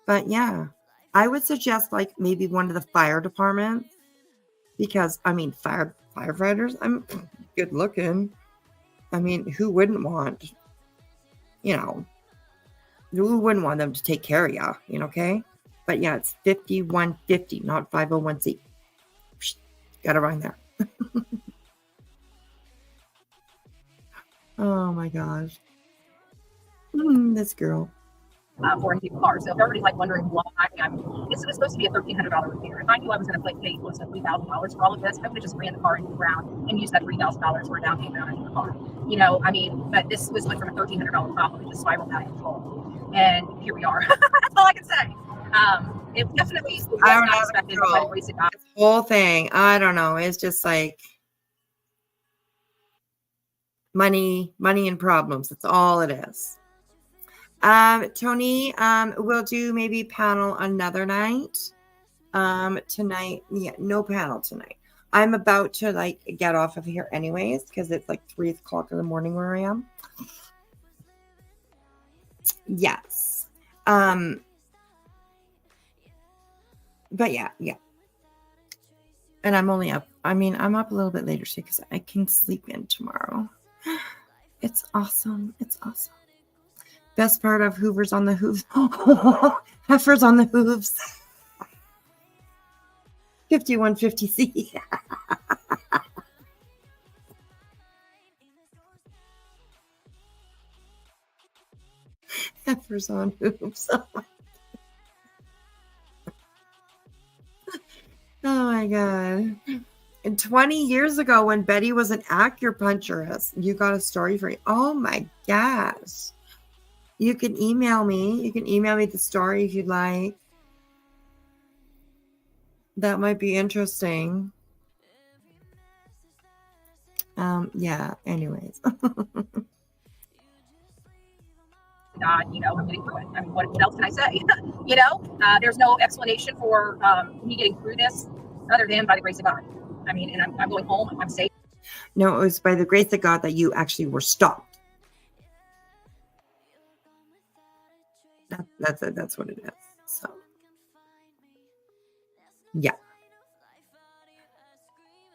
But yeah, I would suggest like maybe one of the fire departments because I mean, firefighters, I'm good looking. I mean, who wouldn't want, who wouldn't want them to take care of you, okay? But yeah, it's 5150, not 501c. Got it right there. Oh my gosh. This girl. For a new car. So if everybody's like wondering why this was supposed to be a $1,300 repair. If I knew I was going to pay close to $3,000 for all of this, I would have just ran the car into the ground and used that $3,000 for a down payment on a new car. But this was went from a $1,300 problem and just spiraled out of control. And here we are. That's all I can say. It definitely was not expected, but it wasted this whole thing. I don't know. It's just like money and problems. That's all it is. Tony, we'll do maybe panel another night. Tonight, yeah, no panel tonight. I'm about to get off of here anyways, because it's like 3 o'clock in the morning where I am. Yes. But yeah. And I'm only up. I mean, I'm up a little bit later today because I can sleep in tomorrow. It's awesome. It's awesome. Best part of Hoover's on the hooves. Heifers on the hooves. 5150C. Heifers on hooves. Oh my God. And 20 years ago when Betty was an acupuncturist, you got a story for me. Oh my gosh. You can email me. You can email me the story if you'd like. That might be interesting. Yeah, anyways. God, you know, I'm getting through it. I mean, what else can I say? You know, there's no explanation for me getting through this other than by the grace of God. I mean, and I'm going home. I'm safe. No, it was by the grace of God that you actually were stopped. That's what it is. So, yeah.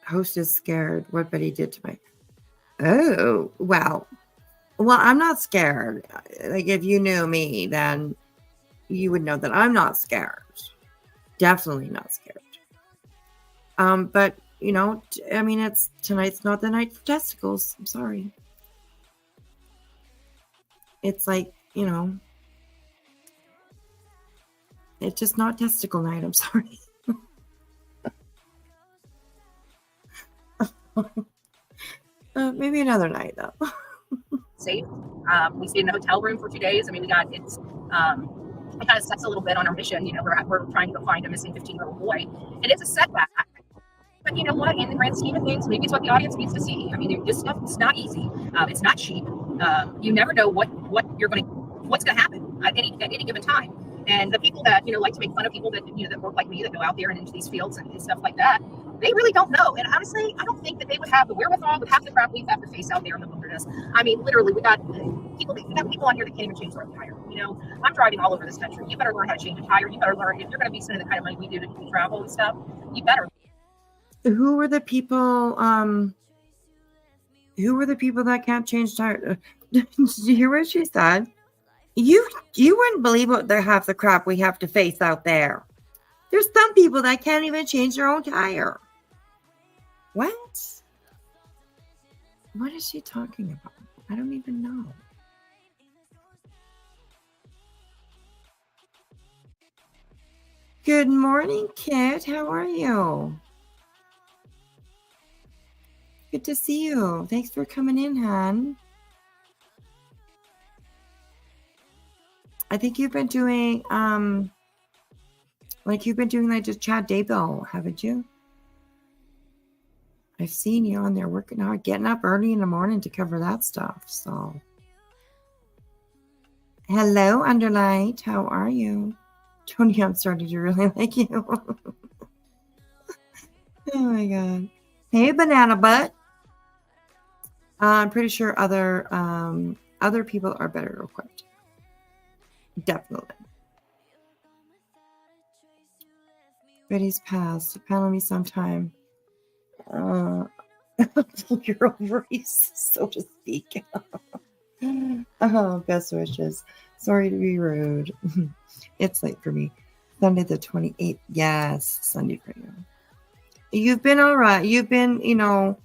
Host is scared what Betty did to my. Oh, wow. Well, I'm not scared. Like, if you knew me, then you would know that I'm not scared. Definitely not scared. But you know, I mean, tonight's not the night for testicles. I'm sorry. It's like, you know, it's just not testicle night. I'm sorry. Maybe another night though. Safe. We stayed in a hotel room for 2 days. I mean, it kind of sets a little bit on our mission. You know, we're trying to go find a missing 15-year-old boy. It is a setback. But you know what? In the grand scheme of things, maybe it's what the audience needs to see. I mean, this stuff, it's not easy. It's not cheap. You never know what's going to happen at any given time. And the people that, you know, like to make fun of people that, you know, that work like me, that go out there and into these fields and stuff like that, they really don't know. And honestly, I don't think that they would have the wherewithal with half the crap we have to face out there in the wilderness. I mean, literally, we got people on here that can't even change their own tire. You know, I'm driving all over this country. You better learn how to change a tire. You better learn, if you're going to be spending the kind of money we do to travel and stuff, you better. Who were the people? Who were the people that can't change tires? Did you hear what she said? You wouldn't believe what half the crap we have to face out there. There's some people that can't even change their own tire. What? What is she talking about? I don't even know. Good morning, Kit. How are you? Good to see you. Thanks for coming in, hon. I think you've been doing like just Chad Daybell, haven't you? I've seen you on there working hard, getting up early in the morning to cover that stuff. So, hello, Underlight. How are you? Tony, I'm starting to really like you. Oh my God. Hey, Banana Butt. I'm pretty sure other people are better equipped. Definitely. Betty's passed. Panel me sometime. Your ovaries, so to speak. Oh, best wishes. Sorry to be rude. It's late for me. Sunday the 28th. Yes, Sunday for you. You've been all right. You've been, you know,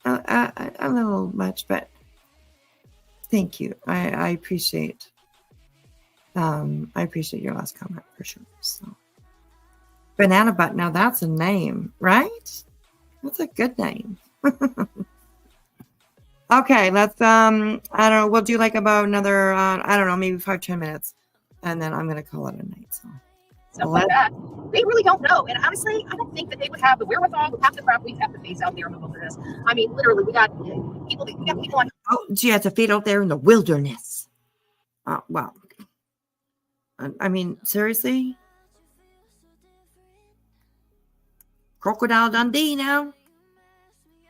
a little much, but thank you. I appreciate your last comment for sure. So, Banana Butt. Now that's a name, right? That's a good name. Okay, let's I don't know. We'll do like about another I don't know, maybe 5-10 minutes, and then I'm gonna call it a night. So stuff like that. They really don't know. And honestly, I don't think that they would have the wherewithal with half the crap we have to face out there in the wilderness. I mean, literally, we got people on. Oh, gee, it's a fate out there in the wilderness. Wow. I mean, seriously? Crocodile Dundee now?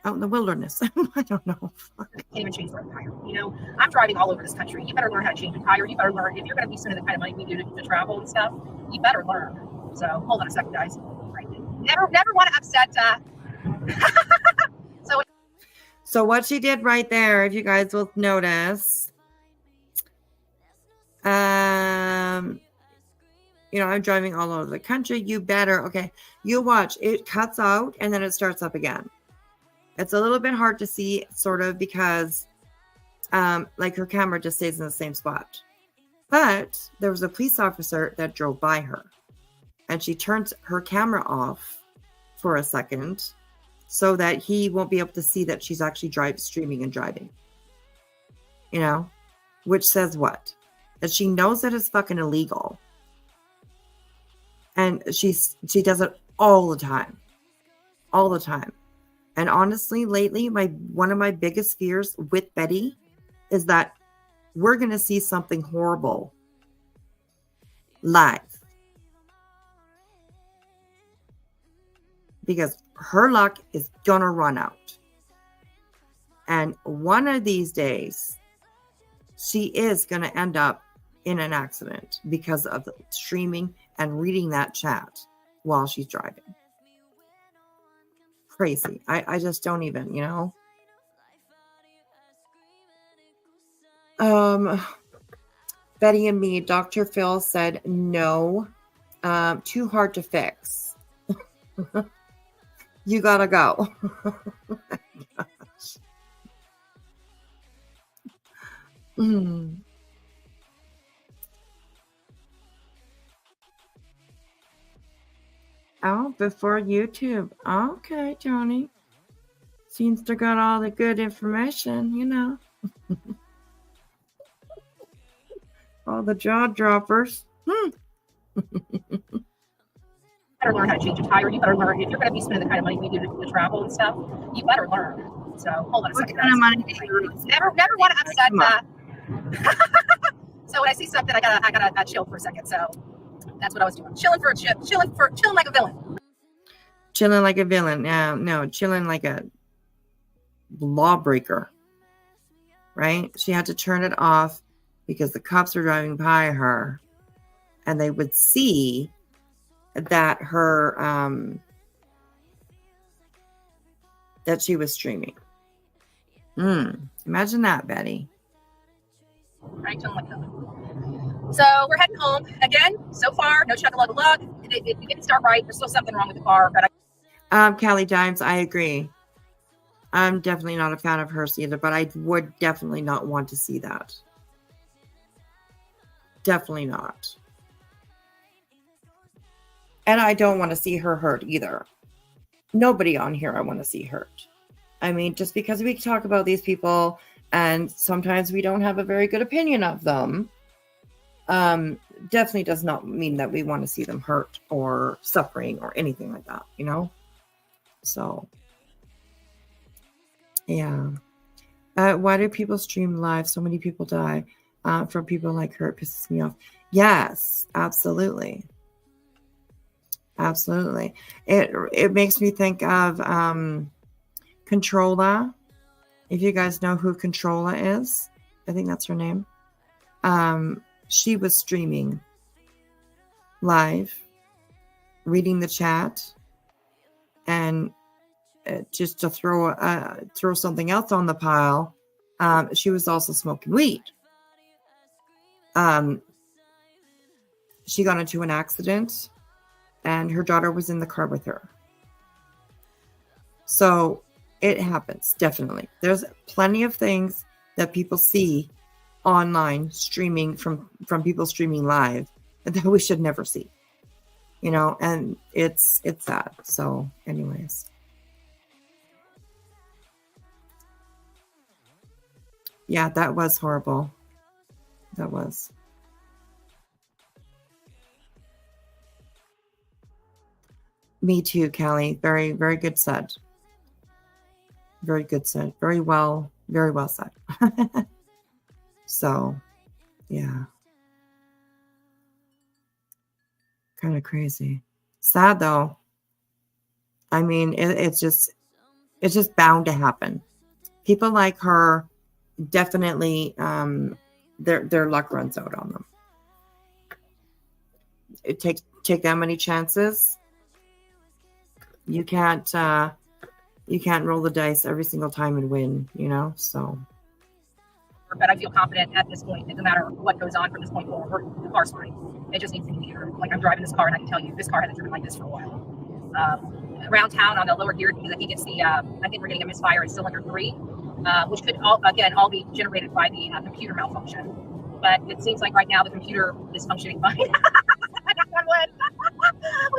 Out in the wilderness. I don't know. Can't even change their own tire. You know, I'm driving all over this country. You better learn how to change a tire. You better learn, if you're going to be spending the kind of money we do to travel and stuff, you better learn. So, hold on a second, guys. Never want to upset. So what she did right there, if you guys will notice, you know, I'm driving all over the country. You better, okay, you watch. It cuts out and then it starts up again. It's a little bit hard to see, sort of, because like her camera just stays in the same spot. But there was a police officer that drove by her, and she turned her camera off for a second so that he won't be able to see that she's actually streaming and driving. You know, which says what? That she knows that it's fucking illegal. And she does it all the time. All the time. And honestly, lately, one of my biggest fears with Betty is that we're going to see something horrible live. Because her luck is going to run out. And one of these days, she is going to end up in an accident because of the streaming and reading that chat while she's driving. Crazy. I just don't even, you know. Betty and me, Dr. Phil said no. Too hard to fix. You gotta go. Oh my gosh. Oh, before YouTube. Okay, Tony. Seems to got all the good information, you know. All the jaw droppers. Better learn how to change a tire. You better learn, if you're going to be spending the kind of money we do to travel and stuff, you better learn. So hold on a second. What kind of money do you Never want to upset. So when I see something, I gotta chill for a second. So that's what I was doing. Chilling like a villain. Chilling like a villain. No, chilling like a lawbreaker. Right? She had to turn it off because the cops were driving by her, and they would see that that she was streaming. Imagine that, Betty. Right, chilling like a villain. So we're heading home again. So far, no chug-a-lug-a-lug. It didn't start right. There's still something wrong with the car, but Callie Dimes, I agree. I'm definitely not a fan of hers either, but I would definitely not want to see that. Definitely not. And I don't want to see her hurt either. Nobody on here I want to see hurt. I mean, just because we talk about these people and sometimes we don't have a very good opinion of them, definitely does not mean that we want to see them hurt or suffering or anything like that, you know? So, yeah. Why do people stream live? So many people die from people like her. It pisses me off. Yes, absolutely. Absolutely. It makes me think of Controlla. If you guys know who Controlla is, I think that's her name. She was streaming live, reading the chat, and just to throw something else on the pile, she was also smoking weed. She got into an accident, and her daughter was in the car with her. So it happens, definitely. There's plenty of things that people see online streaming from people streaming live that we should never see, you know, and it's sad. So anyways, yeah, that was horrible. That was. Me too, Callie. Very, very good said. Very good said. Very well said. So, yeah. Kind of crazy. Sad though. I mean, it's just bound to happen. People like her definitely their luck runs out on them. It take that many chances You can't roll the dice every single time and win, you know? So But I feel confident at this point that no matter what goes on from this point forward, the car's fine. It just needs to be here. Like I'm driving this car and I can tell you this car hasn't driven like this for a while. Around town on the lower gear, because I think it's I think we're getting a misfire at cylinder 3, which could all be generated by the computer malfunction. But it seems like right now the computer is functioning fine. We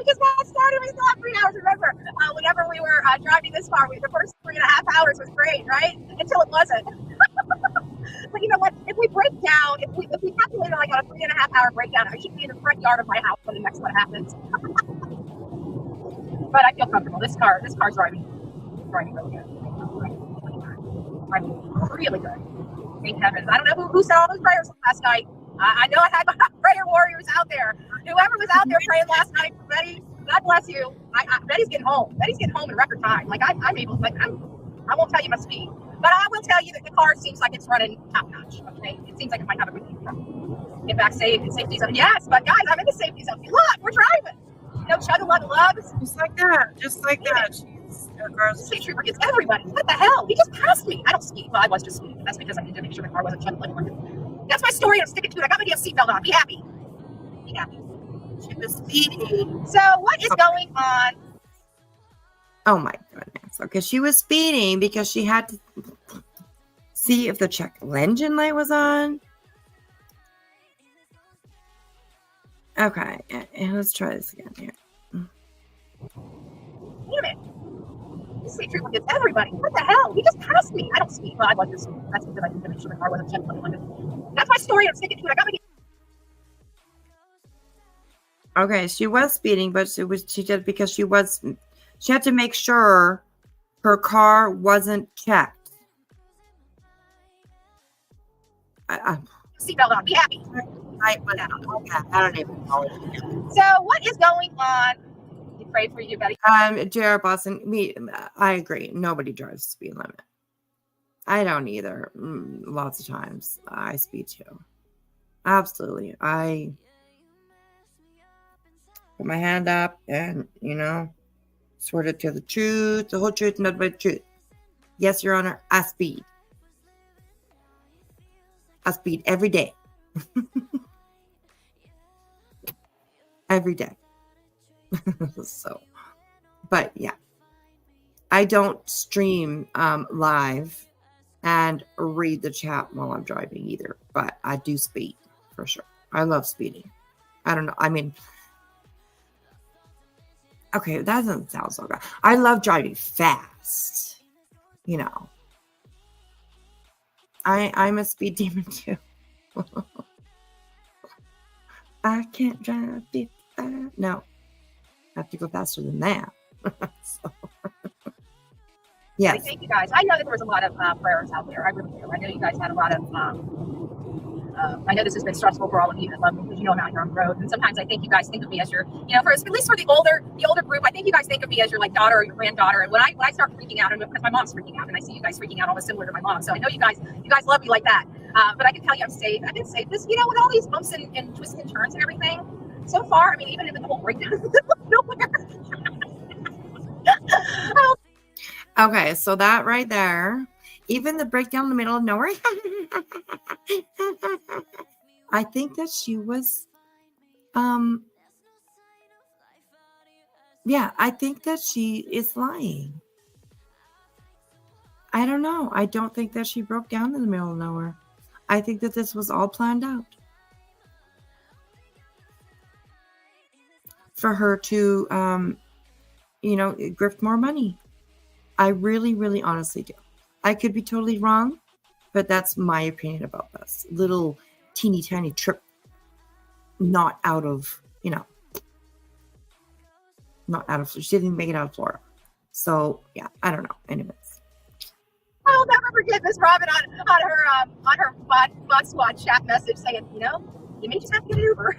just got started. We still have 3 hours. Remember, whenever we were driving this far, the first 3.5 hours was great, right? Until it wasn't. But you know what? If we break down, if we calculate like on a 3.5 hour breakdown, I should be in the front yard of my house when the next one happens. But I feel comfortable. This car's driving really good. Really good. Thank heavens. I don't know who said all those prayers last night. I know I had my prayer warriors out there. Whoever was out there praying last night for Betty, God bless you. Betty's getting home. Betty's getting home in record time. Like I'm able. Like I won't tell you my speed, but I will tell you that the car seems like it's running top notch. Okay, it seems like it might have a good control. Get back safe and safety zone. Yes, but guys, I'm in the safety zone. Look, we're driving. You know, chug a lug of loves. Just like that. Just like that. State trooper gets everybody. What the hell? He just passed me. I don't speed. Well, I was just speeding. That's because I needed to make sure the car wasn't chugging like one. That's my story. I'm sticking to it. I got my damn seatbelt on. Be happy. Be happy. She was speeding. So what is going on? Oh my goodness. Okay, she was speeding because she had to see if the check engine light was on. Okay, and let's try this again here. Wait a minute. The state trooper gets everybody. What the hell? He just passed me. I don't speed. Well, I was just speeding. That's because I needed to make sure the car wasn't chugging like one. That's my story. I'm sticking to it. I got my. Okay, she was speeding, but she did because she had to make sure her car wasn't checked. Seatbelt on. Be happy. I don't even know it. So what is going on? You pray for you, Betty. JR Boston, I agree. Nobody drives the speed limit. I don't either. Lots of times I speed too. Absolutely. I put my hand up and, swear to tell the truth, the whole truth, and nothing but the truth. Yes, Your Honor, I speed. I speed every day. Every day. So, but yeah, I don't stream live and read the chat while I'm driving either, but I do speed for sure. I love speeding. I don't know. I mean, okay, that doesn't sound so good. I love driving fast. I'm a speed demon too. I can't drive 55. No, I have to go faster than that. So, yes. Thank you guys. I know that there was a lot of prayers out there. I really do. I know you guys had a lot of. I know this has been stressful for all of you that love me because I'm out here on the road. And sometimes I think you guys think of me as your, at least for the older group, I think you guys think of me as your like daughter or your granddaughter. And when I start freaking out, and because my mom's freaking out, and I see you guys freaking out, almost similar to my mom. So I know you guys love me like that. But I can tell you, I'm safe. I've been safe. This, with all these bumps and twists and turns and everything. So far, I mean, even in the whole breakdown of nowhere. Okay, so that right there, even the breakdown in the middle of nowhere. I think that she was, I think that she is lying. I don't know. I don't think that she broke down in the middle of nowhere. I think that this was all planned out for her to, grift more money. I really, really honestly do. I could be totally wrong, but that's my opinion about this little teeny tiny trip. Not out of, she didn't make it out of Florida. So yeah, I don't know. Anyways. I'll never forget Miss Robin on her Mod Squad chat message saying, you may just have to get an Uber.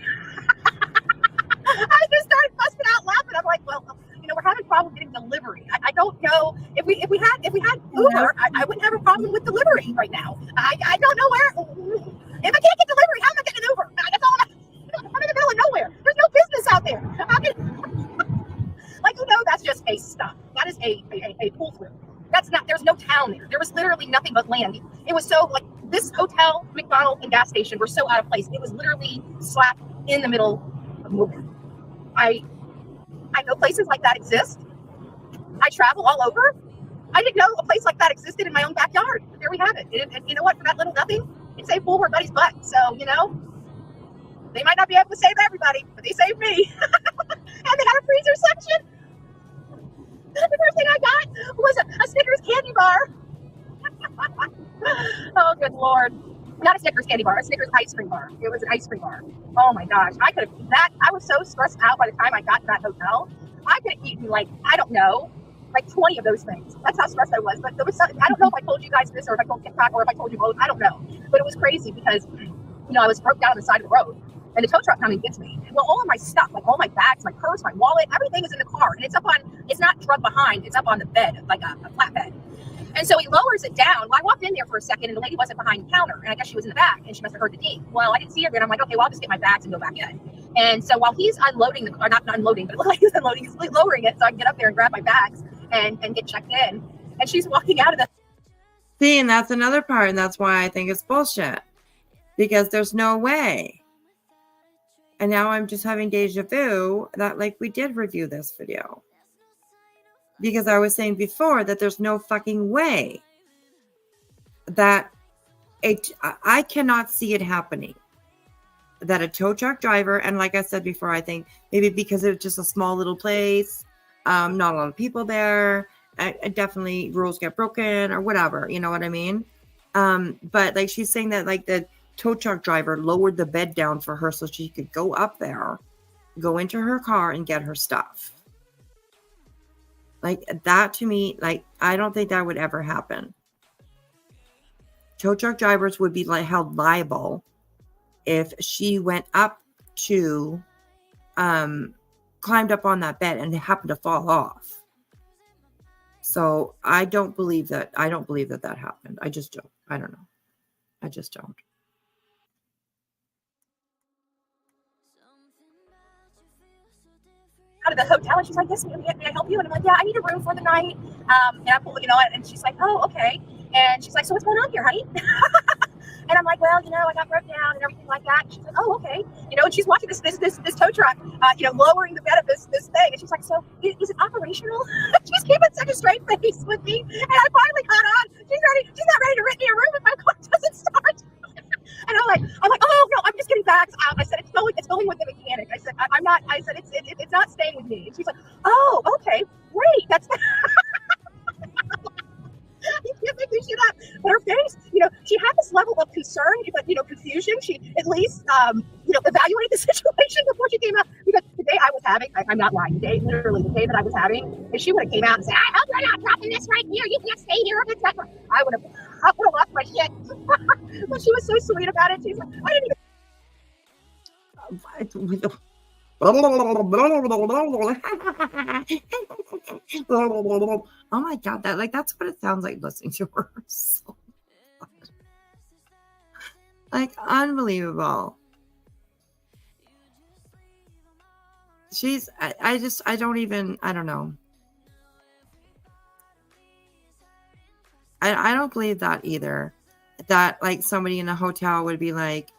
I just started busting out laughing. I'm like, well, we're having problems getting delivery. I don't know if we had Uber, I wouldn't have a problem with delivery right now. I don't know where. If I can't get delivery, how am I getting an Uber? That's all I'm in the middle of nowhere. There's no business out there. Like, you know, that's just a stop. That is a pull through. That's not, there's no town there. There was literally nothing but land. It was so like this hotel, McDonald's, and gas station were so out of place. It was literally slapped in the middle of nowhere. I know places like that exist. I travel all over. I didn't know a place like that existed in my own backyard. But there we have it. And you know what? For that little nothing, it saved poor buddy's butt. So, you know, they might not be able to save everybody, but they saved me. And they had a freezer section. The first thing I got was a Snickers candy bar. Oh, good Lord. Not a Snickers candy bar, a Snickers ice cream bar. It was an ice cream bar. Oh my gosh. I was so stressed out by the time I got to that hotel. I could have eaten like, I don't know, like 20 of those things. That's how stressed I was. But there was something, I don't know if I told you guys this or if I told TikTok or if I told you both. I don't know. But it was crazy because, you know, I was broke down on the side of the road. And the tow truck comes and gets me. Well, all of my stuff, like all my bags, my purse, my wallet, everything is in the car. And it's not drugged behind, it's up on the bed, like a flatbed. And so he lowers it down. Well, I walked in there for a second and the lady wasn't behind the counter. And I guess she was in the back and she must have heard the ding. Well, I didn't see her then. I'm like, okay, well, I'll just get my bags and go back in. And so while he's unloading, or not unloading, but it looked like he's unloading, he's lowering it so I can get up there and grab my bags and get checked in. And she's walking out of the. See, and that's another part. And that's why I think it's bullshit. Because there's no way. And now I'm just having deja vu that like we did review this video. Because I was saying before that there's no fucking way that I cannot see it happening. That a tow truck driver, and like I said before, I think maybe because it's just a small little place, not a lot of people there, definitely rules get broken or whatever, you know what I mean? But like she's saying that like the tow truck driver lowered the bed down for her so she could go up there, go into her car and get her stuff. Like that to me, like I don't think that would ever happen. Tow truck drivers would be like held liable if she went up to climbed up on that bed and happened to fall off. So I don't believe that that happened. I just don't. I don't know. I just don't. Out of the hotel and she's like, yes, may I help you? And I'm like, yeah, I need a room for the night. And I pull, you know, and she's like, oh, okay. And she's like, so what's going on here, honey? And I'm like, well, you know, I got broke down and everything like that. And she's like, oh, okay. You know, and she's watching this tow truck, you know, lowering the bed of this thing. And she's like, so is it operational? She's keeping such a straight face with me. And I finally caught on. She's not ready to rent me a room if my car doesn't start. And I'm like, oh no, I'm just getting bags out. I said, it's going with the mechanic. I said, I'm not. I said, it's not staying with me. And she's like, oh, okay, great. That's. You can't make this shit up. But her face, you know, she had this level of concern, but you know, confusion. She at least, you know, evaluated the situation before she came out. Because the day I was having, I'm not lying. Literally the day that I was having, if she would have came out and said, I hope you're not dropping this right here. You can't stay here, etc. I would have lost my shit. But she was so sweet about it. She's like, I didn't even. Oh my god, that's what it sounds like listening to her. So, like unbelievable. I don't know. I don't believe that either. That like somebody in a hotel would be like,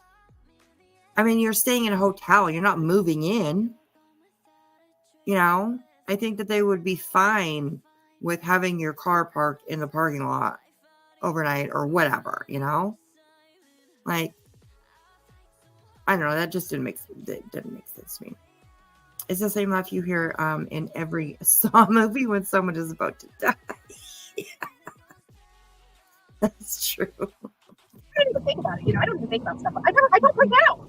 I mean, you're staying in a hotel, you're not moving in. You know, I think that they would be fine with having your car parked in the parking lot overnight or whatever, you know? Like, I don't know, that just didn't make sense to me. It's the same laugh you hear in every Saw movie when someone is about to die. Yeah. That's true. I don't even think about it, you know. I don't even think about stuff. I don't break down.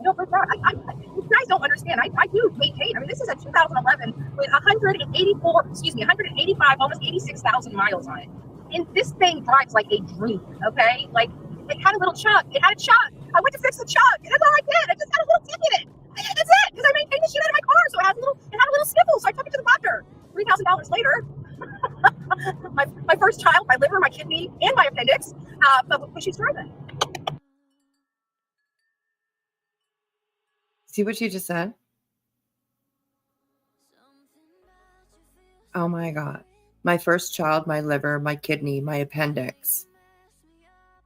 You guys don't understand. I do maintain. I mean, this is a 2011 with 185, almost 86,000 miles on it. And this thing drives like a dream, okay? Like, it had a little chug. It had a chug. I went to fix the chug. That's all I did. I just had a little tick in it. That's it. Because I maintained the shit out of my car. So it had a little sniffle. So I took it to the doctor. $3,000 later. my first child, my liver, my kidney, and my appendix. But she's driving. See what you just said? Oh my God. My first child, my liver, my kidney, my appendix.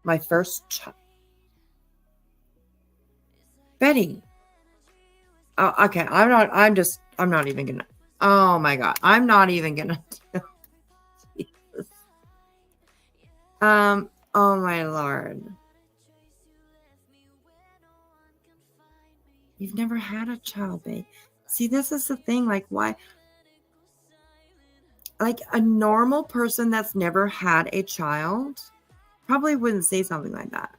My first child. Betty. Oh, okay. I'm not even gonna. Oh my God. I'm not even gonna. Jesus. Oh my Lord. You've never had a child, babe. See, this is the thing. Like, why? Like, a normal person that's never had a child probably wouldn't say something like that.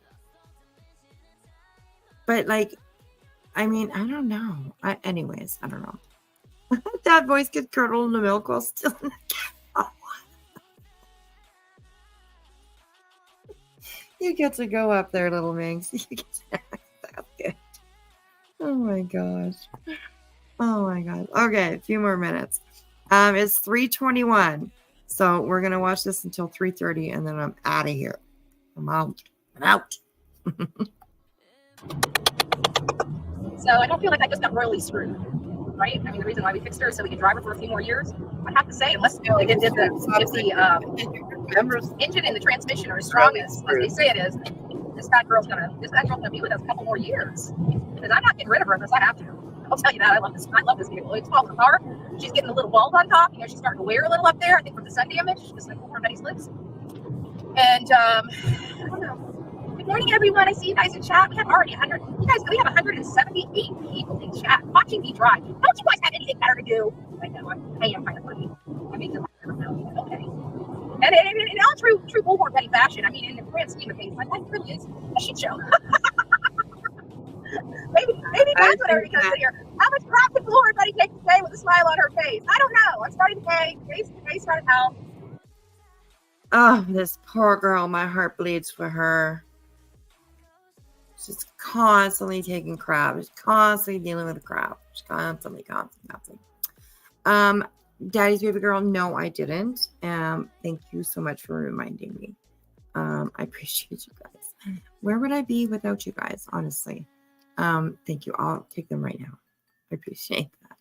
But, like, I mean, I don't know. Anyways, I don't know. That voice gets curdled in the milk while still in the cow. You get to go up there, little Minx. You get to that's good. Oh my gosh. Oh my God. Okay, a few more minutes. It's 3:21. So we're gonna watch this until 3:30 and then I'm out of here. I'm out. I'm out. So I don't feel like I just got royally screwed, right? I mean, the reason why we fixed her is so we could drive her for a few more years. I have to say, unless if the engine and the transmission are as strong as they say it is, this bad girl's gonna be with us a couple more years. Because I'm not getting rid of her unless I have to. I'll tell you that. I love this vehicle. It's called the car. She's getting a little bald on top. You know, she's starting to wear a little up there. I think from the sun damage, just like over Betty's lips. And I don't know. Good morning, everyone. I see you guys in chat. We have already 100. You guys, we have 178 people in chat watching me drive. Don't you guys have anything better to do? I know. I am kind of funny. I make them okay. And in all true Bullhorn Betty fashion, I mean, in the grand scheme of things, my life really is a shit show. maybe that's what everybody comes in here. How much crap did Bullhorn Betty take today with a smile on her face? I don't know. I'm starting the day. Today's started out. Oh, this poor girl. My heart bleeds for her. She's constantly taking crap. She's constantly dealing with crap. She's constantly. Daddy's baby girl. No, I didn't. Thank you so much for reminding me. I appreciate you guys. Where would I be without you guys? Honestly. Thank you. I'll take them right now. I appreciate that.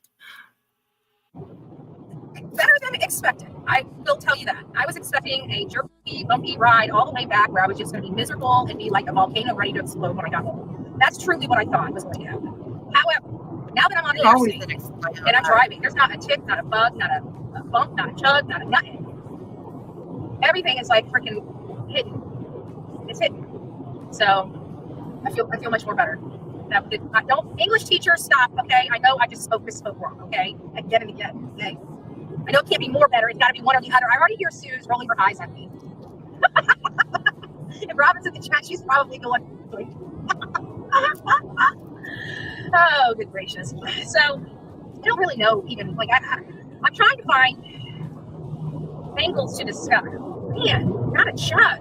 Better than expected. I will tell you that. I was expecting a jerky, bumpy ride all the way back where I was just going to be miserable and be like a volcano ready to explode when I got home. That's truly what I thought was going to happen. However, now that I'm on the interstate and I'm driving, there's not a tick, not a bug, not a bump, not a chug, not a nothing. Everything is like freaking hidden. It's hidden. So I feel much more better. I don't English teachers stop, okay? I know I just spoke wrong, okay? Again and again, okay? I know it can't be more better. It's got to be one or the other. I already hear Sue's rolling her eyes at me. If Robin's in the chat, she's probably going. Oh, good gracious. So I don't really know even. Like I'm trying to find angles to discover. Man, not a chug.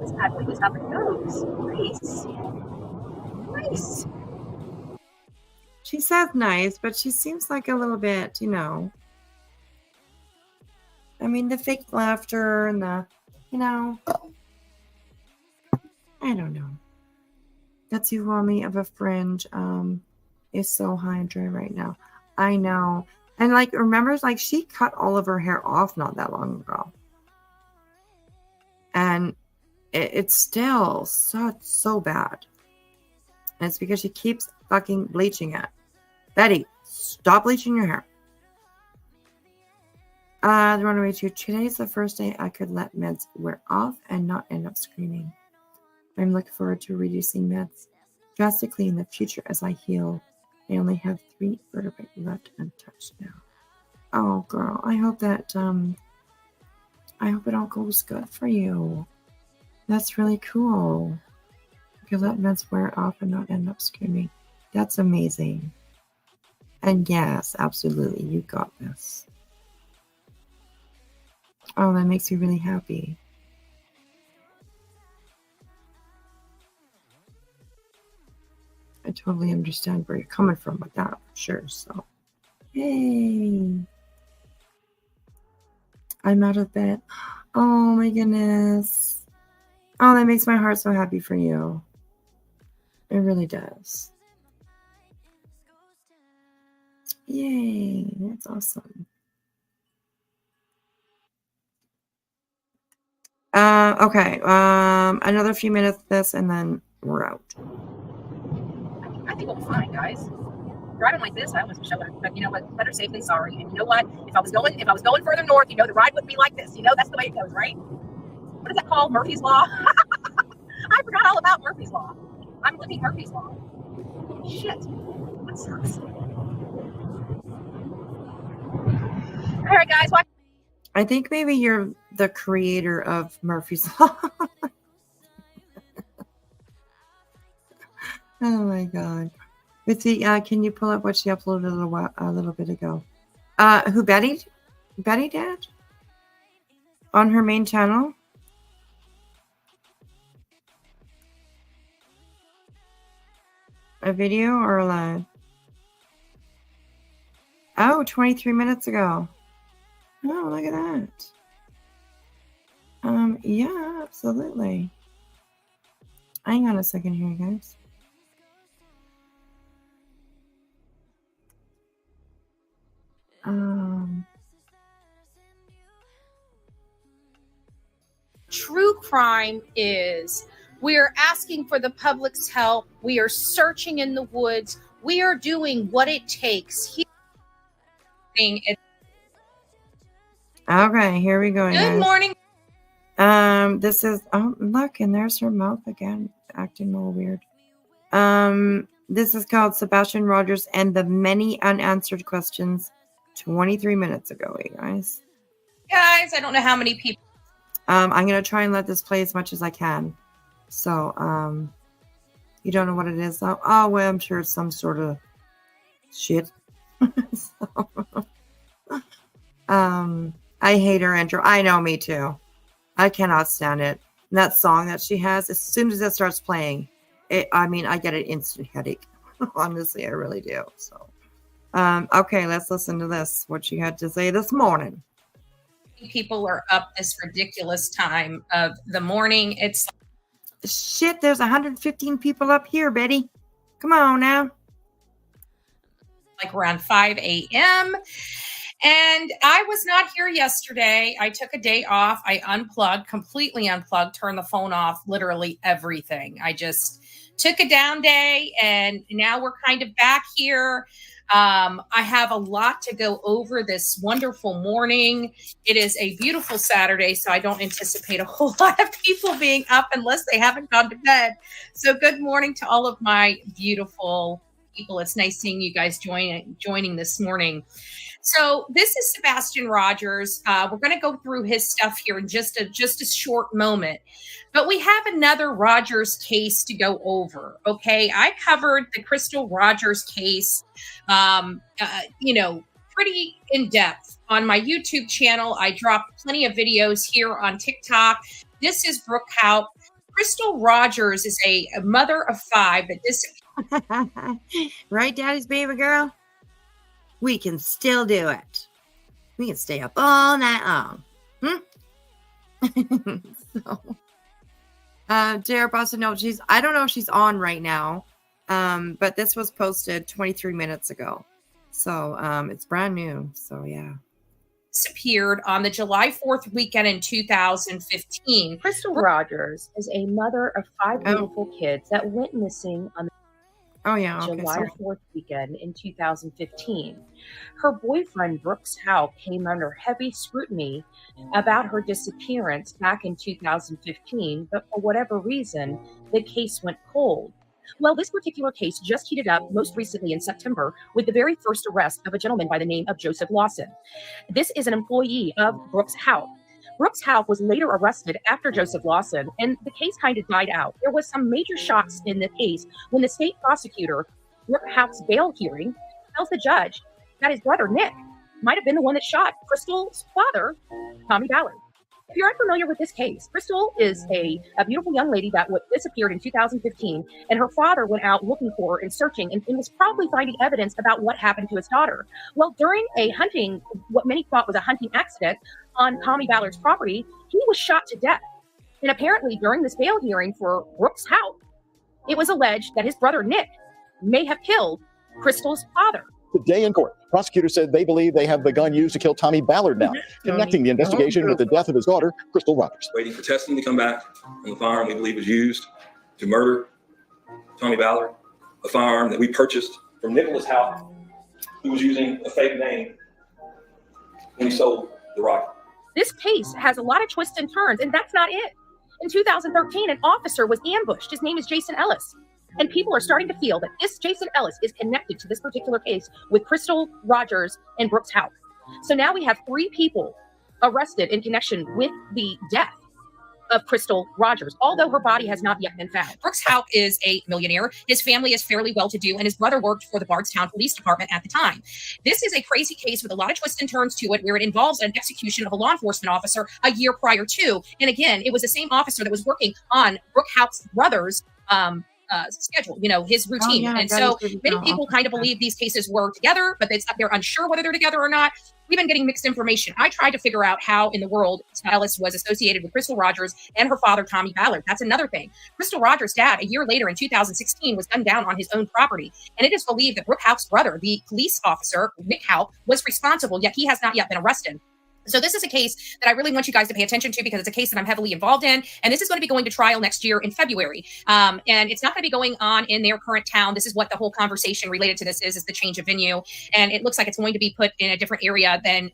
This bad boy was up her nose. Nice. She says nice, but she seems like a little bit, you know. I mean, the fake laughter and the, you know, I don't know. That's you on me of a fringe is so high and dry right now. I know. And like, remember, like she cut all of her hair off not that long ago. And it's still so bad. And it's because she keeps fucking bleaching it. Betty, stop bleaching your hair. The runaway to today's the first day I could let meds wear off and not end up screaming. I'm looking forward to reducing meds drastically in the future as I heal. I only have 3 vertebrae left untouched now. Oh, girl, I hope that I hope it all goes good for you. That's really cool. You can let meds wear off and not end up screaming. That's amazing. And yes, absolutely, you got this. Oh, that makes me really happy. I totally understand where you're coming from with that, for sure. So, yay. I'm out of bed. Oh my goodness. Oh, that makes my heart so happy for you. It really does. Yay, that's awesome. Okay. Another few minutes of this, and then we're out. I think we'll be fine, guys. Driving like this, I almost wish I would have. But you know what? Better safe than sorry. And you know what? If I was going further north, you know, the ride wouldn't be like this. You know, that's the way it goes, right? What is that called? Murphy's Law. I forgot all about Murphy's Law. I'm living Murphy's Law. Shit. That sucks. All right, guys. Watch. I think maybe you're the creator of Murphy's Law. Oh my god. But see, can you pull up what she uploaded a little bit ago? Who Betty did? On her main channel? A video or a live? Oh, 23 minutes ago. Oh, look at that. Yeah, absolutely. Hang on a second here, guys. True crime is we are asking for the public's help. We are searching in the woods. We are doing what it takes. Okay, here we go. Good guys. morning. This is look, and there's her mouth again, acting a little weird. This is called Sebastian Rogers and the Many Unanswered Questions 23 minutes ago, you guys. Guys, I don't know how many people. I'm gonna try and let this play as much as I can. So, you don't know what it is? Oh, well, I'm sure it's some sort of shit. I hate her intro. I know, me too. I cannot stand it. And that song that she has, as soon as it starts playing, I get an instant headache. Honestly, I really do. So, okay, let's listen to this. What she had to say this morning. People are up this ridiculous time of the morning. It's shit. There's 115 people up here, Betty. Come on now. Like around 5 a.m. And I was not here yesterday. I took a day off. I completely unplugged, turned the phone off, literally everything. I just took a down day, and now we're kind of back here. I have a lot to go over this wonderful morning. It is a beautiful Saturday, so I don't anticipate a whole lot of people being up unless they haven't gone to bed. So good morning to all of my beautiful people. It's nice seeing you guys joining this morning. So this is Sebastian Rogers. We're going to go through his stuff here in just a short moment. But we have another Rogers case to go over. Okay, I covered the Crystal Rogers case, pretty in depth on my YouTube channel. I dropped plenty of videos here on TikTok. This is Brooke Hout. Crystal Rogers is a mother of 5 that disappeared. Right, Daddy's baby girl? We can still do it. We can stay up all night long. Jared Boston, no, I don't know if she's on right now. But this was posted 23 minutes ago. So it's brand new. So yeah. Disappeared on the July 4th weekend in 2015. Crystal Rogers is a mother of 5 beautiful kids that went missing on July 4th weekend in 2015. Her boyfriend, Brooks Howe, came under heavy scrutiny about her disappearance back in 2015, but for whatever reason, the case went cold. Well, this particular case just heated up most recently in September with the very first arrest of a gentleman by the name of Joseph Lawson. This is an employee of Brooks Howe. Brooks Howe was later arrested after Joseph Lawson, and the case kind of died out. There was some major shocks in the case when the state prosecutor, Brooks Howe's bail hearing, tells the judge that his brother, Nick, might have been the one that shot Crystal's father, Tommy Ballard. If you're unfamiliar with this case, Crystal is a beautiful young lady that disappeared in 2015, and her father went out looking for her and searching and was probably finding evidence about what happened to his daughter. Well, during a hunting, what many thought was a hunting accident on Tommy Ballard's property, he was shot to death. And apparently during this bail hearing for Brooks Howe, it was alleged that his brother Nick may have killed Crystal's father. Today in court, prosecutors said they believe they have the gun used to kill Tommy Ballard now, connecting the investigation with the death of his daughter, Crystal Rogers. Waiting for testimony to come back on the firearm we believe was used to murder Tommy Ballard, a firearm that we purchased from Nicholas Howe, who was using a fake name when he sold the rifle. This case has a lot of twists and turns, and that's not it. In 2013, an officer was ambushed. His name is Jason Ellis. And people are starting to feel that this Jason Ellis is connected to this particular case with Crystal Rogers and Brooks Houck. So now we have 3 people arrested in connection with the death of Crystal Rogers, although her body has not yet been found. Brooks Houck is a millionaire. His family is fairly well-to-do, and his brother worked for the Bardstown Police Department at the time. This is a crazy case with a lot of twists and turns to it, where it involves an execution of a law enforcement officer a year prior to. And again, it was the same officer that was working on Brooks Houck's brother's schedule, his routine. And so many people kind of believe these cases were together, but they're unsure whether they're together or not. We've been getting mixed information. I tried to figure out how in the world Ellis was associated with Crystal Rogers and her father, Tommy Ballard. That's another thing. Crystal Rogers' dad, a year later in 2016, was gunned down on his own property. And it is believed that Brooke Houck's brother, the police officer, Nick Houck, was responsible, yet he has not yet been arrested. So this is a case that I really want you guys to pay attention to, because it's a case that I'm heavily involved in. And this is going to be going to trial next year in February. And it's not going to be going on in their current town. This is what the whole conversation related to this is the change of venue. And it looks like it's going to be put in a different area than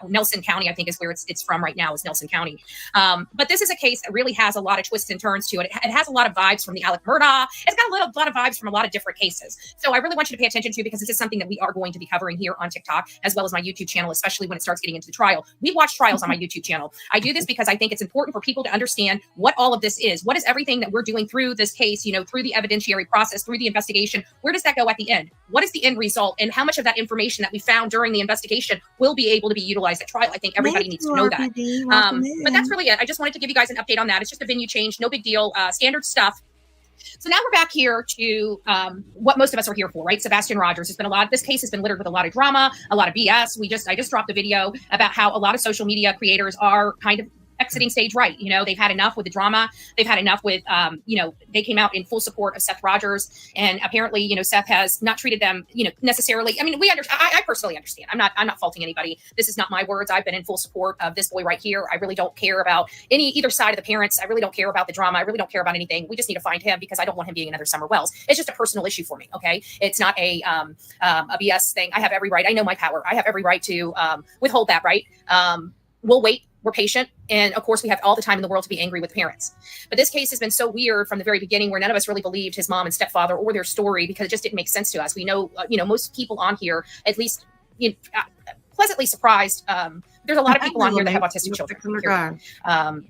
Nelson County, I think is where it's from right now, is Nelson County. But this is a case that really has a lot of twists and turns to it. It has a lot of vibes from the Alec Murdaugh. It's got a lot of vibes from a lot of different cases. So I really want you to pay attention to, because this is something that we are going to be covering here on TikTok, as well as my YouTube channel, especially when it starts getting into the trial. We watch trials on my YouTube channel. I do this because I think it's important for people to understand what all of this is. What is everything that we're doing through this case, through the evidentiary process, through the investigation? Where does that go at the end? What is the end result? And how much of that information that we found during the investigation will be able to be utilized at trial? I think everybody needs to know that. But that's really it. I just wanted to give you guys an update on that. It's just a venue change, no big deal, standard stuff. So now we're back here to what most of us are here for, right? Sebastian Rogers. This case has been littered with a lot of drama, a lot of BS. I just dropped a video about how a lot of social media creators are kind of exiting stage right. They've had enough with the drama. They've had enough with, they came out in full support of Seth Rogers. And apparently, Seth has not treated them, necessarily. I mean, I personally understand. I'm not faulting anybody. This is not my words. I've been in full support of this boy right here. I really don't care about either side of the parents. I really don't care about the drama. I really don't care about anything. We just need to find him, because I don't want him being another Summer Wells. It's just a personal issue for me. Okay. It's not a BS thing. I have every right. I know my power. I have every right to withhold that right. We'll wait. We're patient. And of course, we have all the time in the world to be angry with parents. But this case has been so weird from the very beginning, where none of us really believed his mom and stepfather or their story, because it just didn't make sense to us. We know, most people on here, at least pleasantly surprised. There's a lot of people on here that have autistic children.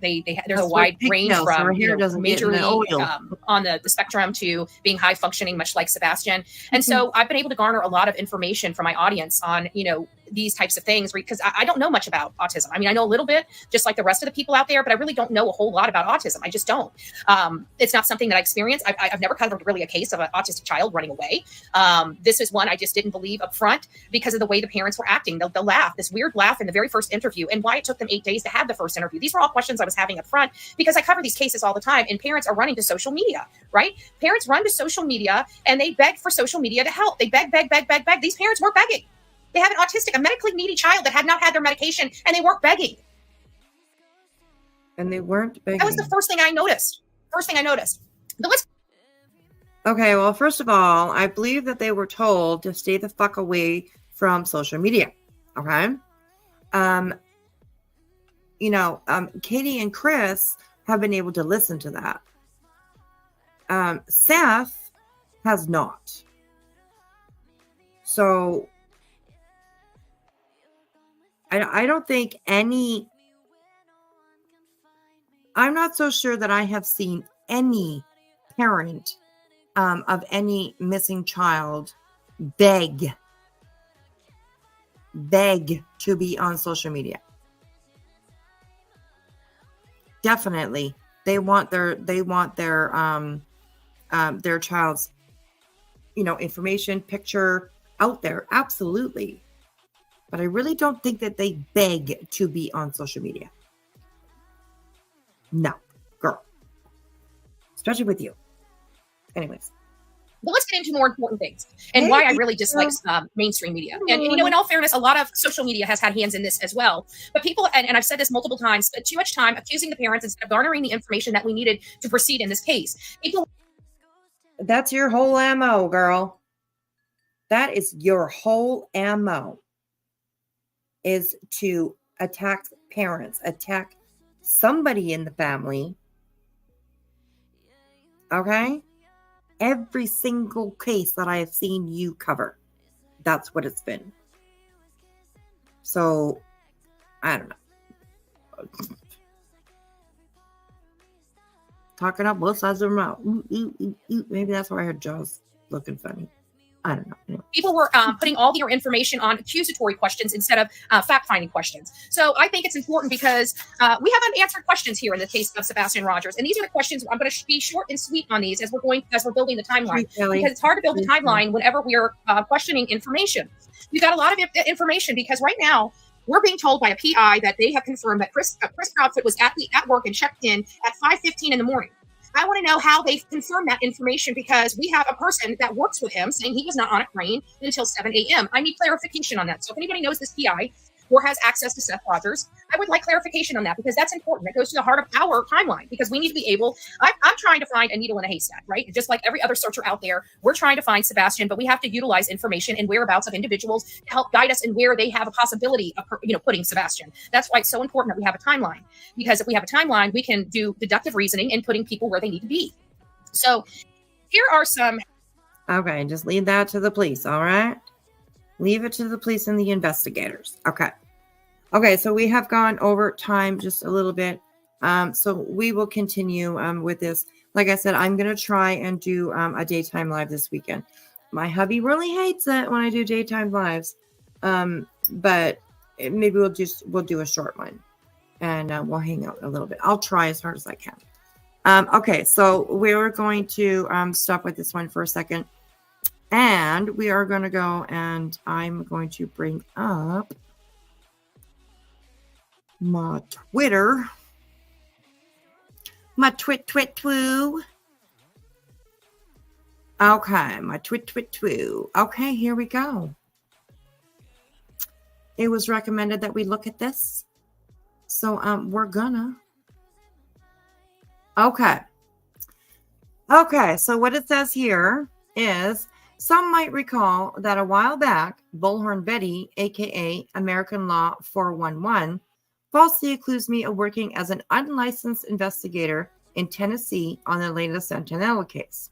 There's a wide range from majorly on the spectrum to being high functioning, much like Sebastian. And so I've been able to garner a lot of information from my audience on, these types of things, because I don't know much about autism. I mean, I know a little bit, just like the rest of the people out there, but I really don't know a whole lot about autism. I just don't. It's not something that I experienced. I've never covered really a case of an autistic child running away. This is one I just didn't believe up front because of the way the parents were acting. The laugh, this weird laugh in the very first interview, and why it took them 8 days to have the first interview. These were all questions I was having up front, because I cover these cases all the time, and parents are running to social media, right? Parents run to social media and they beg for social media to help. They beg. These parents weren't begging. They have a medically needy child that had not had their medication, and they weren't begging. And they weren't begging. That was the first thing I noticed. But let's. Okay, well, first of all, I believe that they were told to stay the fuck away from social media. Okay? Katie and Chris have been able to listen to that. Seth has not. So I don't think I'm not so sure that I have seen any parent of any missing child beg to be on social media. Definitely, they want their child's information, picture out there. Absolutely. But I really don't think that they beg to be on social media. No, girl. Especially with you. Anyways. But let's get into more important things and why I really dislike mainstream media. And, you know, in all fairness, a lot of social media has had hands in this as well. But people, and I've said this multiple times, spent too much time accusing the parents instead of garnering the information that we needed to proceed in this case. People. That's your whole ammo, girl. That is your whole ammo, is to attack parents, attack somebody in the family. Okay? Every single case that I have seen you cover, that's what it's been. So, I don't know. Talking up both sides of the mouth. Maybe that's why her jaw's looking funny. I don't know. Anyway. People were putting all their information on accusatory questions instead of fact-finding questions. So I think it's important because we have unanswered questions here in the case of Sebastian Rogers, and these are the questions. I'm going to be short and sweet on these as we're building the timeline, because it's hard to build a timeline whenever we're questioning information. You got a lot of information because right now we're being told by a PI that they have confirmed that Chris Proudfoot was at work and checked in at 5:15 in the morning. I want to know how they've confirmed that information, because we have a person that works with him saying he was not on a crane until 7 a.m. I need clarification on that. So if anybody knows this PI or has access to Seth Rogers, I would like clarification on that, because that's important. It goes to the heart of our timeline, because we need to be able, I'm trying to find a needle in a haystack, right? Just like every other searcher out there, we're trying to find Sebastian, but we have to utilize information and whereabouts of individuals to help guide us in where they have a possibility of, putting Sebastian. That's why it's so important that we have a timeline, because if we have a timeline, we can do deductive reasoning and putting people where they need to be. So here are some. Okay, just leave that to the police, all right? Leave it to the police and the investigators. Okay, so we have gone over time just a little bit. So we will continue with this. Like I said, I'm going to try and do a daytime live this weekend. My hubby really hates it when I do daytime lives. But maybe we'll do a short one. And we'll hang out a little bit. I'll try as hard as I can. Okay, so we're going to stop with this one for a second. And we are going to go, and I'm going to bring up my Twitter. My twit-twit-twoo. Okay, my twit-twit-twoo. Okay, here we go. It was recommended that we look at this. So we're gonna. Okay, so what it says here is, some might recall that a while back, Bullhorn Betty, aka American Law 411, falsely accused me of working as an unlicensed investigator in Tennessee on the latest Sentinel case.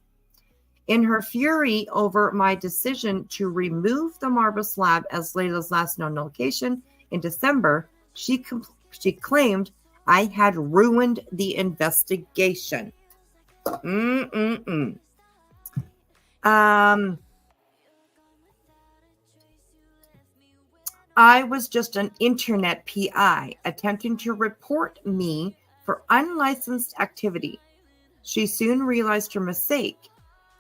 In her fury over my decision to remove the marble slab as Layla's last known location in December, she claimed I had ruined the investigation. I was just an internet PI attempting to report me for unlicensed activity. She soon realized her mistake.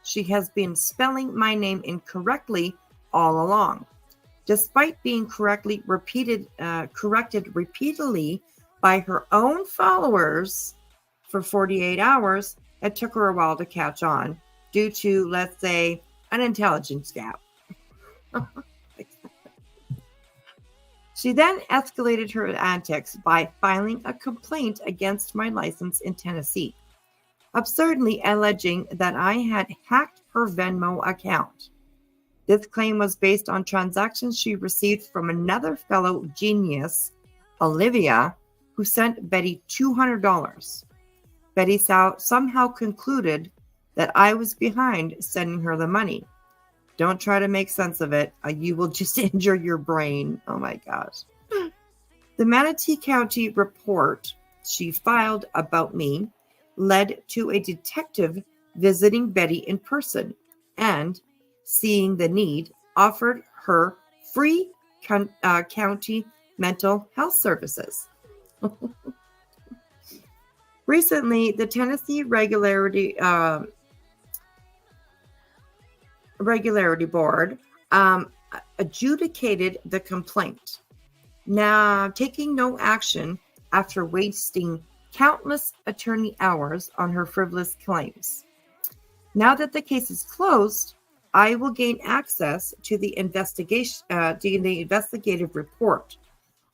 She has been spelling my name incorrectly all along. Despite being corrected repeatedly by her own followers for 48 hours, it took her a while to catch on due to, let's say, an intelligence gap. She then escalated her antics by filing a complaint against my license in Tennessee, absurdly alleging that I had hacked her Venmo account. This claim was based on transactions she received from another fellow genius, Olivia, who sent Betty $200. Betty somehow concluded that I was behind sending her the money. Don't try to make sense of it. You will just injure your brain. Oh my gosh. The Manatee County report she filed about me led to a detective visiting Betty in person and, seeing the need, offered her free county mental health services. Recently, the Tennessee Regularity Board adjudicated the complaint, now taking no action after wasting countless attorney hours on her frivolous claims. Now that the case is closed, I will gain access to the investigative report,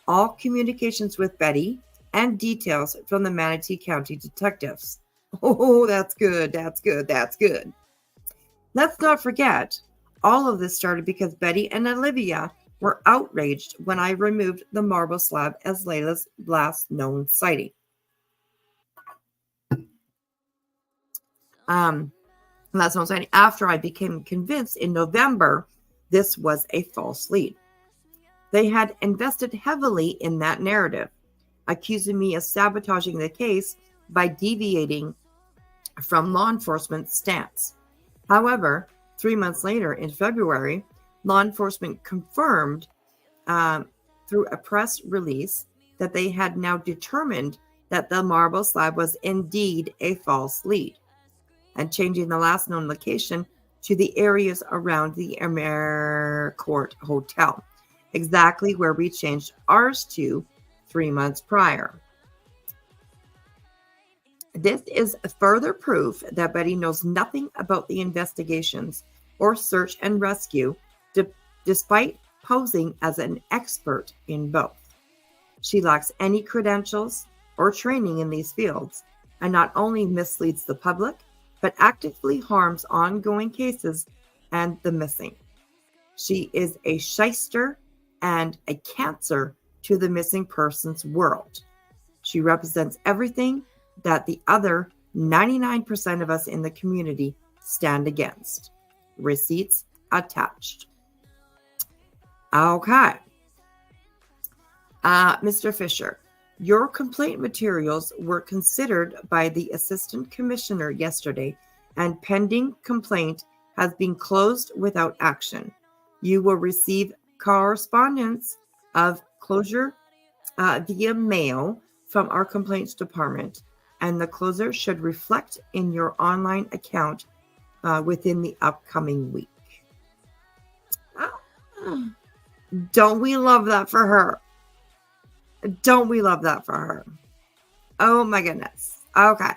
all communications with Betty, and details from the Manatee County detectives. Oh, that's good. That's good. That's good. Let's not forget, all of this started because Betty and Olivia were outraged when I removed the marble slab as Layla's last known sighting. Last known sighting after I became convinced in November this was a false lead. They had invested heavily in that narrative, accusing me of sabotaging the case by deviating from law enforcement's stance. However, 3 months later, in February, law enforcement confirmed through a press release that they had now determined that the marble slab was indeed a false lead, and changing the last known location to the areas around the AmeriCorps Hotel, exactly where we changed ours to 3 months prior. This is further proof that Betty knows nothing about the investigations or search and rescue, despite posing as an expert in both. She lacks any credentials or training in these fields, and not only misleads the public, but actively harms ongoing cases and the missing. She is a shyster and a cancer to the missing persons world. She represents everything that the other 99% of us in the community stand against. Receipts attached. Okay. Mr. Fisher, your complaint materials were considered by the Assistant Commissioner yesterday, and pending complaint has been closed without action. You will receive correspondence of closure via mail from our complaints department, and the closure should reflect in your online account within the upcoming week. Don't we love that for her? Don't we love that for her? Oh my goodness. Okay.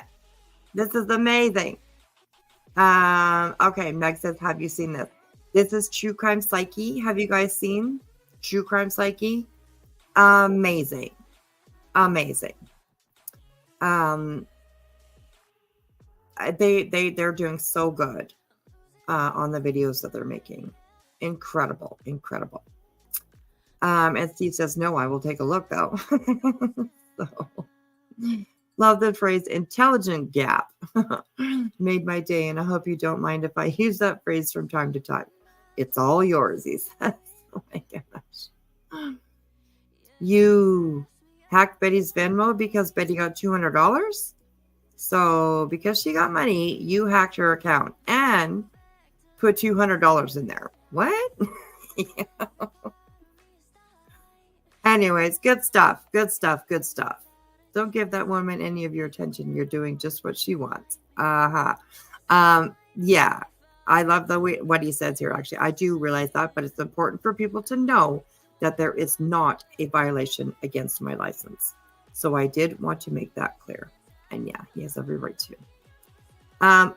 This is amazing. Okay, Meg says, have you seen this? This is True Crime Psyche. Have you guys seen True Crime Psyche? Amazing. Amazing. They're doing so good on the videos that they're making. Incredible, incredible. And Steve says, no, I will take a look though. So, love the phrase intelligent gap. Made my day, and I hope you don't mind if I use that phrase from time to time. It's all yours, he says. Oh my gosh. You hacked Betty's Venmo because Betty got $200? So because she got money, you hacked her account and put $200 in there. What? Yeah. Anyways, good stuff. Good stuff. Good stuff. Don't give that woman any of your attention. You're doing just what she wants. Yeah, I love the way what he says here. Actually, I do realize that, but it's important for people to know that there is not a violation against my license. So I did want to make that clear. And yeah, he has every right to.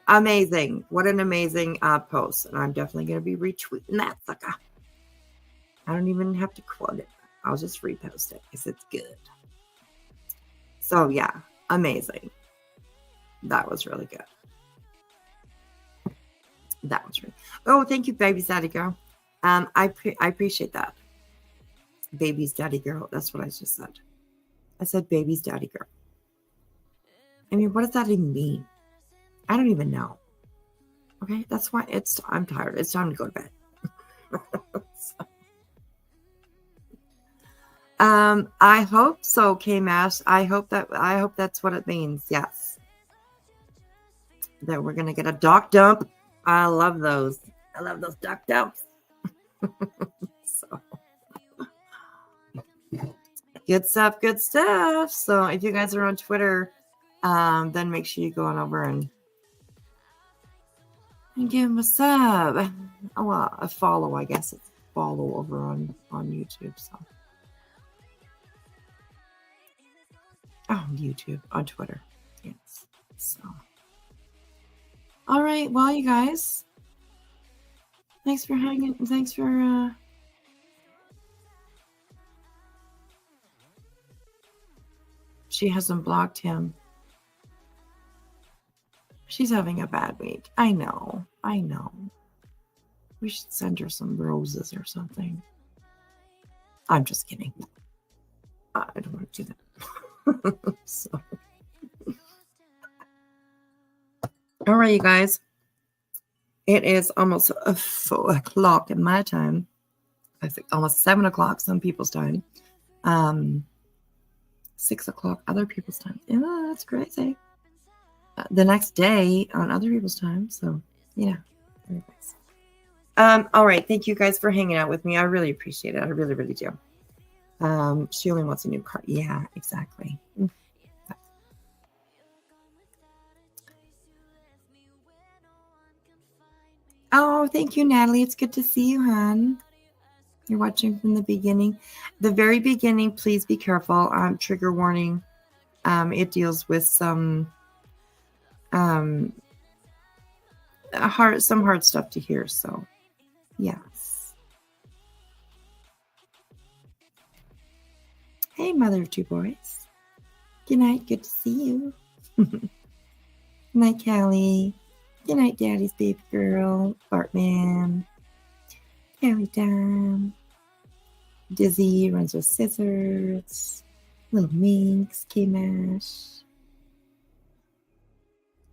Amazing. What an amazing post. And I'm definitely going to be retweeting that sucker. I don't even have to quote it. I'll just repost it because it's good. So yeah, amazing. That was really good. That was really. Oh, thank you, baby's daddy girl. I appreciate that. Baby's daddy girl. That's what I just said. I said baby's daddy girl. I mean, what does that even mean? I don't even know. Okay, that's why I'm tired. It's time to go to bed. So. I hope so, K-Mash. I hope that's what it means. Yes. That we're gonna get a doc dump. I love those. I love those doc dumps. So good stuff, good stuff. So if you guys are on Twitter, then make sure you go on over and give him a sub. Oh, well, a follow, I guess it's follow over on YouTube. So on YouTube, on Twitter. Yes. So All right. Well, you guys, thanks for hanging. Thanks for. She hasn't blocked him. She's having a bad week. I know. I know. We should send her some roses or something. I'm just kidding. I don't want to do that. So. All right, you guys. It is almost 4 o'clock in my time. I think almost 7 o'clock some people's time. 6 o'clock other people's time. Yeah, that's crazy. The next day on other people's time. So, yeah. Anyways. All right. Thank you guys for hanging out with me. I really appreciate it. I really, really do. She only wants a new car. Yeah, exactly. Oh, thank you, Natalie. It's good to see you, hon. You're watching from the beginning. The very beginning, please be careful. Trigger warning. It deals with some hard stuff to hear. So, yes. Hey, mother of two boys. Good night. Good to see you. Good night, Callie. Good night, Daddy's baby girl. Bartman. Callie Dam. Dizzy runs with scissors. Little Minx. K-Mash.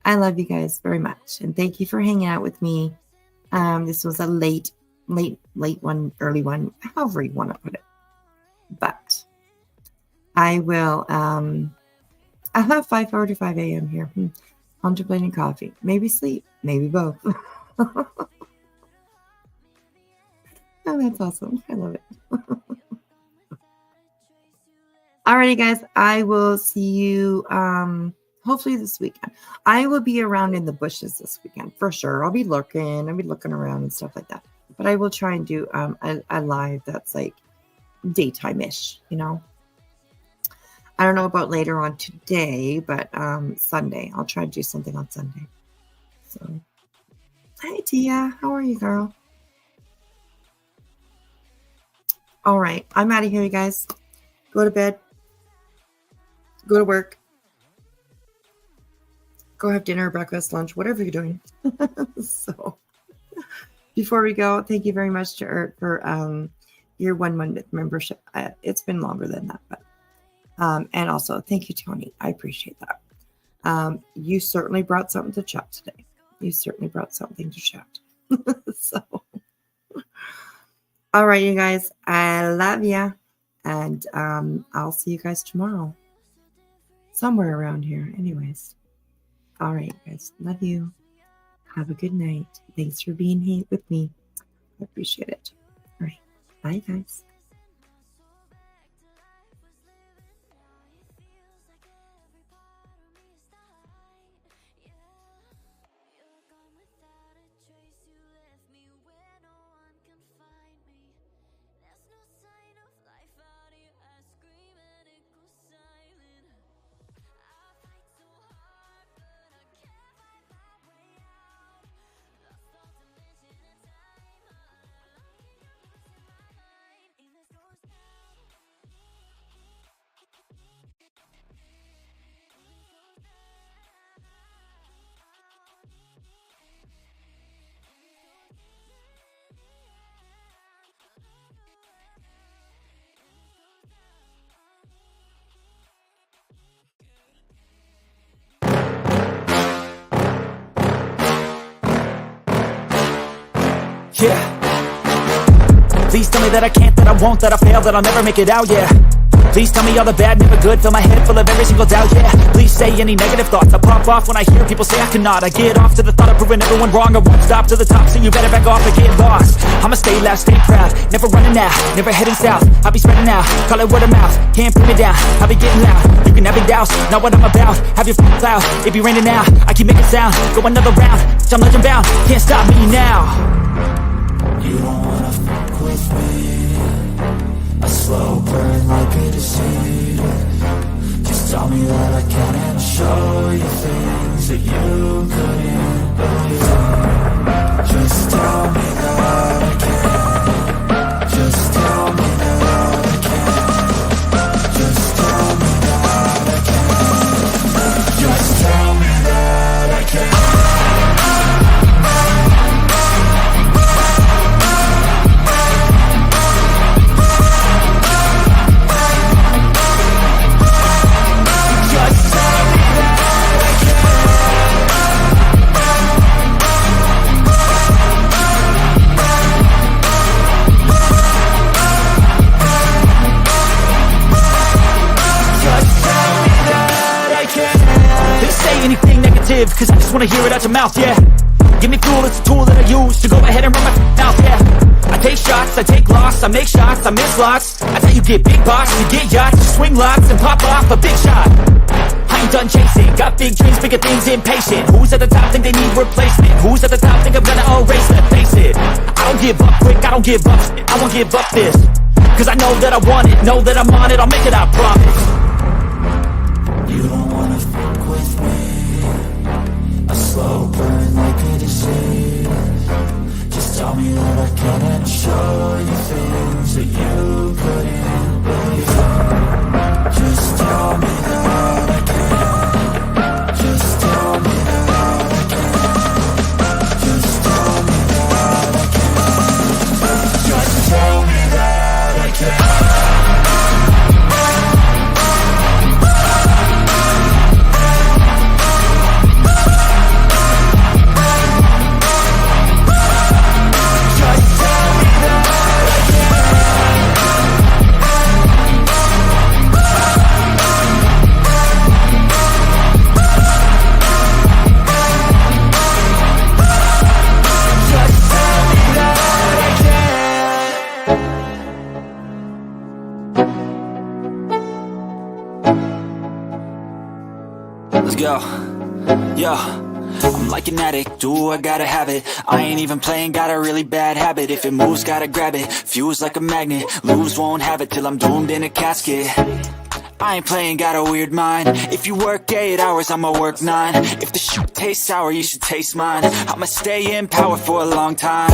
I love you guys very much. And thank you for hanging out with me. This was a late one, early one, however you want to put it. But I will, I'll have 5:45 a.m. here. Contemplating coffee. Maybe sleep. Maybe both. Oh, that's awesome. I love it. Alrighty, guys. I will see you hopefully this weekend. I will be around in the bushes this weekend for sure. I'll be looking around and stuff like that. But I will try and do a live that's like daytime-ish, you know. I don't know about later on today, but Sunday. I'll try to do something on Sunday. So, hi, Tia. How are you, girl? All right. I'm out of here, you guys. Go to bed. Go to work. Go have dinner, breakfast, lunch, whatever you're doing. So, before we go, thank you very much to Ert for your 1 month membership. It's been longer than that, but and also thank you, Tony. I appreciate that. You certainly brought something to chat today. You certainly brought something to chat. So, all right, you guys. I love ya, and I'll see you guys tomorrow, somewhere around here. Anyways. All right, guys. Love you. Have a good night. Thanks for being here with me. I appreciate it. All right. Bye, guys. Yeah. Please tell me that I can't, that I won't, that I fail, that I'll never make it out, yeah. Please tell me all the bad, never good, fill my head full of every single doubt, yeah. Please say any negative thoughts, I pop off when I hear people say I cannot. I get off to the thought of proving everyone wrong, I won't stop to the top, so you better back off and get lost. I'ma stay loud, stay proud, never running out, never heading south. I'll be spreading out, call it word of mouth, can't put me down, I'll be getting loud. You can have it douse, not what I'm about, have your f***ing cloud, it be raining now. I keep making sound, go another round, I'm legend bound, can't stop me now. You don't wanna fuck with me. A slow burn like a disease. Just tell me that I can and show you things that you couldn't believe. anything negative, cause I just wanna hear it out your mouth, yeah. Give me fuel, it's a tool that I use to go ahead and run my mouth, yeah. I take shots, I take loss, I make shots, I miss lots. That's how you get big box, you get yachts, you swing lots and pop off a big shot. I ain't done chasing, got big dreams, bigger things, impatient. Who's at the top think they need replacement? Who's at the top think I'm gonna erase it? Face it, I don't give up quick, I don't give up shit, I won't give up this. Cause I know that I want it, know that I'm on it, I'll make it, I promise. You don't wanna fuck with me. A slow burn like a disease. Just tell me that I can and show you things that you couldn't believe. Just tell me that I can. Just tell me that I can. Just tell me that I can. Just tell me that I can. Let's go. Yo, I'm like an addict, do I gotta have it. I ain't even playing, got a really bad habit. If it moves, gotta grab it, fuse like a magnet. Lose, won't have it till I'm doomed in a casket. I ain't playing, got a weird mind. If you work 8 hours, I'ma work 9. If the shoot tastes sour, you should taste mine. I'ma stay in power for a long time.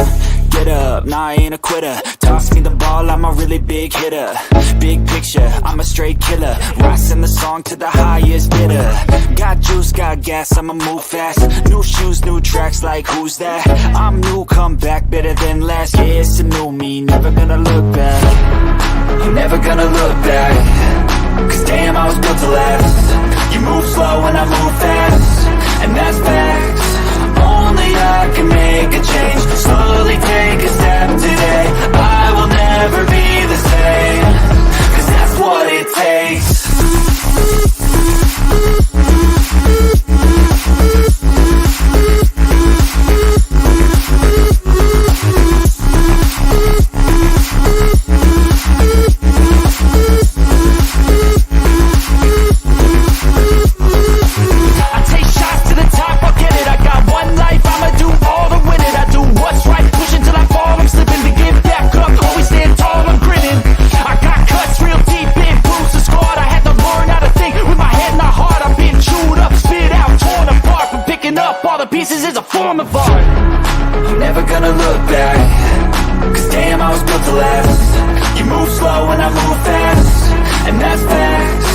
Get up, nah, I ain't a quitter. Toss me the ball, I'm a really big hitter. Big picture, I'm a straight killer. Rising the song to the highest bidder. Got juice, got gas, I'ma move fast. New shoes, new tracks, like who's that? I'm new, come back, better than last. Yeah, it's a new me, never gonna look back. I'm never gonna look back. Cause damn, I was built to last. You move slow and I move fast, and that's facts. Only I can make a change. Slowly take a step today. I will never be the same. Cause that's what it takes. Pieces is a form of art. I'm never gonna look back. Cause damn, I was built to last. You move slow and I move fast, and that's facts.